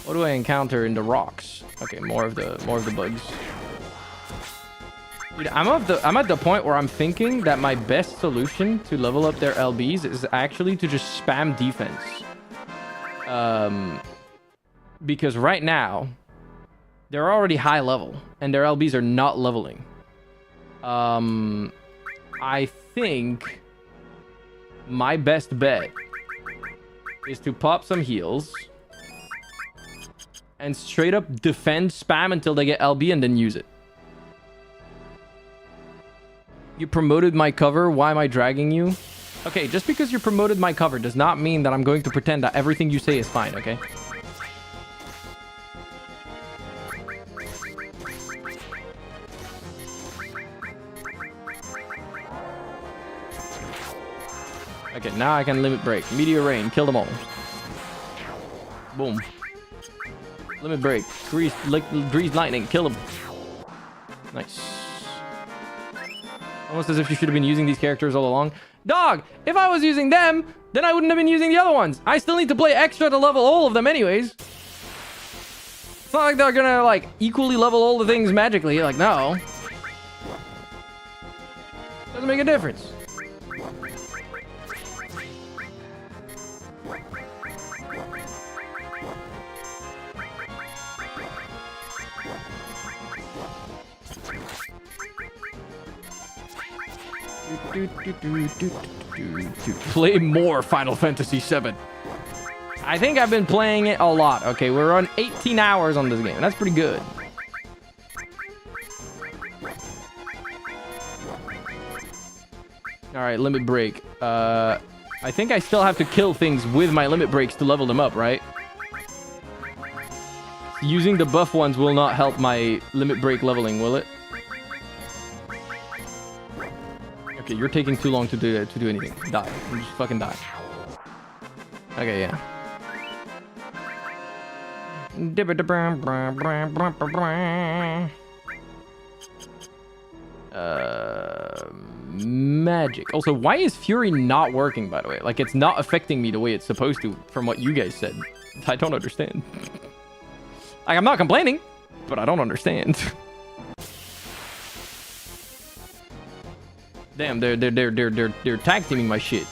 What do I encounter in the rocks? Okay, more of the bugs. Dude, I'm at the point where I'm thinking that my best solution to level up their LBs is actually to just spam defense. Because right now they're already high level and their LBs are not leveling. I think my best bet is to pop some heals and straight up defend spam until they get LB and then use it. You promoted my cover. Why am I dragging you? Okay, just because you promoted my cover does not mean that I'm going to pretend that everything you say is fine, okay? Okay, now I can limit break. Meteor rain, kill them all. Boom. Limit break. Grease lightning, kill them. Nice. Almost as if you should have been using these characters all along. Dog, if I was using them, then I wouldn't have been using the other ones. I still need to play extra to level all of them anyways. It's not like they're gonna, like, equally level all the things magically. Like, no. Doesn't make a difference. Play more Final Fantasy VII. I think I've been playing it a lot. Okay, we're on 18 hours on this game. That's pretty good. All right, limit break. I think I still have to kill things with my limit breaks to level them up, right? Using the buff ones will not help my limit break leveling, will it? Okay, you're taking too long to do anything. Die. Just fucking die. Okay, yeah. Magic. Also, why is Fury not working, by the way? Like, it's not affecting me the way it's supposed to, from what you guys said. I don't understand. Like, I'm not complaining, but I don't understand. Damn, they're tag teaming my shit.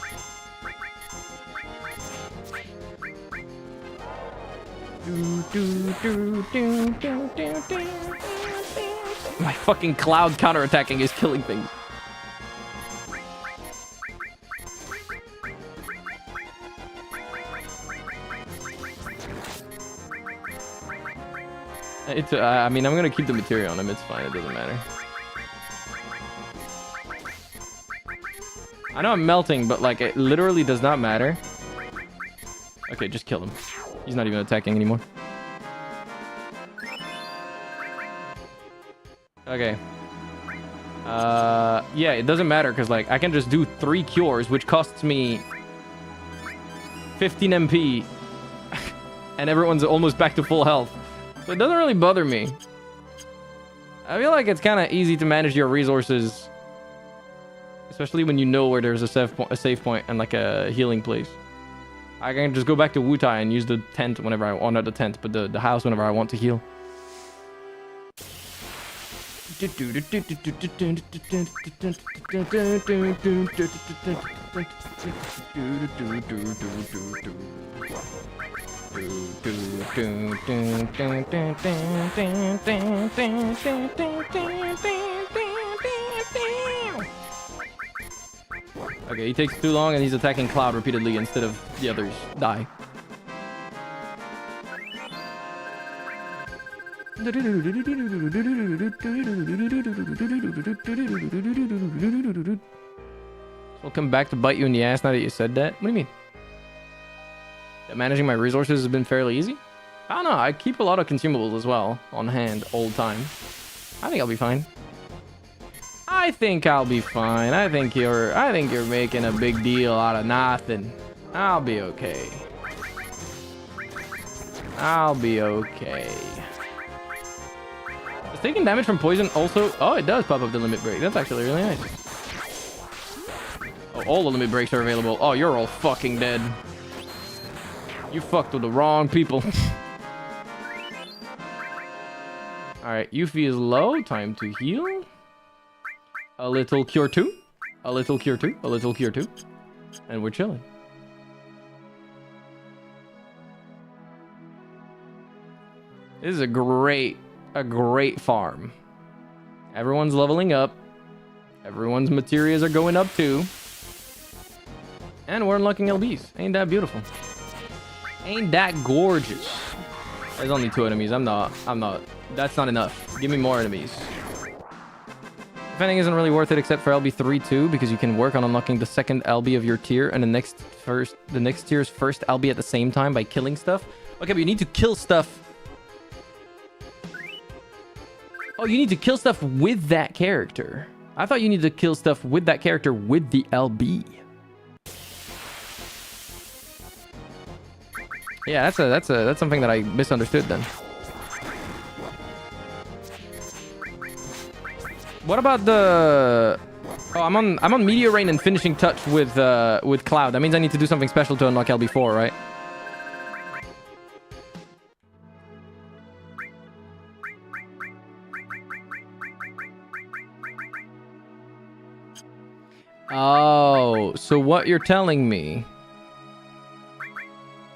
My fucking cloud counterattacking is killing things. I mean, I'm gonna keep the materia on him. It's fine. It doesn't matter. I know I'm melting, but like it literally does not matter. Okay, just kill him. He's not even attacking anymore. Okay. Yeah, it doesn't matter because like I can just do 3 cures, which costs me 15 MP, and everyone's almost back to full health. So it doesn't really bother me. I feel like it's kind of easy to manage your resources, especially when you know where there's a save point and like a healing place. I can just go back to Wutai and use the tent whenever I want, not the tent, but the house whenever I want to heal. Okay, he takes too long and he's attacking Cloud repeatedly instead of the others die. I'll come back to bite you in the ass now that you said that. What do you mean? That managing my resources has been fairly easy? I don't know. I keep a lot of consumables as well on hand all the time. I think I'll be fine. I think I'll be fine. I think you're making a big deal out of nothing. I'll be okay. I'll be okay. Is taking damage from poison also... Oh, it does pop up the limit break. That's actually really nice. Oh, all the limit breaks are available. Oh, you're all fucking dead. You fucked with the wrong people. Alright, Yuffie is low. Time to heal. A little cure 2. A little cure 2. A little cure 2. And we're chilling. This is a great farm. Everyone's leveling up. Everyone's materials are going up too. And we're unlocking LBs. Ain't that beautiful? Ain't that gorgeous? There's only 2 enemies. I'm not. That's not enough. Give me more enemies. Defending isn't really worth it except for LB3 too, because you can work on unlocking the second LB of your tier and the next tier's first LB at the same time by killing stuff. Okay, but you need to kill stuff. Oh, you need to kill stuff with that character. I thought you needed to kill stuff with that character with the LB. Yeah, that's something that I misunderstood then. What about the... Oh, I'm on Meteor Rain and Finishing Touch with Cloud. That means I need to do something special to unlock LB4, right? Oh, so what you're telling me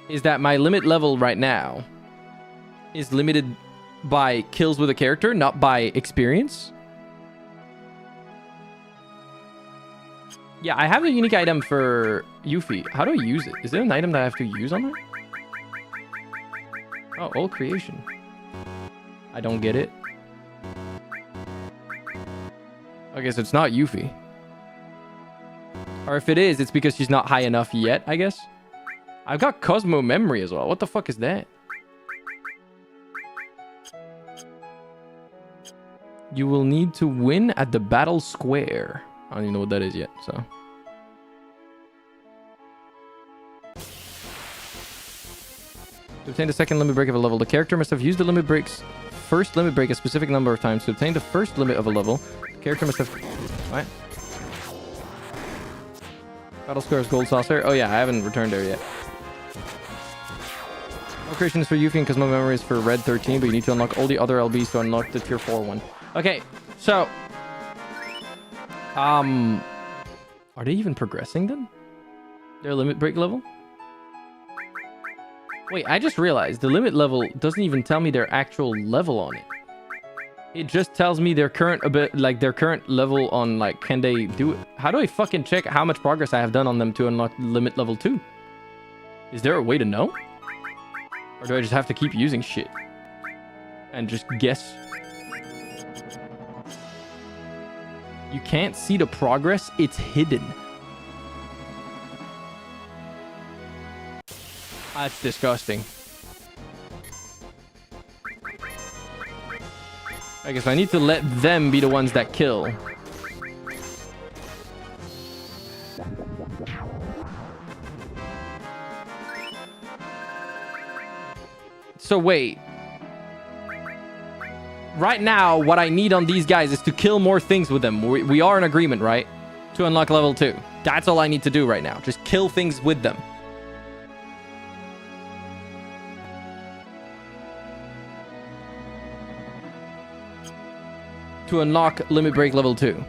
is that my limit level right now is limited by kills with a character, not by experience? Yeah, I have a unique item for Yuffie. How do I use it? Is it an item that I have to use on her? Oh, old creation. I don't get it. Okay, so it's not Yuffie. Or if it is, it's because she's not high enough yet, I guess. I've got Cosmo Memory as well. What the fuck is that? You will need to win at the battle square. I don't even know what that is yet, so. To obtain the second limit break of a level, the character must have used the limit break's first limit break a specific number of times. To obtain the first limit of a level, the character must have... What? Battle Square's Gold Saucer. Oh yeah, I haven't returned there yet. Creation is for Yuffie and Cosmo Memory is for Red 13, but you need to unlock all the other LBs to unlock the tier 4 one. Okay, so... Are they even progressing then? Their limit break level? Wait, I just realized the limit level doesn't even tell me their actual level on it. It just tells me their current their current level on like can they do it. How do I fucking check how much progress I have done on them to unlock limit level 2? Is there a way to know? Or do I just have to keep using shit? And just guess? You can't see the progress, it's hidden. That's disgusting. I guess I need to let them be the ones that kill. So wait. Right now, what I need on these guys is to kill more things with them. We are in agreement, right? To unlock level 2. That's all I need to do right now. Just kill things with them. To unlock limit break level 2.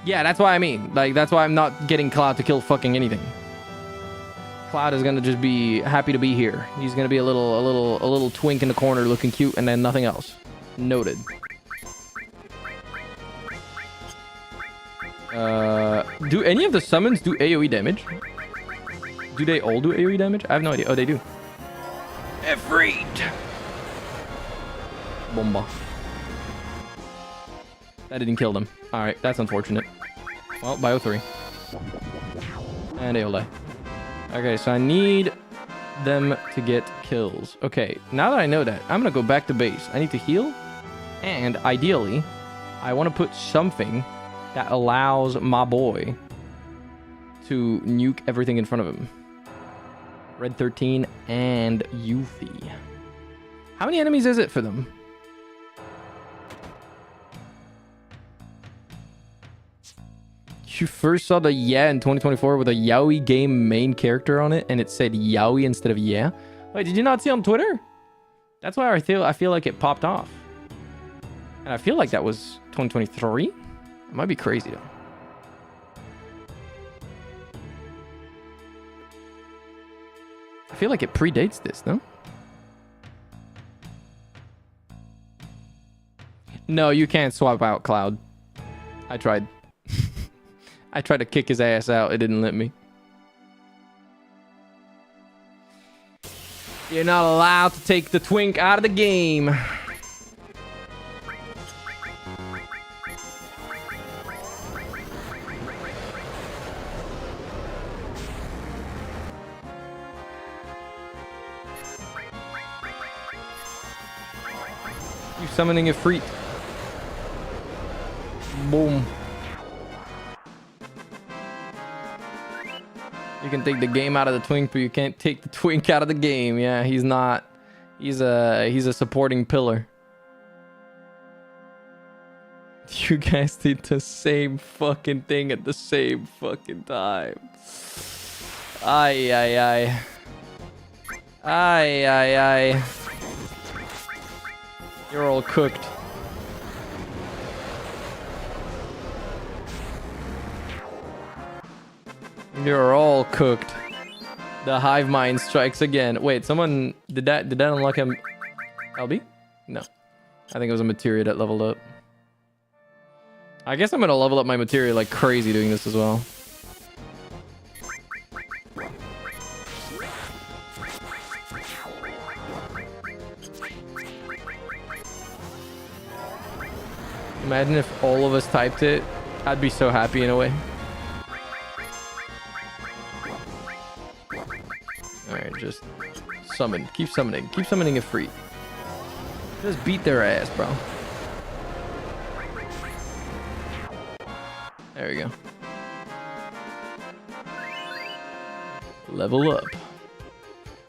Yeah, that's what I mean. Like, that's why I'm not getting Cloud to kill fucking anything. Cloud is gonna just be happy to be here. He's gonna be a little twink in the corner looking cute and then nothing else. Noted. Do any of the summons do AoE damage? Do they all do AoE damage? I have no idea. Oh, they do. Efreet! Bomba. That didn't kill them. Alright, that's unfortunate. Well, Bio 3. And they all die. Okay, so I need them to get kills. Okay, now that I know that, I'm gonna go back to base. I need to heal. And ideally, I want to put something that allows my boy to nuke everything in front of him. Red 13 and Yuffie. How many enemies is it for them? You first saw the yeah in 2024 with a Yaoi game main character on it, and it said Yaoi instead of yeah. Wait, did you not see on Twitter? That's why I feel like it popped off. And I feel like that was 2023. It might be crazy though. I feel like it predates this, no? No, you can't swap out Cloud. I tried. I tried to kick his ass out. It didn't let me. You're not allowed to take the twink out of the game. You summoning a freak. Boom. You can take the game out of the twink, but you can't take the twink out of the game. Yeah, he's not. He's a supporting pillar. You guys did the same fucking thing at the same fucking time. Ay, ay, ay. Ay, ay, ay. You're all cooked. You're all cooked. The hive mind strikes again. Wait, someone did that unlock him? LB? No. I think it was a materia that leveled up. I guess I'm gonna level up my materia like crazy doing this as well. Imagine if all of us typed it. I'd be so happy in a way. Alright, just summon. Keep summoning. Keep summoning a free. Just beat their ass, bro. There we go. Level up.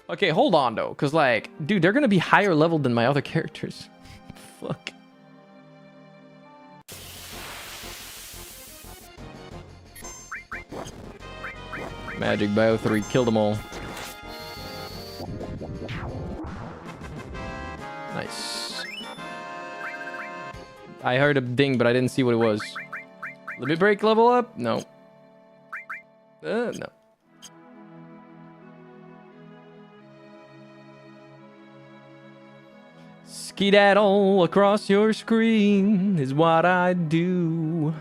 Okay, hold on, though. Because, like, dude, they're going to be higher leveled than my other characters. Fuck. Magic Bio 3. Kill them all. Nice. I heard a ding, but I didn't see what it was. Limit break level up? No. No. Skedaddle across your screen is what I do.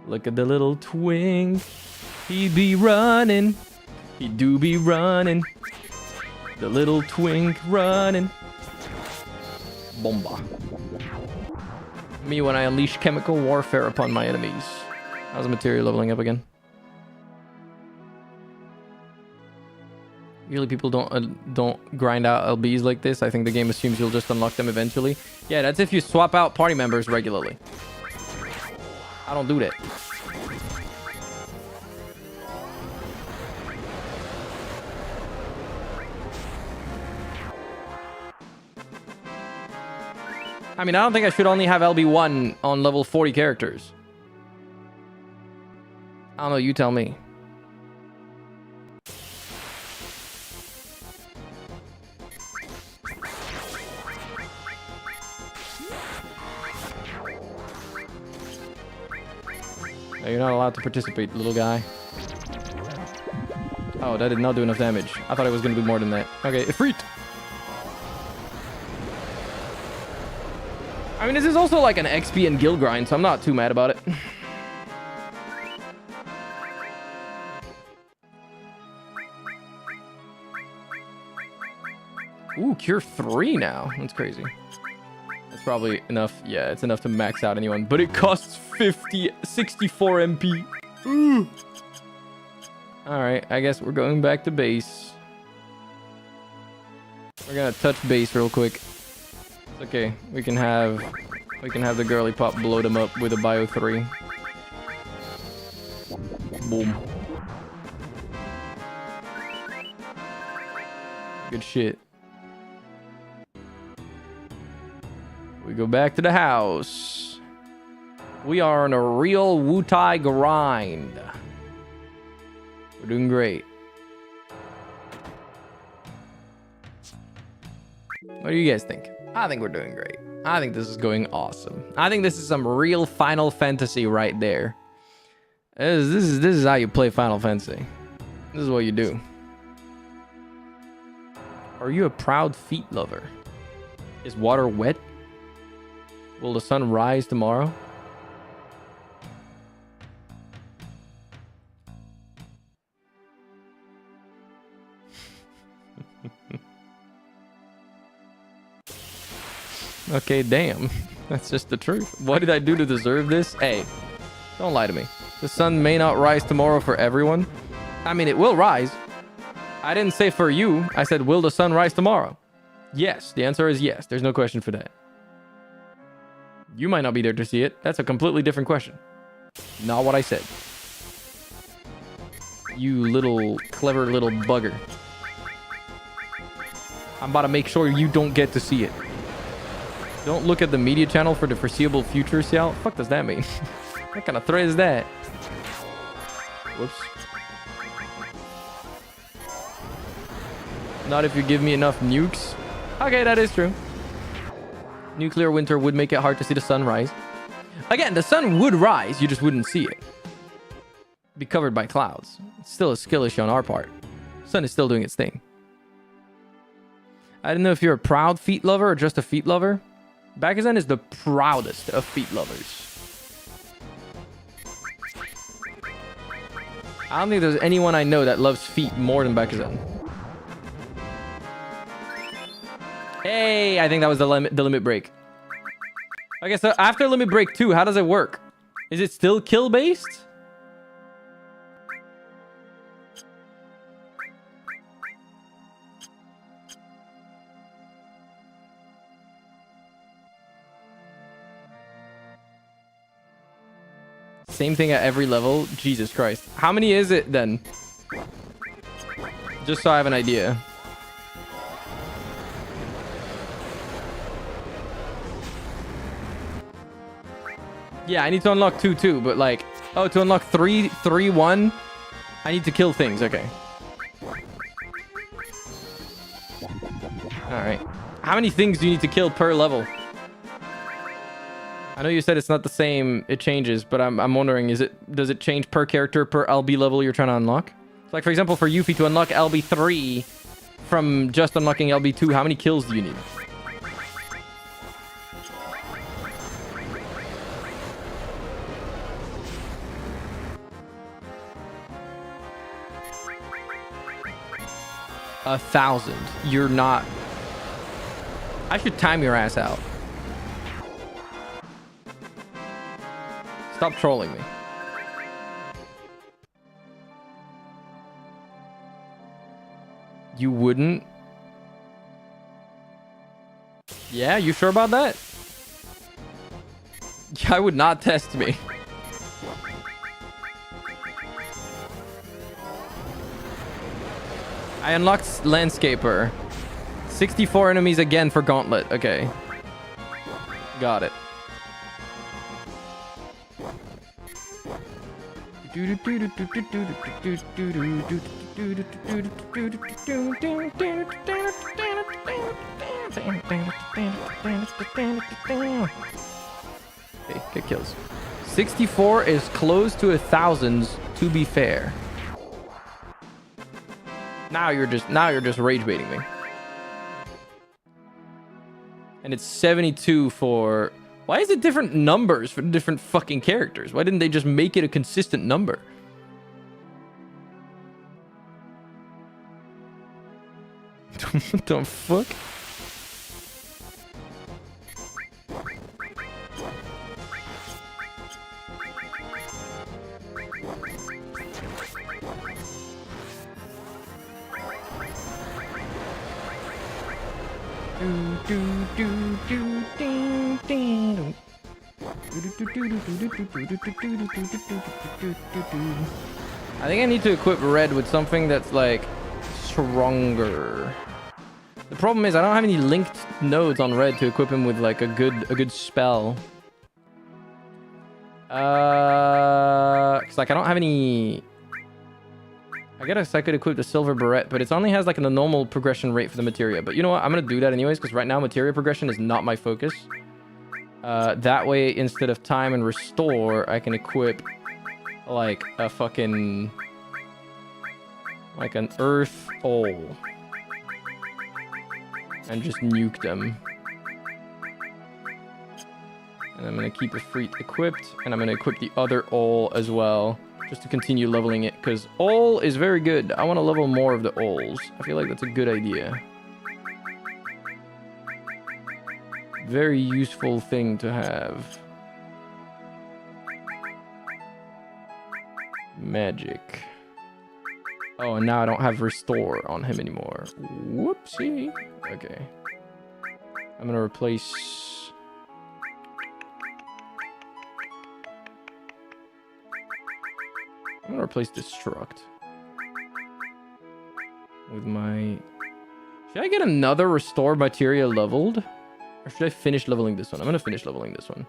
Look at the little twink. He be running. He do be running. The little twink running. Bomba. Me when I unleash chemical warfare upon my enemies. How's the material leveling up again? Usually people don't grind out LBs like this. I think the game assumes you'll just unlock them eventually. Yeah, that's if you swap out party members regularly. I don't do that. I mean, I don't think I should only have LB1 on level 40 characters. I don't know, you tell me. No, you're not allowed to participate, little guy. Oh, that did not do enough damage. I thought it was going to do more than that. Okay, Ifrit! I mean, this is also like an XP and guild grind, so I'm not too mad about it. Ooh, cure 3 now. That's crazy. That's probably enough. Yeah, it's enough to max out anyone. But it costs 64 MP. Ooh. Alright, I guess we're going back to base. We're gonna touch base real quick. Okay, we can have the girly pop blow them up with a bio 3. Boom. Good shit. We go back to the house. We are on a real Wutai grind. We're doing great. What do you guys think? I think we're doing great. I think this is going awesome. I think this is some real Final Fantasy right there. This is how you play Final Fantasy. This is what you do. Are you a proud feet lover? Is water wet? Will the sun rise tomorrow? Okay, damn. That's just the truth. What did I do to deserve this? Hey, don't lie to me. The sun may not rise tomorrow for everyone. I mean, it will rise. I didn't say for you. I said, will the sun rise tomorrow? Yes. The answer is yes. There's no question for that. You might not be there to see it. That's a completely different question. Not what I said. You little clever little bugger. I'm about to make sure you don't get to see it. Don't look at the media channel for the foreseeable future, Cial. What the fuck does that mean? What kind of threat is that? Whoops. Not if you give me enough nukes. Okay, that is true. Nuclear winter would make it hard to see the sun rise. Again, the sun would rise, you just wouldn't see it. Be covered by clouds. It's still a skill issue on our part. The sun is still doing its thing. I don't know if you're a proud feet lover or just a feet lover. Bakuzen is the proudest of feet lovers. I don't think there's anyone I know that loves feet more than Bakuzen. Hey, I think that was the limit break. Okay, so after limit break 2, how does it work? Is it still kill based? Same thing at every level? Jesus Christ. How many is it then? Just so I have an idea. Yeah, I need to unlock 2 too, but like... Oh, to unlock 3, 1, I need to kill things. Okay. Alright. How many things do you need to kill per level? I know you said it's not the same, it changes, but I'm wondering, does it change per character, per LB level you're trying to unlock? So like, for example, for Yuffie to unlock LB3 from just unlocking LB2, how many kills do you need? 1,000. You're not... I should time your ass out. Stop trolling me. You wouldn't? Yeah, you sure about that? I would not test me. I unlocked Landscaper. 64 enemies again for Gauntlet. Okay. Got it. Okay, get kills. 64 is close to 1,000, to be fair. Now you're just rage baiting me. And it's 72 for... Why is it different numbers for different fucking characters? Why didn't they just make it a consistent number? What the fuck? I think I need to equip red with something that's like stronger. The problem is I don't have any linked nodes on red to equip him with like a good spell. Cause like I don't have any. I guess I could equip the silver beret, but it only has like a normal progression rate for the materia. But you know what? I'm gonna do that anyways, because right now materia progression is not my focus. That way, instead of time and restore, I can equip like a fucking like an earth owl and just nuke them. And I'm gonna keep a Freet equipped, and I'm gonna equip the other owl as well, just to continue leveling it, because owl is very good. I want to level more of the owls. I feel like that's a good idea. Very useful thing to have. Magic. Oh, and now I don't have restore on him anymore. Whoopsie. Okay. I'm gonna replace... I'm gonna replace Destruct with my... Should I get another Restore Materia leveled? Or should I finish leveling this one? I'm gonna finish leveling this one.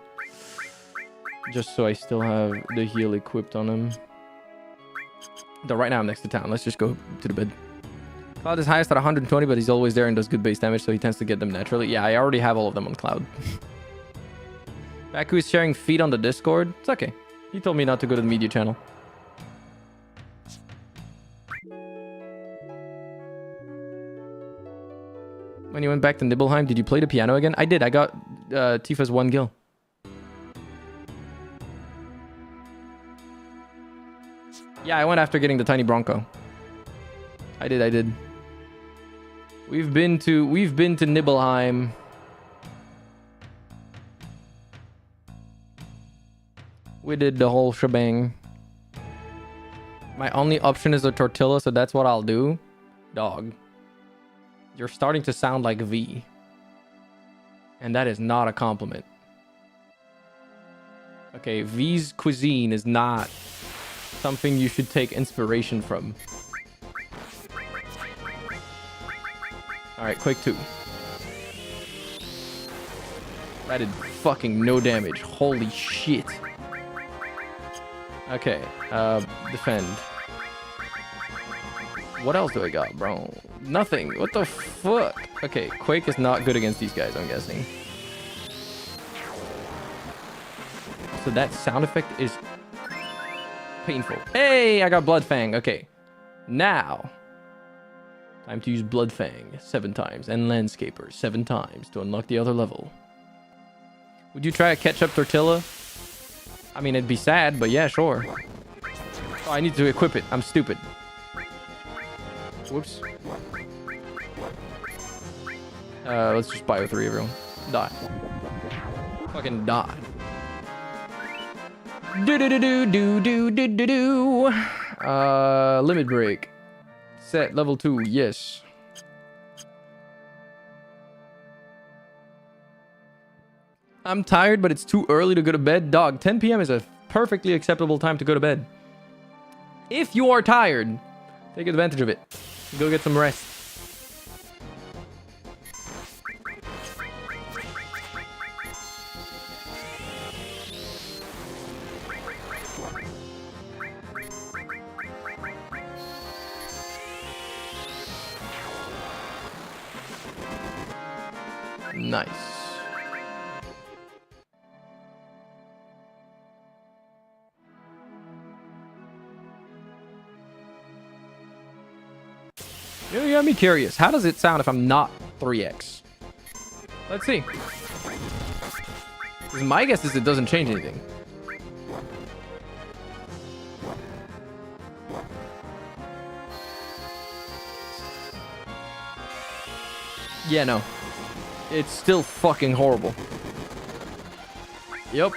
Just so I still have the heal equipped on him. Though right now I'm next to town. Let's just go to the bed. Cloud is highest at 120, but he's always there and does good base damage, so he tends to get them naturally. Yeah, I already have all of them on Cloud. Baku is sharing feed on the Discord. It's okay. He told me not to go to the media channel. When you went back to Nibelheim, did you play the piano again? I did. I got Tifa's 1 gil. Yeah, I went after getting the tiny Bronco. I did. We've been to Nibelheim. We did the whole shebang. My only option is a tortilla, so that's what I'll do. Dog. You're starting to sound like V. And that is not a compliment. Okay, V's cuisine is not something you should take inspiration from. Alright, Quake 2. That did fucking no damage. Holy shit. Okay, defend. What else do I got, bro? Nothing. What the fuck? Okay, Quake is not good against these guys, I'm guessing. So that sound effect is painful. Hey, I got Bloodfang. Okay. Now, time to use Bloodfang 7 times and Landscaper 7 times to unlock the other level. Would you try a ketchup tortilla? I mean, it'd be sad, but yeah, sure. Oh, I need to equip it. I'm stupid. Whoops. Let's just bio 3, everyone. Die. Fucking die. Do. Limit break. Set level 2, yes. I'm tired, but it's too early to go to bed. Dog, 10 p.m. is a perfectly acceptable time to go to bed. If you are tired, take advantage of it. Go get some rest. Nice. You got me curious. How does it sound if I'm not 3x? Let's see. 'Cause my guess is it doesn't change anything. Yeah, no. It's still fucking horrible. Yep.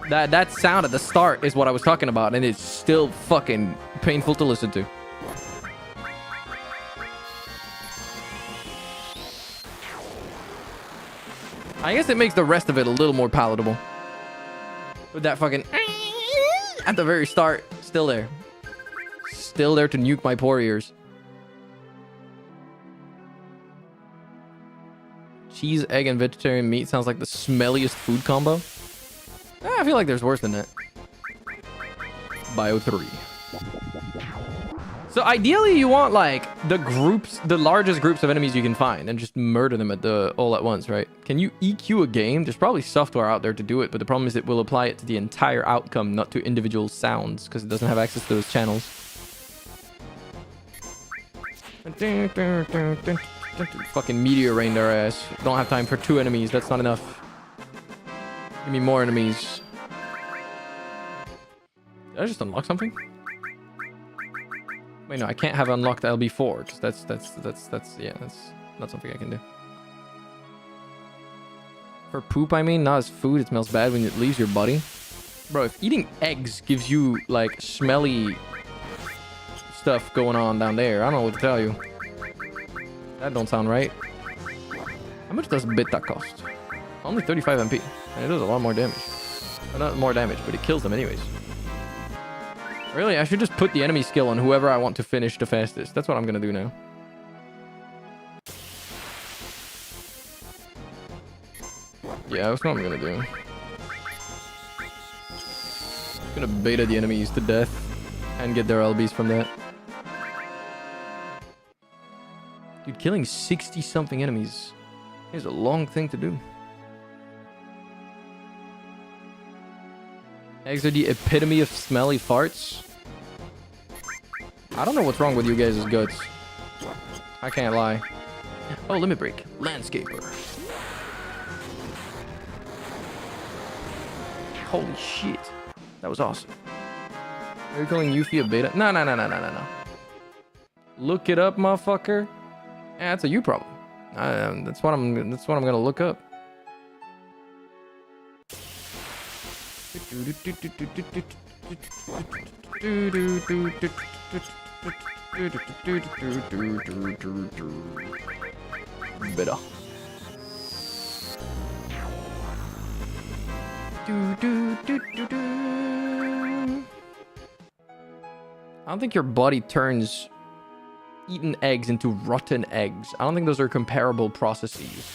That sound at the start is what I was talking about, and it's still fucking painful to listen to. I guess it makes the rest of it a little more palatable. With that fucking at the very start, still there. Still there to nuke my poor ears. Cheese, egg, and vegetarian meat sounds like the smelliest food combo. I feel like there's worse than that. Bio 3. So ideally you want like the largest groups of enemies you can find and just murder them all at once, right? Can you EQ a game? There's probably software out there to do it, but the problem is it will apply it to the entire outcome, not to individual sounds, because it doesn't have access to those channels. Fucking meteor rained our ass. Don't have time for 2 enemies. That's not enough. Give me more enemies. Did I just unlock something? Wait, no, I can't have unlocked LB4 because that's not something I can do. For poop, I mean, not as food. It smells bad when it leaves your body. Bro, if eating eggs gives you like smelly stuff going on down there, I don't know what to tell you. That don't sound right. How much does Beta cost? Only 35 MP. And it does a lot more damage. Well, not more damage, but it kills them anyways. Really, I should just put the enemy skill on whoever I want to finish the fastest. That's what I'm gonna do now. Yeah, that's what I'm gonna do. I'm gonna beta the enemies to death and get their LBs from that. Dude, killing 60-something enemies is a long thing to do. Eggs are the epitome of smelly farts. I don't know what's wrong with you guys' guts. I can't lie. Oh, limit break. Landscaper. Holy shit. That was awesome. Are you calling Yuffie a beta? No. Look it up, motherfucker. Yeah, that's a you problem. That's what I'm gonna look up. Better. I don't think your body turns eaten eggs into rotten eggs. I don't think those are comparable processes.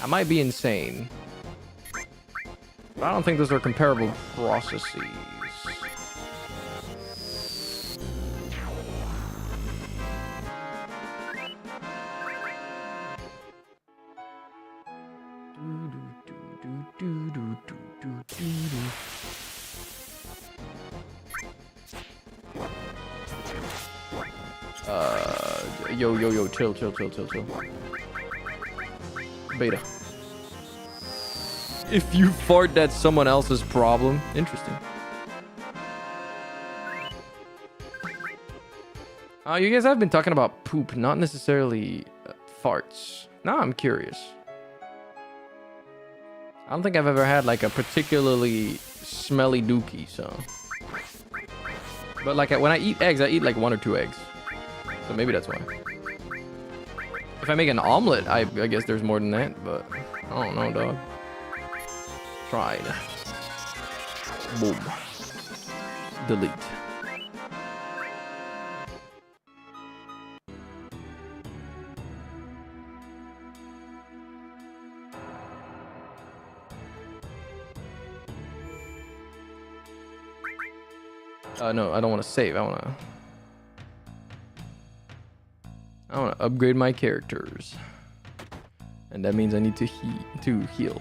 I might be insane, but I don't think those are comparable processes. Yo, chill. Beta. If you fart, that's someone else's problem. Interesting. You guys have been talking about poop, not necessarily farts. Now I'm curious. I don't think I've ever had like a particularly smelly dookie, so. But like when I eat eggs, I eat like 1 or 2 eggs. So maybe that's why. If I make an omelet, I guess there's more than that, but I don't know, dog. Tried. Boom. Delete. No, I don't want to save. I want to upgrade my characters. And that means I need to heal.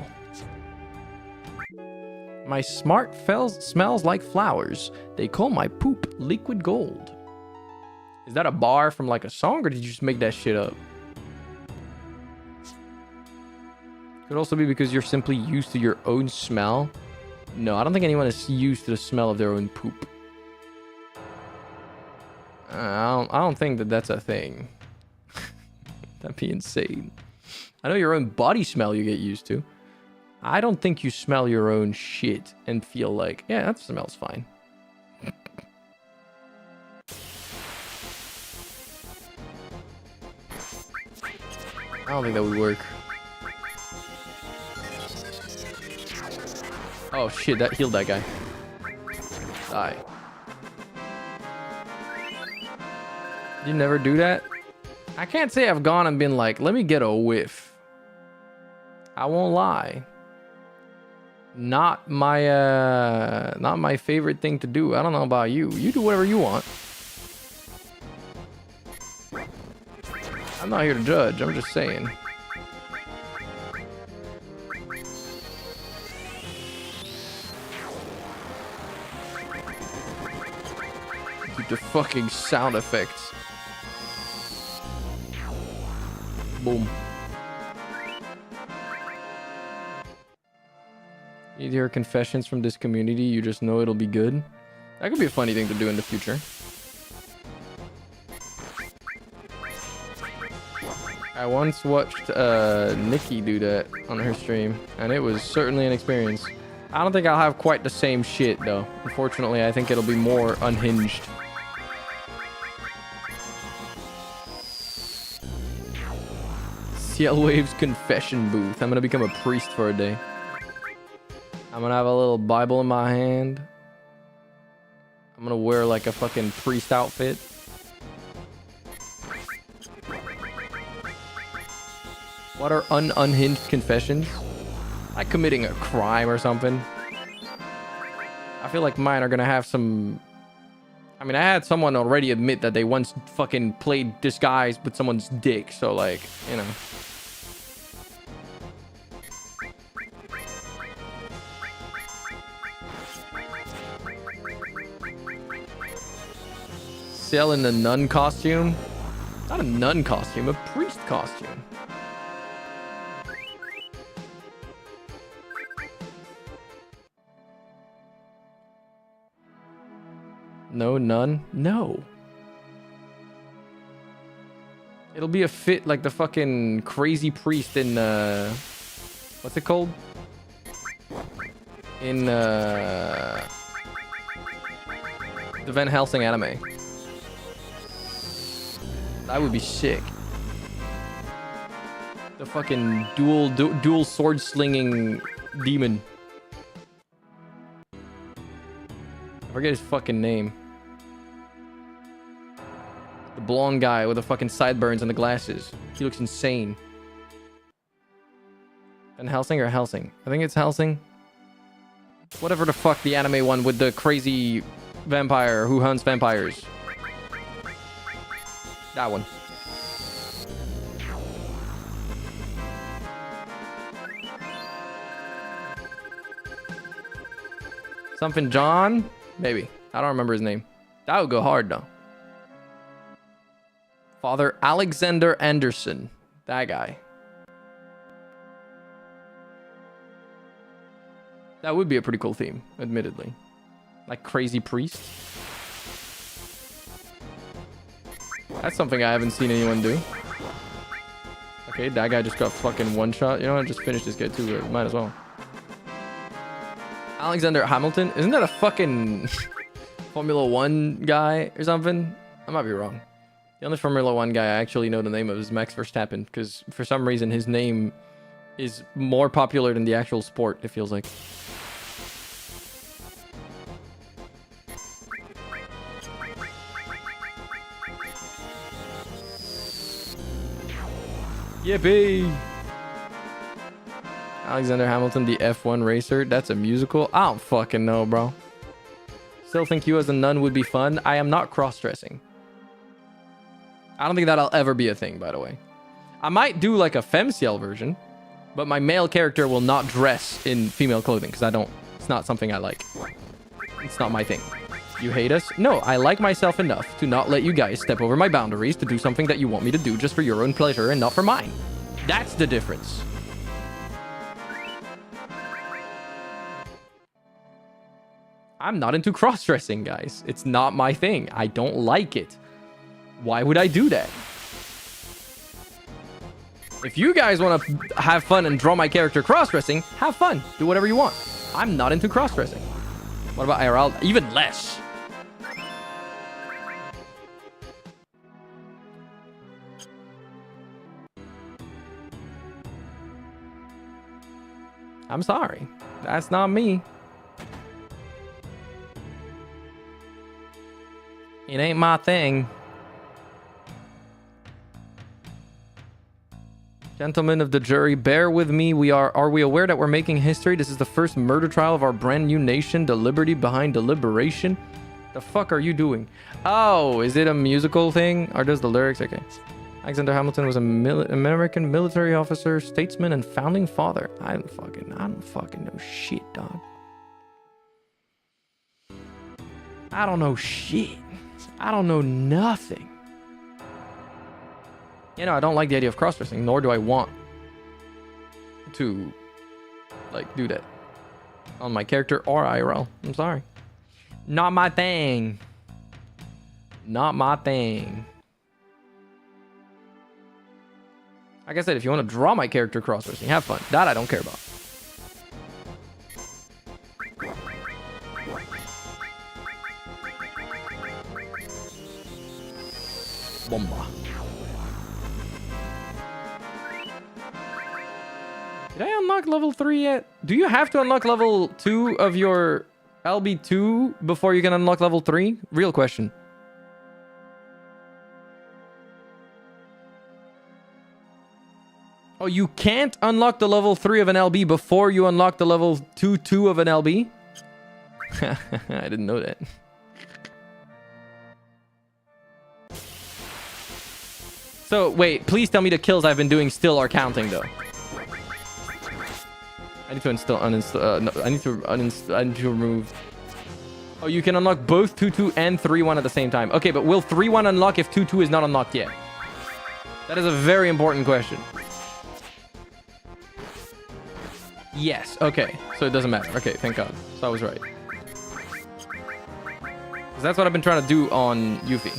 My smart smells like flowers. They call my poop liquid gold. Is that a bar from like a song, or did you just make that shit up? Could also be because you're simply used to your own smell. No, I don't think anyone is used to the smell of their own poop. I don't think that that's a thing. That'd be insane. I know your own body smell you get used to. I don't think you smell your own shit and feel like, yeah, that smells fine. I don't think that would work. Oh shit, that healed that guy. Die. You never do that? I can't say I've gone and been like, let me get a whiff. I won't lie. Not my favorite thing to do. I don't know about you. You do whatever you want. I'm not here to judge. I'm just saying. Keep the fucking sound effects. Boom. You hear confessions from this community, you just know it'll be good. That could be a funny thing to do in the future. I once watched Nikki do that on her stream, and it was certainly an experience. I don't think I'll have quite the same shit, though. Unfortunately, I think it'll be more unhinged. CL Wave's confession booth. I'm gonna become a priest for a day. I'm gonna have a little Bible in my hand. I'm gonna wear like a fucking priest outfit. What are unhinged confessions? Like committing a crime or something. I feel like mine are gonna have some... I mean, I had someone already admit that they once fucking played disguise with someone's dick, so like, you know. Sell in a nun costume? Not a nun costume, a priest costume. No, none? No. It'll be a fit like the fucking crazy priest in, what's it called? In, the Van Helsing anime. That would be sick. The fucking dual sword slinging demon. I forget his fucking name. The blonde guy with the fucking sideburns and the glasses. He looks insane. Van Helsing or Helsing? I think it's Helsing. Whatever the fuck the anime one with the crazy vampire who hunts vampires. That one. Something John? Maybe. I don't remember his name. That would go hard though. Father Alexander Anderson. That guy. That would be a pretty cool theme, admittedly. Like crazy priest. That's something I haven't seen anyone do. Like Okay, that guy just got fucking one shot. You know what? Just finish this guy too. Might as well. Alexander Hamilton? Isn't that a fucking Formula 1 guy or something? I might be wrong. The only Formula 1 guy I actually know the name of is Max Verstappen, because for some reason his name is more popular than the actual sport, it feels like. Yippee! Alexander Hamilton, the F1 racer. That's a musical? I don't fucking know, bro. Still think you as a nun would be fun. I am not cross-dressing. I don't think that'll ever be a thing, by the way. I might do like a femciel version, but my male character will not dress in female clothing because I don't. It's not something I like. It's not my thing. You hate us? No, I like myself enough to not let you guys step over my boundaries to do something that you want me to do just for your own pleasure and not for mine. That's the difference. I'm not into cross-dressing, guys. It's not my thing. I don't like it. Why would I do that? If you guys want to have fun and draw my character cross-dressing, have fun. Do whatever you want. I'm not into cross-dressing. What about IRL? Even less. I'm sorry. That's not me. It ain't my thing. Gentlemen of the jury, bear with me. Are we aware that we're making history? This is the first murder trial of our brand new nation. The liberty behind deliberation. The fuck are you doing? Oh, is it a musical thing? Or does the lyrics? Okay. Alexander Hamilton was an American military officer, statesman, and founding father. I don't fucking know shit, dog. I don't know shit. I don't know nothing. You know, I don't like the idea of cross-dressing, nor do I want to, like, do that on my character or IRL. I'm sorry. Not my thing. Not my thing. Like I said, if you want to draw my character cross-dressing, have fun. That I don't care about. Bomba. Did I unlock level 3 yet? Do you have to unlock level 2 of your LB2 before you can unlock level 3? Real question. Oh, you can't unlock the level 3 of an LB before you unlock the level 2 of an LB? I didn't know that. So, wait, please tell me the kills I've been doing still are counting, though. I need to uninstall, no, I need to remove. Oh, you can unlock both 2-2 and 3-1 at the same time. Okay, but will 3-1 unlock if 2-2 is not unlocked yet? That is a very important question. Yes, okay. So it doesn't matter. Okay, thank God. So I was right. 'Cause that's what I've been trying to do on Yuffie.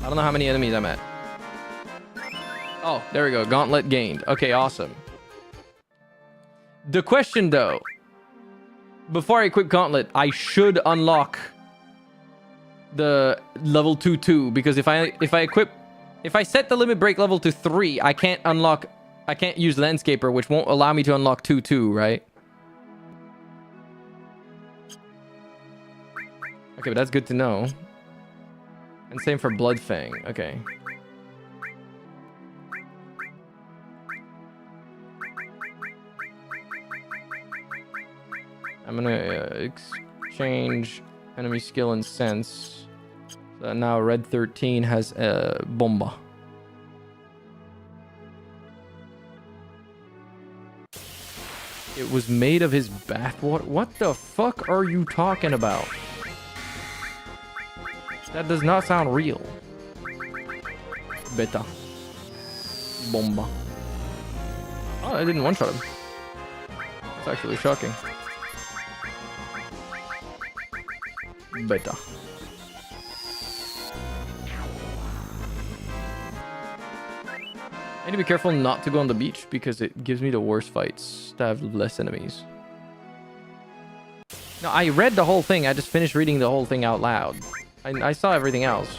I don't know how many enemies I'm at. Oh, there we go. Gauntlet gained. Okay, awesome. The question, though, before I equip Gauntlet, I should unlock the level 2-2, because if I set the limit break level to 3, I can't use Landscaper, which won't allow me to unlock 2-2, right? Okay, but that's good to know. And same for Bloodfang. Okay. I'm gonna exchange enemy skill and sense. So now Red 13 has a Bomba. It was made of his bathwater. What the fuck are you talking about? That does not sound real. Beta. Bomba. Oh, I didn't one-shot him. That's actually shocking. Beta. I need to be careful not to go on the beach because it gives me the worst fights to have less enemies. No, I read the whole thing. I just finished reading the whole thing out loud. I saw everything else.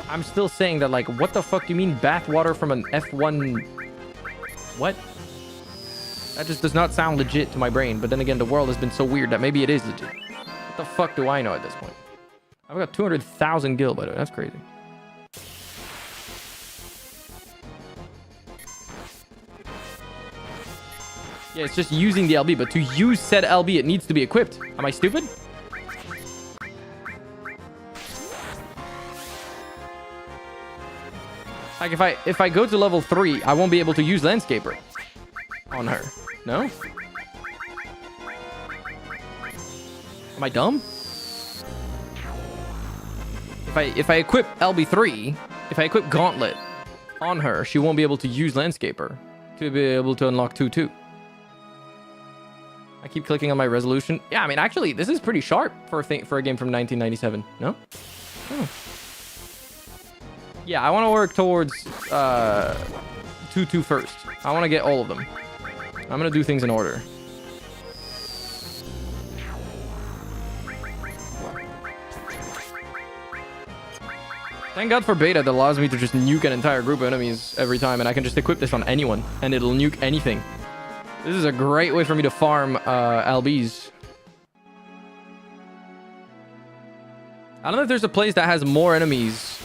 I'm still saying that, like, what the fuck do you mean bathwater from an F1? What? That just does not sound legit to my brain. But then again, the world has been so weird that maybe it is legit. What the fuck do I know at this point? I've got 200,000 gil, by the way. That's crazy. Yeah, it's just using the LB, but to use said LB, it needs to be equipped. Am I stupid? Like, if I go to level 3, I won't be able to use Landscaper on her. No? Am I dumb? If I equip LB3, if I equip Gauntlet on her, she won't be able to use Landscaper to be able to unlock 2-2. I keep clicking on my resolution. Yeah, I mean, actually, this is pretty sharp for a game from 1997. No? Oh. Yeah, I want to work towards 2-2 first. I want to get all of them. I'm going to do things in order. Thank God for beta that allows me to just nuke an entire group of enemies every time, and I can just equip this on anyone, and it'll nuke anything. This is a great way for me to farm LBs. I don't know if there's a place that has more enemies.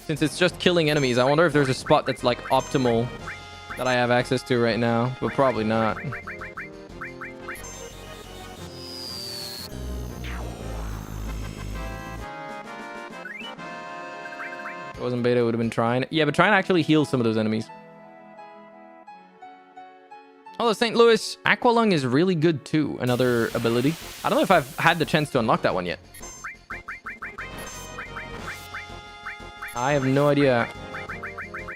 Since it's just killing enemies, I wonder if there's a spot that's like optimal that I have access to right now, but probably not. If it wasn't beta, it would have been trying. Yeah, but trying to actually heal some of those enemies. Although St. Louis, Aqualung is really good too. Another ability. I don't know if I've had the chance to unlock that one yet. I have no idea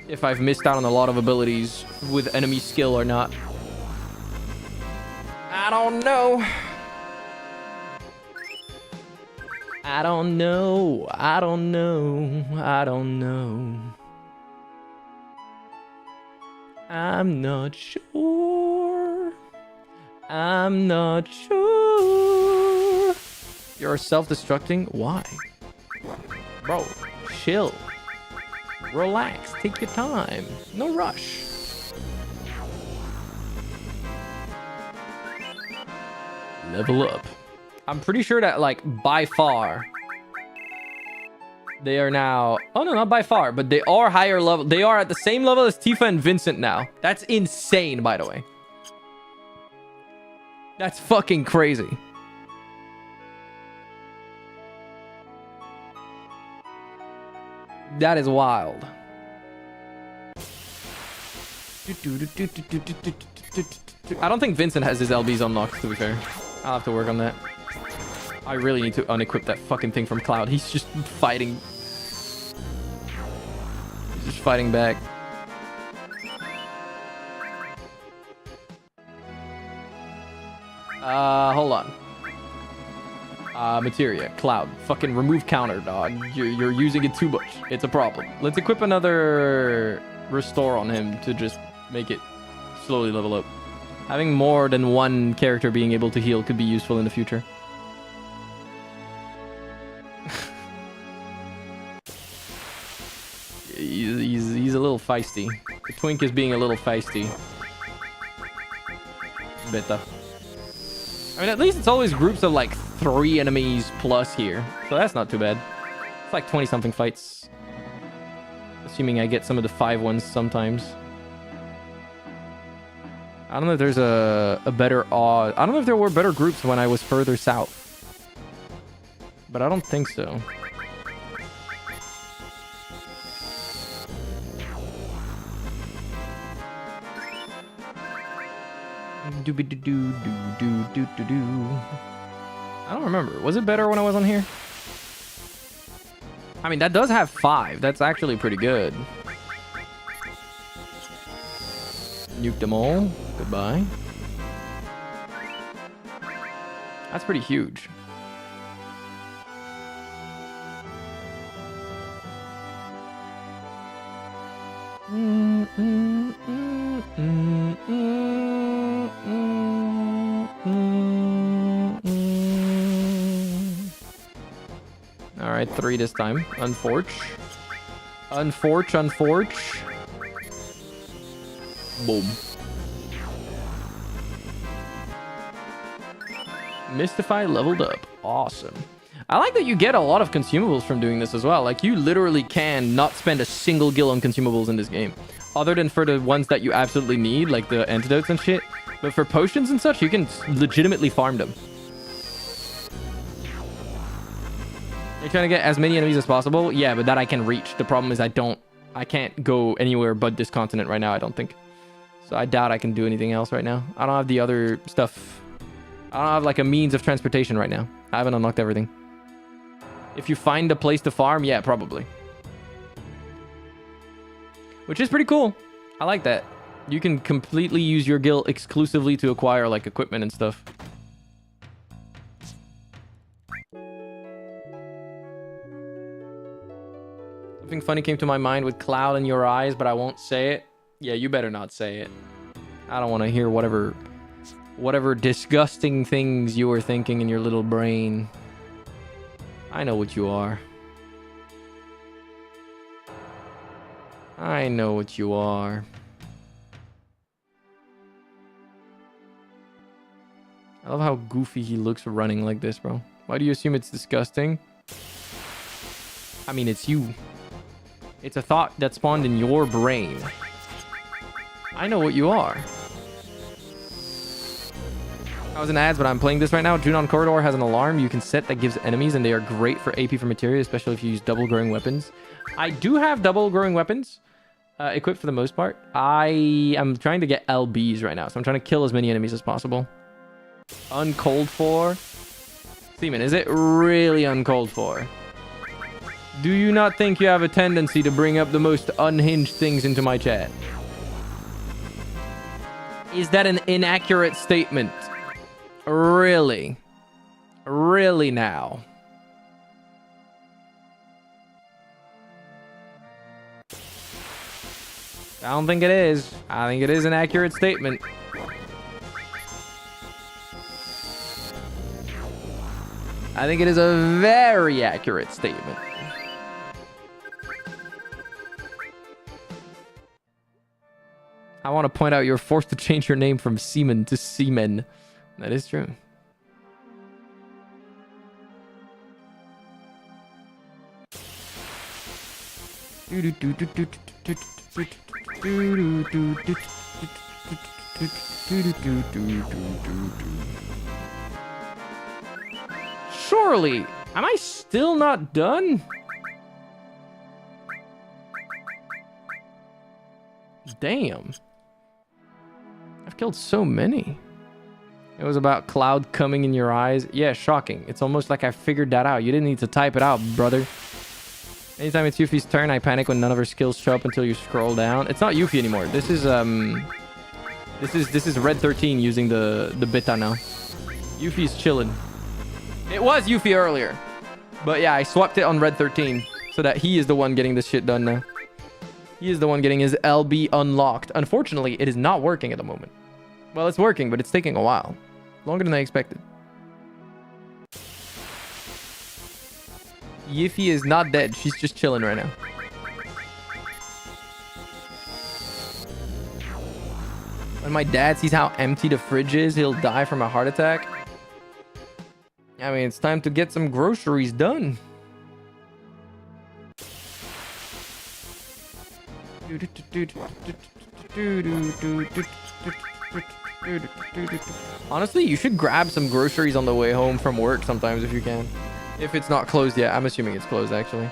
if I've missed out on a lot of abilities with enemy skill or not. I don't know. I don't know. I don't know. I don't know. I'm not sure. I'm not sure. You're self-destructing? Why? Bro, chill. Relax. Take your time. No rush. Level up. I'm pretty sure that, like, by far, they are now... Oh, no, not by far, but they are higher level. They are at the same level as Tifa and Vincent now. That's insane, by the way. That's fucking crazy. That is wild. I don't think Vincent has his LBs unlocked, to be fair. I'll have to work on that. I really need to unequip that fucking thing from Cloud. He's just fighting. He's just fighting back. Hold on. Materia, Cloud. Fucking remove counter, dog. You're using it too much. It's a problem. Let's equip another restore on him to just make it slowly level up. Having more than one character being able to heal could be useful in the future. He's a little feisty. The Twink is being a little feisty. Beta. I mean, at least it's always groups of like 3 enemies plus here. So that's not too bad. It's like 20-something fights. Assuming I get some of the 5 ones sometimes. I don't know if there's a better... I don't know if there were better groups when I was further south. But I don't think so. I don't remember. Was it better when I was on here? I mean, that does have 5. That's actually pretty good. Nuke them all. Goodbye. That's pretty huge. Alright, 3 this time. Unforge. Unforge. Boom. Mystify leveled up. Awesome. I like that you get a lot of consumables from doing this as well. Like, you literally can not spend a single gil on consumables in this game. Other than for the ones that you absolutely need, like the antidotes and shit. But for potions and such, you can legitimately farm them. You're trying to get as many enemies as possible? Yeah, but that I can reach. The problem is I can't go anywhere but this continent right now, I don't think. So I doubt I can do anything else right now. I don't have the other stuff. I don't have like a means of transportation right now. I haven't unlocked everything. If you find a place to farm, yeah, probably. Which is pretty cool. I like that. You can completely use your guild exclusively to acquire like equipment and stuff. Something funny came to my mind with cloud in your eyes, but I won't say it. Yeah, you better not say it. I don't want to hear whatever disgusting things you were thinking in your little brain. I know what you are. I know what you are. I love how goofy he looks running like this, bro. Why do you assume it's disgusting? I mean, it's you. It's a thought that spawned in your brain. I know what you are. I was in ads, but I'm playing this right now. Junon Corridor has an alarm you can set that gives enemies, and they are great for AP for materia, especially if you use double growing weapons. I do have double growing weapons equipped for the most part. I am trying to get LBs right now, so I'm trying to kill as many enemies as possible. Uncalled for. Seaman, is it really uncalled for? Do you not think you have a tendency to bring up the most unhinged things into my chat? Is that an inaccurate statement? Really? Really now? I don't think it is. I think it is an accurate statement. I think it is a very accurate statement. I want to point out you're forced to change your name from Seaman to Seaman. That is true. Surely, am I still not done? Damn. I've killed so many. It was about cloud coming in your eyes. Yeah, shocking. It's almost like I figured that out. You didn't need to type it out, brother. Anytime it's Yuffie's turn, I panic when none of her skills show up until you scroll down. It's not Yuffie anymore. This is Red 13 using the beta now. Yuffie's chilling. It was Yuffie earlier. But yeah, I swapped it on Red 13 so that he is the one getting this shit done now. He is the one getting his LB unlocked. Unfortunately, it is not working at the moment. Well, it's working, but it's taking a while. Longer than I expected. Yuffie is not dead. She's just chilling right now. When my dad sees how empty the fridge is, he'll die from a heart attack. I mean, it's time to get some groceries done. Honestly, you should grab some groceries on the way home from work sometimes if you can. If it's not closed yet. I'm assuming it's closed, actually.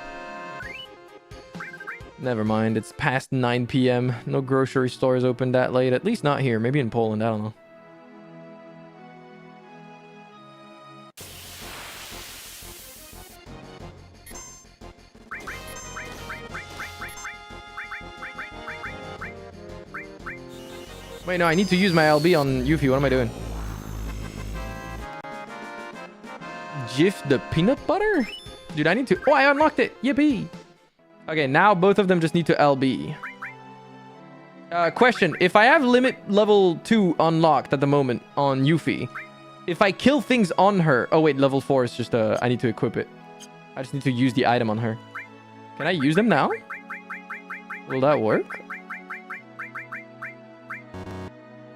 Never mind. It's past 9 p.m. No grocery stores open that late. At least not here. Maybe in Poland. I don't know. Wait, no. I need to use my LB on Yuffie. What am I doing? Jif the peanut butter? Dude, I need to... Oh, I unlocked it. Yippee. Okay, now both of them just need to LB. Question. If I have limit level 2 unlocked at the moment on Yuffie, if I kill things on her... Oh, wait. Level 4 is just... I need to equip it. I just need to use the item on her. Can I use them now? Will that work?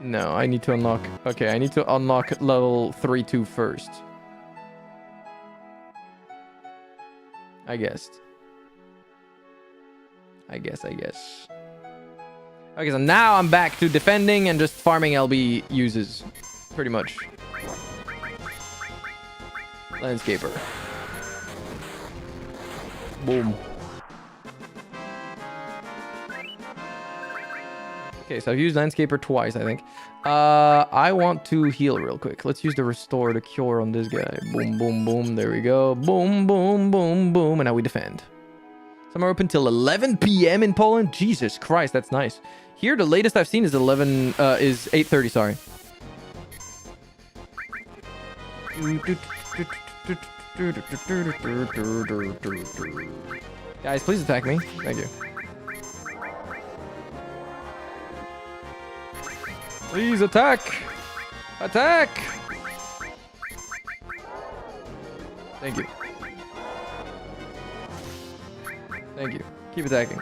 No, I need to unlock... Okay, I need to unlock level 3-2 first. I guess. Okay, so now I'm back to defending and just farming LB uses. Pretty much. Landscaper. Boom. Okay, so I've used Landscaper twice, I think. I want to heal real quick. Let's use the Restore to Cure on this guy. Boom, boom, boom. There we go. Boom, boom, boom, boom. And now we defend. Some are open till 11 p.m. in Poland. Jesus Christ, that's nice. Here, the latest I've seen is 8:30, sorry. Guys, please attack me. Thank you. Please attack! Attack! Thank you. Thank you. Keep attacking.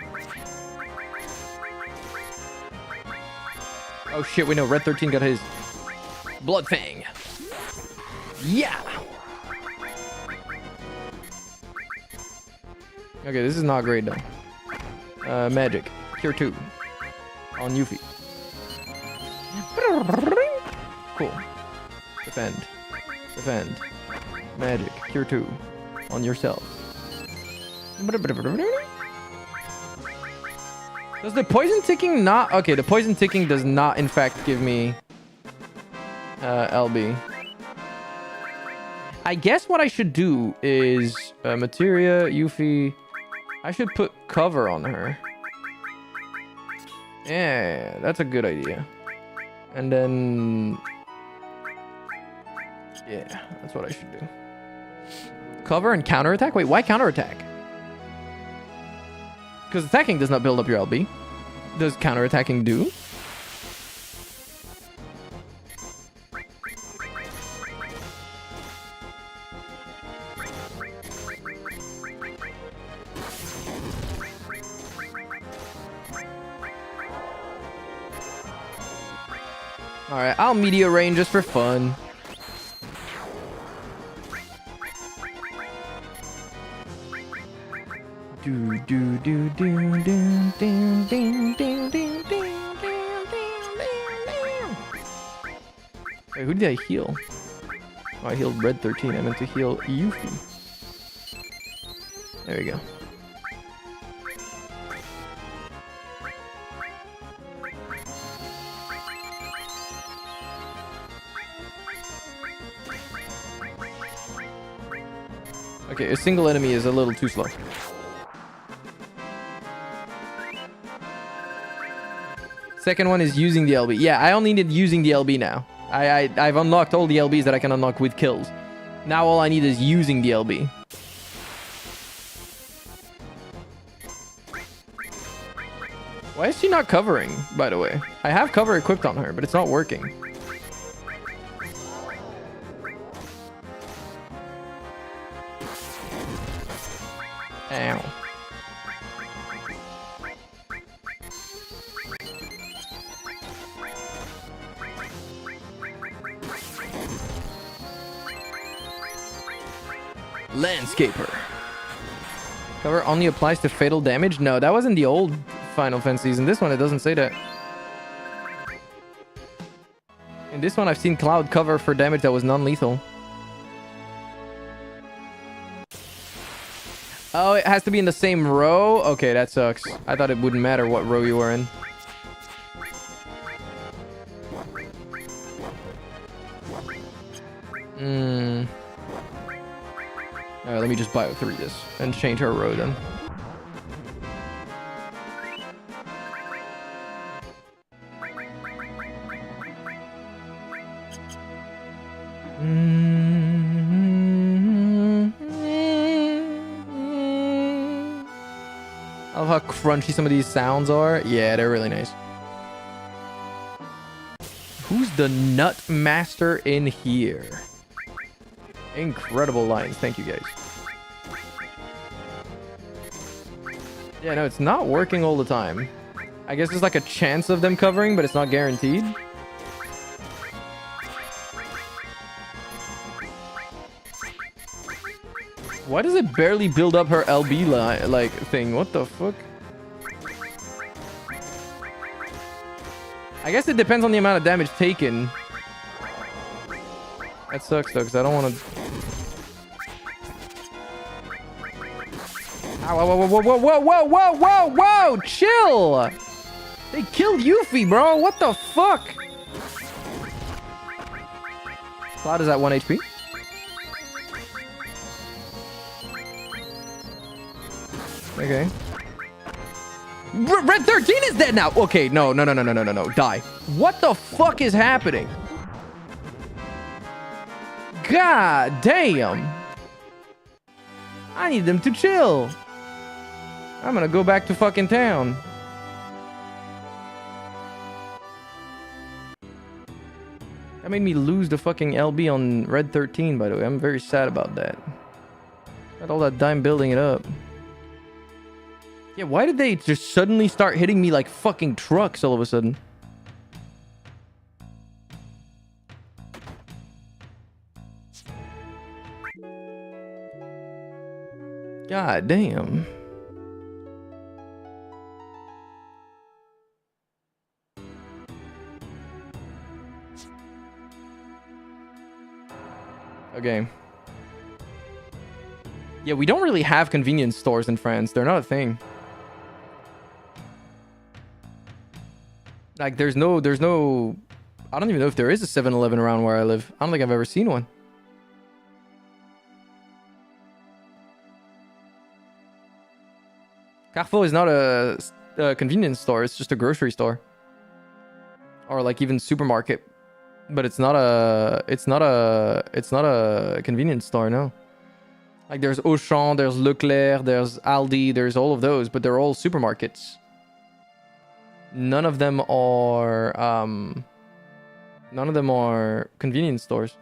Oh shit, we know Red 13 got his. Blood Fang. Yeah! Okay, this is not great though. Magic. Cure 2. On Yuffie. Cool. Defend. Defend. Magic. Cure 2. On yourself. Does the poison ticking not... Okay, the poison ticking does not in fact give me LB. I guess what I should do is Materia, Yuffie. I should put cover on her. Yeah, that's a good idea. And then... Yeah, that's what I should do. Cover and counterattack? Wait, why counterattack? Because attacking does not build up your LB. Does counterattacking do? Alright, I'll media range just for fun. Do do do do do do do do do do do. Wait, who did I heal? Oh, I healed Red 13. I meant to heal Yuffie. There we go. Okay, a single enemy is a little too slow. Second one is using the LB. Yeah, I only need using the LB now. I've unlocked all the LBs that I can unlock with kills. Now all I need is using the LB. Why is she not covering, by the way? I have cover equipped on her, but it's not working. Ow. Landscaper. Cover only applies to fatal damage? No, that was in the old Final Fantasy. In this one, it doesn't say that. In this one, I've seen Cloud cover for damage that was non-lethal. Oh, it has to be in the same row? Okay, that sucks. I thought it wouldn't matter what row you were in. Alright, let me just bio 3 this and change her row then. I love how crunchy some of these sounds are. Yeah, they're really nice. Who's the nut master in here? Incredible lines. Thank you, guys. Yeah, no, it's not working all the time. I guess there's like a chance of them covering, but it's not guaranteed. Why does it barely build up her LB like thing? What the fuck? I guess it depends on the amount of damage taken. That sucks though, because I don't want to... Whoa, whoa, whoa, whoa, whoa, whoa, whoa, whoa, whoa! Chill! They killed Yuffie, bro! What the fuck? Cloud is at 1 HP. Okay. Red 13 is dead now! Okay, no. Die. What the fuck is happening? God damn! I need them to chill. I'm gonna go back to fucking town. That made me lose the fucking LB on Red 13, by the way. I'm very sad about that. Got all that time building it up. Yeah, why did they just suddenly start hitting me like fucking trucks all of a sudden? God damn. Okay. Yeah, we don't really have convenience stores in France. They're not a thing. Like, there's no... I don't even know if there is a 7-Eleven around where I live. I don't think I've ever seen one. Carrefour is not a convenience store. It's just a grocery store. Or like even supermarket. But it's not a convenience store, no. Like there's Auchan, there's Leclerc, there's Aldi, there's all of those, but they're all supermarkets. None of them are convenience stores.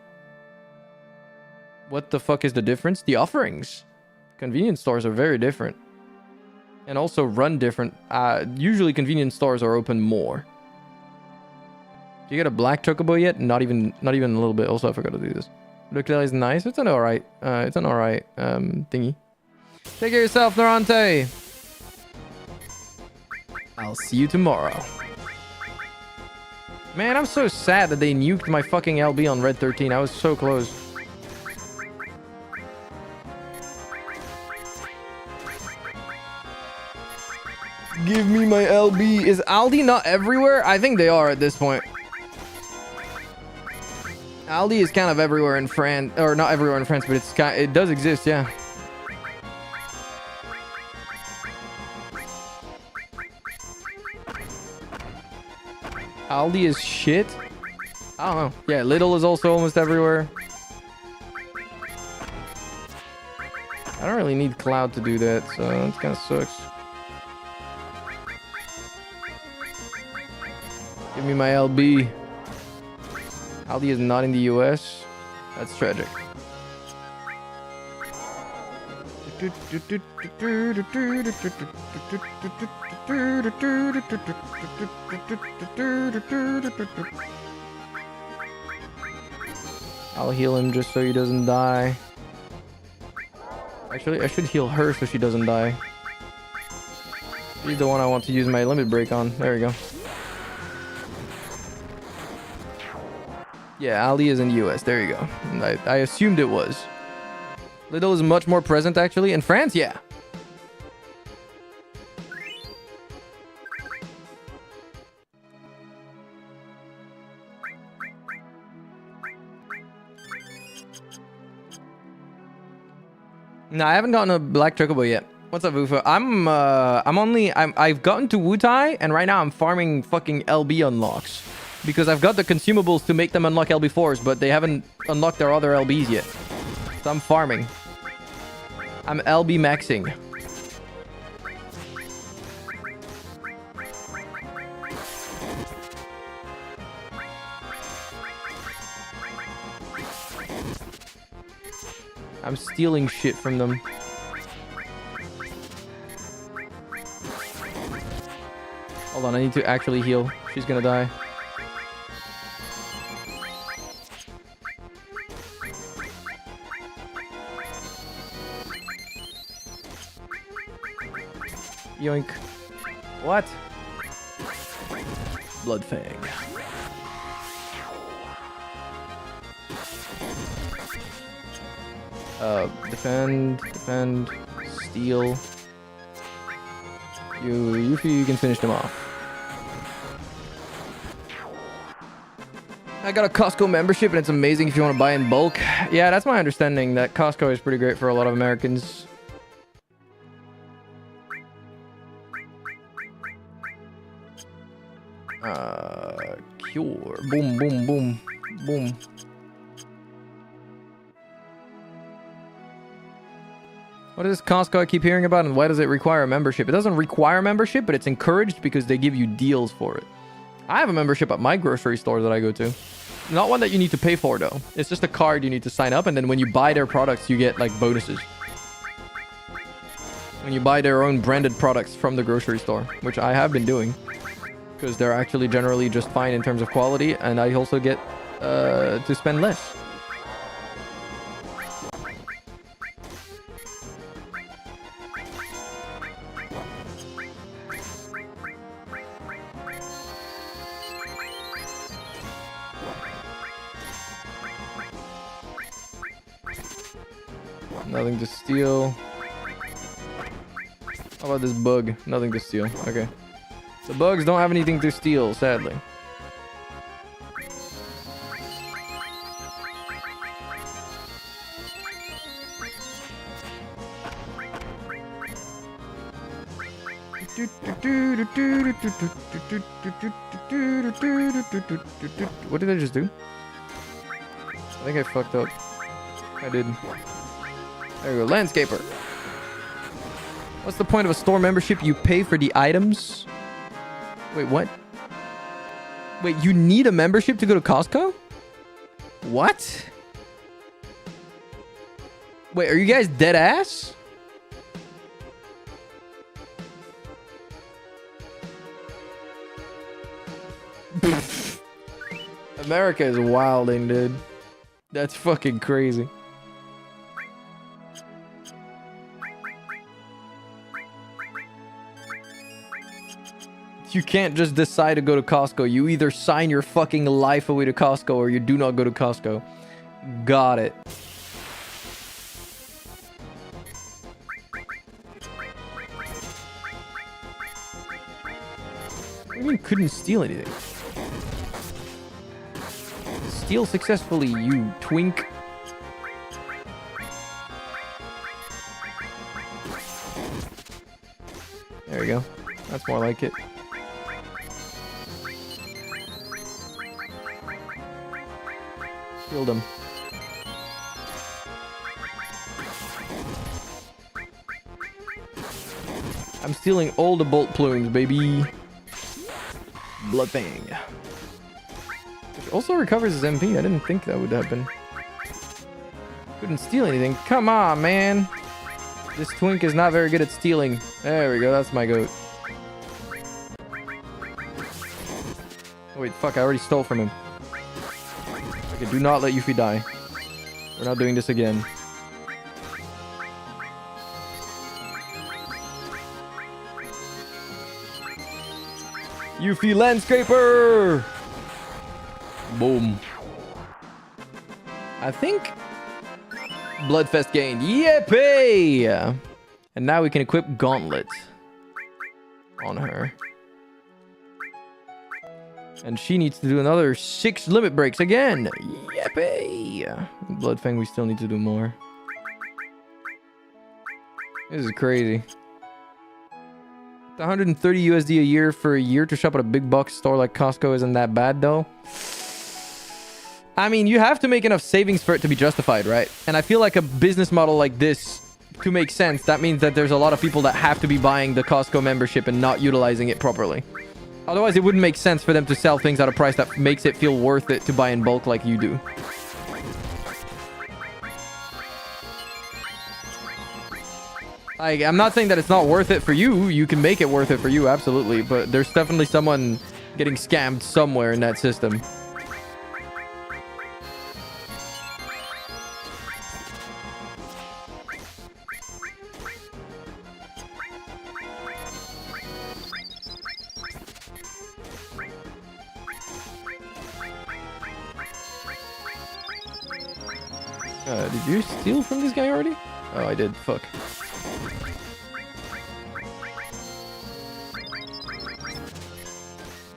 What the fuck is the difference? The offerings. Convenience stores are very different. And also run different. Usually convenience stores are open more. Do you get a black chocobo yet? Not even a little bit. Also, I forgot to do this. Leclerc is nice. It's an alright. Thingy. Take care of yourself, Norante. I'll see you tomorrow. Man, I'm so sad that they nuked my fucking LB on Red 13. I was so close. Give me my LB. Is Aldi not everywhere? I think they are at this point. Aldi is kind of everywhere in France, or not everywhere in France, but it does exist, yeah. Aldi is shit. I don't know. Yeah, Lidl is also almost everywhere. I don't really need Cloud to do that, so it kind of sucks. Give me my LB. Aldi is not in the US. That's tragic. I'll heal him just so he doesn't die. Actually, I should heal her so she doesn't die. She's the one I want to use my limit break on. There we go. Yeah, Aldi is in the US. There you go. I assumed it was. Lidl is much more present, actually. In France, yeah. No, I haven't gotten a black chocobo yet. What's up, Wufa? I've gotten to Wutai, and right now I'm farming fucking LB unlocks. Because I've got the consumables to make them unlock LB4s, but they haven't unlocked their other LBs yet. So I'm farming. I'm LB maxing. I'm stealing shit from them. Hold on, I need to actually heal. She's gonna die. Yoink. What? Blood Fang. Defend, steal. You can finish them off. I got a Costco membership and it's amazing if you want to buy in bulk. Yeah, that's my understanding, that Costco is pretty great for a lot of Americans. Cure. Boom, boom, boom, boom. What is this Costco I keep hearing about, and why does it require a membership? It doesn't require membership, but it's encouraged because they give you deals for it. I have a membership at my grocery store that I go to. Not one that you need to pay for, though. It's just a card you need to sign up, and then when you buy their products, you get, like, bonuses. When you buy their own branded products from the grocery store, which I have been doing. Because they're actually generally just fine in terms of quality, and I also get to spend less. Nothing to steal. How about this bug? Nothing to steal. Okay. The bugs don't have anything to steal, sadly. What did I just do? I think I fucked up. I did. There we go. Landscaper. What's the point of a store membership? You pay for the items? Wait, what? Wait, you need a membership to go to Costco? What? Wait, are you guys dead ass? America is wilding, dude. That's fucking crazy. You can't just decide to go to Costco. You either sign your fucking life away to Costco or you do not go to Costco. Got it. What do you mean couldn't steal anything? Steal successfully, you twink. There we go. That's more like it. Killed him. I'm stealing all the bolt plumes, baby. Blood Fang. Which also recovers his MP. I didn't think that would happen. Couldn't steal anything. Come on, man. This twink is not very good at stealing. There we go. That's my goat. Oh, wait, fuck. I already stole from him. Okay, do not let Yuffie die. We're not doing this again. Yuffie Landscaper! Boom. I think Bloodfest gained. Yippee! And now we can equip Gauntlet on her. And she needs to do another 6 limit breaks again. Yippee! Bloodfang, we still need to do more. This is crazy. 130 USD a year for a year to shop at a big box store like Costco isn't that bad, though. I mean, you have to make enough savings for it to be justified, right? And I feel like a business model like this, to make sense, that means that there's a lot of people that have to be buying the Costco membership and not utilizing it properly. Otherwise, it wouldn't make sense for them to sell things at a price that makes it feel worth it to buy in bulk like you do. Like, I'm not saying that it's not worth it for you. You can make it worth it for you, absolutely. But there's definitely someone getting scammed somewhere in that system. Did you steal from this guy already? Oh, I did. Fuck.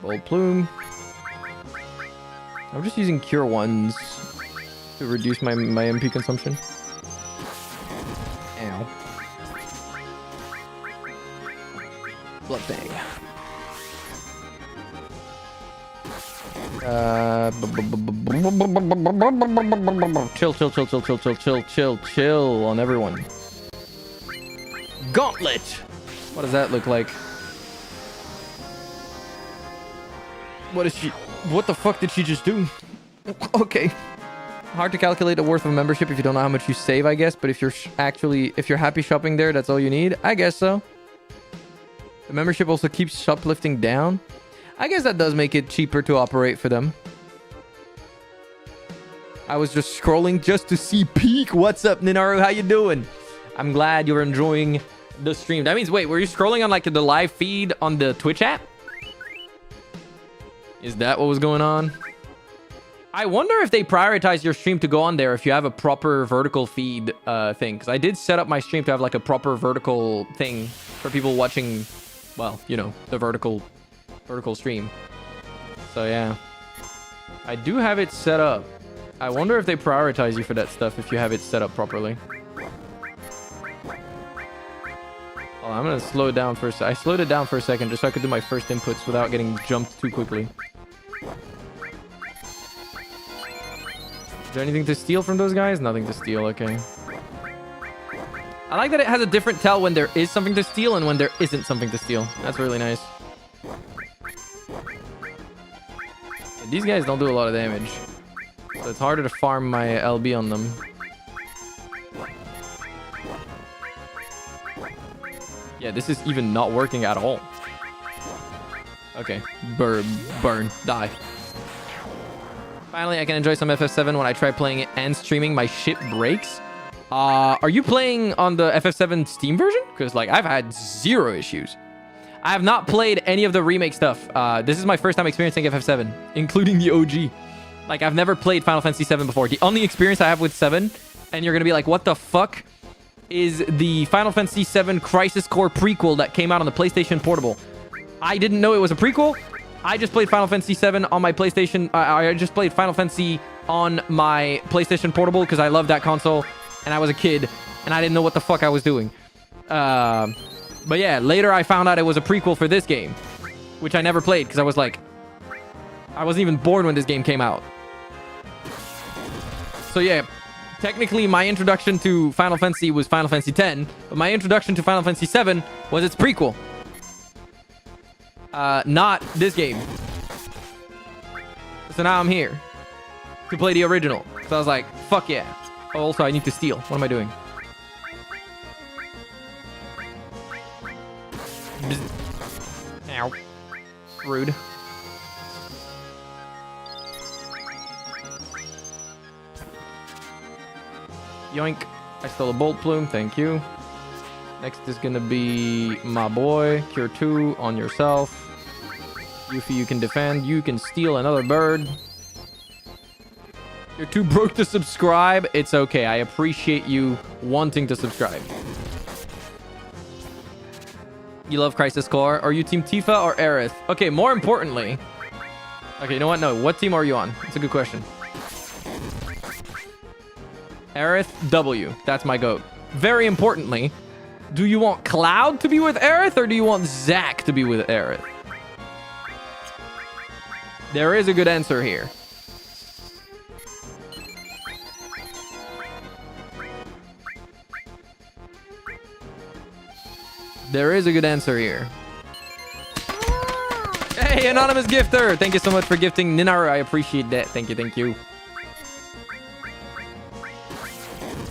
Bold plume. I'm just using cure ones to reduce my MP consumption. Ow. Blood bang. Chill on everyone. Gauntlet. What does that look like? What the fuck did she just do? Okay. Hard to calculate the worth of a membership if you don't know how much you save, I guess. But if you're happy shopping there, that's all you need. I guess so. The membership also keeps shoplifting down. I guess that does make it cheaper to operate for them. I was just scrolling just to see Peak. What's up, Ninaru? How you doing? I'm glad you're enjoying the stream. That means, wait, were you scrolling on like the live feed on the Twitch app? Is that what was going on? I wonder if they prioritize your stream to go on there if you have a proper vertical feed thing. Because I did set up my stream to have like a proper vertical thing for people watching, well, you know, the vertical stream. So yeah, I do have it set up. I wonder if they prioritize you for that stuff if you have it set up properly. Oh, I'm gonna slow it down first. I slowed it down for a second just so I could do my first inputs without getting jumped too quickly. Is there anything to steal from those guys? Nothing to steal. Okay. I like that it has a different tell when there is something to steal and when there isn't something to steal. That's really nice. These guys don't do a lot of damage, so it's harder to farm my LB on them. Yeah, this is even not working at all. Okay, burn, die. Finally, I can enjoy some FF7 when I try playing it and streaming. My shit breaks. Are you playing on the FF7 Steam version? Because like I've had zero issues. I have not played any of the remake stuff. This is my first time experiencing FF7, including the OG. Like, I've never played Final Fantasy 7 before. The only experience I have with 7, and you're going to be like, what the fuck, is the Final Fantasy 7 Crisis Core prequel that came out on the PlayStation Portable. I didn't know it was a prequel. I just played Final Fantasy 7 on my PlayStation. I just played Final Fantasy on my PlayStation Portable because I love that console, and I was a kid, and I didn't know what the fuck I was doing. But yeah, later I found out it was a prequel for this game, which I never played because I was like, I wasn't even born when this game came out. So yeah, technically my introduction to Final Fantasy was Final Fantasy X, but my introduction to Final Fantasy VII was its prequel. Not this game. So now I'm here to play the original. So I was like, fuck yeah. Oh, also I need to steal. What am I doing? Ow. Rude. Yoink. I stole a bolt plume. Thank you. Next is gonna be my boy. Cure 2 on yourself. Yuffie, you can defend. You can steal another bird. You're too broke to subscribe. It's okay. I appreciate you wanting to subscribe. You love Crisis Core. Are you Team Tifa or Aerith? Okay, more importantly... Okay, you know what? No, what team are you on? It's a good question. Aerith W. That's my goat. Very importantly, do you want Cloud to be with Aerith or do you want Zack to be with Aerith? There is a good answer here. There is a good answer here. Hey, anonymous gifter! Thank you so much for gifting Ninaru. I appreciate that. Thank you, thank you.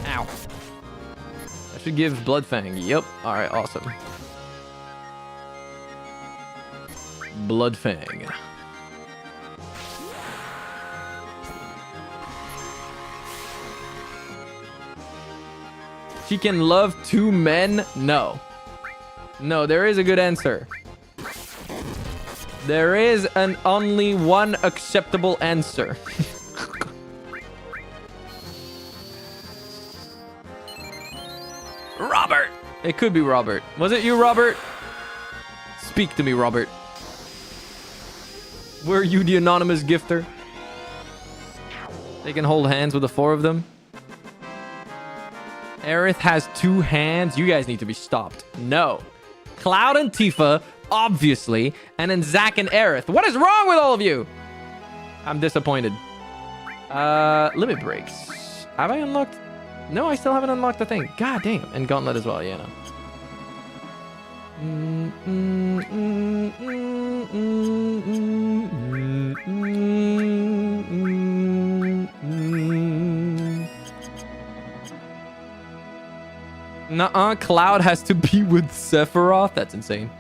Ow. Should give Bloodfang. Yep. All right, awesome. Bloodfang. She can love 2 men? No. No, there is a good answer. There is an only one acceptable answer. Robert! It could be Robert. Was it you, Robert? Speak to me, Robert. Were you the anonymous gifter? They can hold hands with the 4 of them. Aerith has 2 hands. You guys need to be stopped. No. Cloud and Tifa, obviously. And then Zack and Aerith. What is wrong with all of you? I'm disappointed. Limit breaks. Have I unlocked? No, I still haven't unlocked the thing. God damn. And Gauntlet as well. Yeah, no. Nuh-uh, Cloud has to be with Sephiroth? That's insane.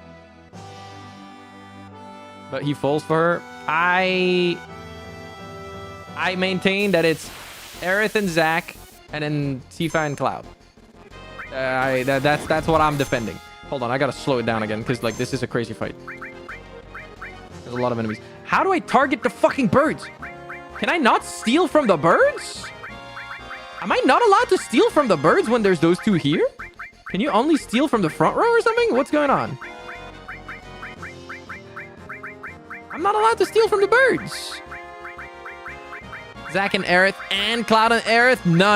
But he falls for her. I maintain that it's Aerith and Zack, and then Tifa and Cloud. That's what I'm defending. Hold on, I gotta slow it down again, because like this is a crazy fight. There's a lot of enemies. How do I target the fucking birds? Can I not steal from the birds? Am I not allowed to steal from the birds when there's those 2 here? Can you only steal from the front row or something? What's going on? I'm not allowed to steal from the birds. Zack and Aerith and Cloud and Aerith? No.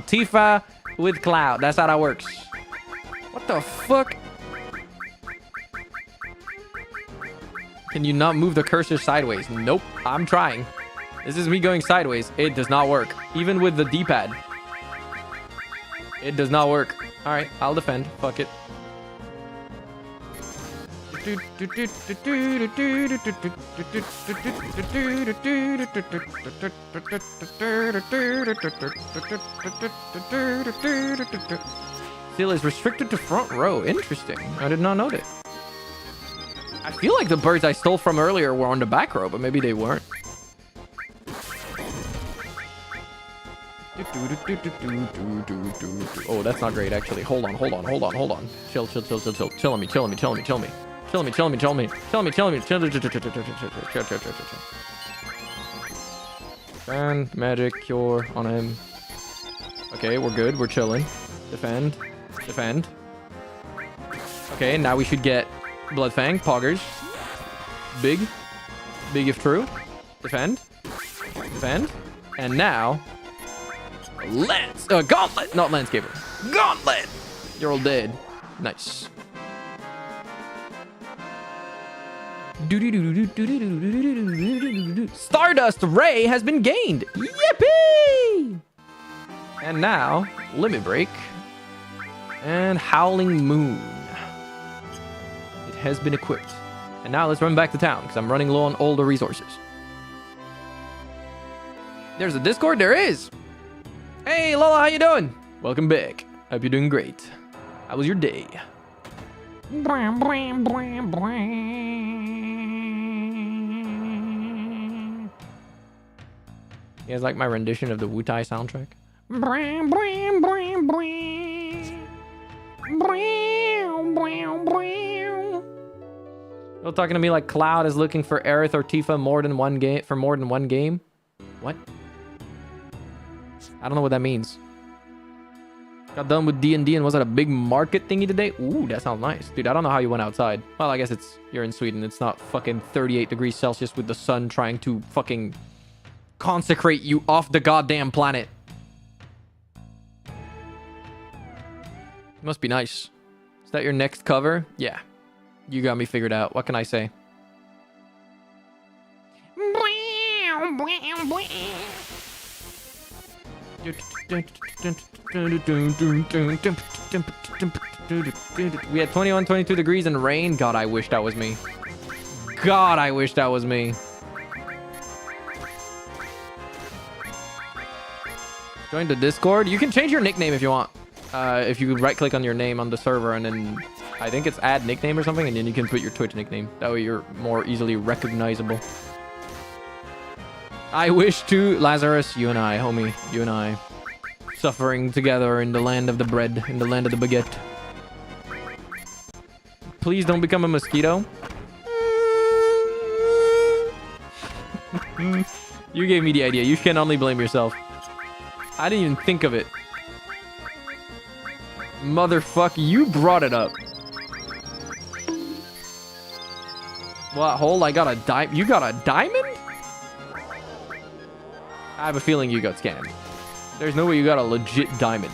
Tifa with Cloud. That's how that works. What the fuck? Can you not move the cursor sideways? Nope. I'm trying. This is me going sideways. It does not work. Even with the D-pad. It does not work. All right, I'll defend. Fuck it. Still is restricted to front row. Interesting. I did not know that. I feel like the birds I stole from earlier were on the back row, but maybe they weren't. Oh, that's not great, actually. Hold on. Chill on me. And magic cure on him. Okay, we're good. We're chilling. Defend. Okay, now we should get Bloodfang, Poggers. Big if true. Defend. And now Gauntlet! Not Landscaper. Gauntlet! You're all dead. Nice. Stardust Ray has been gained. Yippee! And now, Limit Break. And Howling Moon. It has been equipped. And now let's run back to town, because I'm running low on all the resources. There's a Discord? There is! Hey, Lola, how you doing? Welcome back. Hope you're doing great. How was your day? You guys like my rendition of the Wu-Tai soundtrack? You're talking to me like Cloud is looking for Aerith or Tifa more than one game? What? I don't know what that means. Got done with D&D and was at a big market thingy today. Ooh, that sounds nice. Dude, I don't know how you went outside. Well, I guess you're in Sweden. It's not fucking 38 degrees Celsius with the sun trying to fucking consecrate you off the goddamn planet. Must be nice. Is that your next cover? Yeah. You got me figured out. What can I say? We had 21, 22 degrees and rain. God, I wish that was me. God, I wish that was me. Join the Discord. You can change your nickname if you want. If you right click on your name on the server and then I think it's add nickname or something, and then you can put your Twitch nickname. That way you're more easily recognizable. I wish to Lazarus, you and I, homie, you and I, suffering together in the land of the bread, in the land of the baguette. Please don't become a mosquito. You gave me the idea. You can only blame yourself. I didn't even think of it. Motherfucker, you brought it up. What hole? I got a diamond. You got a diamond? I have a feeling you got scammed. There's no way you got a legit diamond.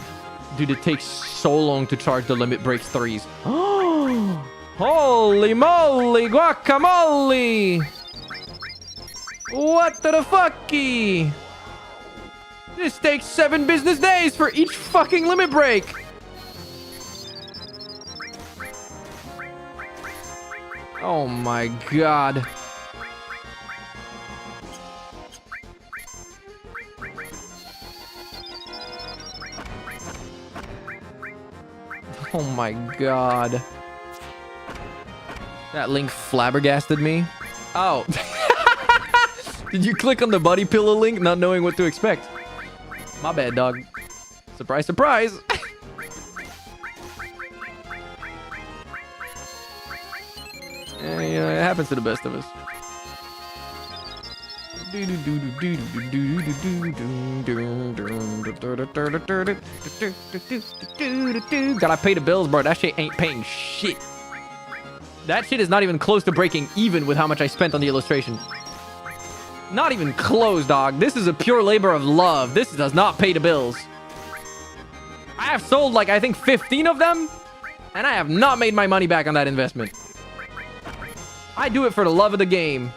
Dude, it takes so long to charge the limit breaks 3s. Oh, holy moly, guacamole! What the fucky? This takes 7 business days for each fucking limit break. Oh my god. Oh my god. That link flabbergasted me. Oh. Did you click on the body pillow link not knowing what to expect? My bad, dog. Surprise, surprise. Yeah, it happens to the best of us. Gotta pay the bills, bro. That shit ain't paying shit. That shit is not even close to breaking even with how much I spent on the illustration. Not even close, dog. This is a pure labor of love. This does not pay the bills. I have sold like, I think 15 of them, and I have not made my money back on that investment. I do it for the love of the game.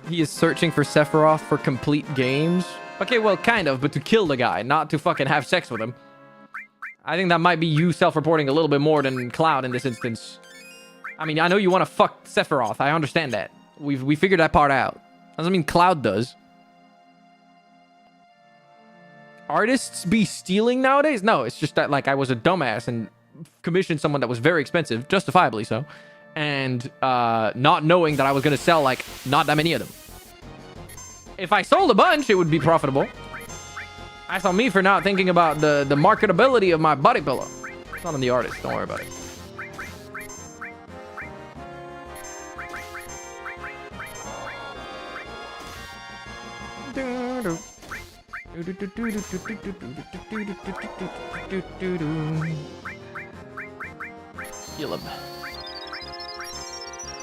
He is searching for Sephiroth for complete games. Okay, well, kind of, but to kill the guy, not to fucking have sex with him. I think that might be you self-reporting a little bit more than Cloud in this instance. I mean, I know you want to fuck Sephiroth. I understand that. We figured that part out. Doesn't mean Cloud does. Artists be stealing nowadays? No, it's just that, like, I was a dumbass and commissioned someone that was very expensive, justifiably so, and not knowing that I was going to sell, like, not that many of them. If I sold a bunch, it would be profitable. That's on me for not thinking about the marketability of my body pillow. It's not on the artist. Don't worry about it. Heal him.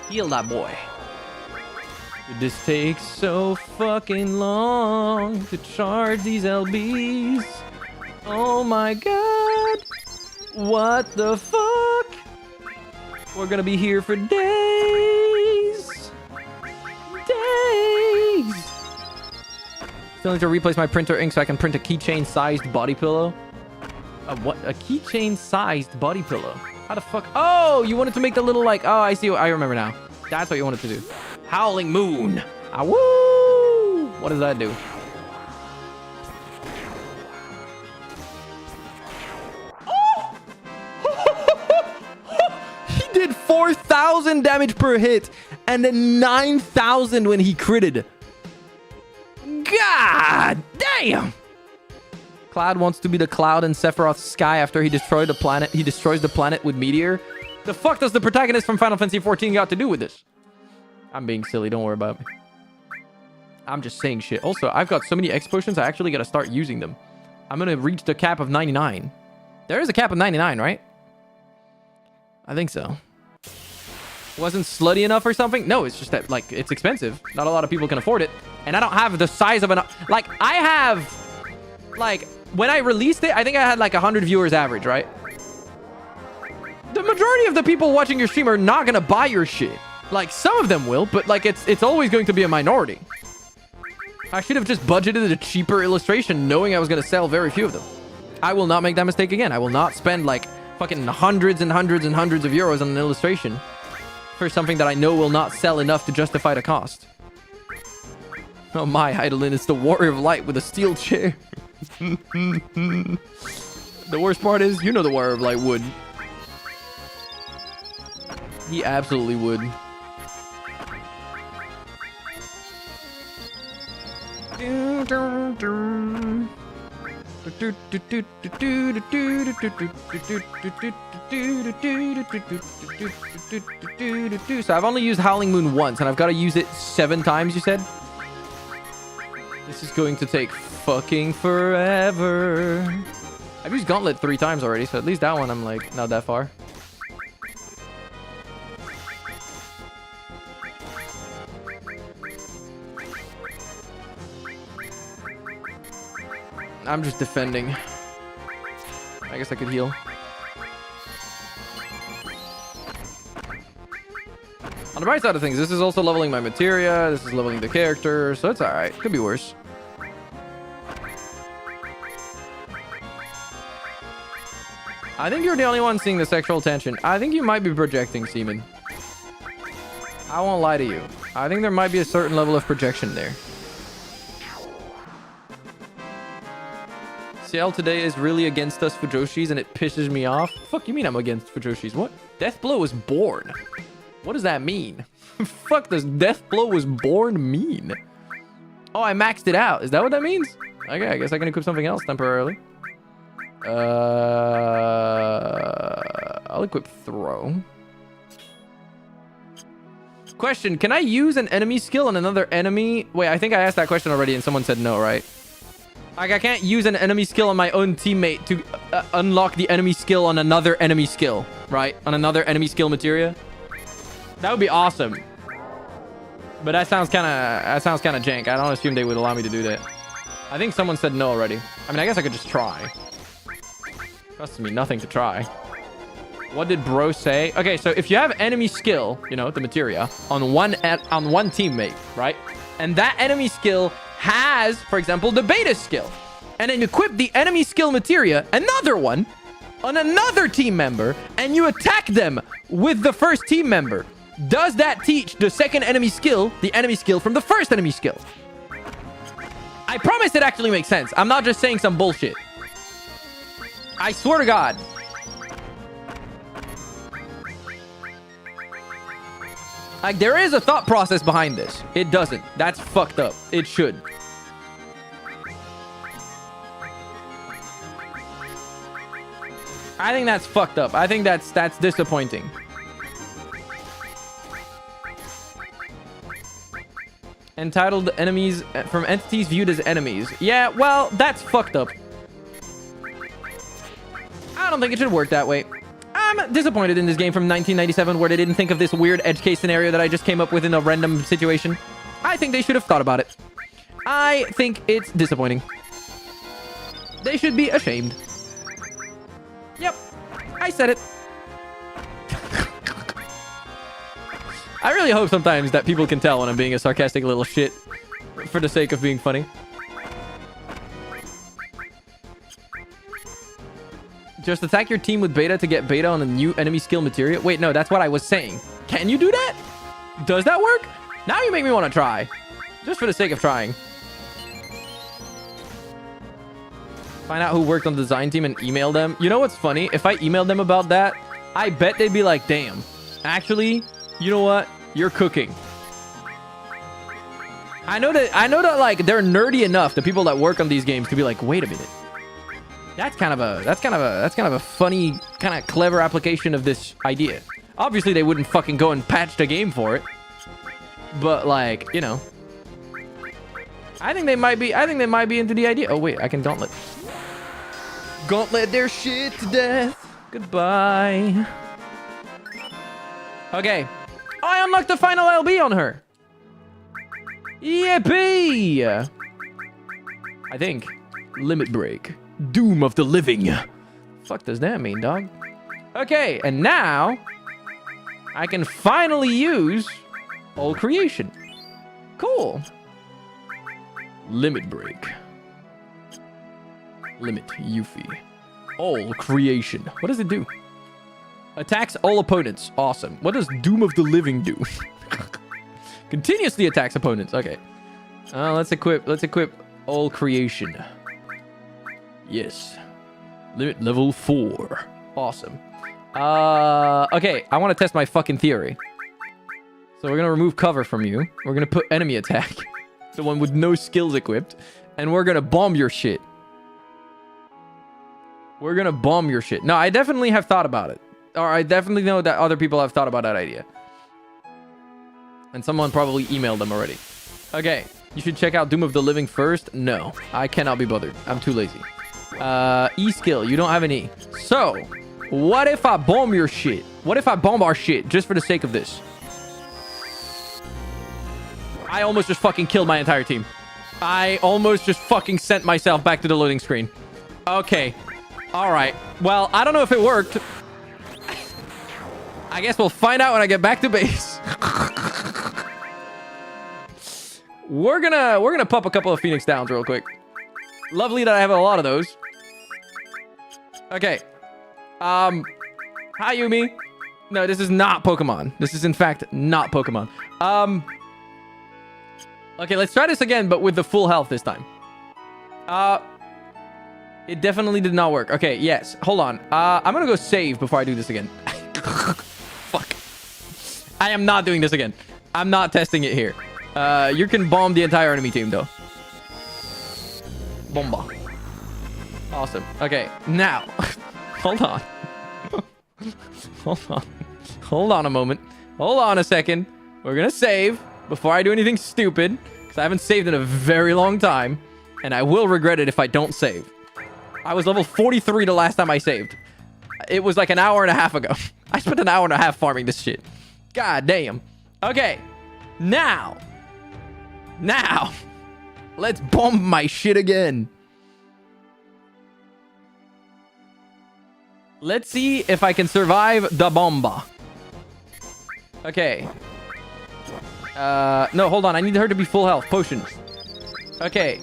Heal that boy. This takes so fucking long to charge these LBs. Oh my god. What the fuck? We're gonna be here for days. Days. Still need to replace my printer ink so I can print a keychain-sized body pillow. What? A keychain-sized body pillow? How the fuck? Oh, you wanted to make the little, like... Oh, I see. I remember now. That's what you wanted to do. Howling Moon. Ah, woo! What does that do? Oh! He did 4,000 damage per hit and then 9,000 when he critted. God damn! Cloud wants to be the Cloud in Sephiroth's sky after he destroyed the planet. He destroys the planet with meteor. The fuck does the protagonist from Final Fantasy XIV got to do with this? I'm being silly. Don't worry about me. I'm just saying shit. Also, I've got so many X potions, I actually got to start using them. I'm going to reach the cap of 99. There is a cap of 99, right? I think so. Wasn't slutty enough or something? No, it's just that, like, it's expensive. Not a lot of people can afford it. And I don't have the size of an... Like, I have... Like, when I released it, I think I had, like, 100 viewers average, right? The majority of the people watching your stream are not going to buy your shit. Like, some of them will, but, like, it's always going to be a minority. I should have just budgeted a cheaper illustration knowing I was going to sell very few of them. I will not make that mistake again. I will not spend, like, fucking hundreds and hundreds and hundreds of euros on an illustration for something that I know will not sell enough to justify the cost. Oh my, Heidelin, it's the Warrior of Light with a steel chair. The worst part is, you know the Warrior of Light would. He absolutely would. So I've only used Howling Moon once, and I've got to use it 7 times, you said? This is going to take fucking forever. I've used Gauntlet 3 times already, so at least that one I'm like, not that far. I'm just defending. I guess I could heal. On the bright side of things, this is also leveling my materia. This is leveling the character, so it's alright. Could be worse. I think you're the only one seeing the sexual tension. I think you might be projecting, Seaman. I won't lie to you. I think there might be a certain level of projection there. CL today is really against us Fujoshis, and it pisses me off. Fuck you mean I'm against Fujoshis? What? Deathblow was born. What does that mean? Fuck does Deathblow was born mean? Oh, I maxed it out. Is that what that means? Okay, I guess I can equip something else temporarily. I'll equip throw. Question, can I use an enemy skill on another enemy? Wait, I think I asked that question already and someone said no, right? Like, I can't use an enemy skill on my own teammate to unlock the enemy skill on another enemy skill, right? On another enemy skill materia. That would be awesome. But that sounds kind of jank. I don't assume they would allow me to do that. I think someone said no already. I mean, I guess I could just try. Costs me nothing to try. What did bro say? Okay, so if you have enemy skill, you know, the materia, on one teammate, right? And that enemy skill has, for example, the beta skill. And then you equip the enemy skill materia, another one, on another team member, and you attack them with the first team member. Does that teach the second enemy skill, the enemy skill from the first enemy skill? I promise it actually makes sense. I'm not just saying some bullshit. I swear to God. Like, there is a thought process behind this. It doesn't. That's fucked up. It should. I think that's fucked up. I think that's disappointing. Entitled enemies from entities viewed as enemies. Yeah, well, that's fucked up. I don't think it should work that way. I'm disappointed in this game from 1997 where they didn't think of this weird edge case scenario that I just came up with in a random situation. I think they should have thought about it. I think it's disappointing. They should be ashamed. Yep, I said it. I really hope sometimes that people can tell when I'm being a sarcastic little shit for the sake of being funny. Just attack your team with beta to get beta on a new enemy skill materia. Wait, no, that's what I was saying. Can you do that? Does that work? Now you make me want to try. Just for the sake of trying. Find out who worked on the design team and email them. You know what's funny? If I emailed them about that, I bet they'd be like, damn. Actually, you know what? You're cooking. I know that like they're nerdy enough, the people that work on these games, to be like, wait a minute. That's kind of a funny, kind of clever application of this idea. Obviously, they wouldn't fucking go and patch the game for it. But like, you know, I think they might be into the idea. Oh wait, I can gauntlet. Gauntlet their shit to death. Goodbye. Okay. Oh, I unlocked the final LB on her. Yippee! I think. Limit break. Doom of the living. Fuck does that mean, dog? Okay, and now I can finally use all creation. Cool. Limit break. Limit Yuffie. All creation. What does it do? Attacks all opponents. Awesome. What does Doom of the Living do? Continuously attacks opponents. Okay. Let's equip all creation. Yes. Limit level 4. Awesome. Okay, I want to test my fucking theory. So we're gonna remove cover from you. We're gonna put enemy attack. The one with no skills equipped. And we're gonna bomb your shit. We're gonna bomb your shit. No, I definitely have thought about it. Or I definitely know that other people have thought about that idea. And someone probably emailed them already. Okay, you should check out Doom of the Living first. No, I cannot be bothered. I'm too lazy. E skill, you don't have an E. So, what if I bomb your shit? What if I bomb our shit just for the sake of this? I almost just fucking killed my entire team. I almost just fucking sent myself back to the loading screen. Okay. All right. Well, I don't know if it worked. I guess we'll find out when I get back to base. We're gonna pop a couple of Phoenix Downs real quick. Lovely that I have a lot of those. Okay. Hi, Yumi. No, this is not Pokemon. This is in fact not Pokemon. Okay, let's try this again, but with the full health this time. It definitely did not work. Okay, yes. Hold on. I'm gonna go save before I do this again. Fuck. I am not doing this again. I'm not testing it here. You can bomb the entire enemy team, though. Bomba. Awesome. Okay, now. Hold on. Hold on. Hold on a moment. Hold on a second. We're gonna save before I do anything stupid, because I haven't saved in a very long time, and I will regret it if I don't save. I was level 43 the last time I saved. It was like an hour and a half ago. I spent an hour and a half farming this shit. God damn. Okay. Now, let's bomb my shit again. Let's see if I can survive the bomba. Okay. No, hold on. I need her to be full health. Potions. Okay.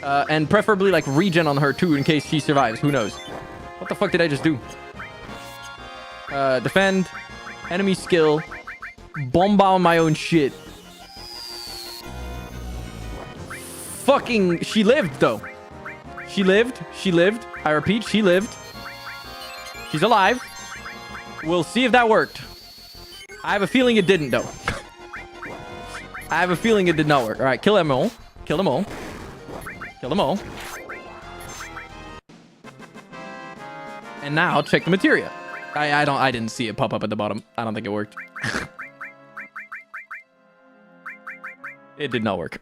And preferably, like, regen on her, too, in case she survives. Who knows? What the fuck did I just do? Defend. Enemy skill. Bomba on my own shit. Fucking... She lived, though. She lived. She lived. I repeat, she lived. She's alive. We'll see if that worked. I have a feeling it didn't, though. I have a feeling it did not work. All right, kill them all. Kill them all. Kill them all. And now check the materia. I didn't see it pop up at the bottom. I don't think it worked. It did not work.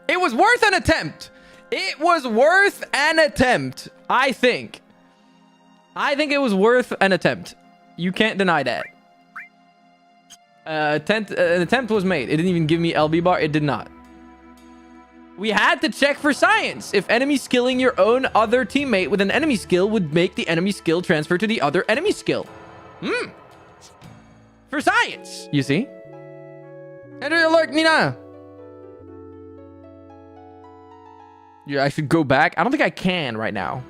It was worth an attempt. It was worth an attempt. I think it was worth an attempt. You can't deny that. An attempt was made. It didn't even give me LB bar. It did not. We had to check for science. If enemy skilling your own other teammate with an enemy skill would make the enemy skill transfer to the other enemy skill. For science, you see? Enter alert, Nina. Yeah, I should go back. I don't think I can right now.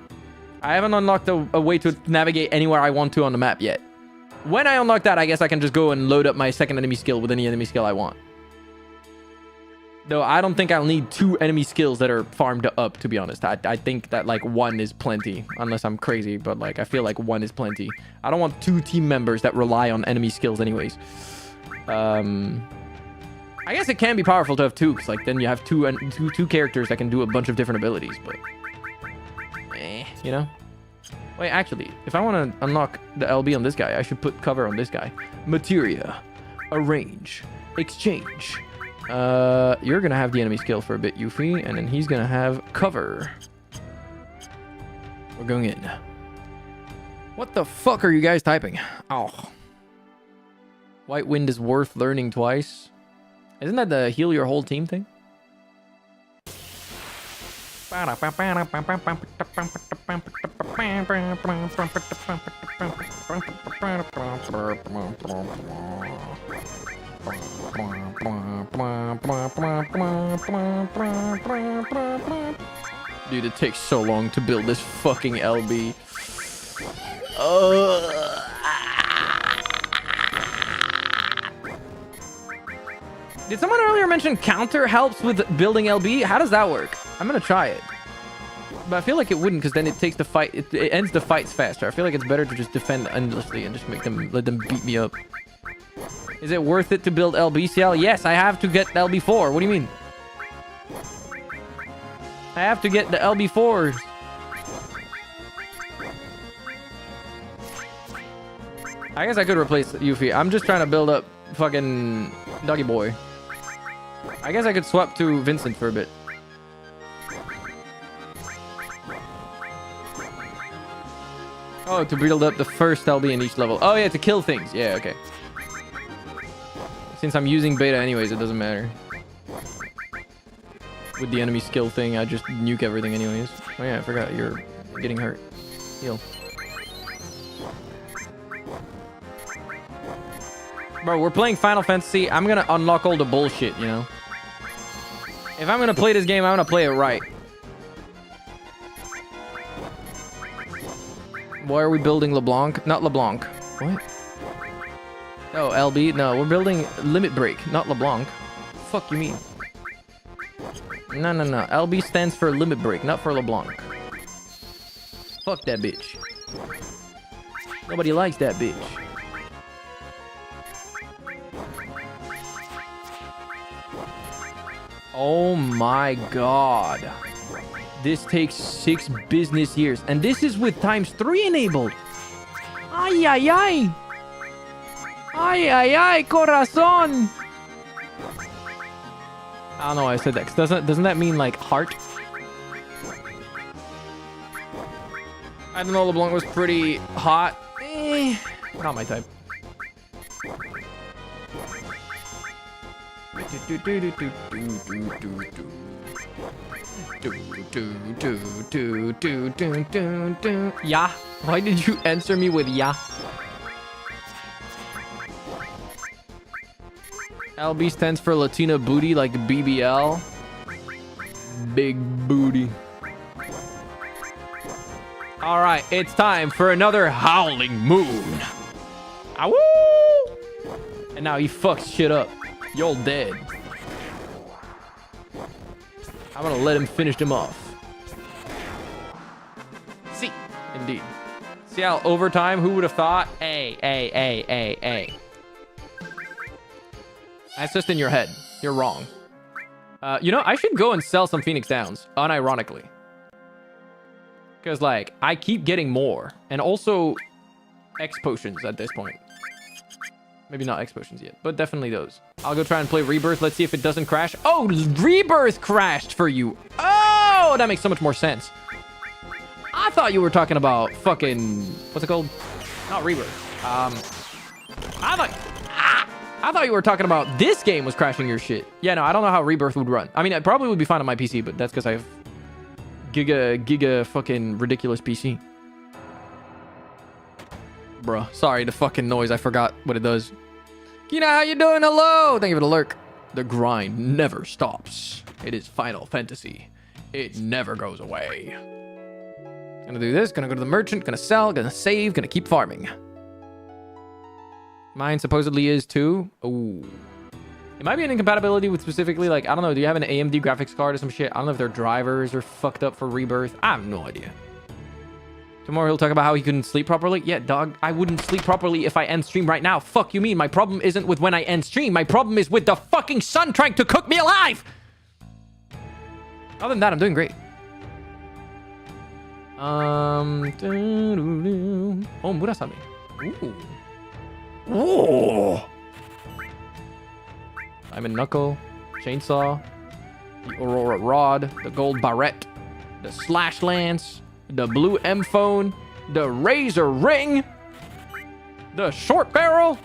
I haven't unlocked a way to navigate anywhere I want to on the map yet. When I unlock that, I guess I can just go and load up my second enemy skill with any enemy skill I want. Though I don't think I'll need 2 enemy skills that are farmed up, to be honest. I think that, like, 1 is plenty. Unless I'm crazy, but, like, I feel like 1 is plenty. I don't want 2 team members that rely on enemy skills anyways. I guess it can be powerful to have 2, because, like, then you have two characters that can do a bunch of different abilities, but... you know? Wait, actually, if I want to unlock the LB on this guy, I should put cover on this guy. Materia. Arrange. Exchange. You're gonna have the enemy skill for a bit, Yuffie, and then he's gonna have cover. We're going in. What the fuck are you guys typing? Oh. White Wind is worth learning twice. Isn't that the heal your whole team thing? Dude, it takes so long to build this fucking LB. Did someone earlier mention counter helps with building LB? How does that work? I'm gonna try it. But I feel like it wouldn't, because then it takes the fight, it ends the fights faster. I feel like it's better to just defend endlessly and just let them beat me up. Is it worth it to build LBCL? Yes, I have to get LB4. What do you mean? I have to get the LB4s. I guess I could replace Yuffie. I'm just trying to build up fucking Doggy Boy. I guess I could swap to Vincent for a bit. Oh, to build up the first LB in each level. Oh, yeah, to kill things. Yeah, okay. Since I'm using beta anyways, it doesn't matter. With the enemy skill thing, I just nuke everything anyways. Oh, yeah, I forgot you're getting hurt. Heal. Bro, we're playing Final Fantasy. I'm gonna unlock all the bullshit, you know? If I'm gonna play this game, I'm gonna play it right. Why are we building LeBlanc? Not LeBlanc. What? Oh, LB? No, we're building Limit Break, not LeBlanc. Fuck you mean? No, no, no. LB stands for Limit Break, not for LeBlanc. Fuck that bitch. Nobody likes that bitch. Oh my god. This takes 6 business years. And this is with ×3 enabled. Ay, ay, ay. Ay, ay, ay, corazon. I don't know why I said that. 'Cause doesn't that mean like heart? I don't know. LeBlanc was pretty hot. Not my type. Yeah. Why did you answer me with yeah? LB stands for Latina booty, like BBL. Big booty. All right, it's time for another howling moon. Awoo! And now he fucks shit up. You're dead. I'm gonna let him finish them off. See, indeed. See how overtime? Who would have thought? Hey. That's just in your head. You're wrong. You know, I should go and sell some Phoenix Downs, unironically. Because, like, I keep getting more. And also, X potions at this point. Maybe not X potions yet, but definitely those. I'll go try and play Rebirth. Let's see if it doesn't crash. Oh, Rebirth crashed for you. Oh, that makes so much more sense. I thought you were talking about fucking... What's it called? Not Rebirth. I thought you were talking about this game was crashing your shit. Yeah, no, I don't know how Rebirth would run. I mean, it probably would be fine on my PC, but that's because I have giga fucking ridiculous PC. Bruh, sorry, the fucking noise. I forgot what it does. Kina, how you doing? Hello! Thank you for the lurk. The grind never stops. It is Final Fantasy. It never goes away. Gonna do this, gonna go to the merchant, gonna sell, gonna save, gonna keep farming. Mine supposedly is too. Ooh. It might be an incompatibility with specifically, like, I don't know, do you have an AMD graphics card or some shit? I don't know if their drivers are fucked up for Rebirth. I have no idea. Tomorrow he'll talk about how he couldn't sleep properly. Yeah, dog, I wouldn't sleep properly if I end stream right now. Fuck you mean? My problem isn't with when I end stream. My problem is with the fucking sun trying to cook me alive! Other than that, I'm doing great. Oh, Murasame. Ooh. Ooh. Diamond Knuckle, Chainsaw, the Aurora Rod, the Gold Barrette, the Slash Lance, the Blue M Phone, the Razor Ring, the Short Barrel.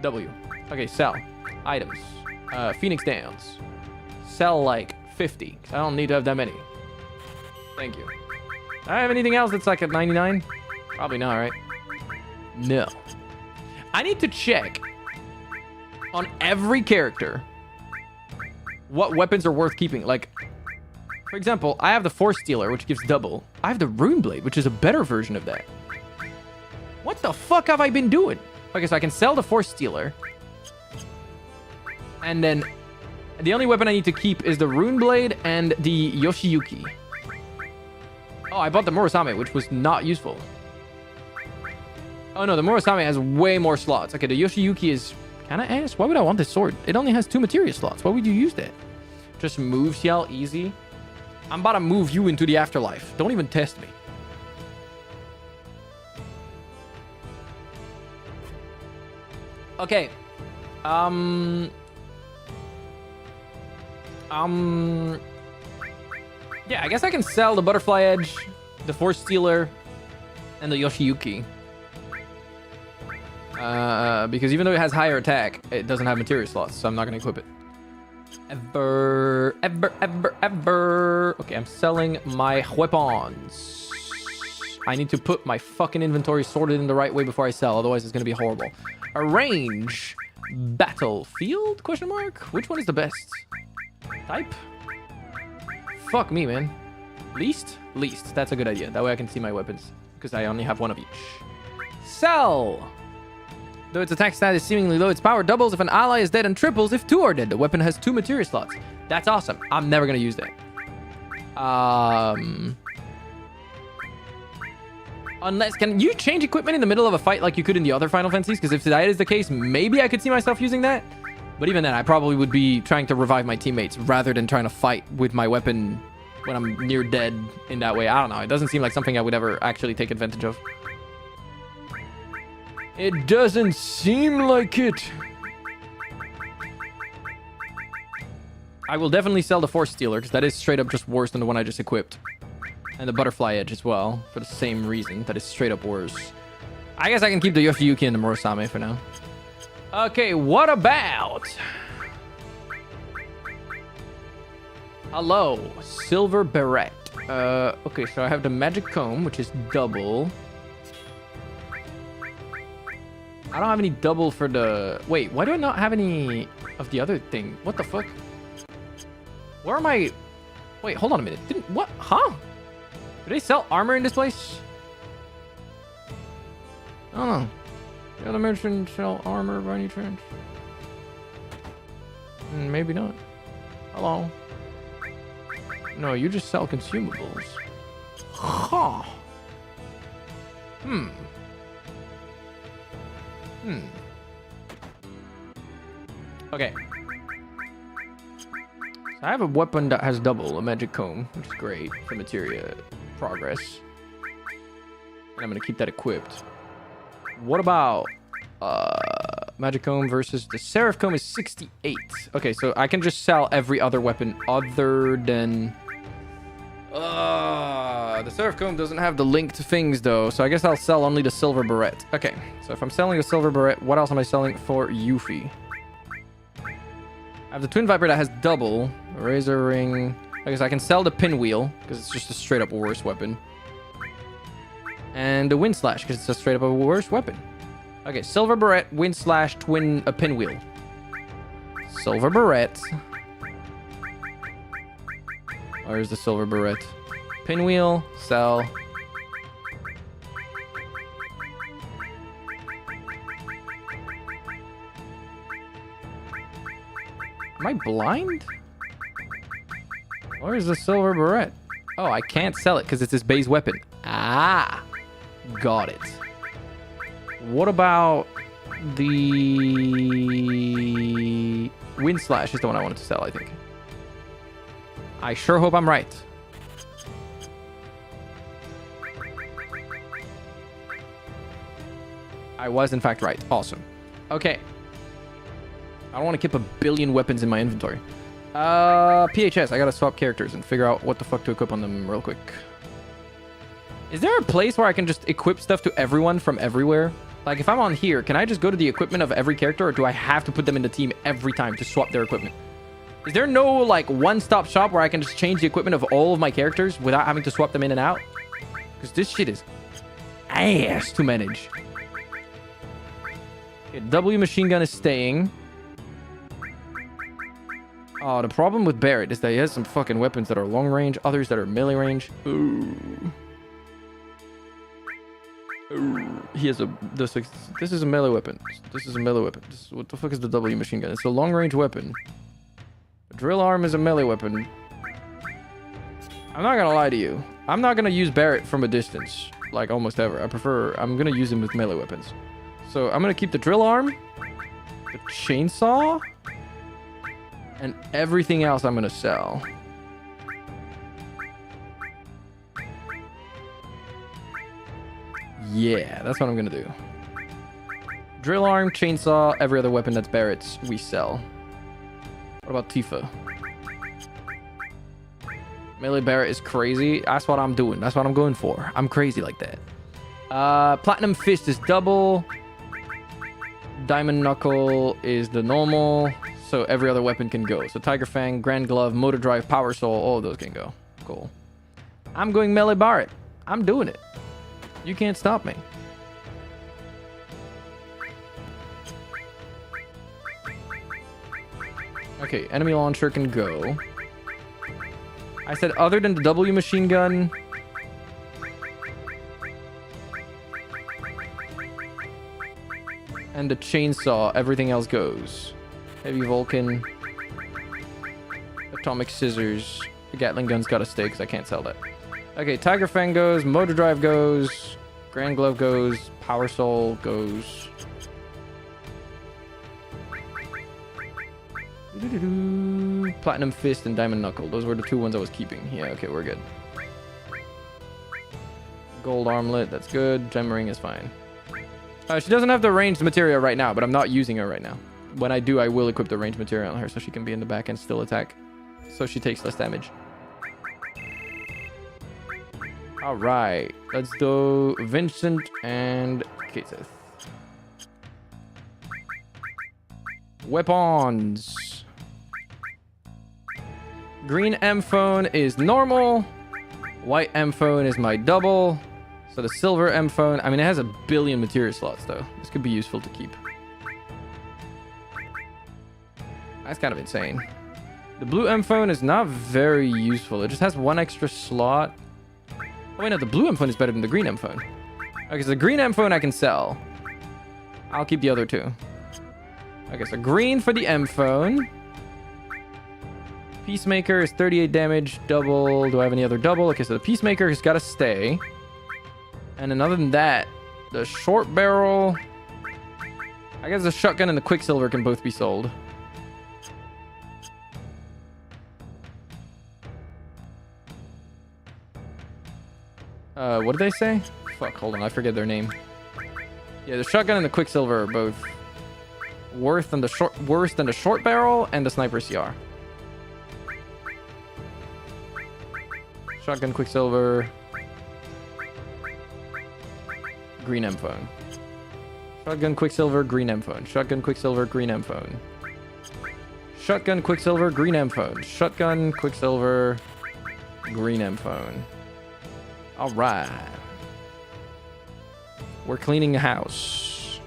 W. Okay, sell. Items. Phoenix Downs. Sell like 50. I don't need to have that many. Thank you. Do I have anything else that's like at 99? Probably not, right? No. I need to check on every character what weapons are worth keeping. Like, for example, I have the Force Stealer, which gives double. I have the Rune Blade, which is a better version of that. What the fuck have I been doing? Okay, so I can sell the Force Stealer. And then the only weapon I need to keep is the Rune Blade and the Yoshiyuki. Oh, I bought the Murasame, which was not useful. Oh no, the Murasame has way more slots. Okay, the Yoshiyuki is kind of ass. Why would I want this sword? It only has 2 materia slots. Why would you use that? Just move Ciel easy. I'm about to move you into the afterlife. Don't even test me. Okay. Yeah, I guess I can sell the Butterfly Edge, the Force Stealer, and the Yoshiyuki. Because even though it has higher attack, it doesn't have materia slots, so I'm not going to equip it. Ever. Okay, I'm selling my weapons. I need to put my fucking inventory sorted in the right way before I sell, otherwise it's going to be horrible. Arrange. Battlefield? Question mark? Which one is the best? Type? Fuck me, man. Least? Least. That's a good idea. That way I can see my weapons. Because I only have one of each. Sell! Though its attack stat is seemingly low, its power doubles if an ally is dead and triples if 2 are dead. The weapon has 2 materia slots. That's awesome. I'm never going to use that. Unless, can you change equipment in the middle of a fight like you could in the other Final Fantasies? Because if that is the case, maybe I could see myself using that. But even then, I probably would be trying to revive my teammates rather than trying to fight with my weapon when I'm near dead in that way. I don't know. It doesn't seem like something I would ever actually take advantage of. It doesn't seem like it. I will definitely sell the Force Stealer because that is straight up just worse than the one I just equipped. And the Butterfly Edge as well, for the same reason. That is straight up worse. I guess I can keep the Yoshiyuki and the Murasame for now. Okay, what about... Hello, Silver Beret. Okay, so I have the Magic Comb, which is double. I don't have any double for the... Wait, why do I not have any of the other thing? What the fuck? Where am I... Wait, hold on a minute. Didn't... What? Huh? Do they sell armor in this place? I don't know. The other merchant sell armor by any chance? Maybe not. Hello? No, you just sell consumables. Huh. Okay. So I have a weapon that has double, a magic comb, which is great for materia progress. And I'm going to keep that equipped. What about magic comb versus the seraph comb is 68. Okay, so I can just sell every other weapon other than... the seraph comb doesn't have the linked things though, so I guess I'll sell only the silver beret. Okay, so if I'm selling the silver beret, what else am I selling for Yuffie? I have the twin viper that has double, a razor ring. I guess I can sell the pinwheel because it's just a straight up worse weapon. And the wind slash because it's a straight up a worse weapon. Okay, silver beret, wind slash, pinwheel. Silver beret. Where's the silver beret? Pinwheel, sell. Am I blind? Where's the silver beret? Oh, I can't sell it because it's his base weapon. Ah, got it. What about the wind slash is the one I wanted to sell, I think. I sure hope I'm right. I was in fact right. Awesome. Okay. I don't want to keep a billion weapons in my inventory. PHS, I gotta swap characters and figure out what the fuck to equip on them real quick. Is there a place where I can just equip stuff to everyone from everywhere? Like, if I'm on here, can I just go to the equipment of every character, or do I have to put them in the team every time to swap their equipment? Is there no, like, one-stop shop where I can just change the equipment of all of my characters without having to swap them in and out? Because this shit is ass to manage. Okay, W machine gun is staying. Oh, the problem with Barrett is that he has some fucking weapons that are long range, others that are melee range. Ooh. Ooh, he has a this is a melee weapon. This is a melee weapon. What the fuck is the W machine gun? It's a long range weapon. The drill arm is a melee weapon. I'm not gonna lie to you. I'm not gonna use Barrett from a distance, like almost ever. I'm gonna use him with melee weapons. So I'm gonna keep the drill arm, the chainsaw, and everything else I'm gonna sell. Yeah, that's what I'm gonna do. Drill arm, chainsaw, every other weapon that's Barrett's, we sell. What about Tifa? Melee Barrett is crazy. That's what I'm doing. That's what I'm going for. I'm crazy like that. Platinum Fist is double. Diamond Knuckle is the normal. So every other weapon can go. So Tiger Fang, Grand Glove, Motor Drive, Power Soul, all of those can go. Cool. I'm going Melee Barrett. I'm doing it. You can't stop me. Okay, enemy launcher can go. I said other than the W machine gun. And the chainsaw, everything else goes. Heavy Vulcan. Atomic Scissors. The Gatling gun's gotta stay because I can't sell that. Okay, Tiger Fang goes, Motor Drive goes, Grand Glove goes, Power Soul goes. Platinum Fist and Diamond Knuckle. Those were the two ones I was keeping. Yeah, okay, we're good. Gold Armlet, that's good. Gem Ring is fine. She doesn't have the ranged materia right now, but I'm not using her right now. When I do, I will equip the ranged materia on her so she can be in the back and still attack. So she takes less damage. Alright, let's do Vincent and Katseth. Weapons. Green M phone is normal. White M phone is my double. So the silver M phone, I mean, it has a billion materia slots though. This could be useful to keep. That's kind of insane. The blue M phone is not very useful. It just has one extra slot. Oh wait, no, the blue M phone is better than the green M phone. Okay, so the green M phone I can sell. I'll keep the other two. Okay, so green for the M phone. Peacemaker is 38 damage, double. Do I have any other double? Okay, so the Peacemaker has got to stay. And then other than that, the short barrel... I guess the shotgun and the Quicksilver can both be sold. What did they say? Fuck, hold on, I forget their name. Yeah, the shotgun and the Quicksilver are both worse than the short barrel and the Sniper CR. Shotgun, Quicksilver, green M phone. Shotgun, Quicksilver, green M phone. Shotgun, Quicksilver, green M phone. Shotgun, Quicksilver, green M phone. Shotgun, Quicksilver, green M phone. All right. We're cleaning a house.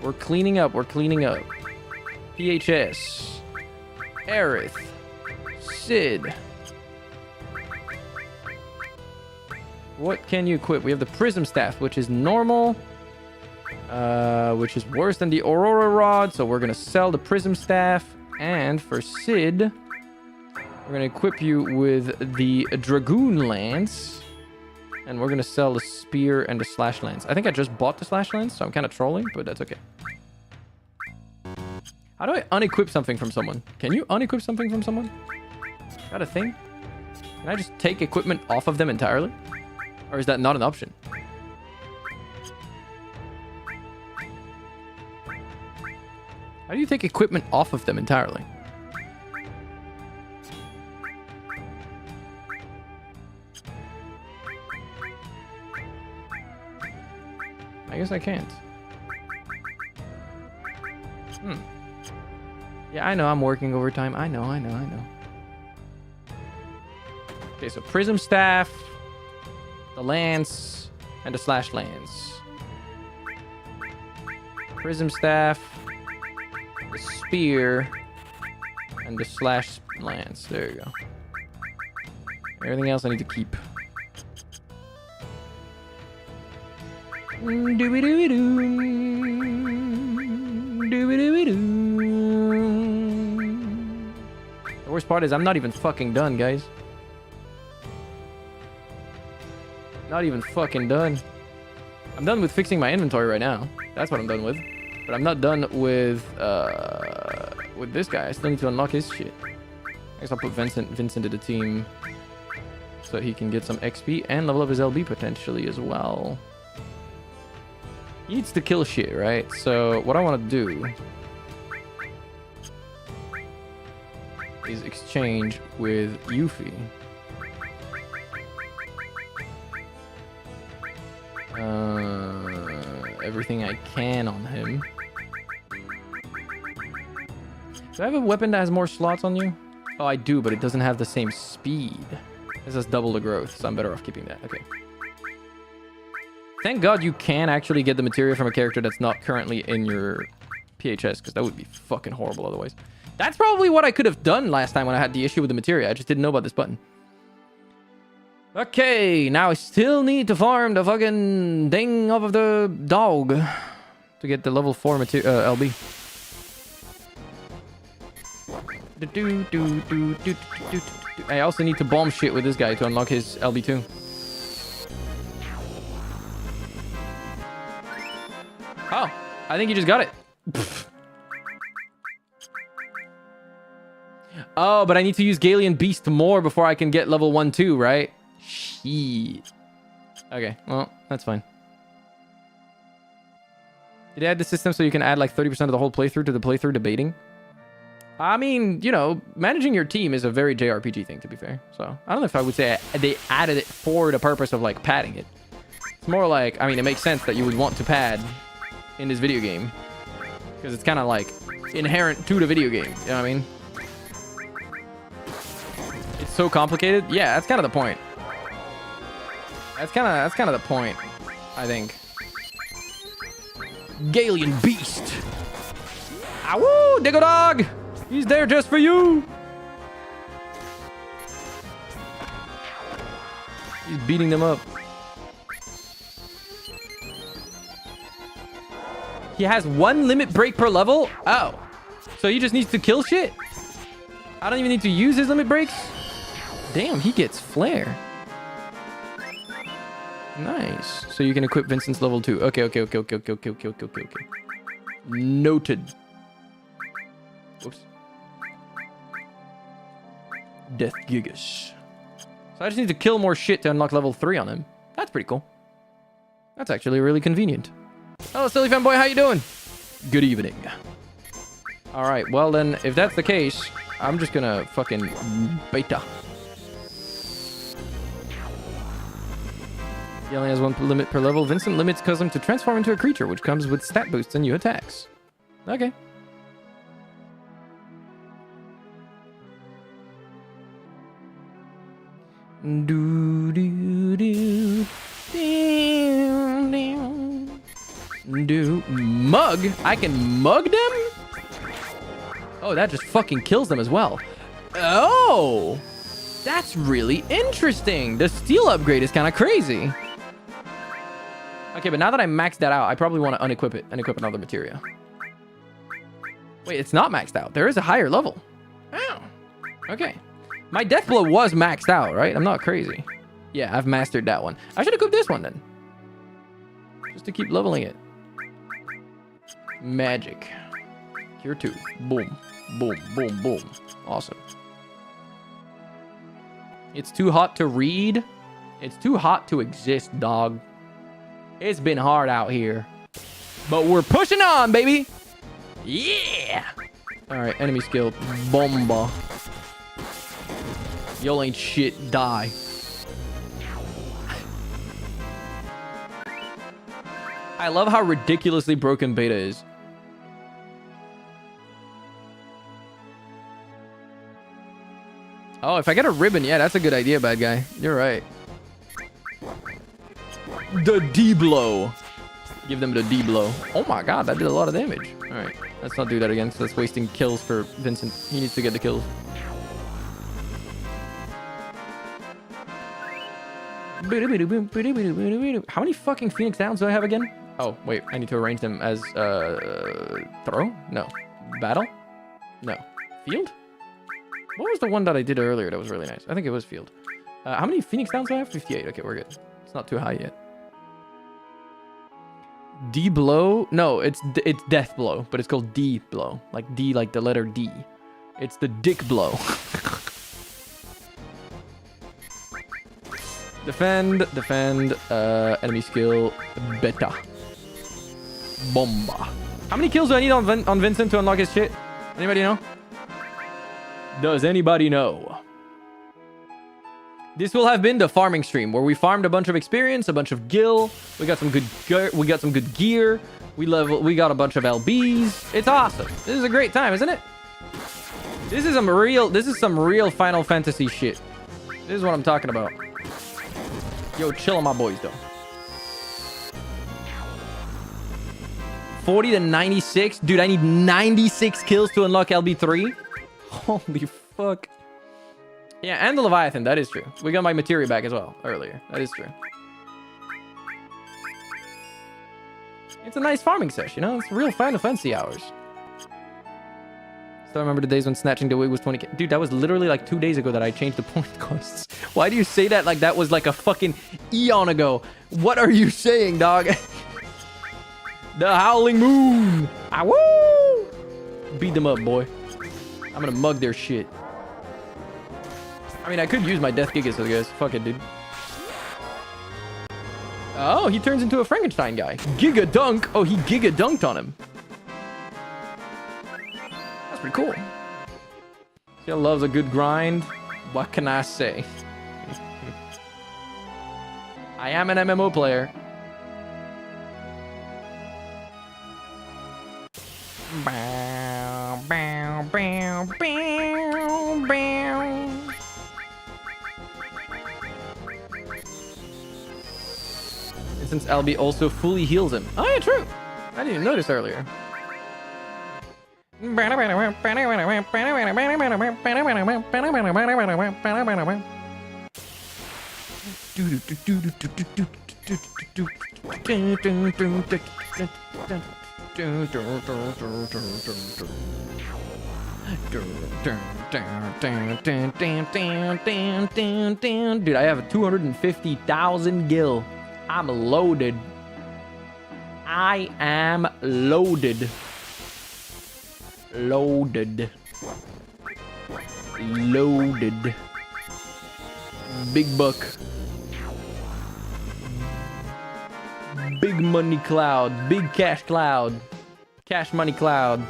We're cleaning up. We're cleaning up. PHS. Aerith. Sid. What can you equip? We have the Prism Staff, which is normal. Which is worse than the Aurora Rod. So we're going to sell the Prism Staff. And for Sid, we're going to equip you with the Dragoon Lance. And we're going to sell the Spear and the Slash Lance. I think I just bought the Slash Lance, so I'm kind of trolling, but that's okay. How do I unequip something from someone? Can you unequip something from someone? Is that a thing? Can I just take equipment off of them entirely? Or is that not an option? How do you take equipment off of them entirely? I guess I can't. Yeah, I know I'm working overtime. I know. Okay, so Prism Staff, the Lance, and the Slash Lance. Prism Staff, the Spear, and the Slash Lance. There you go. Everything else I need to keep. The worst part is I'm not even fucking done, guys. Not even fucking done. I'm done with fixing my inventory right now. That's what I'm done with. But I'm not done with this guy. I still need to unlock his shit. I guess I'll put Vincent into the team so that he can get some XP and level up his LB potentially as well. He needs to kill shit, right? So what I want to do is exchange with Yuffie. Everything I can on him. Do I have a weapon that has more slots on you? Oh, I do, but it doesn't have the same speed. This has double the growth, so I'm better off keeping that. Okay. Thank God you can actually get the materia from a character that's not currently in your PHS, because that would be fucking horrible otherwise. That's probably what I could have done last time when I had the issue with the materia. I just didn't know about this button. Okay, now I still need to farm the fucking thing off of the dog to get the level 4 LB. I also need to bomb shit with this guy to unlock his LB too. Oh, I think you just got it. Oh, but I need to use Galian Beast more before I can get level 1 too, right? Shit. Okay, well, that's fine. Did they add the system so you can add like 30% of the whole playthrough to the playthrough debating? I mean, you know, managing your team is a very JRPG thing, to be fair. So, I don't know if I would say they added it for the purpose of, like, padding it. It's more like, I mean, it makes sense that you would want to pad in this video game. Because it's kind of, like, inherent to the video game. You know what I mean? It's so complicated. Yeah, that's kind of the point. That's kind of the point, I think. Galian Beast. Ow, Diggle Dog! He's there just for you! He's beating them up. He has 1 limit break per level? Oh. So he just needs to kill shit? I don't even need to use his limit breaks? Damn, he gets flare. Nice. So you can equip Vincent's level 2. Okay. Noted. Whoops. Death Gigas. So I just need to kill more shit to unlock level 3 on him. That's pretty cool. That's actually really convenient. Hello, Silly Fanboy. How you doing? Good evening. All right. Well, then, if that's the case, I'm just gonna fucking beta. He only has 1 limit per level. Vincent limits cause him to transform into a creature, which comes with stat boosts and new attacks. Okay. Mug? I can mug them? Oh, that just fucking kills them as well. Oh! That's really interesting. The steel upgrade is kind of crazy. Okay, but now that I maxed that out, I probably want to unequip it and equip another materia. Wait, it's not maxed out. There is a higher level. Oh. Okay. My death blow was maxed out, right? I'm not crazy. Yeah, I've mastered that one. I should equip this one then. Just to keep leveling it. Magic. Cure 2. Boom. Boom. Boom. Boom. Awesome. It's too hot to read. It's too hot to exist, dog. It's been hard out here. But we're pushing on, baby. Yeah. All right, enemy skill. Bomba. Y'all ain't shit. Die. I love how ridiculously broken beta is. Oh, if I get a ribbon, yeah, that's a good idea, bad guy. You're right. The D-blow. Give them the D-blow. Oh my god, that did a lot of damage. Alright, let's not do that again, so that's wasting kills for Vincent. He needs to get the kills. How many fucking Phoenix Downs do I have again? Oh, wait. I need to arrange them as throw? No. Battle? No. Field? What was the one that I did earlier that was really nice? I think it was field. How many Phoenix Downs do I have? 58. Okay, we're good. It's not too high yet. D blow? No, it's death blow, but it's called D blow. Like D, like the letter D. It's the dick blow. Defend, enemy skill, beta. Bomba. How many kills do I need on Vincent to unlock his shit? Anybody know? Does anybody know? This will have been the farming stream where we farmed a bunch of experience, a bunch of gil. We got some good gear. We got a bunch of LBs. It's awesome. This is a great time, isn't it? This is some real Final Fantasy shit. This is what I'm talking about. Yo, chill on my boys though. 40 to 96. Dude, I need 96 kills to unlock LB3. Holy fuck. Yeah, and the Leviathan. That is true. We got my materia back as well earlier. That is true. It's a nice farming session, you know? It's real Final Fantasy hours. Still remember the days when snatching the wig was 20k. Dude, that was literally like 2 days ago that I changed the point costs. Why do you say that like that was like a fucking eon ago? What are you saying, dog? The Howling Moon. Ah, woo! Beat them up, boy. I'm gonna mug their shit. I mean, I could use my Death Gigas, I guess. Fuck it, dude. Oh, he turns into a Frankenstein guy. Giga Dunk. Oh, he Giga Dunked on him. That's pretty cool. He loves a good grind. What can I say? I am an MMO player. Bow, bow, bow, bow, bow. Since LB also fully heals him. Oh yeah, true. I didn't even notice earlier. Dude, I have 250,000 gil. I'm loaded. I am loaded. Loaded. Loaded. Big buck. Big money cloud. Big cash cloud. Cash money cloud.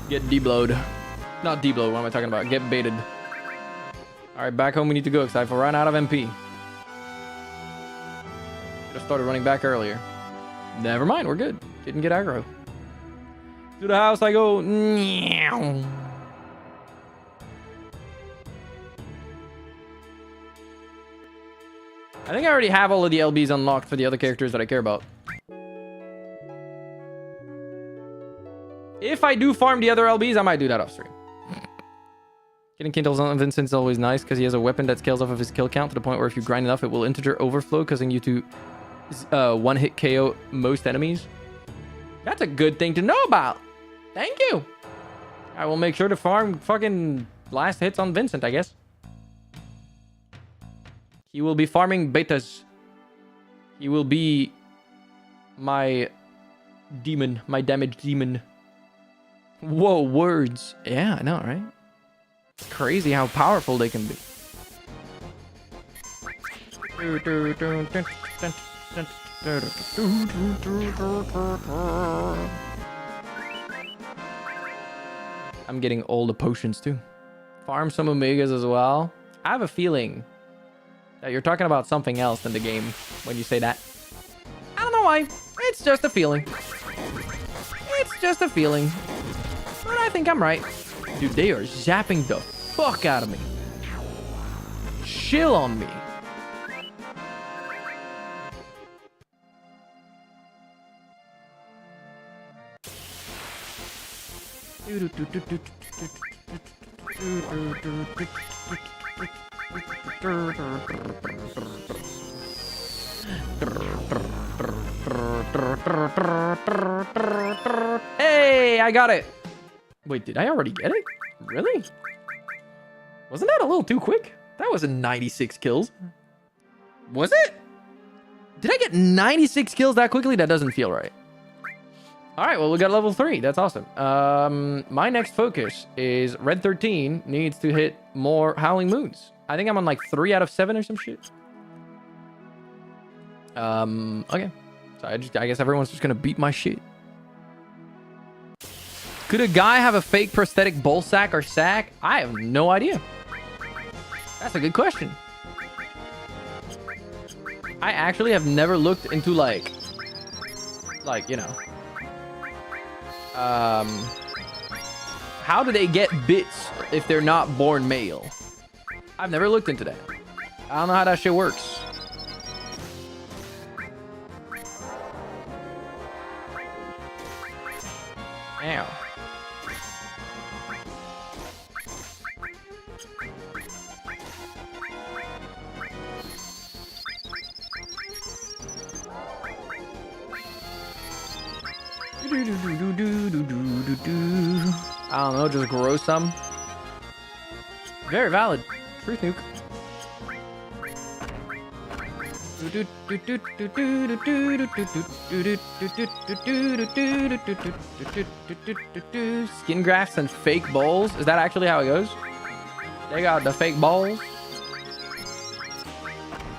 Get deblowed. Not deblowed, what am I talking about? Get baited. Alright, back home we need to go because I've run out of MP. Should have started running back earlier. Never mind, we're good. Didn't get aggro. To the house I go. I think I already have all of the LBs unlocked for the other characters that I care about. If I do farm the other LBs, I might do that off stream. Getting kills on Vincent is always nice because he has a weapon that scales off of his kill count to the point where if you grind enough, it will integer overflow, causing you to one-hit KO most enemies. That's a good thing to know about. Thank you. I will make sure to farm fucking last hits on Vincent, I guess. He will be farming betas. He will be my demon, my damage demon. Whoa, words. Yeah, I know, right? It's crazy how powerful they can be. I'm getting all the potions too. Farm some Omegas as well. I have a feeling that you're talking about something else in the game when you say that. I don't know why. It's just a feeling. It's just a feeling. But I think I'm right. Dude, they are zapping the fuck out of me. Chill on me. Hey, I got it. Wait, did I already get it? Really? Wasn't that a little too quick? That was a 96 kills. Was it? Did I get 96 kills that quickly? That doesn't feel right. All right, well, we got level 3. That's awesome. My next focus is Red 13 needs to hit more Howling Moons. I think I'm on like 3 out of 7 or some shit. Okay. So I guess everyone's just gonna beat my shit. Could a guy have a fake prosthetic bull sack or sack? I have no idea. That's a good question. I actually have never looked into like, you know, how do they get bits if they're not born male? I've never looked into that. I don't know how that shit works. Ow. I don't know, just grow some. Very valid. Truth nuke. Skin grafts and fake bowls. Is that actually how it goes? They got the fake bowls.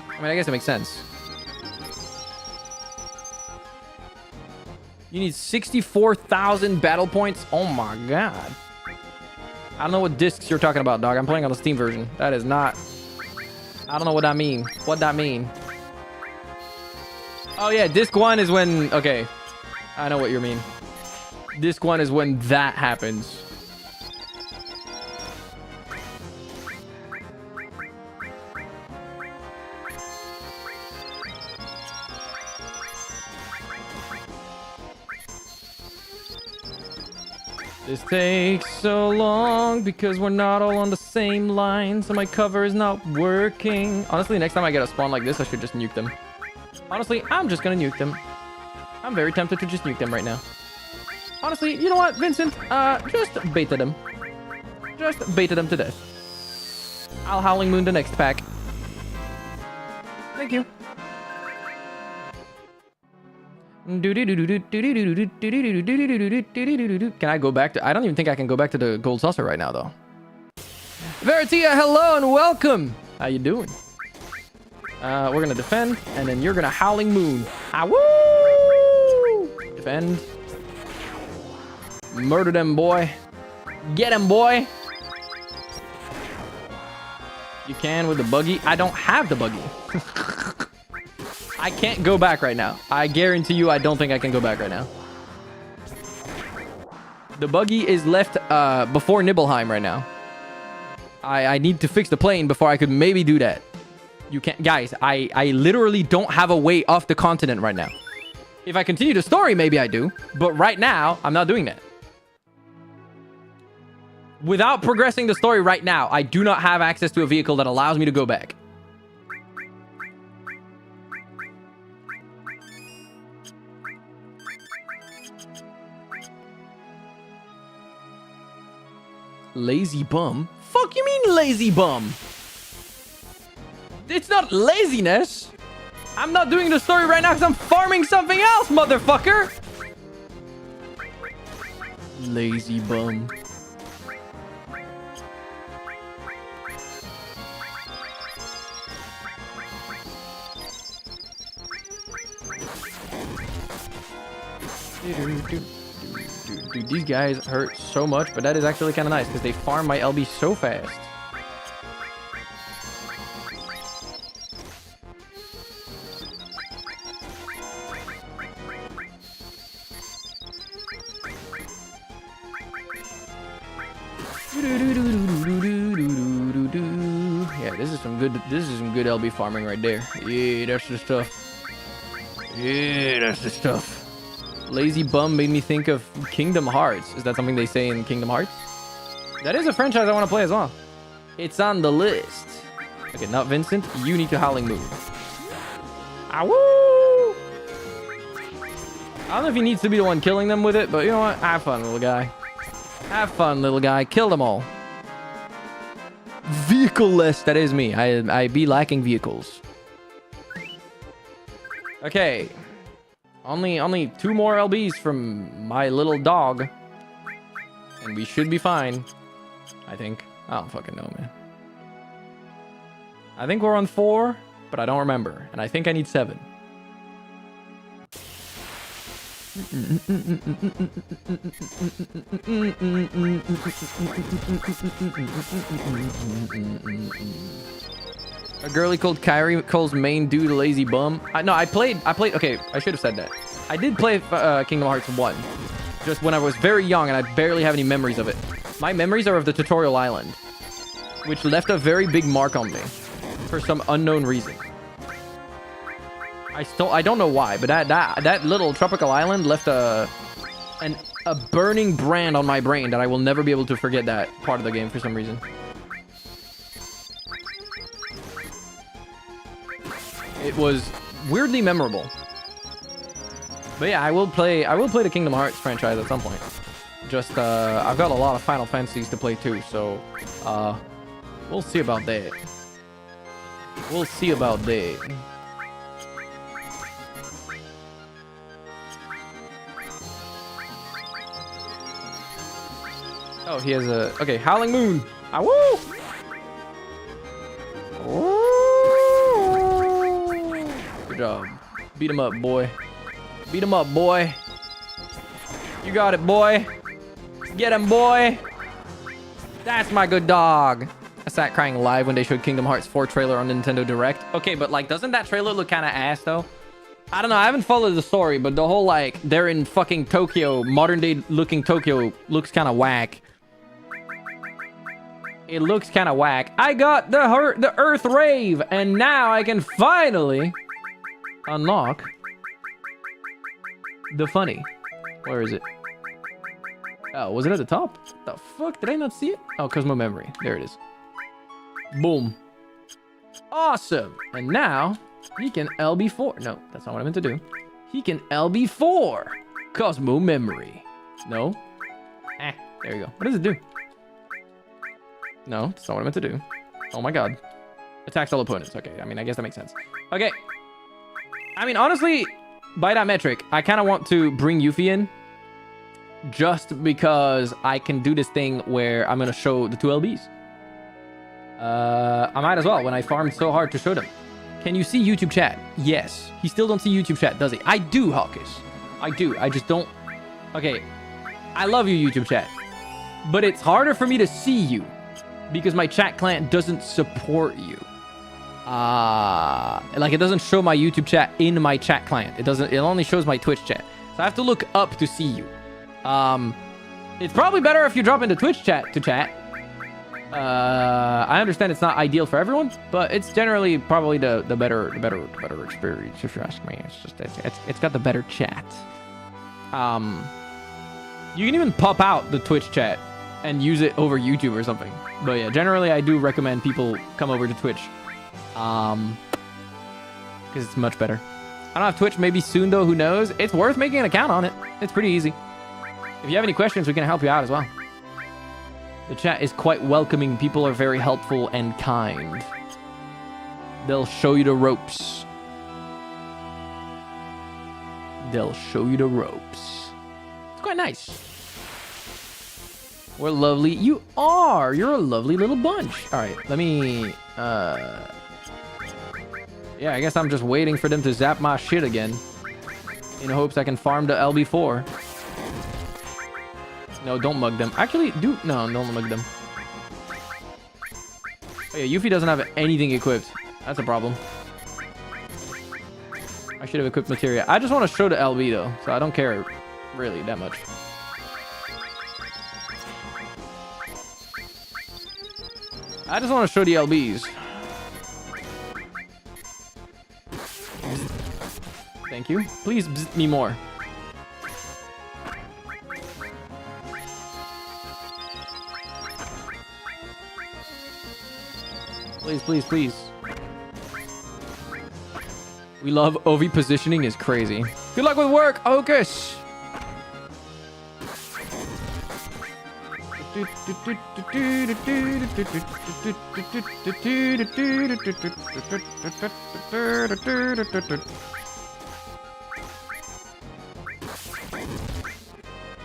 I mean, I guess it makes sense. You need 64,000 battle points. Oh my god. I don't know what discs you're talking about, dog. I'm playing on the Steam version. That is not... I don't know what that mean. What that mean? Oh yeah, disc 1 is when... Okay. I know what you mean. Disc 1 is when that happens. This takes so long because we're not all on the same line, so my cover is not working. Honestly, next time I get a spawn like this, I should just nuke them. Honestly, I'm just gonna nuke them. I'm very tempted to just nuke them right now. Honestly, you know what, Vincent? Just baited them. Just baited them to death. I'll Howling Moon the next pack. Thank you. Can I go back to... I don't even think I can go back to the gold saucer right now, though. Veritia, hello and welcome. How you doing? We're gonna defend, and then you're gonna Howling Moon. Ah, woo! Defend. Murder them, boy. Get him, boy. You can with the buggy. I don't have the buggy. I can't go back right now. I guarantee you I don't think I can go back right now. The buggy is left before Nibelheim right now. I need to fix the plane before I could maybe do that. You can't... Guys, I literally don't have a way off the continent right now. If I continue the story, maybe I do. But right now, I'm not doing that. Without progressing the story right now, I do not have access to a vehicle that allows me to go back. Lazy bum? Fuck you mean lazy bum? It's not laziness. I'm not doing the story right now because I'm farming something else, motherfucker. Lazy bum. Dude, these guys hurt so much, but that is actually kind of nice because they farm my LB so fast. Yeah, this is some good LB farming right there. Yeah, that's the stuff. Yeah, that's the stuff. Lazy Bum made me think of Kingdom Hearts. Is that something they say in Kingdom Hearts? That is a franchise I want to play as well. It's on the list. Okay, not Vincent. You need to Howling Moon. Awoo! I don't know if he needs to be the one killing them with it, but you know what? Have fun, little guy. Have fun, little guy. Kill them all. Vehicle-less. That is me. I be lacking vehicles. Okay. Only 2 more LBs from my little dog. And we should be fine. I think. I don't fucking know, man. I think we're on 4, but I don't remember. And I think I need 7. A girlie called Kyrie calls main dude a lazy bum. No, I played. Okay, I should have said that. I did play Kingdom Hearts 1. Just when I was very young and I barely have any memories of it. My memories are of the tutorial island, which left a very big mark on me for some unknown reason. I don't know why, but that little tropical island left a burning brand on my brain that I will never be able to forget that part of the game for some reason. It was weirdly memorable. But yeah, I will play the Kingdom Hearts franchise at some point. Just I've got a lot of Final Fantasies to play too, so we'll see about that. We'll see about that. Oh, he has a... Okay, Howling Moon. Ah, woo! Good job. Beat him up, boy. Beat him up, boy. You got it, boy. Get him, boy. That's my good dog. I sat crying live when they showed Kingdom Hearts 4 trailer on Nintendo Direct. Okay, but like, doesn't that trailer look kind of ass, though? I don't know. I haven't followed the story, but the whole, like, they're in fucking Tokyo, modern-day looking Tokyo looks kind of whack. It looks kind of whack. I got the Earth Rave, and now I can finally unlock the funny. Where is it? Oh, was it at the top? The fuck? Did I not see it? Oh, Cosmo Memory. There it is. Boom. Awesome. And now he can LB4. No, that's not what I meant to do. He can LB4. Cosmo Memory. No. There you go. What does it do? No, that's not what I meant to do. Oh my god. Attacks all opponents. Okay, I mean, I guess that makes sense. Okay. I mean, honestly, by that metric, I kind of want to bring Yuffie in. Just because I can do this thing where I'm going to show the 2 LBs. I might as well when I farmed so hard to show them. Can you see YouTube chat? Yes. He still don't see YouTube chat, does he? I do, Hawkish. I do. I just don't... Okay. I love you, YouTube chat. But it's harder for me to see you. Because my chat client doesn't support you. Like, it doesn't show my YouTube chat in my chat client. It only shows my Twitch chat. So I have to look up to see you. It's probably better if you drop into Twitch chat to chat. I understand it's not ideal for everyone, but it's generally probably the better experience, if you ask me. It's just it's got the better chat. You can even pop out the Twitch chat and use it over YouTube or something. But yeah, generally I do recommend people come over to Twitch. Because it's much better. I don't have Twitch, maybe soon though, who knows? It's worth making an account on it. It's pretty easy. If you have any questions, we can help you out as well. The chat is quite welcoming. People are very helpful and kind. They'll show you the ropes. They'll show you the ropes. It's quite nice. We're lovely. You are. You're a lovely little bunch. All right, let me... Yeah, I guess I'm just waiting for them to zap my shit again. In hopes I can farm to LB4. No, don't mug them. Actually, don't mug them. Oh yeah, Yuffie doesn't have anything equipped. That's a problem. I should have equipped materia. I just want to show the LB though, so I don't care really that much. I just want to show the LBs. Thank you. Please bzz me more. Please, please, please. We love OV positioning is crazy. Good luck with work, Hocus!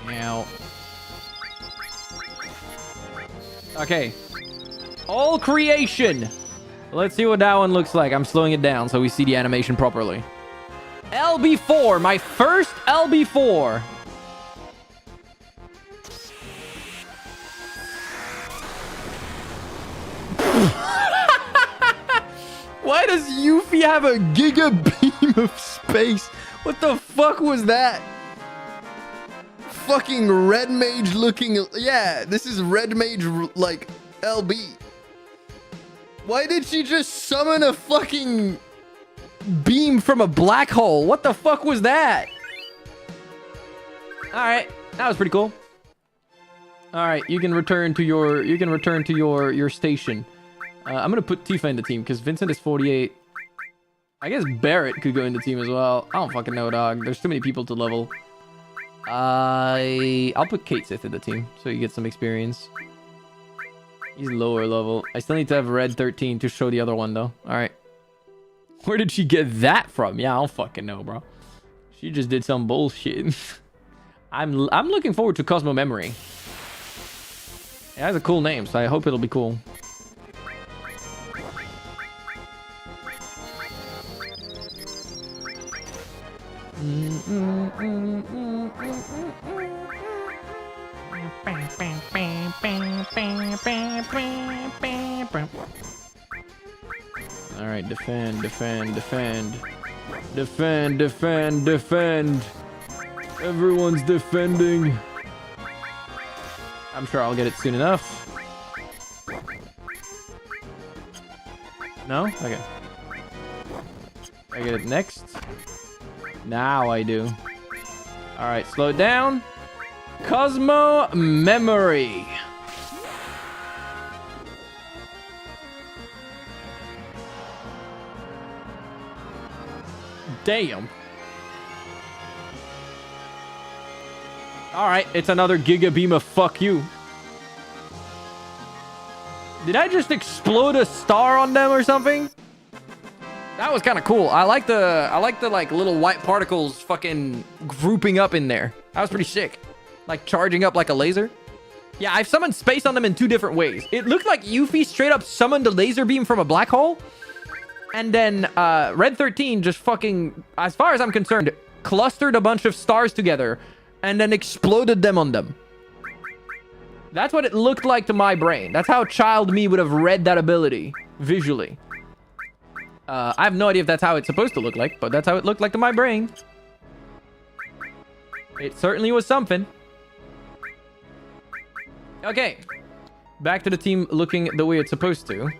Now. Okay. All creation. Let's see what that one looks like. I'm slowing it down so we see the animation properly. LB4, my first LB4. Why does Yuffie have a giga beam of space? What the fuck was that? Fucking red mage looking. Yeah, this is red mage like LB. Why did she just summon a fucking beam from a black hole? What the fuck was that? All right, that was pretty cool. All right, you can return to your station. I'm gonna put Tifa in the team because Vincent is 48. I guess Barrett could go in the team as well. I don't fucking know, dog. There's too many people to level. I'll put Kate Sith in the team so you get some experience. He's lower level. I still need to have Red 13 to show the other one though. All right. Where did she get that from? Yeah, I don't fucking know, bro. She just did some bullshit. I'm looking forward to Cosmo Memory. It has a cool name, so I hope it'll be cool. All right, defend, defend, defend. Defend, defend, defend. Everyone's defending. I'm sure I'll get it soon enough. No? Okay. I get it next. Now I do. All right, slow it down. Cosmo Memory. Damn. All right, it's another Giga Beam of fuck you. Did I just explode a star on them or something? That was kind of cool. I like the like little white particles fucking grouping up in there. That was pretty sick. Like charging up like a laser. Yeah, I've summoned space on them in two different ways. It looked like Yuffie straight up summoned a laser beam from a black hole. And then Red 13 just fucking, as far as I'm concerned, clustered a bunch of stars together and then exploded them on them. That's what it looked like to my brain. That's how child me would have read that ability visually. I have no idea if that's how it's supposed to look like, but that's how it looked like to my brain. It certainly was something. Okay. Back to the team looking the way it's supposed to.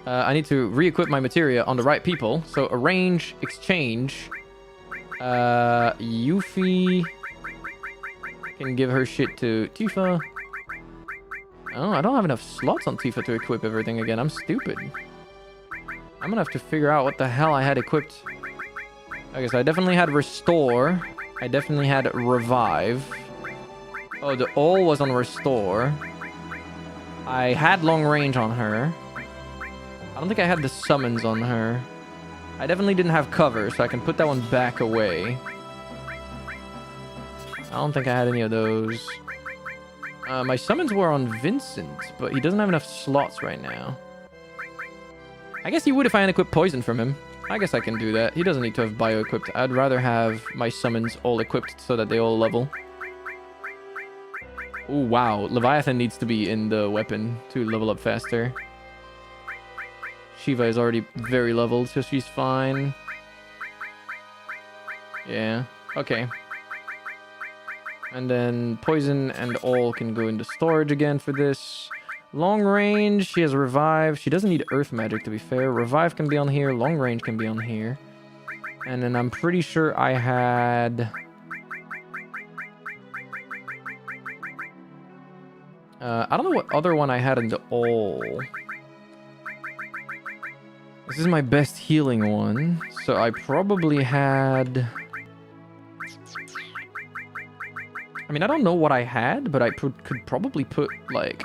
I need to re-equip my materia on the right people. So arrange, exchange. Yuffie can give her shit to Tifa. Oh, I don't have enough slots on Tifa to equip everything again. I'm stupid. I'm gonna have to figure out what the hell I had equipped. Okay, so I definitely had Restore. I definitely had Revive. Oh, the all was on Restore. I had Long Range on her. I don't think I had the summons on her. I definitely didn't have cover, so I can put that one back away. I don't think I had any of those. My summons were on Vincent, but he doesn't have enough slots right now. I guess he would if I unequip Poison from him. I guess I can do that. He doesn't need to have bio-equipped. I'd rather have my summons all equipped so that they all level. Oh, wow. Leviathan needs to be in the weapon to level up faster. Shiva is already very leveled, so she's fine. Yeah. Okay. And then Poison and all can go into storage again for this. Long range, she has Revive. She doesn't need Earth Magic, to be fair. Revive can be on here. Long range can be on here. And then I'm pretty sure I had... I don't know what other one I had in the all. This is my best healing one. So I probably had... I mean, I don't know what I had, but I could probably put, like...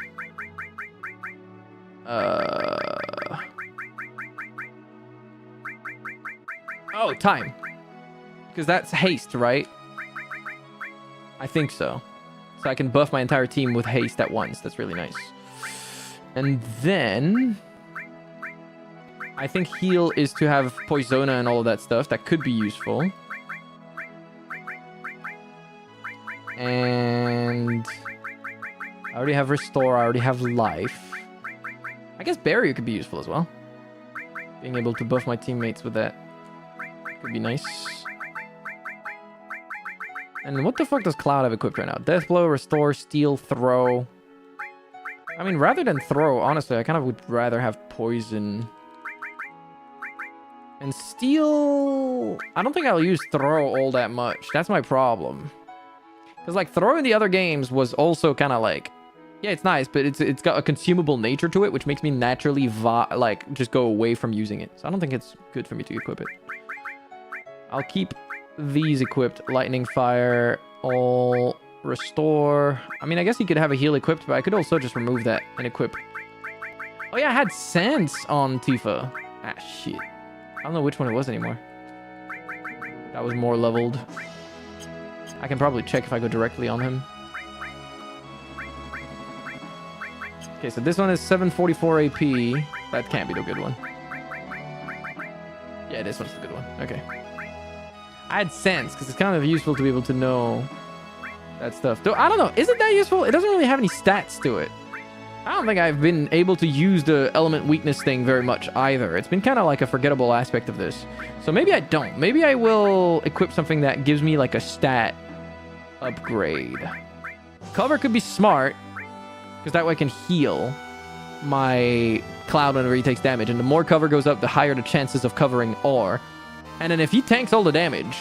Oh, time. Because that's haste, right? I think so. So I can buff my entire team with haste at once. That's really nice. And then... I think heal is to have Poisona and all of that stuff. That could be useful. And... I already have Restore. I already have Life. I guess Barrier could be useful as well. Being able to buff my teammates with that could be nice. And what the fuck does Cloud have equipped right now? Death Blow, Restore, Steal, Throw. I mean, rather than Throw, honestly, I kind of would rather have Poison. And Steal... I don't think I'll use Throw all that much. That's my problem. Because, like, Throw in the other games was also kind of like... Yeah, it's nice, but it's got a consumable nature to it, which makes me naturally, like, just go away from using it. So I don't think it's good for me to equip it. I'll keep these equipped. Lightning, Fire, all, Restore. I mean, I guess you could have a heal equipped, but I could also just remove that and equip. Oh, yeah, I had Sense on Tifa. Ah, shit. I don't know which one it was anymore. That was more leveled. I can probably check if I go directly on him. Okay, so this one is 744 AP. That can't be the good one. Yeah, this one's the good one. Okay. I had Sense, because it's kind of useful to be able to know that stuff. Though, I don't know. Is it that useful? It doesn't really have any stats to it. I don't think I've been able to use the element weakness thing very much either. It's been kind of like a forgettable aspect of this. So maybe I don't. Maybe I will equip something that gives me like a stat upgrade. Cover could be smart, because that way I can heal my Cloud whenever he takes damage. And the more cover goes up, the higher the chances of covering are. And then if he tanks all the damage...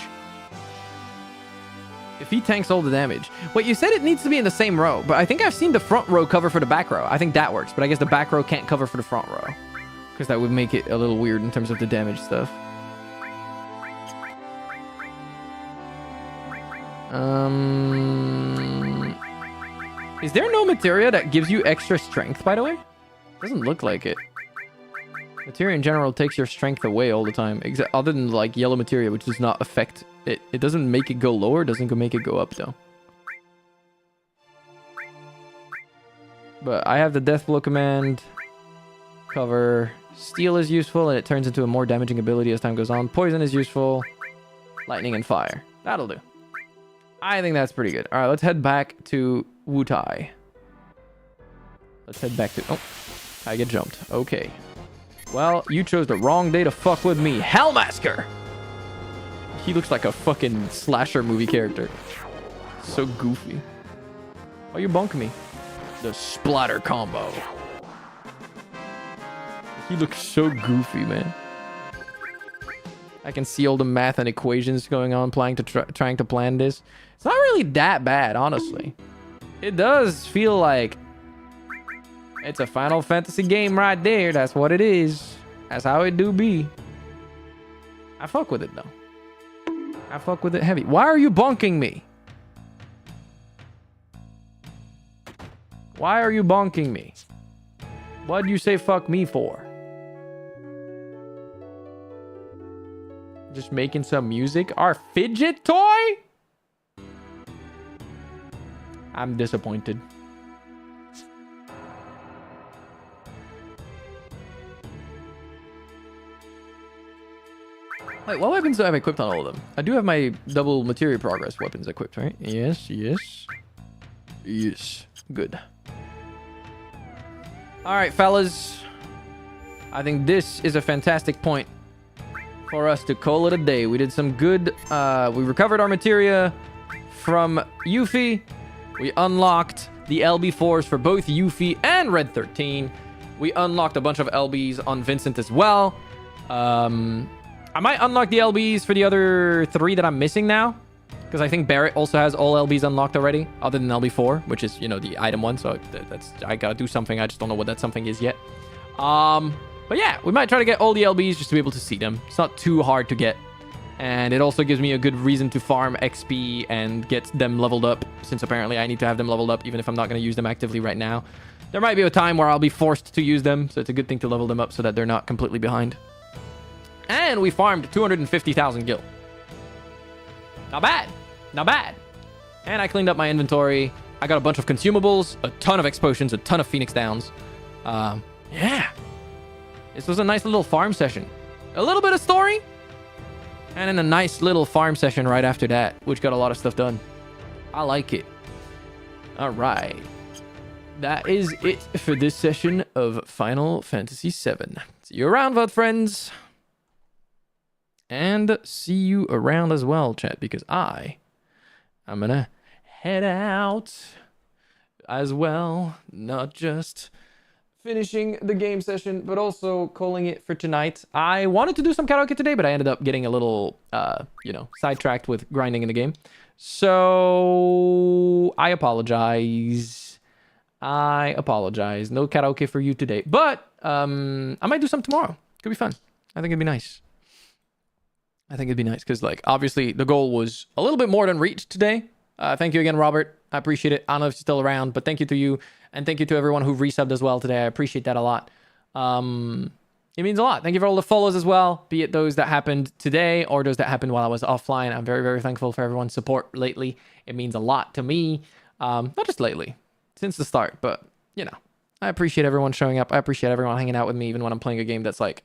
Wait, you said it needs to be in the same row, but I think I've seen the front row cover for the back row. I think that works, but I guess the back row can't cover for the front row. Because that would make it a little weird in terms of the damage stuff. Is there no materia that gives you extra strength, by the way? Doesn't look like it. Materia in general takes your strength away all the time. Other than like yellow materia, which does not affect it. It doesn't make it go lower, doesn't make it go up though. But I have the Death Blow command. Cover. Steal is useful and it turns into a more damaging ability as time goes on. Poison is useful. Lightning and Fire. That'll do. I think that's pretty good. Alright, let's head back to Wutai. Let's head back to... Oh, I get jumped. Okay. Well, you chose the wrong day to fuck with me. Hellmasker! He looks like a fucking slasher movie character. So goofy. Why you bonking me? The splatter combo. He looks so goofy, man. I can see all the math and equations going on trying to plan this. It's not really that bad, honestly. It does feel like it's a Final Fantasy game right there. That's what it is. That's how it do be. I fuck with it, though. I fuck with it heavy. Why are you bonking me? Why are you bonking me? What'd you say fuck me for? Just making some music? Our fidget toy? I'm disappointed. Wait, what weapons do I have equipped on all of them? I do have my double materia progress weapons equipped, right? Yes, yes. Yes. Good. Alright, fellas. I think this is a fantastic point for us to call it a day. We did some good... we recovered our materia from Yuffie. We unlocked the LB4s for both Yuffie and Red 13. We unlocked a bunch of LBs on Vincent as well. I might unlock the LBs for the other 3 that I'm missing now. Because I think Barrett also has all LBs unlocked already. Other than LB4, which is, you know, the item one. So that's I gotta do something. I just don't know what that something is yet. But yeah, we might try to get all the LBs just to be able to see them. It's not too hard to get. And it also gives me a good reason to farm XP and get them leveled up, since apparently I need to have them leveled up even if I'm not going to use them actively right now. There might be a time where I'll be forced to use them, so it's a good thing to level them up so that they're not completely behind. And we farmed 250,000 gil. Not bad. Not bad. And I cleaned up my inventory. I got a bunch of consumables, a ton of X-Potions, a ton of Phoenix Downs. Yeah. This was a nice little farm session. A little bit of story. And then a nice little farm session right after that, which got a lot of stuff done. I like it. All right. That is it for this session of Final Fantasy VII. See you around, VOD friends. And see you around as well, chat, because I'm gonna head out as well. Not just finishing the game session, but also calling it for tonight. I wanted to do some karaoke today, but I ended up getting a little, sidetracked with grinding in the game. So I apologize. No karaoke for you today, but I might do some tomorrow. Could be fun. I think it'd be nice. Because, like, obviously the goal was a little bit more than reached today. Thank you again, Robert. I appreciate it. I don't know if you're still around, but thank you to you. And thank you to everyone who resubbed as well today. I appreciate that a lot. It means a lot. Thank you for all the follows as well, be it those that happened today or those that happened while I was offline. I'm very, very thankful for everyone's support lately. It means a lot to me. Not just lately, since the start, but, I appreciate everyone showing up. I appreciate everyone hanging out with me, even when I'm playing a game that's like,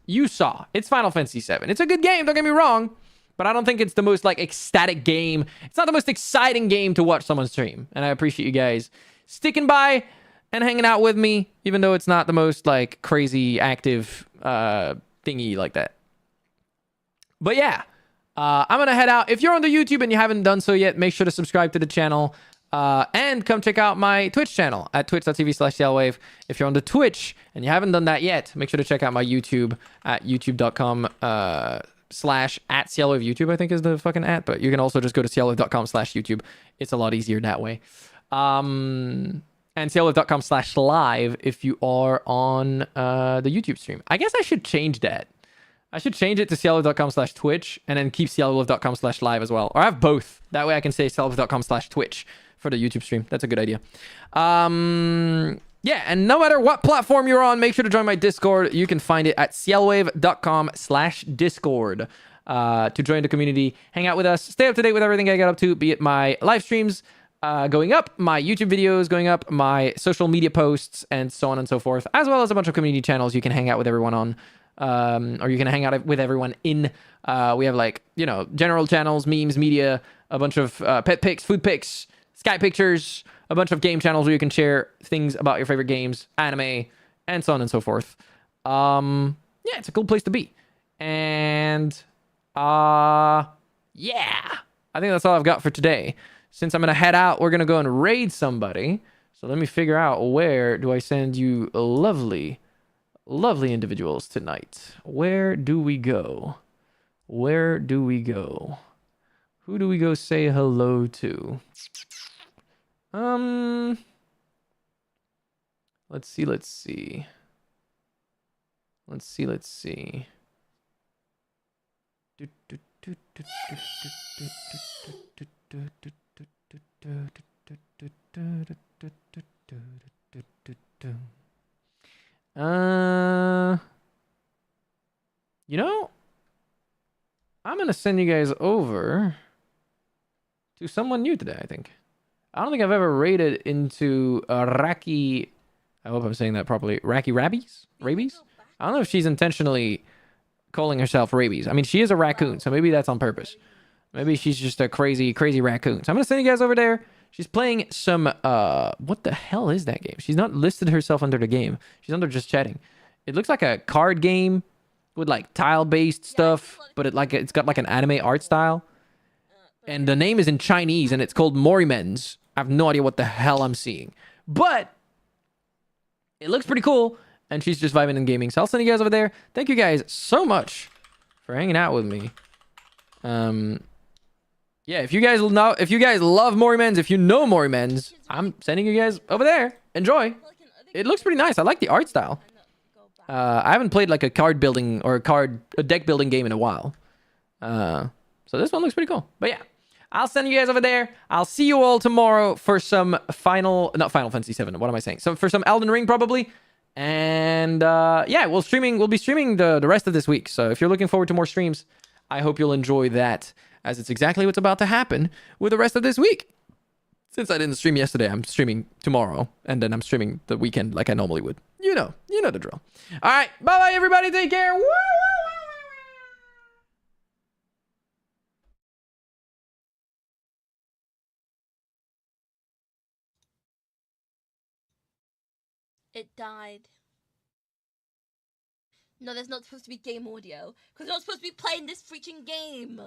you saw. It's Final Fantasy VII. It's a good game, don't get me wrong. But I don't think it's the most, ecstatic game. It's not the most exciting game to watch someone stream. And I appreciate you guys sticking by and hanging out with me, even though it's not the most, crazy active thingy like that. But yeah, I'm going to head out. If you're on the YouTube and you haven't done so yet, make sure to subscribe to the channel. And come check out my Twitch channel at twitch.tv/CLWave. If you're on the Twitch and you haven't done that yet, make sure to check out my YouTube at youtube.com/@CLWave YouTube, I think is the fucking @ but you can also just go to CLWave.com/YouTube. It's a lot easier that way. And CLWave.com/live if you are on the YouTube stream. I guess I should change that. I should change it to CLWave.com/Twitch and then keep CLWave.com/live as well. Or have both. That way I can say CLWave.com/Twitch for the YouTube stream. That's a good idea. Yeah, and no matter what platform you're on, make sure to join my Discord. You can find it at CLWave.com/Discord to join the community, hang out with us, stay up to date with everything I get up to, be it my live streams going up, my YouTube videos going up, my social media posts, and so on and so forth, as well as a bunch of community channels you can hang out with everyone on. Or you can hang out with everyone in. We have general channels, memes, media, a bunch of pet pics, food pics, Skype pictures, a bunch of game channels where you can share things about your favorite games, anime, and so on and so forth. Yeah, it's a cool place to be. And yeah, I think that's all I've got for today. Since I'm gonna head out, we're gonna go and raid somebody. So let me figure out, where do I send you lovely individuals tonight? Where do we go? Who do we go say hello to? Let's see. I'm gonna send you guys over to someone new today, I think. I don't think I've ever raided into Raki. I hope I'm saying that properly. Raki Rabies? Rabies? I don't know if she's intentionally calling herself Rabies. I mean, she is a raccoon, so maybe that's on purpose. Maybe she's just a crazy raccoon. So I'm gonna send you guys over there. She's playing some, what the hell is that game? She's not listed herself under the game. She's under just chatting. It looks like a card game with tile-based stuff, but it's got an anime art style. And the name is in Chinese, and it's called Morimens. I have no idea what the hell I'm seeing. But it looks pretty cool, and she's just vibing and gaming. So I'll send you guys over there. Thank you guys so much for hanging out with me. Yeah, if you guys love Morimens, if you know Morimens, I'm sending you guys over there. Enjoy. It looks pretty nice. I like the art style. I haven't played like a card building or a deck building game in a while. So this one looks pretty cool. But yeah, I'll send you guys over there. I'll see you all tomorrow for some not Final Fantasy 7. What am I saying? So for some Elden Ring probably. And yeah, we'll be streaming the rest of this week. So if you're looking forward to more streams, I hope you'll enjoy that, as it's exactly what's about to happen with the rest of this week. Since I didn't stream yesterday, I'm streaming tomorrow, and then I'm streaming the weekend like I normally would. You know the drill. All right, bye-bye, everybody. Take care. Woo! It died. No, there's not supposed to be game audio. Because we're not supposed to be playing this freaking game.